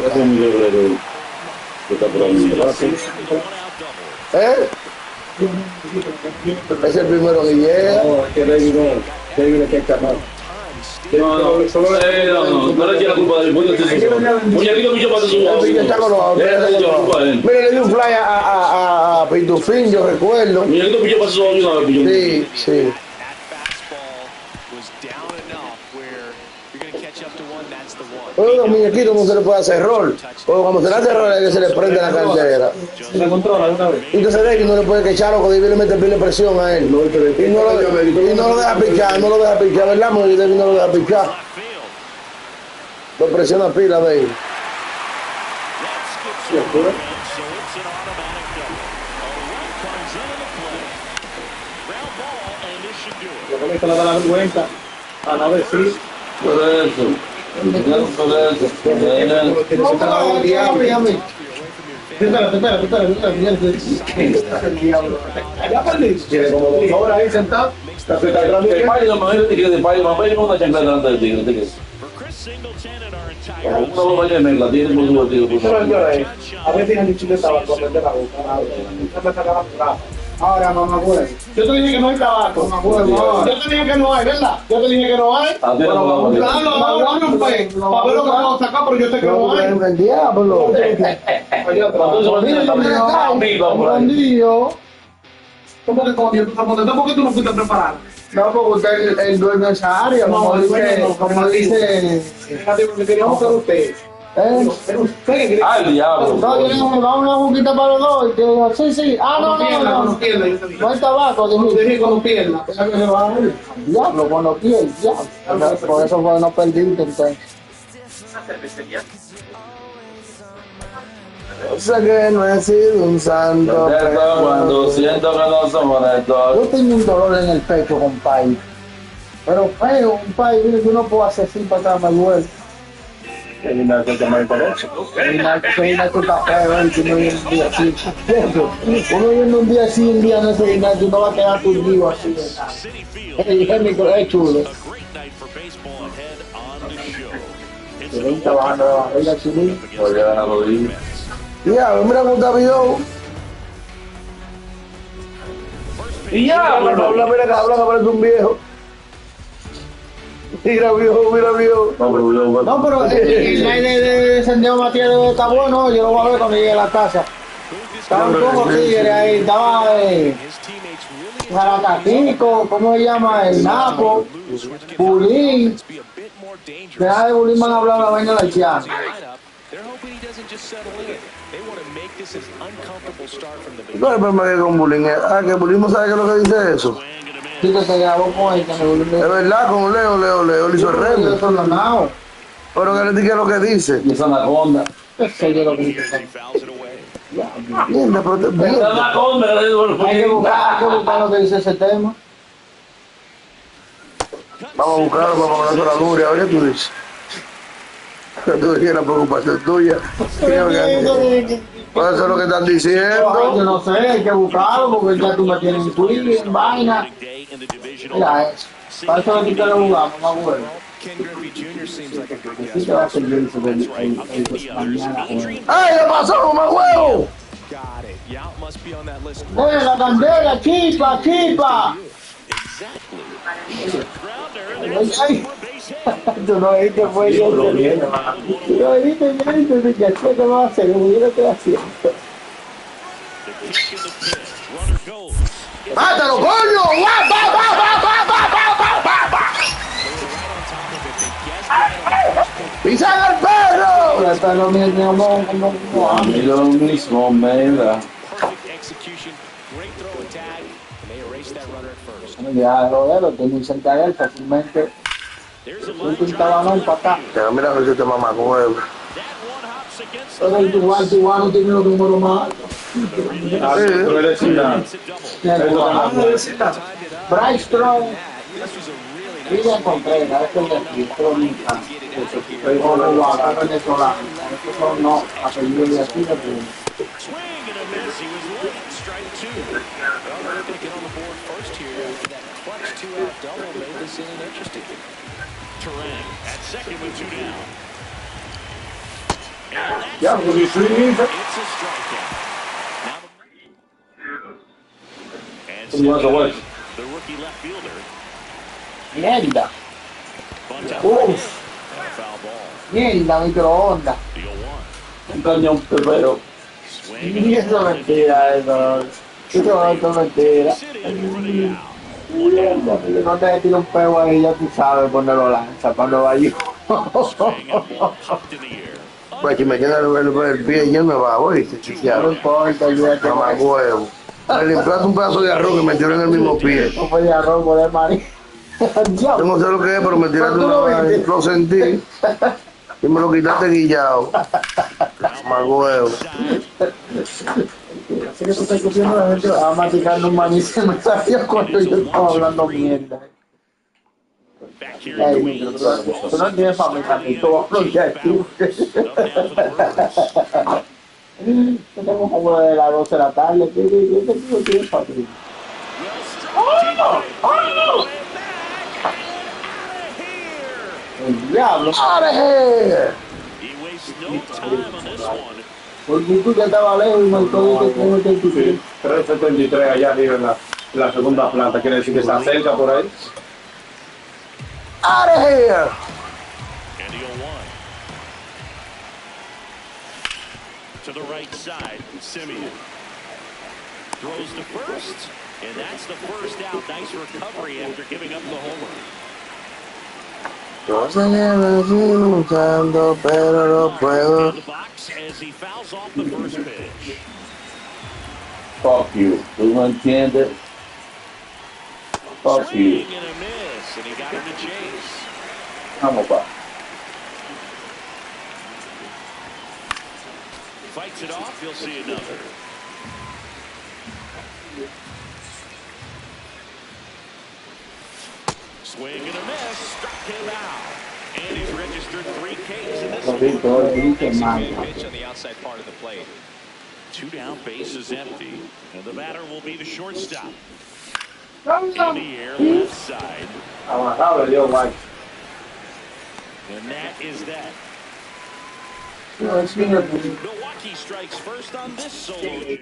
¿Eh? Es el primero que llega. No, es que David no que escapar. No le eche la culpa del muñequito Picho para su Mira, le di un fly a Pitufín, yo recuerdo. Muñequito Picho para su una vez. Sí, sí. Pero los muñequitos no se le puede hacer rol. Porque cuando se le hace rol es que se le prende la cartera. Se controla una vez. Entonces David no le puede echar loco, David le mete pile presión a él. Y no lo deja pichar, no lo deja pichar, ¿verdad? Porque David no lo deja pichar. Lo presiona pila, David. Lo que me hizo la vergüenza a no decir. Por eso. Ya perdí. Tiene como 2 horas ahí sentado. El Mario, imagínate que de Mario, mamá, y una chancla delante del tigre. Una bomba de mezcla, tiene por su tío. A veces han dicho que estaba con el de la boca. Ahora, mamá, güey. Yo te dije que no hay tabaco, mamá, güey. Yo te dije que no hay, ¿verdad? Yo te dije que no hay. Claro, vamos a romper. Para ver lo que vamos a sacar, pero yo sé que no hay. El diablo. ¿Cómo que coño? ¿Por qué tú no fuiste preparado? No, porque usted el dueño de esa área, como dice. Porque queríamos ser ustedes. El diablo. Vamos una boquita para los dos. Y te digo, sí. No hay tabaco. Con pierna. Diablo, con los pies, diablo. Por eso fue no perdiste entonces. Yo sé que no he sido un santo. Cuando siento que no somos honestos. Yo tengo un dolor en el pecho, compadre. Pero feo, compadre, mire, yo no puedo hacer así para atrás, me duele. El narco te mal parece. El narco está feo, que uno viene un día así. Uno viene un día así, un día no se viene, no va a quedar turbido así. El higiénico es chulo. Se ven trabajando la barriga, chulín. Porque van a morir. Ya, mira cómo está Vio. Y ya, mira que habla que parece un viejo. Mira viejo. No, pero el aire de Santiago Matías está bueno, yo lo voy a ver cuando llegue a la casa. Estaban como tigres ahí, estaba Jaracatico, ¿cómo se llama? El Napo, Bulín. Deja de Bulín, van a hablar la vaina de la Chiana. ¿Cuál es el problema que con Bulín? Que Bulín no sabe qué es lo que dice eso. Sí, que se grabó con él, es verdad, con Leo le hizo el remo. Pero que le diga lo que dice. Y esa anaconda. Eso yo lo que dice. Mierda, pero te Esa anaconda. Hay que buscar lo que dice ese tema. Vamos a buscarlo para ponerlo a la luria, a ver qué tú dices. Tú dices la preocupación tuya. Pues eso es lo que están diciendo. Yo no sé, hay que buscarlo porque ya tú me tienes en Twitter, en vaina. Mira eso. Para eso aquí te lo jugamos, más bueno. ¡Ay, le pasó, más huevo! ¡Oye, la candela, chipa! Tú no viste, fue yo. Yo evidentemente que así te va a hacer, como yo lo estoy haciendo. ¡Mátalo, coño! ¡Va, va, va, va, va, va, va, va, va! ¡Pisan al perro! Hasta lo mismo, A mí lo mismo me da. ya, Rodero, tú muy cerca de él, fácilmente. Un pintabanón para acá. Mira a ver si te mamá huevo. Pero el cubano tiene los números más altos. Tú eres chingado. Bryce Strong. William Contreras, este es el equipo dominicano. O los guapos venezolanos. Estos son no apellidos de aquí de Puno. Ya, pues sí. Mierda. Uf. Mierda, microondas. Un cañón pepero. Y eso es mentira, eso. Eso es mentira. Mierda, no te tiro un pego ahí, ya tú sabes ponerlo lanza cuando vaya. Pues si me queda el pie yo me va, oíste, chiquiado. No importa, olvídate. Mamá huevo. Me limpiaste un pedazo de arroz que me tiró en el mismo pie. No fue de arroz, por el maní. Yo no sé lo que es, pero me tiraste una vez, lo sentí. Y me lo quitaste guillado. Mamá huevo. Así que tú estás copiando la gente, va masticando un maní, se me salió cuando yo estaba hablando mierda. Ay, micro, tú no tienes familia, ni tú hablas de aquí. Tenemos como de las 12 de la tarde, ¿qué tienes familia? El diablo. Out of here. Porque tú ya estaba lejos y marcó que tengo 83. 373 allá arriba en la segunda planta, quiere decir que está cerca por ahí. Out of here. To the right side, Simeon throws to first, and that's the first out. Nice recovery after giving up the homer. Yo seguía luchando, pero no puedo. The box as he fouls off the first pitch. Fuck you. ¿Tú no entiendes? Fuck you. Swing and a miss, and he got him to chase. Vamos, pa. Fights it off, you'll see another. Swing and a miss, struck him out. And he's registered 3 Ks in this one. Pitch on the outside part of the plate. 2 down, base is empty. And the batter will be the shortstop. In the air, left side. And that is that. Milwaukee strikes first on this solo.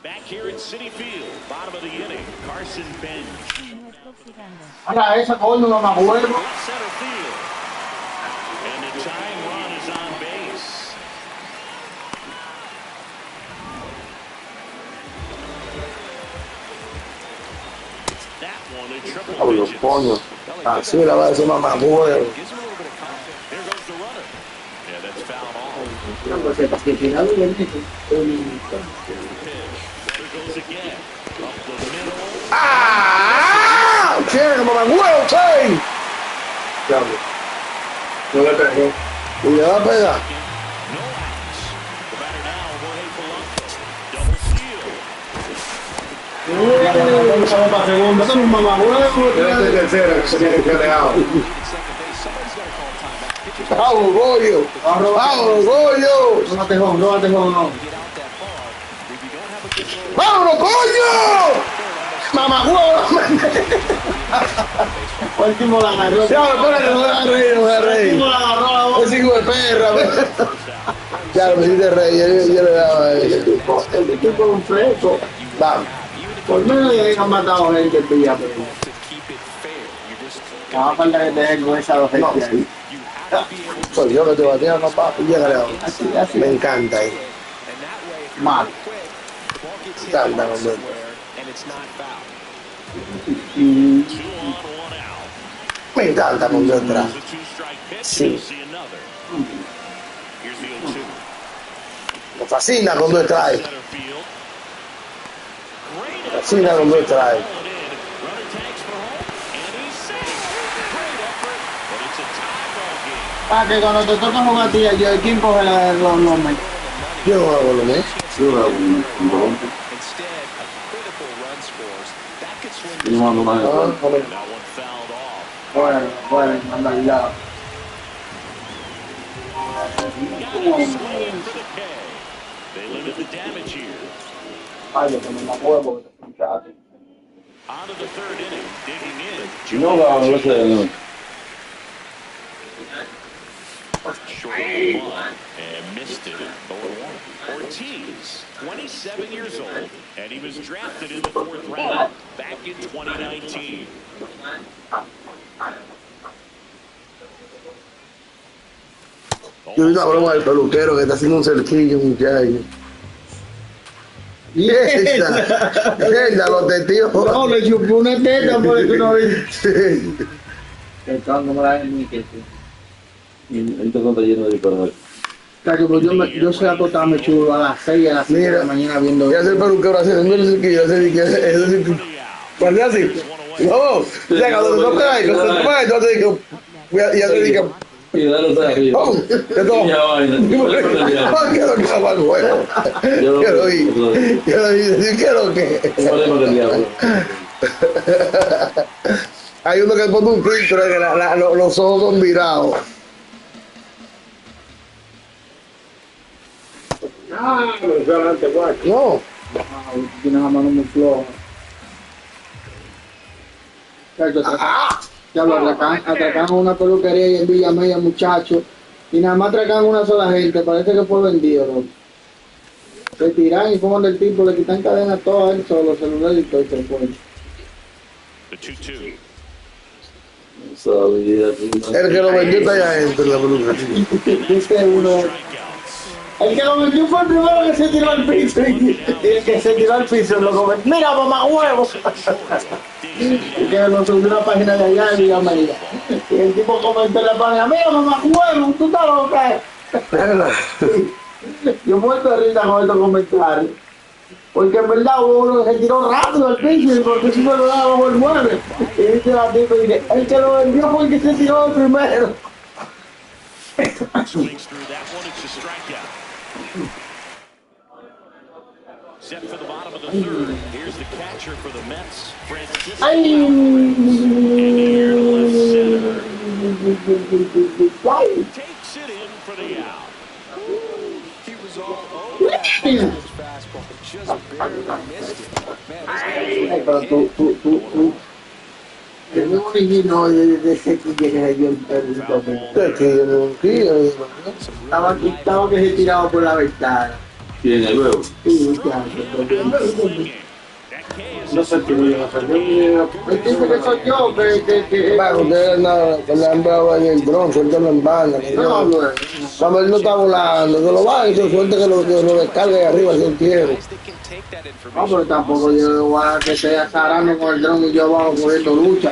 Back here at Citi Field, bottom of the inning, Carson Bench. Haga esa coño, mamá huevo. Left center field. And the tying run is on base. That one a triple Los coños. Así la va a decir mamá huevo. Here goes the runner. Yeah, that's foul ball. Goes again. Up the middle. ¡Ah! ¡Tiene mamá huevo, sí! No le pegó. Y le va a pegar. No outs. The batter now, Jorge Polanco. Double steal. Para segunda, son un mamá huevo. Tienes tercera, que se tiene que quedar. ¡Vamos, Goyo! ¡Vamos, Goyo! No te jodas, no te jodas. ¡Vámonos, coño! ¡Mamá huevo! Último la agarró. Ya, espérate, no voy a reír, no voy a reír. Último la agarró. Ese hijo de perra. Ya, me hiciste reír, yo le daba a él. El equipo es un fresco. Vamos. Por menos ya han matado gente el día, pero. No, falta que te den esa dos gente ahí. Soy yo que te batía, no, papi, llegale ahora. Así. Me encanta ahí. Mal. Me encanta cuando me encanta cuando entra. Sí. Me fascina cuando extrae. Me fascina cuando extrae. Para que cuando te tocan jugar a ti, ¿quién coge los nombres? Yo no hago lo mismo. Yo hago un balón. Yo mando una de Bueno, manda al lado. Ay, que me la huevo, muchacho. no va a ver. Short of one and missed it. 0-1. Ortiz, 27 years old, and he was drafted in the 4th round back in 2019. Yo vi una broma del peluquero que está haciendo un cerquillo, muchacho. Mierda, los testigos. No, le chupó una teta por eso no vi. Echándome la en mi que Ahorita está lleno de disparos. Cacho, pues yo soy acostarme chulo a las 6 a las 7 de la mañana viendo. Ya hace el peluquero haciendo el cerquillo, así. No, ya cuando te toca ahí, cuando te toca ahí, entonces digo, ya te digo. Y dale otra arriba. Ya vaina. Quiero que haga el juego. Quiero ir. Quiero que. Hay uno que pone un filtro que los ojos son virados. Me fui adelante, guacho. No. Tienes la mano muy floja. Ya lo atracan una peluquería y en Villa Media, muchachos. Y nada más atracan una sola gente. Parece que fue vendido, ¿no? Se tiran y fuman del tipo, le quitan cadenas a todos él solo, celular y todo, y se fue. El que lo vendió está allá adentro de la peluquería. Este uno. El que lo vendió fue el primero que se tiró al piso. Y el que se tiró al piso lo comentó. Mira, mamá huevos. Que lo subió a una página de allá en Villa María. Y el tipo comentó en la página, mira, mamá huevos, tú estás loca. Yo muerto de risa con estos comentarios. Porque en verdad hubo uno que se tiró rápido al piso y porque si no lo daba bajo el mueble. Y dice la tipa y dice, el que lo vendió fue el que se tiró el primero. Set for the bottom of the 3rd. Here's the catcher for the Mets, Francisco. Takes it in for the out. He was all over that fastball, just barely missed it. Man, Pero tú. Que no originó de ese que se dio el perrito. Estaba que se tiraba por la ventana. ¿Quién el huevo? Sí, no sé qué voy a hacer. Él dice que soy yo, que... Bueno, ustedes le han dado en el bronce, él te lo embana. Cuando él no está volando, que lo va y se suelte que lo descargue de arriba si él quiere. No, pero tampoco yo voy a que sea zarando con el dron y yo abajo cogiendo lucha.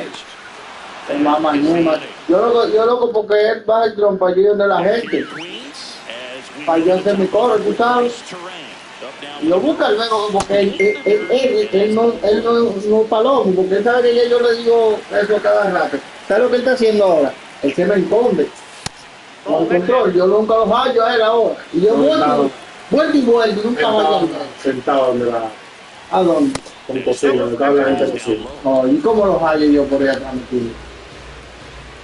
Es más mañana. Yo loco porque él baja el dron para allí donde la gente. Para yo hacer mi coro, tú sabes. Y lo busca luego porque él no palomo, porque él sabe que yo le digo eso cada rato. ¿Sabes lo que él está haciendo ahora? Él se me esconde. Con control, yo nunca lo hallo a él ahora. Y yo vuelto y nunca hallo. Sentado donde la... ¿A dónde? Con cocina, donde está la gente cocina. No, ¿y cómo lo hallo yo por allá tranquilo?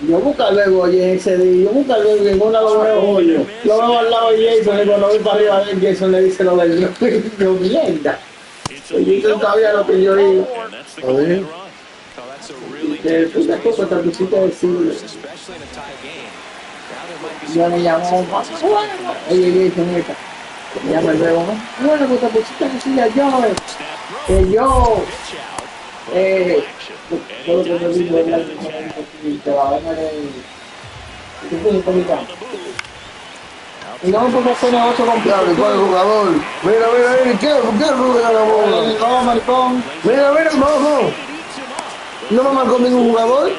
Yo busco luego, oye, ese día, yo busco luego en una lo veo al lado de Jason, y cuando voy para arriba de él, Jason le dice lo del yo, mierda. Y Jason sabía lo que yo digo. Oye, que puta cosa tan difícil de decirle. Yo le llamo, oye, Jason, esta. Me llama el luego, ¿no? Bueno, pues te pusiste a decirle yo, que yo, todo lo que me dijo, te va a ganar Y no porque hacer negocio con Diablo, ¿y cuál es el jugador? Mira, ¿qué rueda la bola? No, maricón. Mira, no. No me marcó ningún jugador.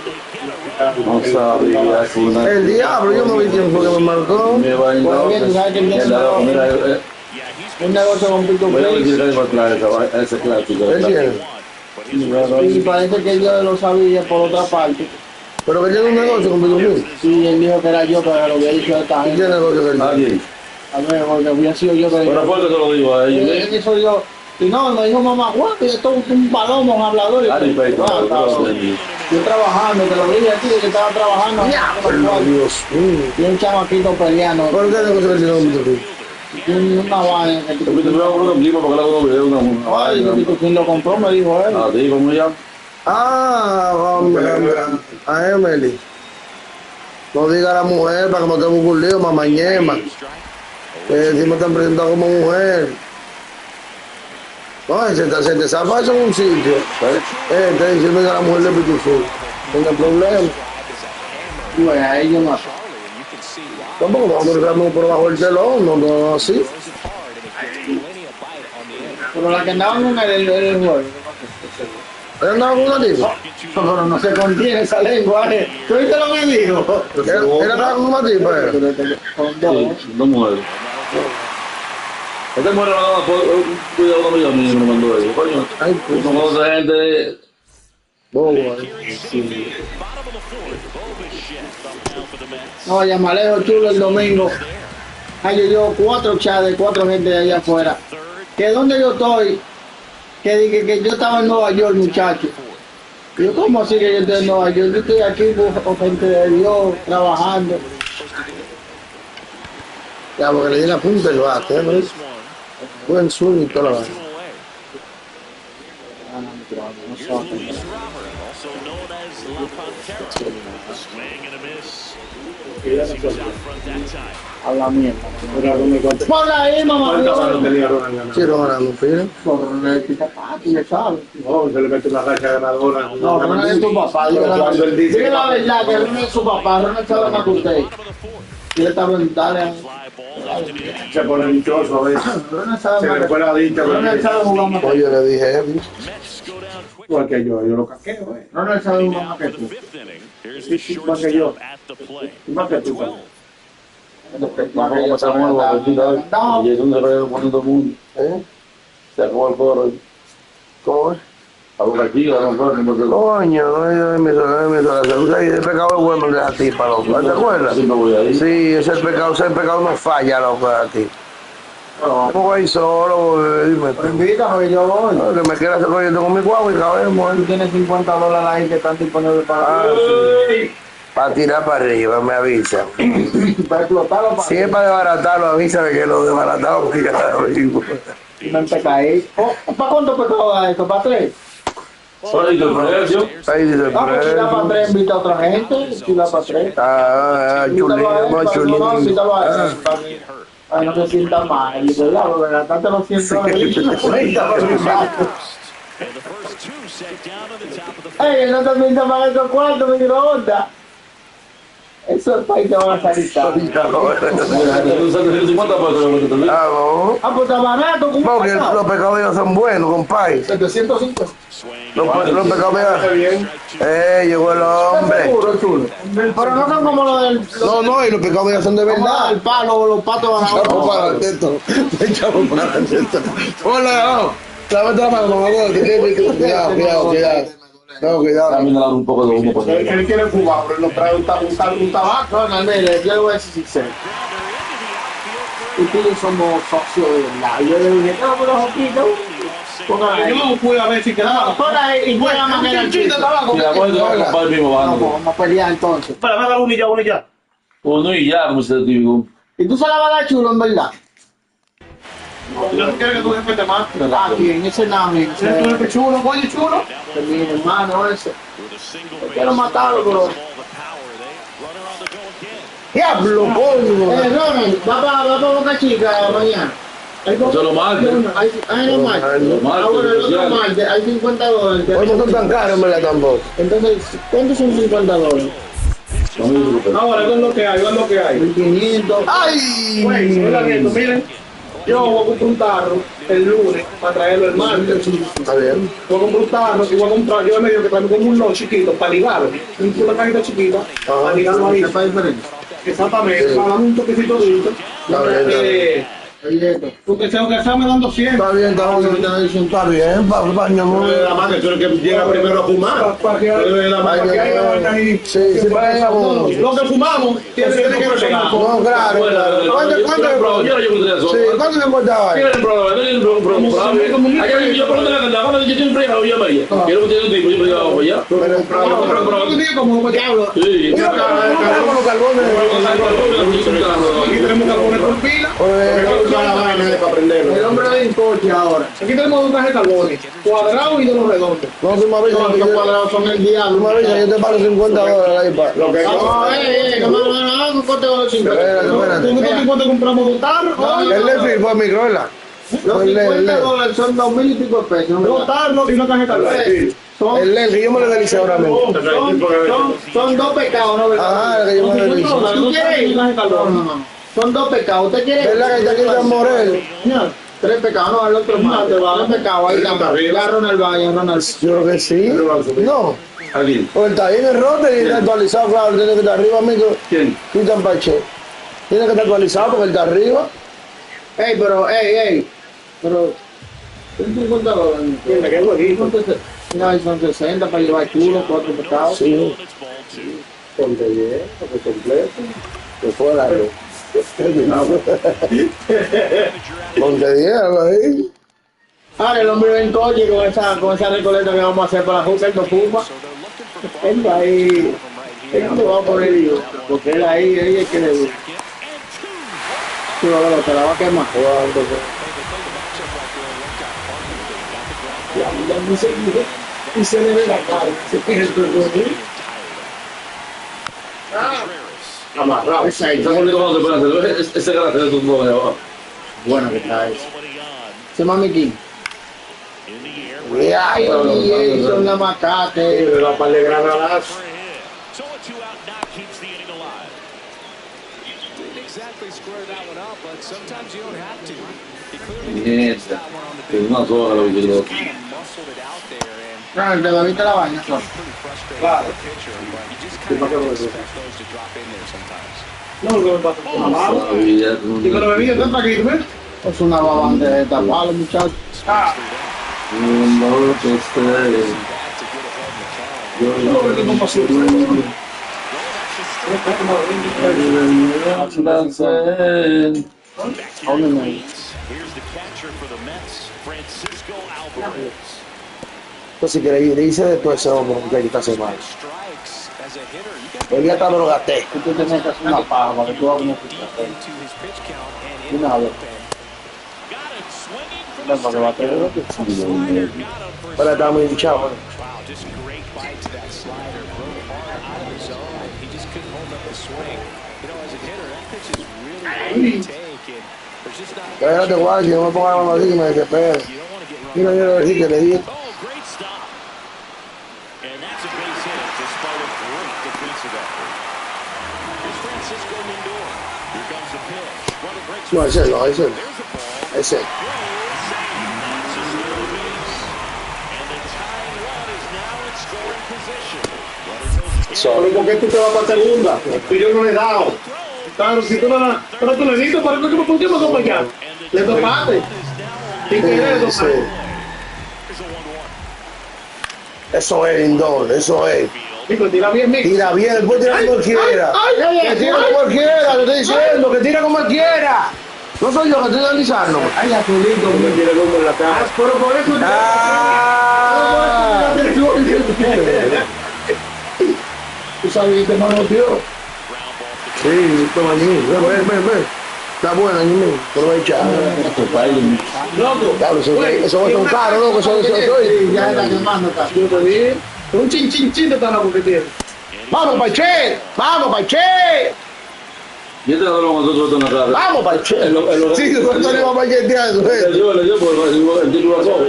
No sabía, es una... El diablo, yo no vi quién fue que me marcó. Me va a ir un negocio con Pito voy a Play. decir que va a traer ese clásico. ¿Él tiene? Y parece que yo lo sabía por otra parte. ¿Pero que tiene un negocio con Pito Play? Sí, él dijo que era yo, pero lo había dicho a esta ¿Y gente. qué negocio que él tiene? Alguien. A ver, porque había sido yo que... Pero fue que te lo digo a ellos. Eso yo... Y no, me dijo mamá, guapo, esto es un palomo, un hablador. Yo trabajando, te lo dije aquí, que estaba trabajando. Dios mío. Y un chamaquito peleando. ¿Por qué negocio que él tiene con Pito Play? Una vaina. Yo te voy a poner un clima porque le hago un video. Ay, ¿quién lo compró? Me dijo él. A ti, ¿cómo ya? A Emily. No diga a la mujer para que no te busque un lío, mamá ñema. Que si me están presentando como mujer. No, se te zafa eso en un sitio. Te diciendo que a la mujer le pitufú. No hay problema. Pues a ellos no. Tampoco vamos a ponernos por bajo el telón, no así. Pero la que andaba con el juego. ¿Él andaba con una tipa? Pero no se contiene esa lengua, ¿Tú viste lo que dijo? ¿Él andaba con una tipa? Con dos. Dos mujeres. Esta mujer me ha dado cuidado con ella mismo, me mandó eso. Coño, como otra gente... No, Yamalejo chulo el domingo. Ay, yo llevo 4 chats de 4 gente de allá afuera. Que donde yo estoy, que dije que yo estaba en Nueva York, muchacho. Yo, ¿cómo así que yo estoy en Nueva York? Yo estoy aquí con gente de Dios, trabajando. Ya, porque le di la punta del bate, ¿no? Buen swing y toda la vaina. Habla mierda. Ponla ahí, mamá. Sí, lo ganamos, pide. Ronal es tu papá, tú ya sabes. No, se le mete una racha ganadora. No, Ronal es tu papá. Dile la verdad, que Ronal es su papá. Ronal sabe más que usted. Dile también, dale. Se pone dichoso a veces. Se le fue la dicha. Ronal sabe jugar más que Oye, le dije, igual que yo lo caqueo, Ronal sabe jugar más que tú. Sí, más que yo. Más que tú. Vamos a pasar nuevo, y es un desarrollo con todo el mundo. Se acabó el coro. ¿Cómo es? A buscar aquí, a buscar Coño, el pecado es bueno de la tipa, loco. ¿Te acuerdas? Sí, ese pecado no falla, loco, de la tipa. ¿Cómo voy a ir solo? Dime. Invítame, yo voy. No, que me quiera hacer corriendo con mi guagua y cabemos. Tú tienes $50 ahí que están disponibles para... Para tirar para arriba, me avisa. Para explotarlo, para... Si es para desbaratarlo, avísame que lo desbaratamos que ya arriba. No empecé ahí. ¿Para cuánto pecado da esto? ¿Para 3? Ahí dice el precio. Ahí dice el pues si da para 3, invita a otra gente. Si da para 3. Chulín. Ay, no se sienta mal. Y de lado, de la tarde lo siento. Ey, no te sientas para esos cuartos, microondas. Eso es para que te van a salir tarde. Pues está barato. Porque los pescados son buenos, compadre. 750. Los pescados llegó el hombre. Pero no son como los del... No, y los pescados son de verdad. El palo, los patos van a... Echamos para adentro. Echamos para adentro. Hola, lávate la mano, mamá. Cuidado. No, cuidado. También le dan un poco de humo. Él quiere fumar, pero él nos trae un tabaco. No, mire, yo voy a decir sincero. Y tú y yo somos socios de verdad. Yo le dije, no, pero Joquito, pongan ahí. Yo pude a ver si quedaba. Pon ahí y buena manera. Un tabaco. Si la vuelta va a comprar el mismo bando. Vamos a pelear entonces. Para dar uno y ya. Uno y ya, como se digo. ¿Y tú se la vas a dar chulo, en verdad? Yo no quiero que tú después te mates. ¿A quién? Ese nami. ¿Tú eres chulo, oye, chulo? Mi hermano ese. Yo quiero matarlo, bro. Diablo, coño. Ronald, va para Boca Chica mañana. Eso lo martes. Hay no martes. Bueno, el otro martes hay $50. Pues no son tan caros, me la tampoco. Entonces, ¿cuántos son $50? No Ahora, eso es lo que hay, eso es lo que hay. 1500. ¡Ay! Pues, oigan esto, miren. Yo voy a comprar un tarro el lunes para traerlo el martes. Está bien. Voy a comprar un tarro y voy a comprar, yo me digo que traigo como un lot chiquito para ligarlo. Una cajita chiquita para ligarlo ahí. Exactamente, para darme un toquecito dulce. Porque tengo que estarme dando 100. Está bien, está bien, baño. La más que tú eres que llega primero a fumar. Para que haya vaina ahí. Sí, para eso. Lo que fumamos tiene que ser. No, claro. ¿Cuánto le importaba ahí? Yo por la cantaba, yo siempre he había María. Quiero que tenga un tipo, yo me iba allá. Pero como diablo. Sí, Aquí tenemos carbones por pila. El hombre de un coche ahora. Aquí tenemos un traje de carbones, cuadrado y de los redondos. No, tú me avisas. Los cuadrados son el diablo. Tú me avisas, yo te pago $50 ahí para. Lo que no, un coste de 50. Espérate. ¿Cuánto compramos un tarro? El Netflix fue micro, ¿verdad? Los $50 son 2,000 y pico de pesos. Dos tarros y una caja de carbones. El Netflix, yo me lo deslicé ahora mismo. Son dos pecados, ¿no? Ajá, el que yo me lo deslicé. ¿Tú quieres ir? No. Son dos pecados. ¿Usted quiere? ¿Verdad que está aquí San Morel? Tres pecados, no, el otro más. Tres pecados, ahí está. La Ronald Valle, Ronald. Yo creo que sí. No. O el está ahí en el rote y está actualizado, claro, tiene que estar arriba, amigo. ¿Quién? Cristian Pache. Tiene que estar actualizado porque él está arriba. Pero. $50. ¿Qué jueguito? No, son 60 para llevar culo, 4 pecados. Sí. Ponte bien, porque completo. Que fuera. Ponte bien, ahí. Ahora el hombre ven coche con esa recoleta que vamos a hacer para la juca, él no fuma. Él va ahí. Él no va a poner lío, porque él ahí es que le gusta. Tú lo te la va a quemar. Y se le ve la cara. Amarrado. Ese gracias de tus nuevos de abajo. Bueno que está eso. Se mami King. Ay, son la macate. La par de granadas. Mierda. Que una sola lo que yo. Claro, te la viste la vaina. Claro. No, lo que me pasa con la baba. Y con la bebida está para aquí, ¿ves? Es una babanda de taparlo, muchachos. Entonces, si quieres ir, dice de todo ese hombre que esta semana. El día está me lo gasté. Tú te metes una paja para que tú hagas una vez. Para que va a tener lo que Ahora está muy hinchado. Espérate, guay, yo me pongo la mano así que me desespero. Mira, yo le dije que le dije. No, ese no, ese. Ese. Pero ¿por qué tú te vas para segunda? Y yo no le he dado. Claro, si tú no la... Pero tú le dices, ¿por qué me acompañas? Le tomaste. ¿Y qué es eso? Eso es, Lindor, eso es. Mico, tira bien, Mico. Tira bien, después tira como él quiera. Que tira como él quiera, te estoy diciendo, que tira como él quiera. No soy yo que estoy analizando. Ay, azulito, Me tiene como en la cara. pero por eso... Tú sabes que no nos dio. Sí, toma allí, ven. Está buena, niño, te lo voy a echar. Loco. Claro, eso son caros, loco, eso. Ya está quemando acá. Yo te dije, un chin de talabo que tiene. ¡Vamos, Paiche! ¡Vamos, Paiche! Yo te lo hago nosotros en la cara. ¡Vamos, Paiche! Sí, nosotros le vamos a pacheteando. Le dio, porque el título pasó.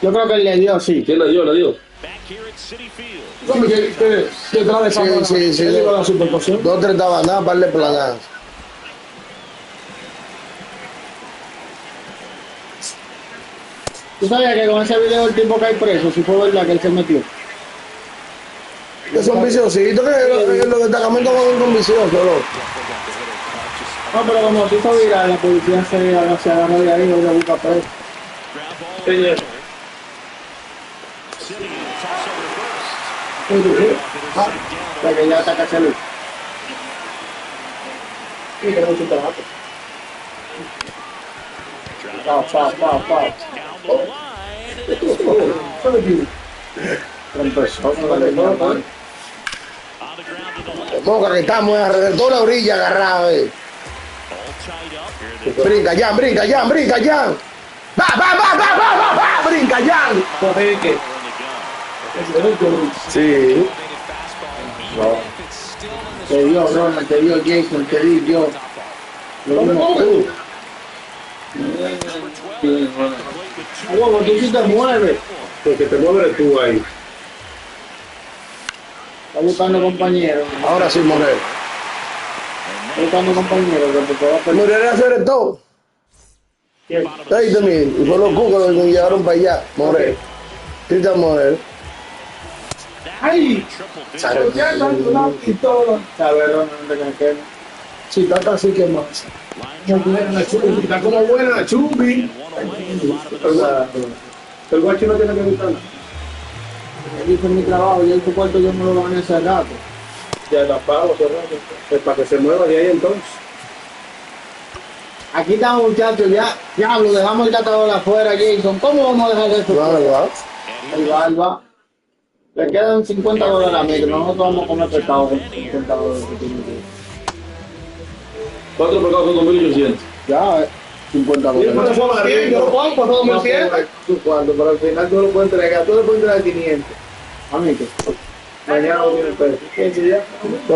Yo creo que él le dio, sí. ¿Quién le dio? Que trae esa bola. Sí. Él iba a la superposición. 2-3 estaban nada, par de planadas. ¿Tú sabías que con ese video el tipo cae preso? Si fue verdad que él se metió. Que son viciositos, que los destacamentos van con viciosos, loco. No, pero como se hizo viral, la policía se agarró de ahí y lo busca preso. La que ya ataca a Celu. Sí, que no es un trabajo. Moca que estamos alrededor de la orilla agarrado. Brinca, Jan. Va, brinca, Jan. Sí. Te dio Ronald, te dio Jason, te di yo. Lo mismo tú. Huevo, tú sí te mueves. Porque te mueves tú ahí. Está buscando compañeros. Ahora sí, Morel. Está buscando compañeros. Morel hacer todo. Ahí también. Y fue los cucos que llegaron para allá. Morel. Cristian Morel. ¡Ay! Una pistola. ¿Sabes dónde que si está así que más. Está como buena la Chumbi. El guacho no tiene que gustar nada. Yo hice mi trabajo, yo en tu cuarto yo me lo gané hace rato. Ya la pago hace rato. Es para que se mueva de ahí entonces. Aquí estamos muchachos, ya lo dejamos el catador afuera, Jason. ¿Cómo vamos a dejar eso? El barba. Le quedan $50 a mí, que nosotros vamos a comer pescado con $50 que tiene que. 4 pecados son 2.800. Ya, $50. Yo lo pongo por todo mi fiesta. Pero al final tú lo puedes entregar, tú lo puedes entregar 500. A mí que. Mañana no tiene peso. No,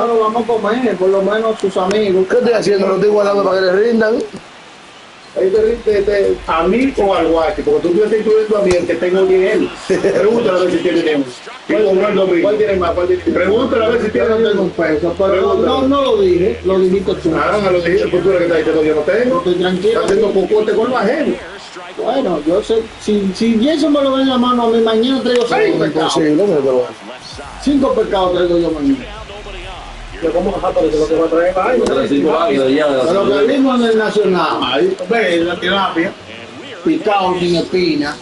lo vamos a comer, por lo menos sus amigos. ¿Qué estoy haciendo? Lo estoy guardando para que le rindan. Ahí a mí o al guache, porque tú me estás incluyendo a mí, el que tengo bien él. Pregúntale a ver si tiene tiempo. ¿Cuál tiene más? Pregúntale a ver si tiene un peso. Pero no lo dije, lo dijiste tú. Lo dijiste, pues tú eres que estás diciendo yo no tengo. Estoy tranquilo. Estás haciendo cocote con lo ajeno. Bueno, yo sé, si Jason me lo ve en la mano a mí, mañana traigo 5 pecados. 5 pecados traigo yo mañana. Yo como parece lo que va a traer Pero que vimos en el Nacional. Ahí, ve, la tilapia. Picado sin espina.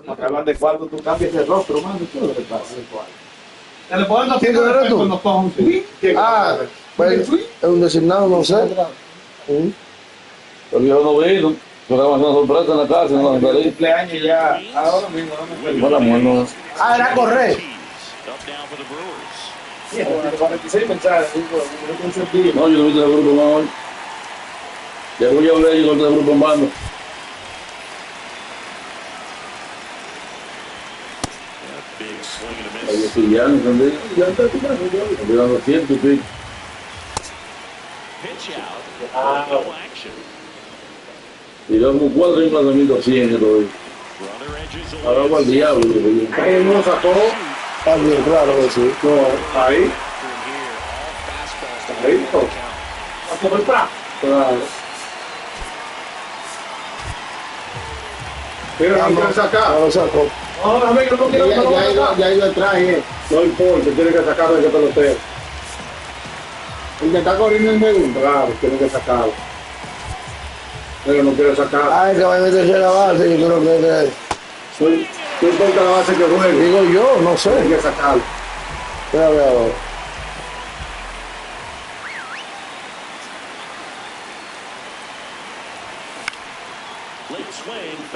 Acaban de cuarto, tú cambias el rostro, mano. ¿Qué es lo que pasa? ¿Te le ponen ¿Quién eres tú? Ah, pues, es un designado, no sé. El viejo no vino. Yo estaba haciendo sorpresa en la casa, en la el cumpleaños ya, ahora mismo, Bueno, bueno. Ah, era correr. Sí, 46 mensajes, no, yo no vi ese grupo más hoy. Ya voy a hablar yo con ese grupo en bando. Ahí sí, ya, ¿entendí? Ya está tirando, ya. Me dando 100 y pico. Y luego como 4 emplazamientos 100 todavía. Ahora va al diablo. Ahí uno sacó. Está bien, claro que sí. No, ahí. Ahí, no. A comer pra. Claro. Mira, no sacar. No lo sacó. Ahora, amigo, no quiero que ya iba atrás, No importa, tiene que sacarlo de que pelotero. El que está corriendo en segundo. Claro, tiene que sacarlo. Pero no quiero sacar. Ay, que va a meterse la base, yo creo que No importa la base que juegue. digo yo, no sé. Tiene que sacarlo. Espera, a ver ahora.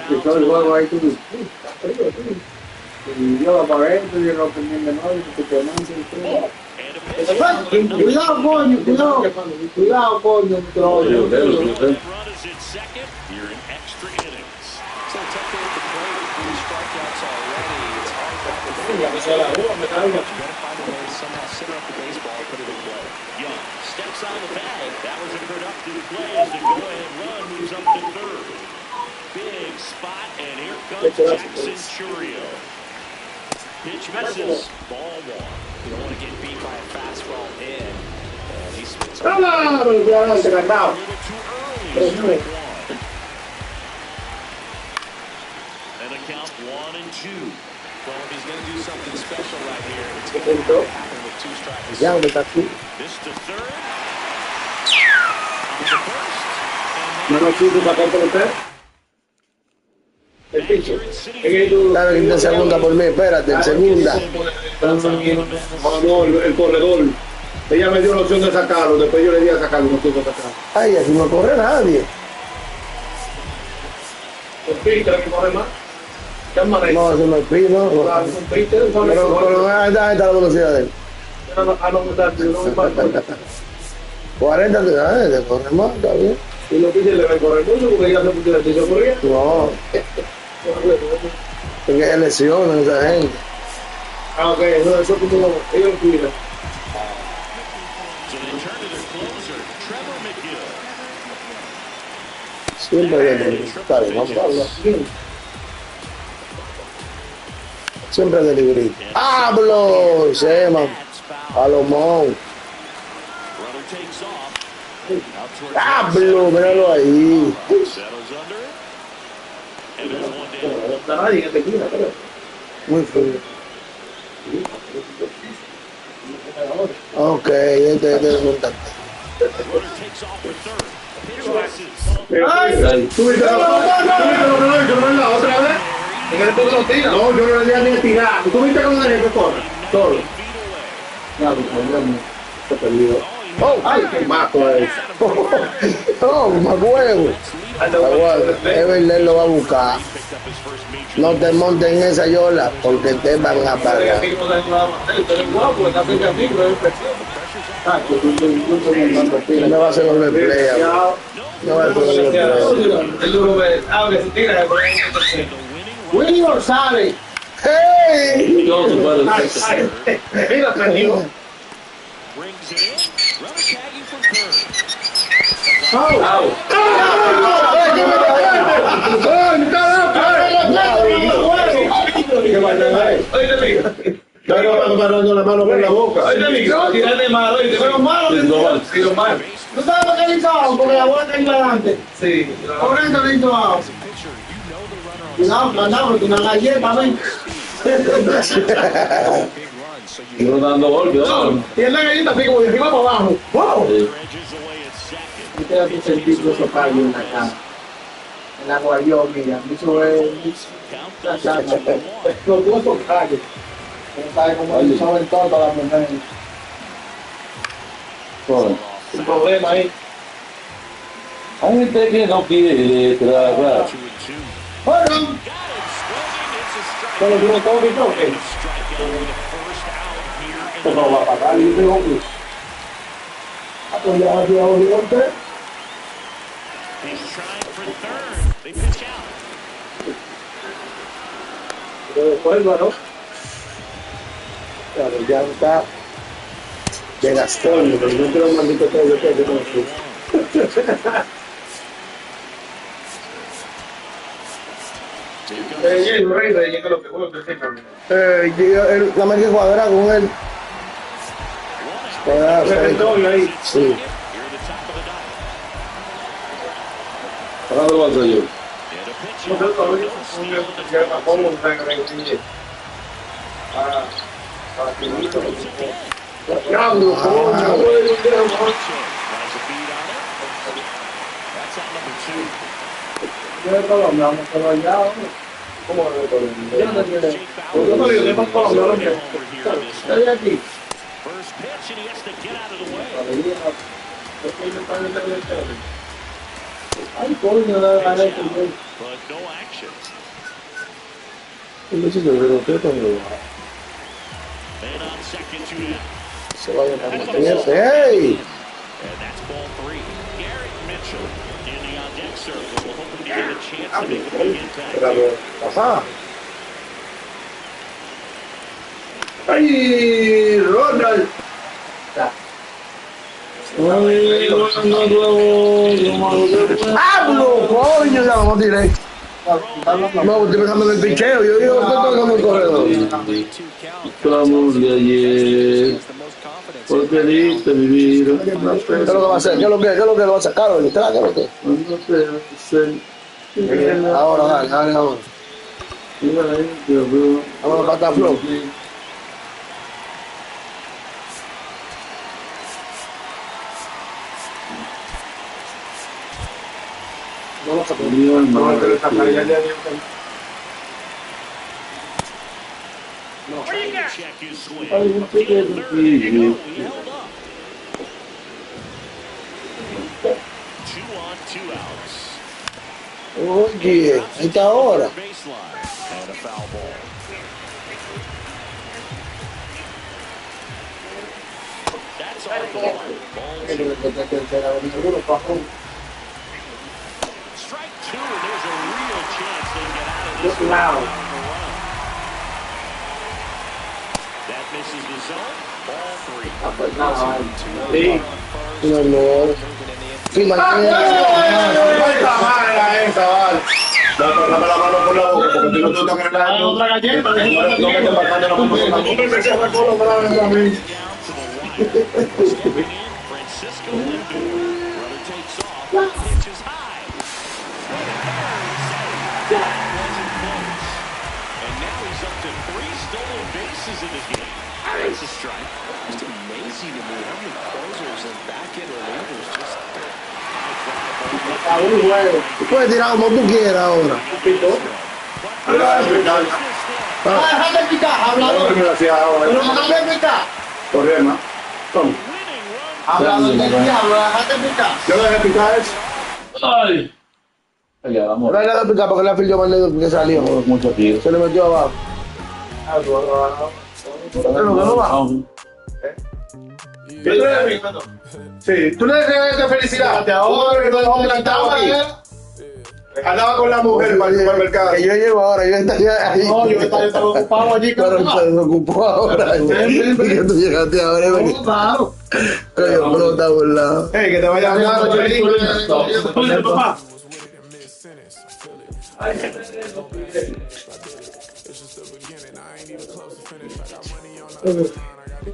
Y todo el juego ahí tú. Y yo para adentro y lo que me menor y que te manche Cuidado, coño, cuidado, coño, Steps out of the bag. That was a productive play as the go-ahead run moves up to third. Big spot, and here comes Jackson Churio. Pitch misses. Ball one. You don't want to get beat by a fastball in. And he swings. No, se ganado. And a count 1-2. Well, if he's going to do something special right here, it's going to happen with 2 strikes. Ya, está aquí. This to third. No nos quiso sacar por usted. El picho. Dale, quinta segunda por mí, espérate, en segunda. No, el corredor. Ella me dio la opción de sacarlo, después yo le di a sacarlo, no quiso sacarlo. Ay, aquí no corre nadie. El picho que corre más. No, eso no es pino. Pero ahí está la velocidad de él. 40 de corre más, está bien. Y los piches le van a correr mucho porque ya se pusieron el piso por ahí. No. Porque es lesión a esa gente. Ah, ok, eso ellos lo cuidan. Siempre de siempre de librito. ¡Hablo! Seman. Palomón. ¡Hablo! Míralo ahí. No está nadie en tequila, creo. Muy frío. Ok, este es el contacto. ¡Ay! ¿Tuviste lo que no hizo, verdad? ¿Otra vez? ¿En el punto no tira? No, yo no le di ni a tirar. ¿Tú viste cómo le que corre? Todo. Ya, se perdió. ¡Oh! ¡Ay, qué mato es! ¡Oh, más huevo! Everler lo va a buscar. No te montes en esa yola porque te van a pagar. No va a hacer los replay. No va a hacer los replay. Willy González. ¡Hey! Mira, tranquilo. Estaba parando la mano con la boca. Tirar de malo, pero malo. ¿Tú sabes por qué le hizo abajo? Porque la bola está ahí adelante. Sí. Por eso le hizo abajo. Cuidado, mandamos una galleta, ven. No dando golpes. Y es la galleta así como de arriba para abajo. ¡Wow! Y te da tu sentido esos callos en la cara. En la guayó, mira. Eso es la chacha. Los dos son callos. No sabe cómo le saben todo a las mujeres. Un problema ahí. Hay gente que no pide letra, claro. Bueno. Pero tú no tengo que toque. Esto no va a pagar, yo tengo que. Ah, pues ya había oído usted. Pero después, ¿no? Claro, ya está de Gastón, pero no quiero un maldito todo que no la más que cuadra con él. Sí. Ahora lo voy a hacer yo. Ay, coño, la gana de se va a mantenerse. ¡Hey! Ajá. ¡Ay, Ronald! ¡Hablo, coño! Ya vamos directo. No, estoy pensando en el picheo. Yo digo, ¿qué está en el corredor? Estamos de ayer. Porque diste vivir. ¿Qué es lo que va a hacer? ¿Qué es lo que va a sacar? ¿El track? ¿Qué es lo que? Ahora, dale, ahora. Vamos a patar flow. Vamos a poner. Check his swing. He held up. 2 on, 2 outs. Oye, ahí está ahora. Baseline and a foul ball. That's our ball. Strike 2, and there's a real chance they can get out of this. Loud. That misses the zone. Ball 3. Sí. No. Firma Dame la mano por la boca, porque tú no te estás grabando. Otra galleta. No me estés pasando la mano por la boca. Stepping in, Francisco Lindor. Runner takes off. Pitches high. That wasn't close. And now he's up to 3 stolen bases in the game. That's a strike. Just amazing to me how many closers and back-end relievers just Tú puedes tirar como tú quieras ahora. Déjate picar, hablador. Pero no déjate picar. Correma. Toma. Hablador del diablo, déjate picar. Yo le dejé picar eso. Ay. Ya, vamos. No le hagas picar porque la filió mal dedo que salió. Mucho tiro. Se le metió abajo. Sí, tú le debes de felicidad. Ahora que no plantado aquí. Andaba con la mujer para el supermercado. Que yo llego ahora, yo estaría ahí. No, yo estaba ocupado allí. Pero se desocupó ahora. Y que tú llegaste ahora. Claro. Pero yo no estaba burlado. Hey, que te vaya a hablar, Papá.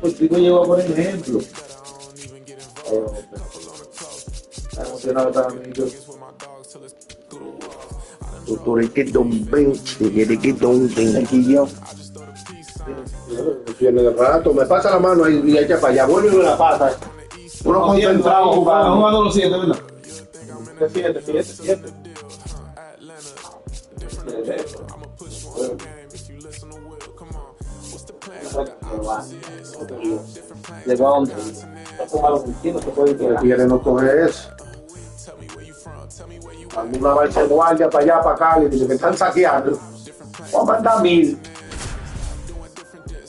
Contigo llegó a poner ejemplo. Está emocionado también. Viene de rato, me pasa la mano ahí y echa para allá, vuelve y me la pasa. Uno concentrado jugando. Jugando los 7, ¿verdad? 7. Llegó a 11. El tigre no coge eso. Cuando una va a guardia para allá, para acá, y dice que están saqueando. Vamos a mandar 1000.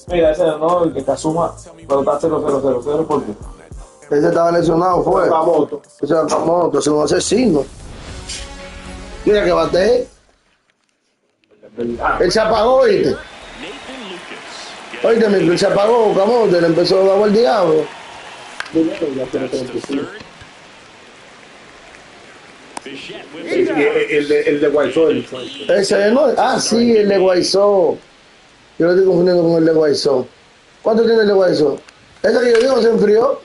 Mira, ese no, el que Kazuma, pero está 0-0-0-0, ¿por qué? Ese estaba lesionado, fue. Pamoto. Ese era Pamoto, es un asesino. Mira que bate. Él se apagó, ¿oíste? Oíste, él se apagó, Camote, le empezó a dar al diablo. El de Guaysó. Ese no, sí, el de Guaysó. Yo lo estoy confundiendo con el de Guaysó. ¿Cuánto tiene el de Guaysó? Ese que yo digo se enfrió.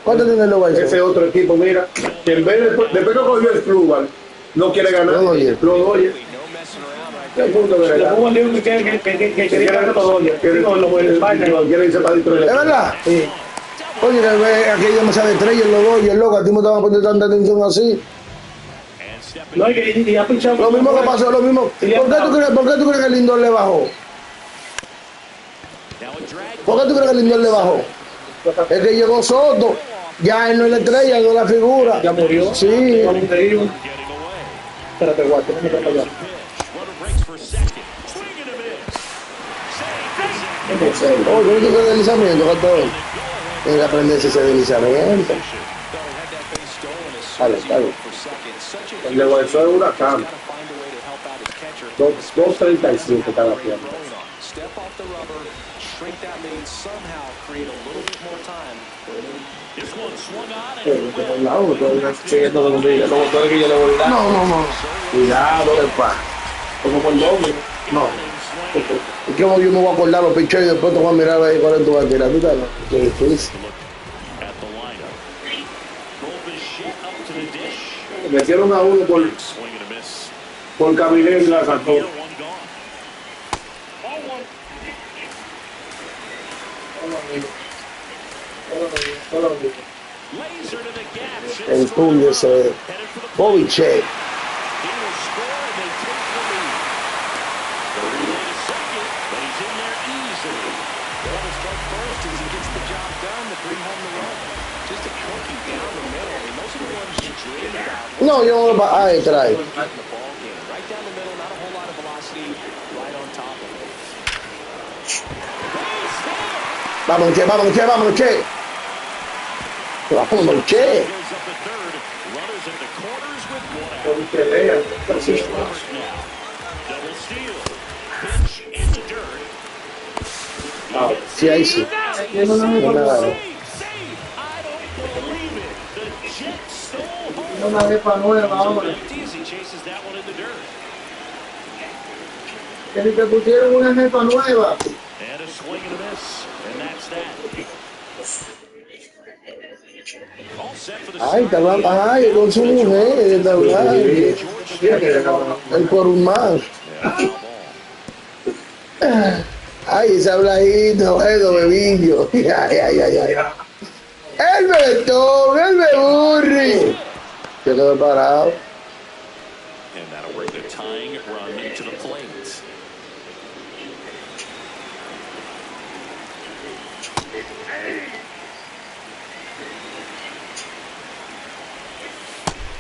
¿Cuánto tiene el de Guaysó? Ese otro equipo, mira, que en vez de, después que cogió el club, no quiere ganar. Lo oye. ¿Qué punto de verdad? Que quería ganar todo. Quiere irse para dentro de ¿Es verdad? Sí. Oye, que aquello me sale estrella en los dos y el loco, a ti no te van a poner tanta atención así. No, y ha pinchado. Lo mismo que pasó, lo mismo. ¿Por qué tú crees que el Lindor le bajó? ¿Por qué tú crees que el Lindor le bajó? Es que llegó Soto, ya él no es la estrella, no es la figura. Ya murió. Sí. Espérate, guacho, no me toca allá. Oh, yo no tengo deslizamiento, Gato. Tiene que aprenderse ese deslizamiento. Dale. El de Guaysó es una cama. 2.35 cada pierna. Step off the rubber, shrink that lead, somehow create a little bit more time. Siguiendo los botones que yo le voy a dar. No. Cuidado, pa. Como por doble. No. ¿Y cómo yo me voy a acordar los pichos y después te voy a mirar ahí cuál es tu bandera? ¿Tú sabes? Qué difícil. Metieron a uno por caminero y la sacó. El puño ese Boviche. No, yo no lo va a traer. Vamos, che. Vamos, che. Sí, ahí sí. Una cepa nueva ahora. Que si te pusieron una cepa nueva. Ay, ay, con su mujer, el por un más. Ay, ese habladito, bueno, bebillo. Ay. El betón, el beburri. Se quedó parado. And that'll bring the tying run to the plate.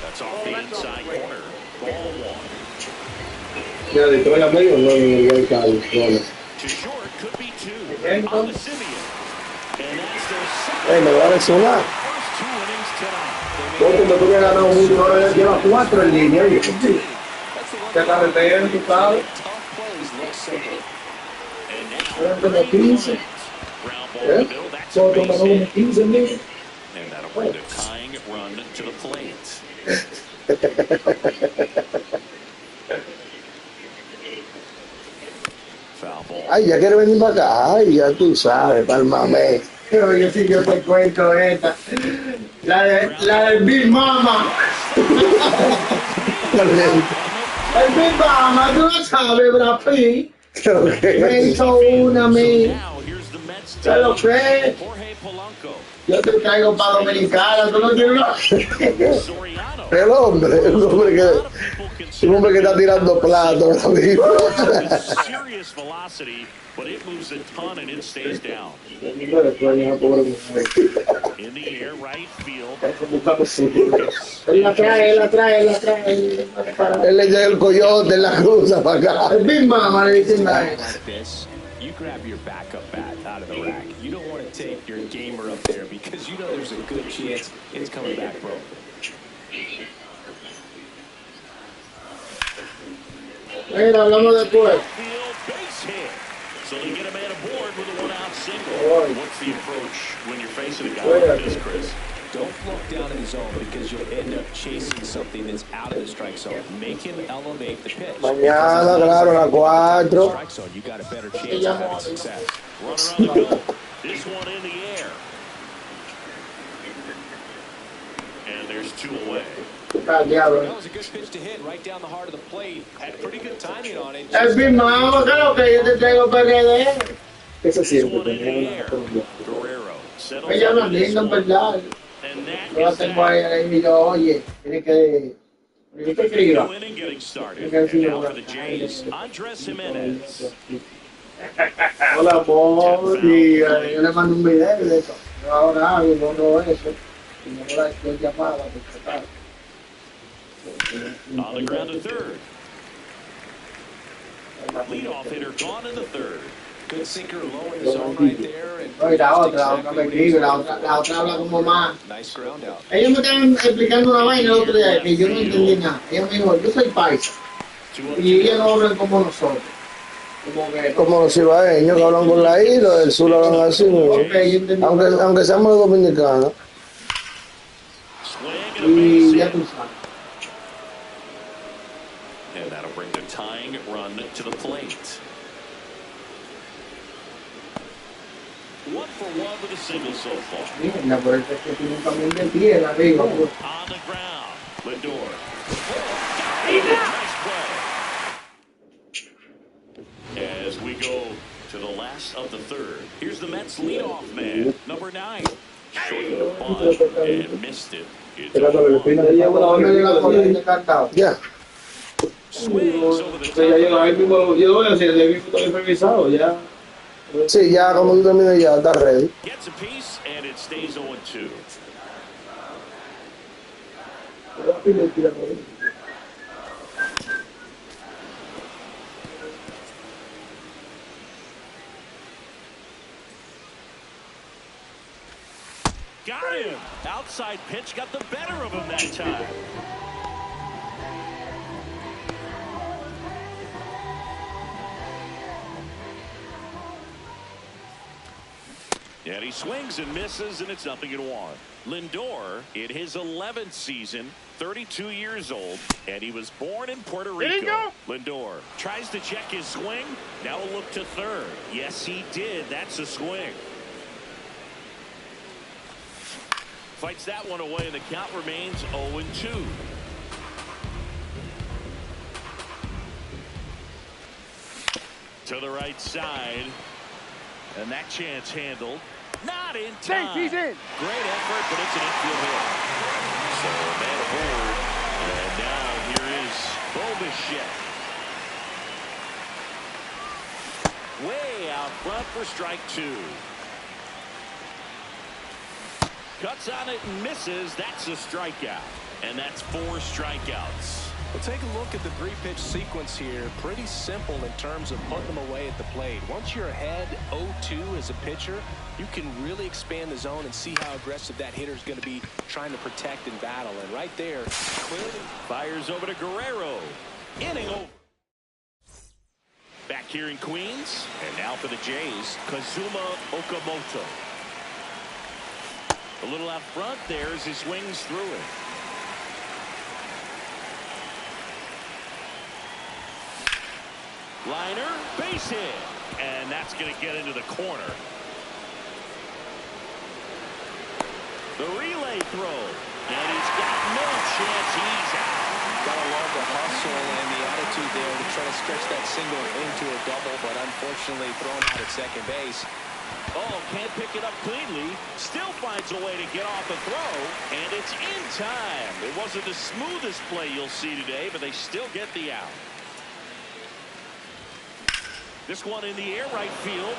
That's off the inside corner. Ball one. Mira, dentro de la medio no hay calle. To short, could be two. On the Simeon. And that's their second. Me va a resonar. First 2 innings tonight. Porque no tuviera ganado mucho, ahora lleva 4 en línea. Oye, te carretera, tú sabes. Eran como 15. Solo tomaron como 15 en línea. And that'll bring the tying run to the plate. Foul ball. Ay, ya quiere venir para acá. Ay, ya tú sabes, palmame. Oye, sí, yo te cuento esta. La del Big Mama. El Big Mama, tú no sabes, Brad Pitt. Me hizo una a mí. ¿Qué lo que? Yo te traigo para Dominicana, tú no tienes una. El hombre, un hombre que está tirando plato ahora mismo. Serious velocity, but it moves a ton and it stays down. In the air, right field. Él la trae. Él le llega el coyote en la cruza para acá. El Big Mama le dicen a él. You grab your backup bat out of the rack. You don't want to take your gamer up there because you know there's a good chance it's coming back broke. Mira, hablamos después. So they get a man aboard with a 1-out single. What's the approach when you're facing a guy like this, Chris? Don't look down in the zone because you'll end up chasing something that's out of the strike zone. Make him elevate the pitch. Mañana, claro, a las 4. Strike zone, you got a better chance of having success. Runner on the go. This one in the air. And there's 2 away. That was a good pitch to hit right down the heart of the plate. Had pretty good timing on it. El Big Mama, claro que yo te traigo PRD. Eso siempre tenía una. Ella no es linda, en verdad. Yo la tengo ahí, le digo, oye, tienes que escribir. Tienes que decirle hola, amor, y yo le mando un video de eso. Yo ahora hago, borro eso. Y me la estoy llamada, porque tal. On the ground to third. Leadoff hitter gone in the third. Good sinker low in the zone right there. No, y la otra me escribe, la otra habla como más. Nice ground out. Ellos me estaban explicando una vaina el otro día que yo no entendí nada. Ella me dijo, yo soy paisa. Y ellos no hablan como nosotros. Como los ibaeños que hablan por la isla, del sur hablan así, ¿no? Aunque seamos dominicanos. base ya hit. tú sabes. And that'll bring the tying run to the plate. 1 for 1 with a single so far. Mira, por eso es que tienen también de pie arriba. Pues. On the ground, Lindor. Nice play. As we go to the last of the third, here's the Mets leadoff man, number 9. Shortened the bunt and missed it. It's 0-1. Ya. Swings over the top. Ya yo ahí mismo, yo voy a hacer, ya mismo estoy improvisado, ya. Sí, ya como tú terminas ya, está ready. Gets a piece and it stays 0-2. Got him. Outside pitch got the better of him that time. And he swings and misses, and it's 0-1. Lindor, in his 11th season, 32 years old, and he was born in Puerto Rico. Did he go? Lindor tries to check his swing. Now a look to third. Yes, he did. That's a swing. Fights that one away, and the count remains 0-2. To the right side. And that chance handled. Not in time. He's in. Great effort, but it's an infield hit. So man aboard. And now here is Bobichette. Way out front for strike 2. Cuts on it and misses. That's a strikeout. And that's 4 strikeouts. Well, take a look at the 3-pitch sequence here. Pretty simple in terms of putting them away at the plate. Once you're ahead 0-2 as a pitcher, you can really expand the zone and see how aggressive that hitter is going to be trying to protect and battle. And right there, clearly fires over to Guerrero. Inning over. Back here in Queens. And now for the Jays, Kazuma Okamoto. A little out front there as he swings through it. Liner, base hit, and that's going to get into the corner. The relay throw, and he's got no chance. He's out. Gotta love the hustle and the attitude there to try to stretch that single into a double, but unfortunately thrown out at second base. Oh, can't pick it up cleanly. Still finds a way to get off the throw, and it's in time. It wasn't the smoothest play you'll see today, but they still get the out. This one in the air right field.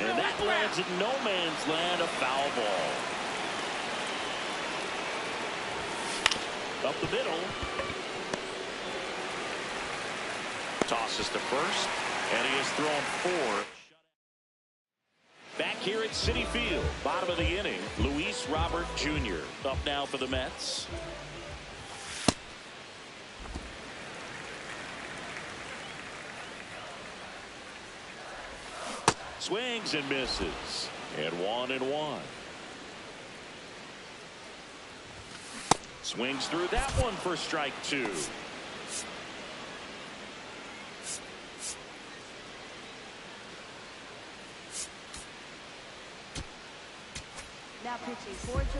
And that lands in no man's land, a foul ball. Up the middle. Tosses to first. And he has thrown 4. Back here at Citi Field, bottom of the inning, Luis Robert Jr. up now for the Mets. Swings and misses. And 1-1. Swings through that one for strike 2.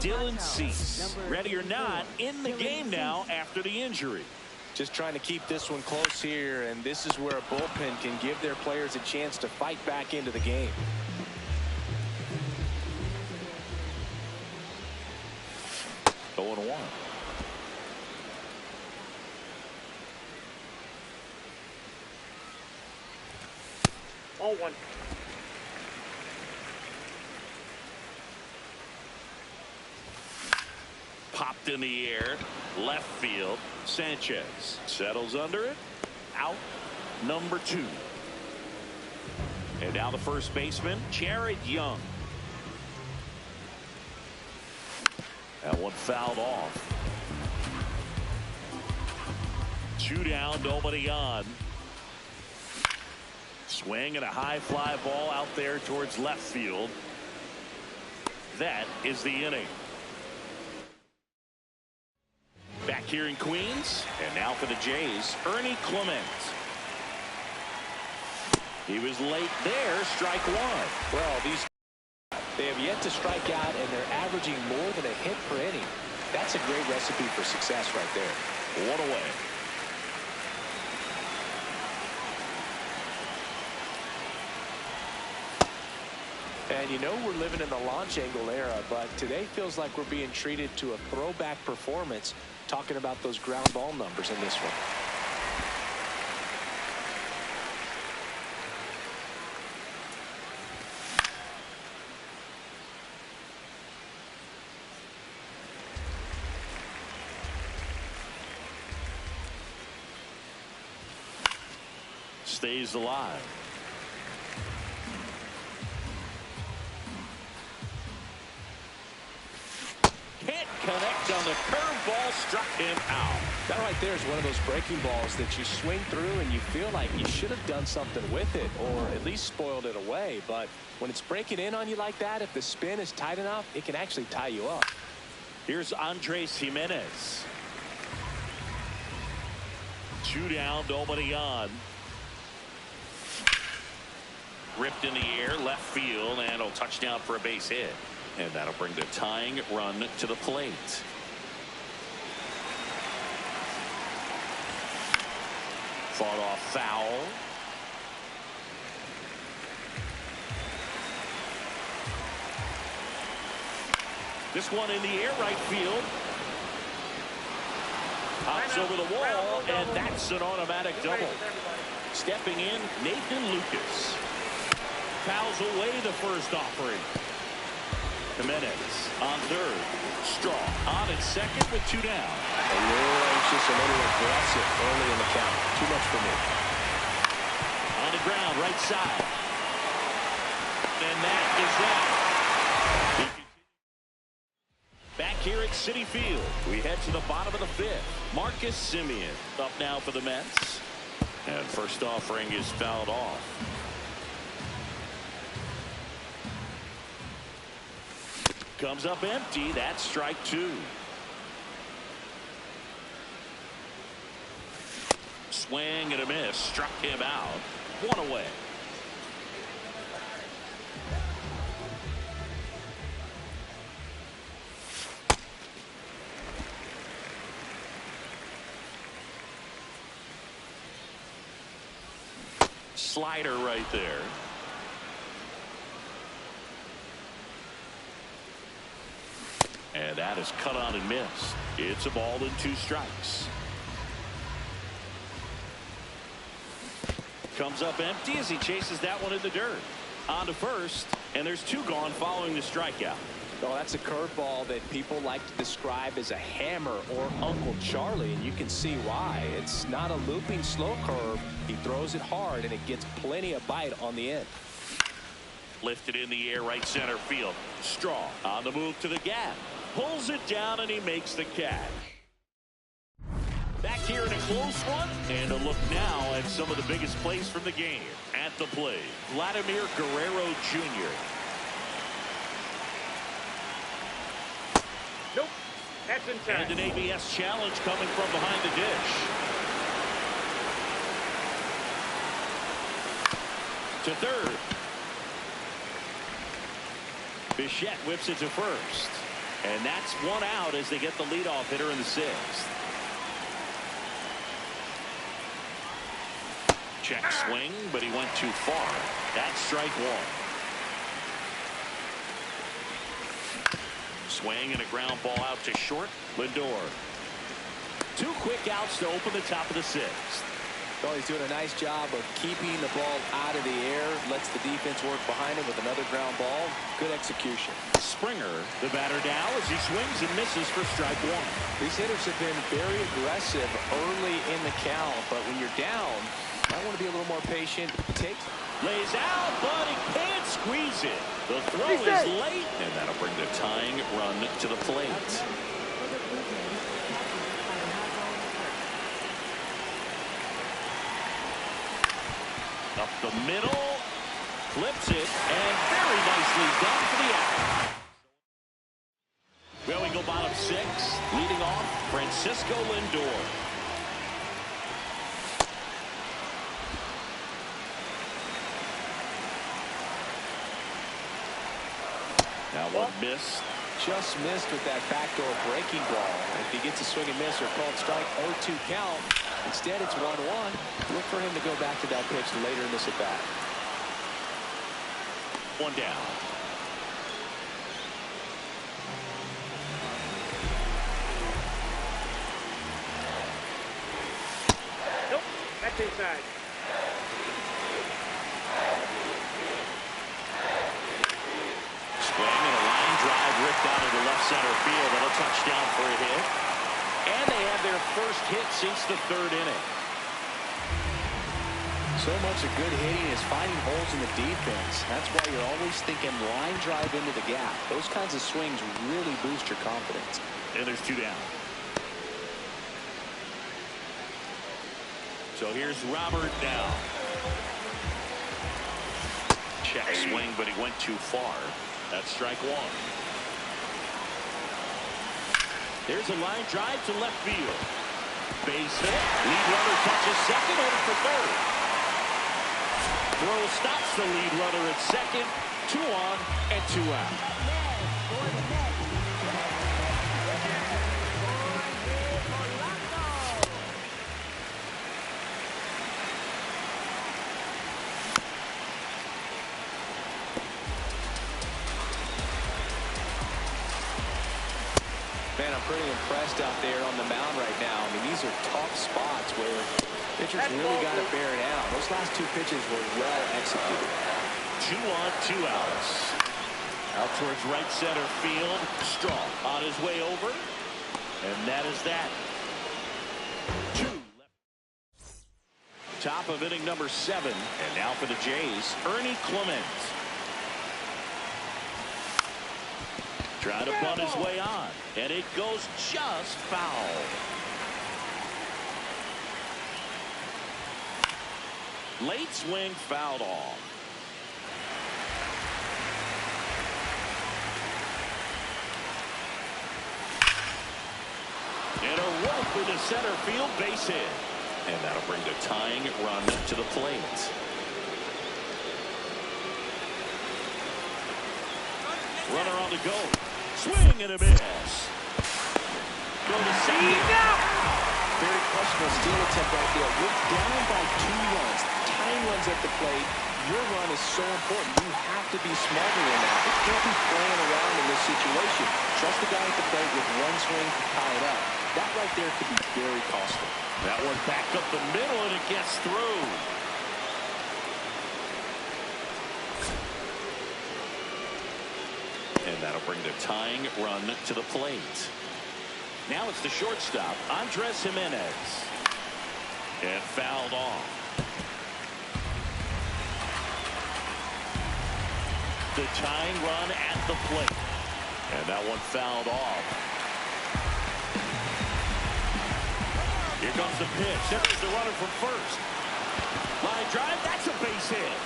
Dylan Cease, ready or not, in the game now after the injury. Just trying to keep this one close here, and this is where a bullpen can give their players a chance to fight back into the game. Going 1. Oh, 1. Popped in the air, left field. Sanchez settles under it. Out, number 2. And now the first baseman, Jared Young. That one fouled off. 2 down, nobody on. Swing and a high fly ball out there towards left field. That is the inning. here in Queens. And now for the Jays, Ernie Clement. He was late there, strike one. Well, they have yet to strike out, and they're averaging more than a hit per inning. That's a great recipe for success right there. One away. And you know we're living in the launch angle era, but today feels like we're being treated to a throwback performance, talking about those ground ball numbers in this one. Stays alive. Can't connect on the curveball, struck him out. That right there is one of those breaking balls that you swing through and you feel like you should have done something with it or at least spoiled it away. But when it's breaking in on you like that, if the spin is tight enough, it can actually tie you up. Here's Andres Jimenez. 2 down, nobody on. Ripped in the air, left field, and a touchdown for a base hit. And that'll bring the tying run to the plate. Fought off foul. This one in the air, right field. Pops over the wall, and that's an automatic double. Stepping in, Nathan Lucas. Fouls away the first offering. Jimenez on third. Strong on at second with 2 down. A little anxious, a little aggressive early in the count. Too much for me. On the ground, right side. And that is that. Back here at Citi Field, we head to the bottom of the 5th. Marcus Semien up now for the Mets. And first offering is fouled off. Comes up empty. That's strike 2. Swing and a miss. Struck him out. 1 away. Slider right there. And that is cut on and missed. It's a ball and 2 strikes. Comes up empty as he chases that one in the dirt. On to first, and there's 2 gone following the strikeout. Oh, that's a curveball that people like to describe as a hammer or Uncle Charlie, and you can see why. It's not a looping slow curve. He throws it hard, and it gets plenty of bite on the end. Lifted in the air, right center field. Strong on the move to the gap. Pulls it down, and he makes the catch. Back here in a close one, and a look now at some of the biggest plays from the game. At the plate, Vladimir Guerrero Jr. Nope, that's in time. And an ABS challenge coming from behind the dish. To third. Bichette whips it to first. And that's 1 out as they get the leadoff hitter in the 6th. Check swing, but he went too far. That's strike 1. Swing and a ground ball out to short. Lindor. 2 quick outs to open the top of the 6th. Well, he's doing a nice job of keeping the ball out of the air. Lets the defense work behind him with another ground ball. Good execution. Springer, the batter now, as he swings and misses for strike 1. These hitters have been very aggressive early in the count, but when you're down, you might want to be a little more patient. Lays out, but he can't squeeze it. The throw is late, and that'll bring the tying run to the plate. Up the middle, flips it, and very nicely done for the out. Well, we go bottom 6, leading off Francisco Lindor. Now one miss. Just missed with that backdoor breaking ball. If he gets a swing and miss or called strike, 0-2 count. Instead, it's 1-1. Look for him to go back to that pitch later in this at bat. One down. Nope, that's inside. Swing and a line drive ripped out into left center field. And a touchdown for a hit. And they have their first hit since the third inning. So much of good hitting is finding holes in the defense. That's why you're always thinking line drive into the gap. Those kinds of swings really boost your confidence. And there's two down. So here's Robert now. Check swing, but he went too far. That's strike one. There's a line drive to left field. Base hit. Lead runner touches second, headed for third. Throw stops the lead runner at second. 2 on and 2 out. Man, I'm pretty impressed out there on the mound right now. I mean, these are tough spots where pitchers really got to bear down. Those last 2 pitches were well executed. 2 on, 2 outs. Out towards right center field. Strong on his way over. And that is that. 2 left. Top of inning number 7. And now for the Jays, Ernie Clement. Trying to bunt his way on. And it goes just foul. Late swing fouled off. And a rope into center field, base hit. And that'll bring the tying run to the plate. Runner on the go. Swing and a miss. Go to second. Very questionable steal attempt right there. We're down by 2 runs. Tying runs at the plate. Your run is so important. You have to be smarter than that. You can't be playing around in this situation. Trust the guy at the plate with 1 swing to tie it up. That right there could be very costly. That one back up the middle and it gets through. And that'll bring the tying run to the plate. Now it's the shortstop, Andres Jimenez. And fouled off. The tying run at the plate. And that one fouled off. Here comes the pitch. There's the runner from first. Line drive, that's a base hit.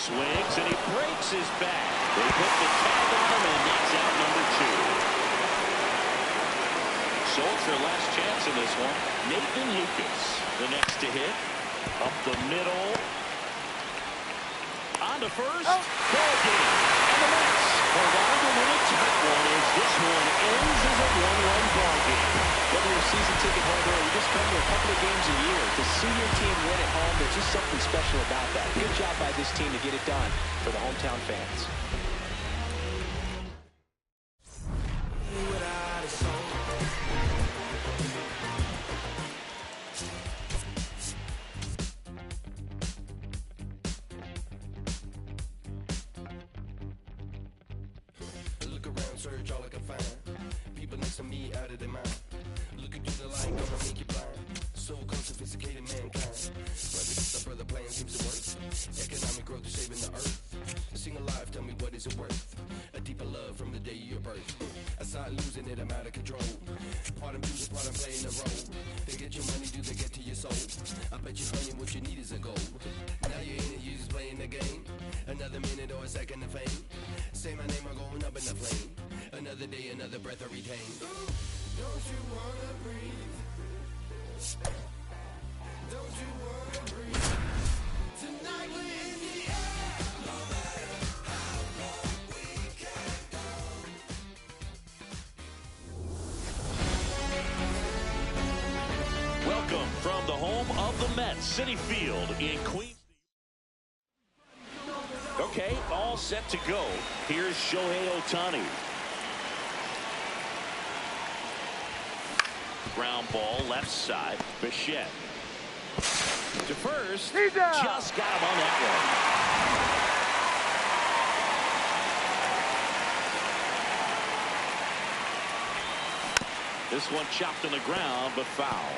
Swings and he breaks his back. They put the tag on him and knocks out number 2. So it's their last chance in this one. Nathan Lucas, the next to hit. Up the middle. On to first. Ball game. And the Mets are down to win a tight one as this one ends as a 1-1 ball game. Whether you're a season ticket holder or you just come to a couple of games a year, to see your team win at home, there's just something special about that. Good job by this team to get it done for the hometown fans. Look around, search all I can find. People next to me out of their mind. Looking through the light, gonna make you blind. So come sophisticated mankind. Brother plan seems to work. Economic growth is saving the earth. Sing alive, tell me what is it worth? A deeper love from the day of your birth. I start losing it, I'm out of control. Part of music, part I'm playing the role. They get your money. you to get to your soul. I bet you honey what you need is a goal. Now you're in it, you just playing the game. Another minute or a second of fame. Say my name, I'm going up in the flame. Another day, another breath I retain. Don't you wanna breathe? Don't you wanna breathe? Tonight we're in the air. No matter how long we can go. Welcome from the home of the Mets, Citi Field in Queens. Okay, all set to go. Here's Shohei Ohtani. Ground ball, left side. Bichette. To first. Just got him on that one. This one chopped on the ground, but foul.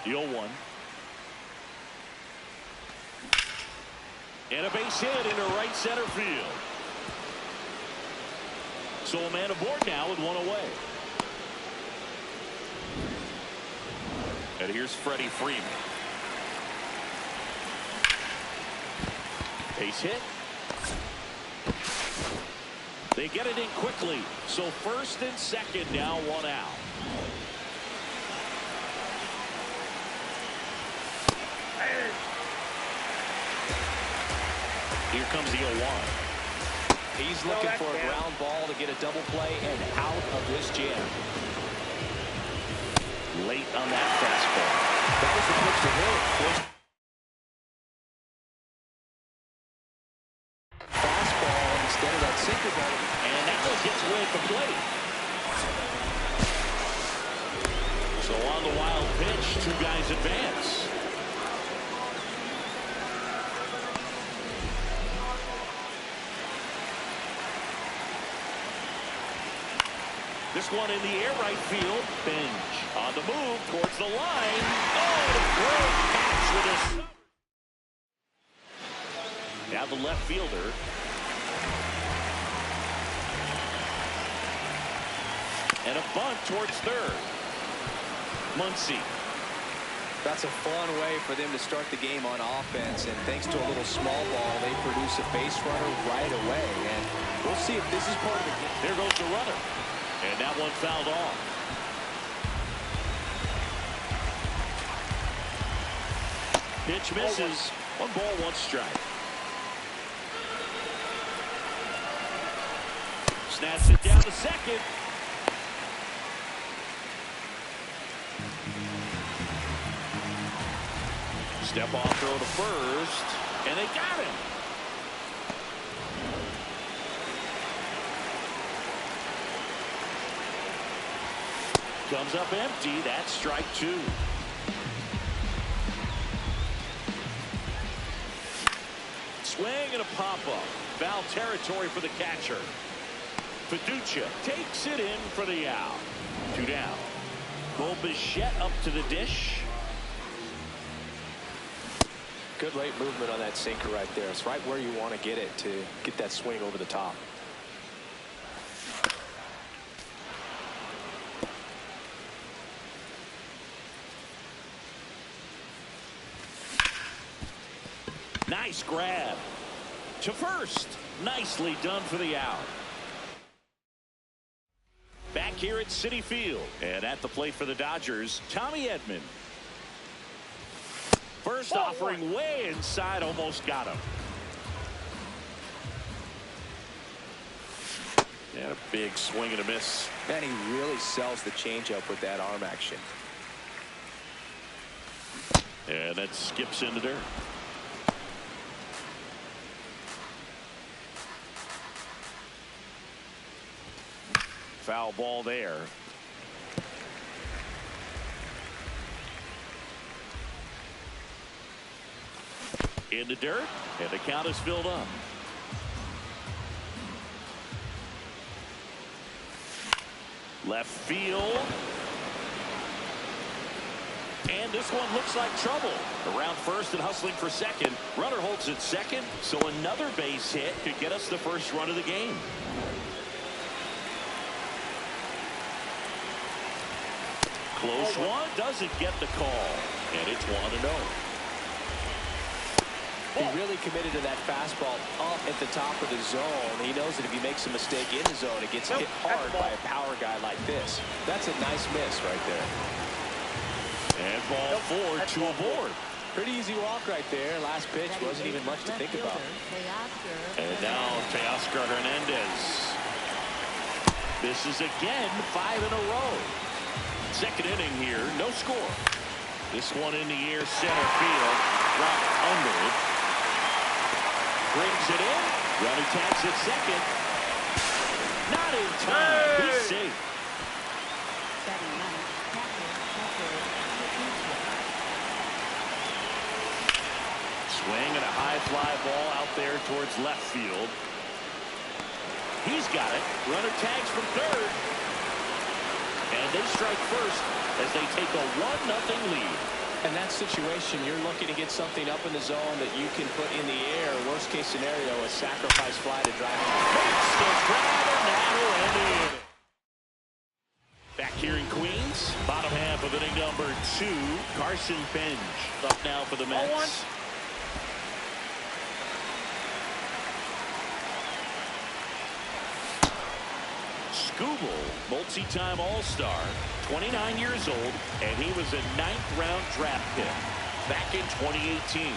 The 0-1. And a base hit into right center field. So a man aboard now with one away. And here's Freddie Freeman. Base hit. They get it in quickly. So first and second now, one out. Here comes the 0-1. He's looking for a ground ball to get a double play and out of this jam. Late on that fastball. That was the pitch to hit. Fastball instead of that sinker ball. And that one gets away at the plate. So on the wild pitch, two guys advance. This one in the air, right field. Bench on the move towards the line. Oh, great catch with this. Now the left fielder. And a bunt towards third. Muncy. That's a fun way for them to start the game on offense. And thanks to a little small ball, they produce a base runner right away. And we'll see if this is part of the game. There goes the runner. And that one fouled off. Pitch misses. 1 ball, 1 strike. Snaps it down to second. Step off throw to first. And they got him. Comes up empty. That's strike 2. Swing and a pop-up. Foul territory for the catcher. Fiducia takes it in for the out. 2 down. Bichette up to the dish. Good late movement on that sinker right there. It's right where you want to get it to get that swing over the top. Nice grab to first. Nicely done for the out. Back here at Citi Field. And at the plate for the Dodgers, Tommy Edman. First offering way inside, almost got him. And a big swing and a miss. Man, he really sells the changeup with that arm action. And that skips into dirt. Foul ball there. In the dirt, and the count is filled up. Left field. And this one looks like trouble. Around first and hustling for second. Runner holds at second, so another base hit could get us the first run of the game. Close one, doesn't get the call. And it's 1-0. He really committed to that fastball up at the top of the zone. He knows that if he makes a mistake in the zone, it gets hit hard by a power guy like this. That's a nice miss right there. And ball 4, 2 aboard. Pretty easy walk right there. Last pitch wasn't even much to think about. And now Teoscar Hernandez. This is again 5 in a row. Second inning here, no score. This one in the air, center field, dropped under it. Brings it in. Runner tags at second. Not in time. He's safe. Swing and a high fly ball out there towards left field. He's got it. Runner tags from third. And they strike first as they take a 1-0 lead. In that situation, you're looking to get something up in the zone that you can put in the air. Worst case scenario, a sacrifice fly to drive. Makes the grab, and that'll end the inning. Back here in Queens, bottom half of inning number 2. Carson Bench up now for the Mets. Scooble, multi-time All-Star, 29 years old, and he was a 9th-round draft pick back in 2018.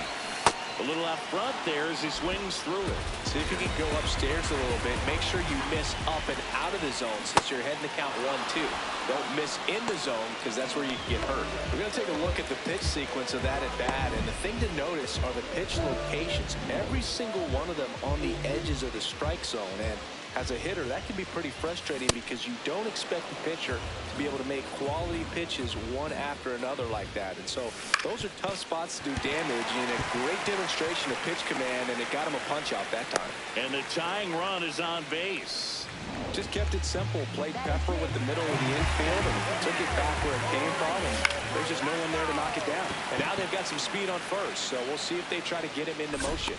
A little out front there as he swings through it. See if you can go upstairs a little bit. Make sure you miss up and out of the zone since you're heading to count 1-2. Don't miss in the zone because that's where you can get hurt. We're going to take a look at the pitch sequence of that at bat, and the thing to notice are the pitch locations. Every single one of them on the edges of the strike zone, and as a hitter, that can be pretty frustrating because you don't expect the pitcher to be able to make quality pitches one after another like that. And so those are tough spots to do damage, and a great demonstration of pitch command, and it got him a punch out that time. And the tying run is on base. Just kept it simple. Played pepper with the middle of the infield and took it back where it came from, and there's just no one there to knock it down. And now they've got some speed on first, so we'll see if they try to get him into motion.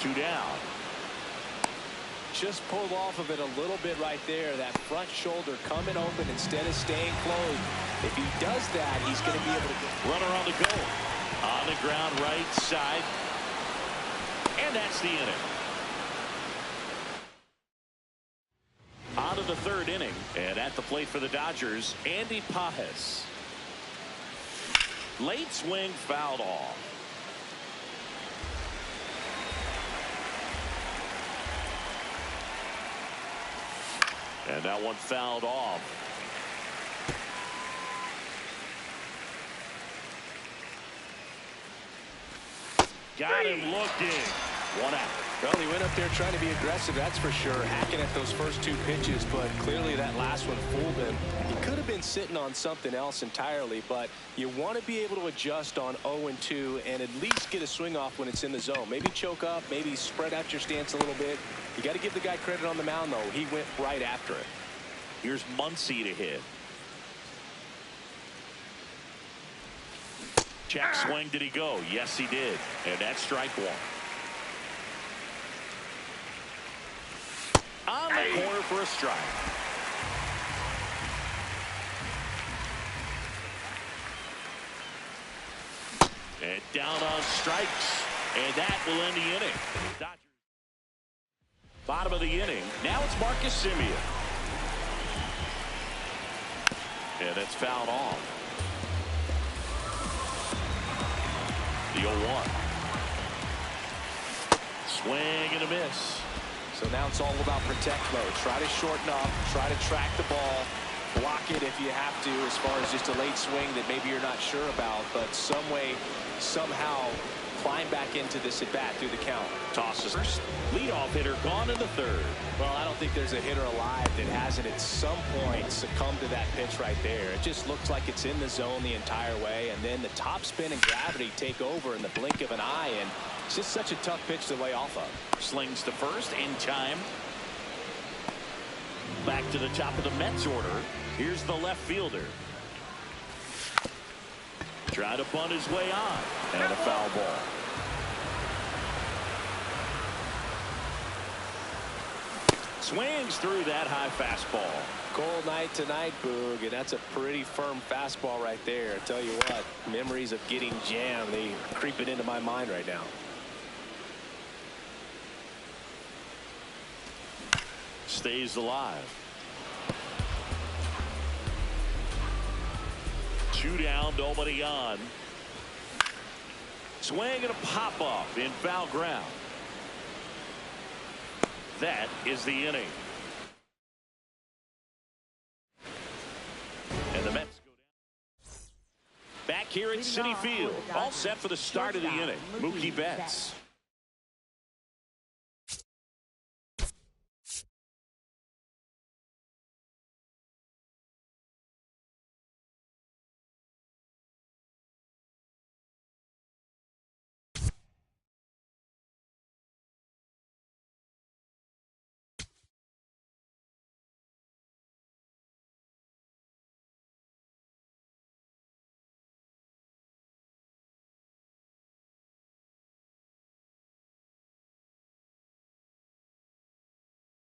2 down. Just pulled off of it a little bit right there. That front shoulder coming open instead of staying closed. If he does that, he's going to be able to get. Runner on the go. On the ground right side. And that's the inning. On to the 3rd inning. And at the plate for the Dodgers, Andy Pages. Late swing fouled off. And that one fouled off. Got him looking. 1 out. Well, he went up there trying to be aggressive, that's for sure. Hacking at those first 2 pitches, but clearly that last one fooled him. He could have been sitting on something else entirely, but you want to be able to adjust on 0-2 and at least get a swing off when it's in the zone. Maybe choke up, maybe spread out your stance a little bit. You got to give the guy credit on the mound, though. He went right after it. Here's Muncy to hit. Check swing, did he go? Yes, he did. And that's strike 1. On the corner for a strike. And down on strikes. And that will end the inning. Dodgers. Bottom of the inning. Now it's Marcus Semien. And that's fouled off. The 0-1. Swing and a miss. So now it's all about protect mode. Try to shorten up, try to track the ball, block it if you have to, as far as just a late swing that maybe you're not sure about, but some way, somehow climb back into this at bat through the count. Tosses first. Leadoff hitter gone in the 3rd. Well, I don't think there's a hitter alive that hasn't at some point succumbed to that pitch right there. It just looks like it's in the zone the entire way, and then the top spin and gravity take over in the blink of an eye, and it's just such a tough pitch to lay off of. Slings to first in time. Back to the top of the Mets order. Here's the left fielder. Try to bunt his way on. And a foul ball. Swings through that high fastball. Cold night tonight, Boog, and that's a pretty firm fastball right there. I tell you what, memories of getting jammed, they are creeping into my mind right now. Stays alive. 2 down, nobody on. Swing and a pop off in foul ground. That is the inning. And the Mets go down. Back here at Citi Field, all set for the start of the inning. Mookie Betts.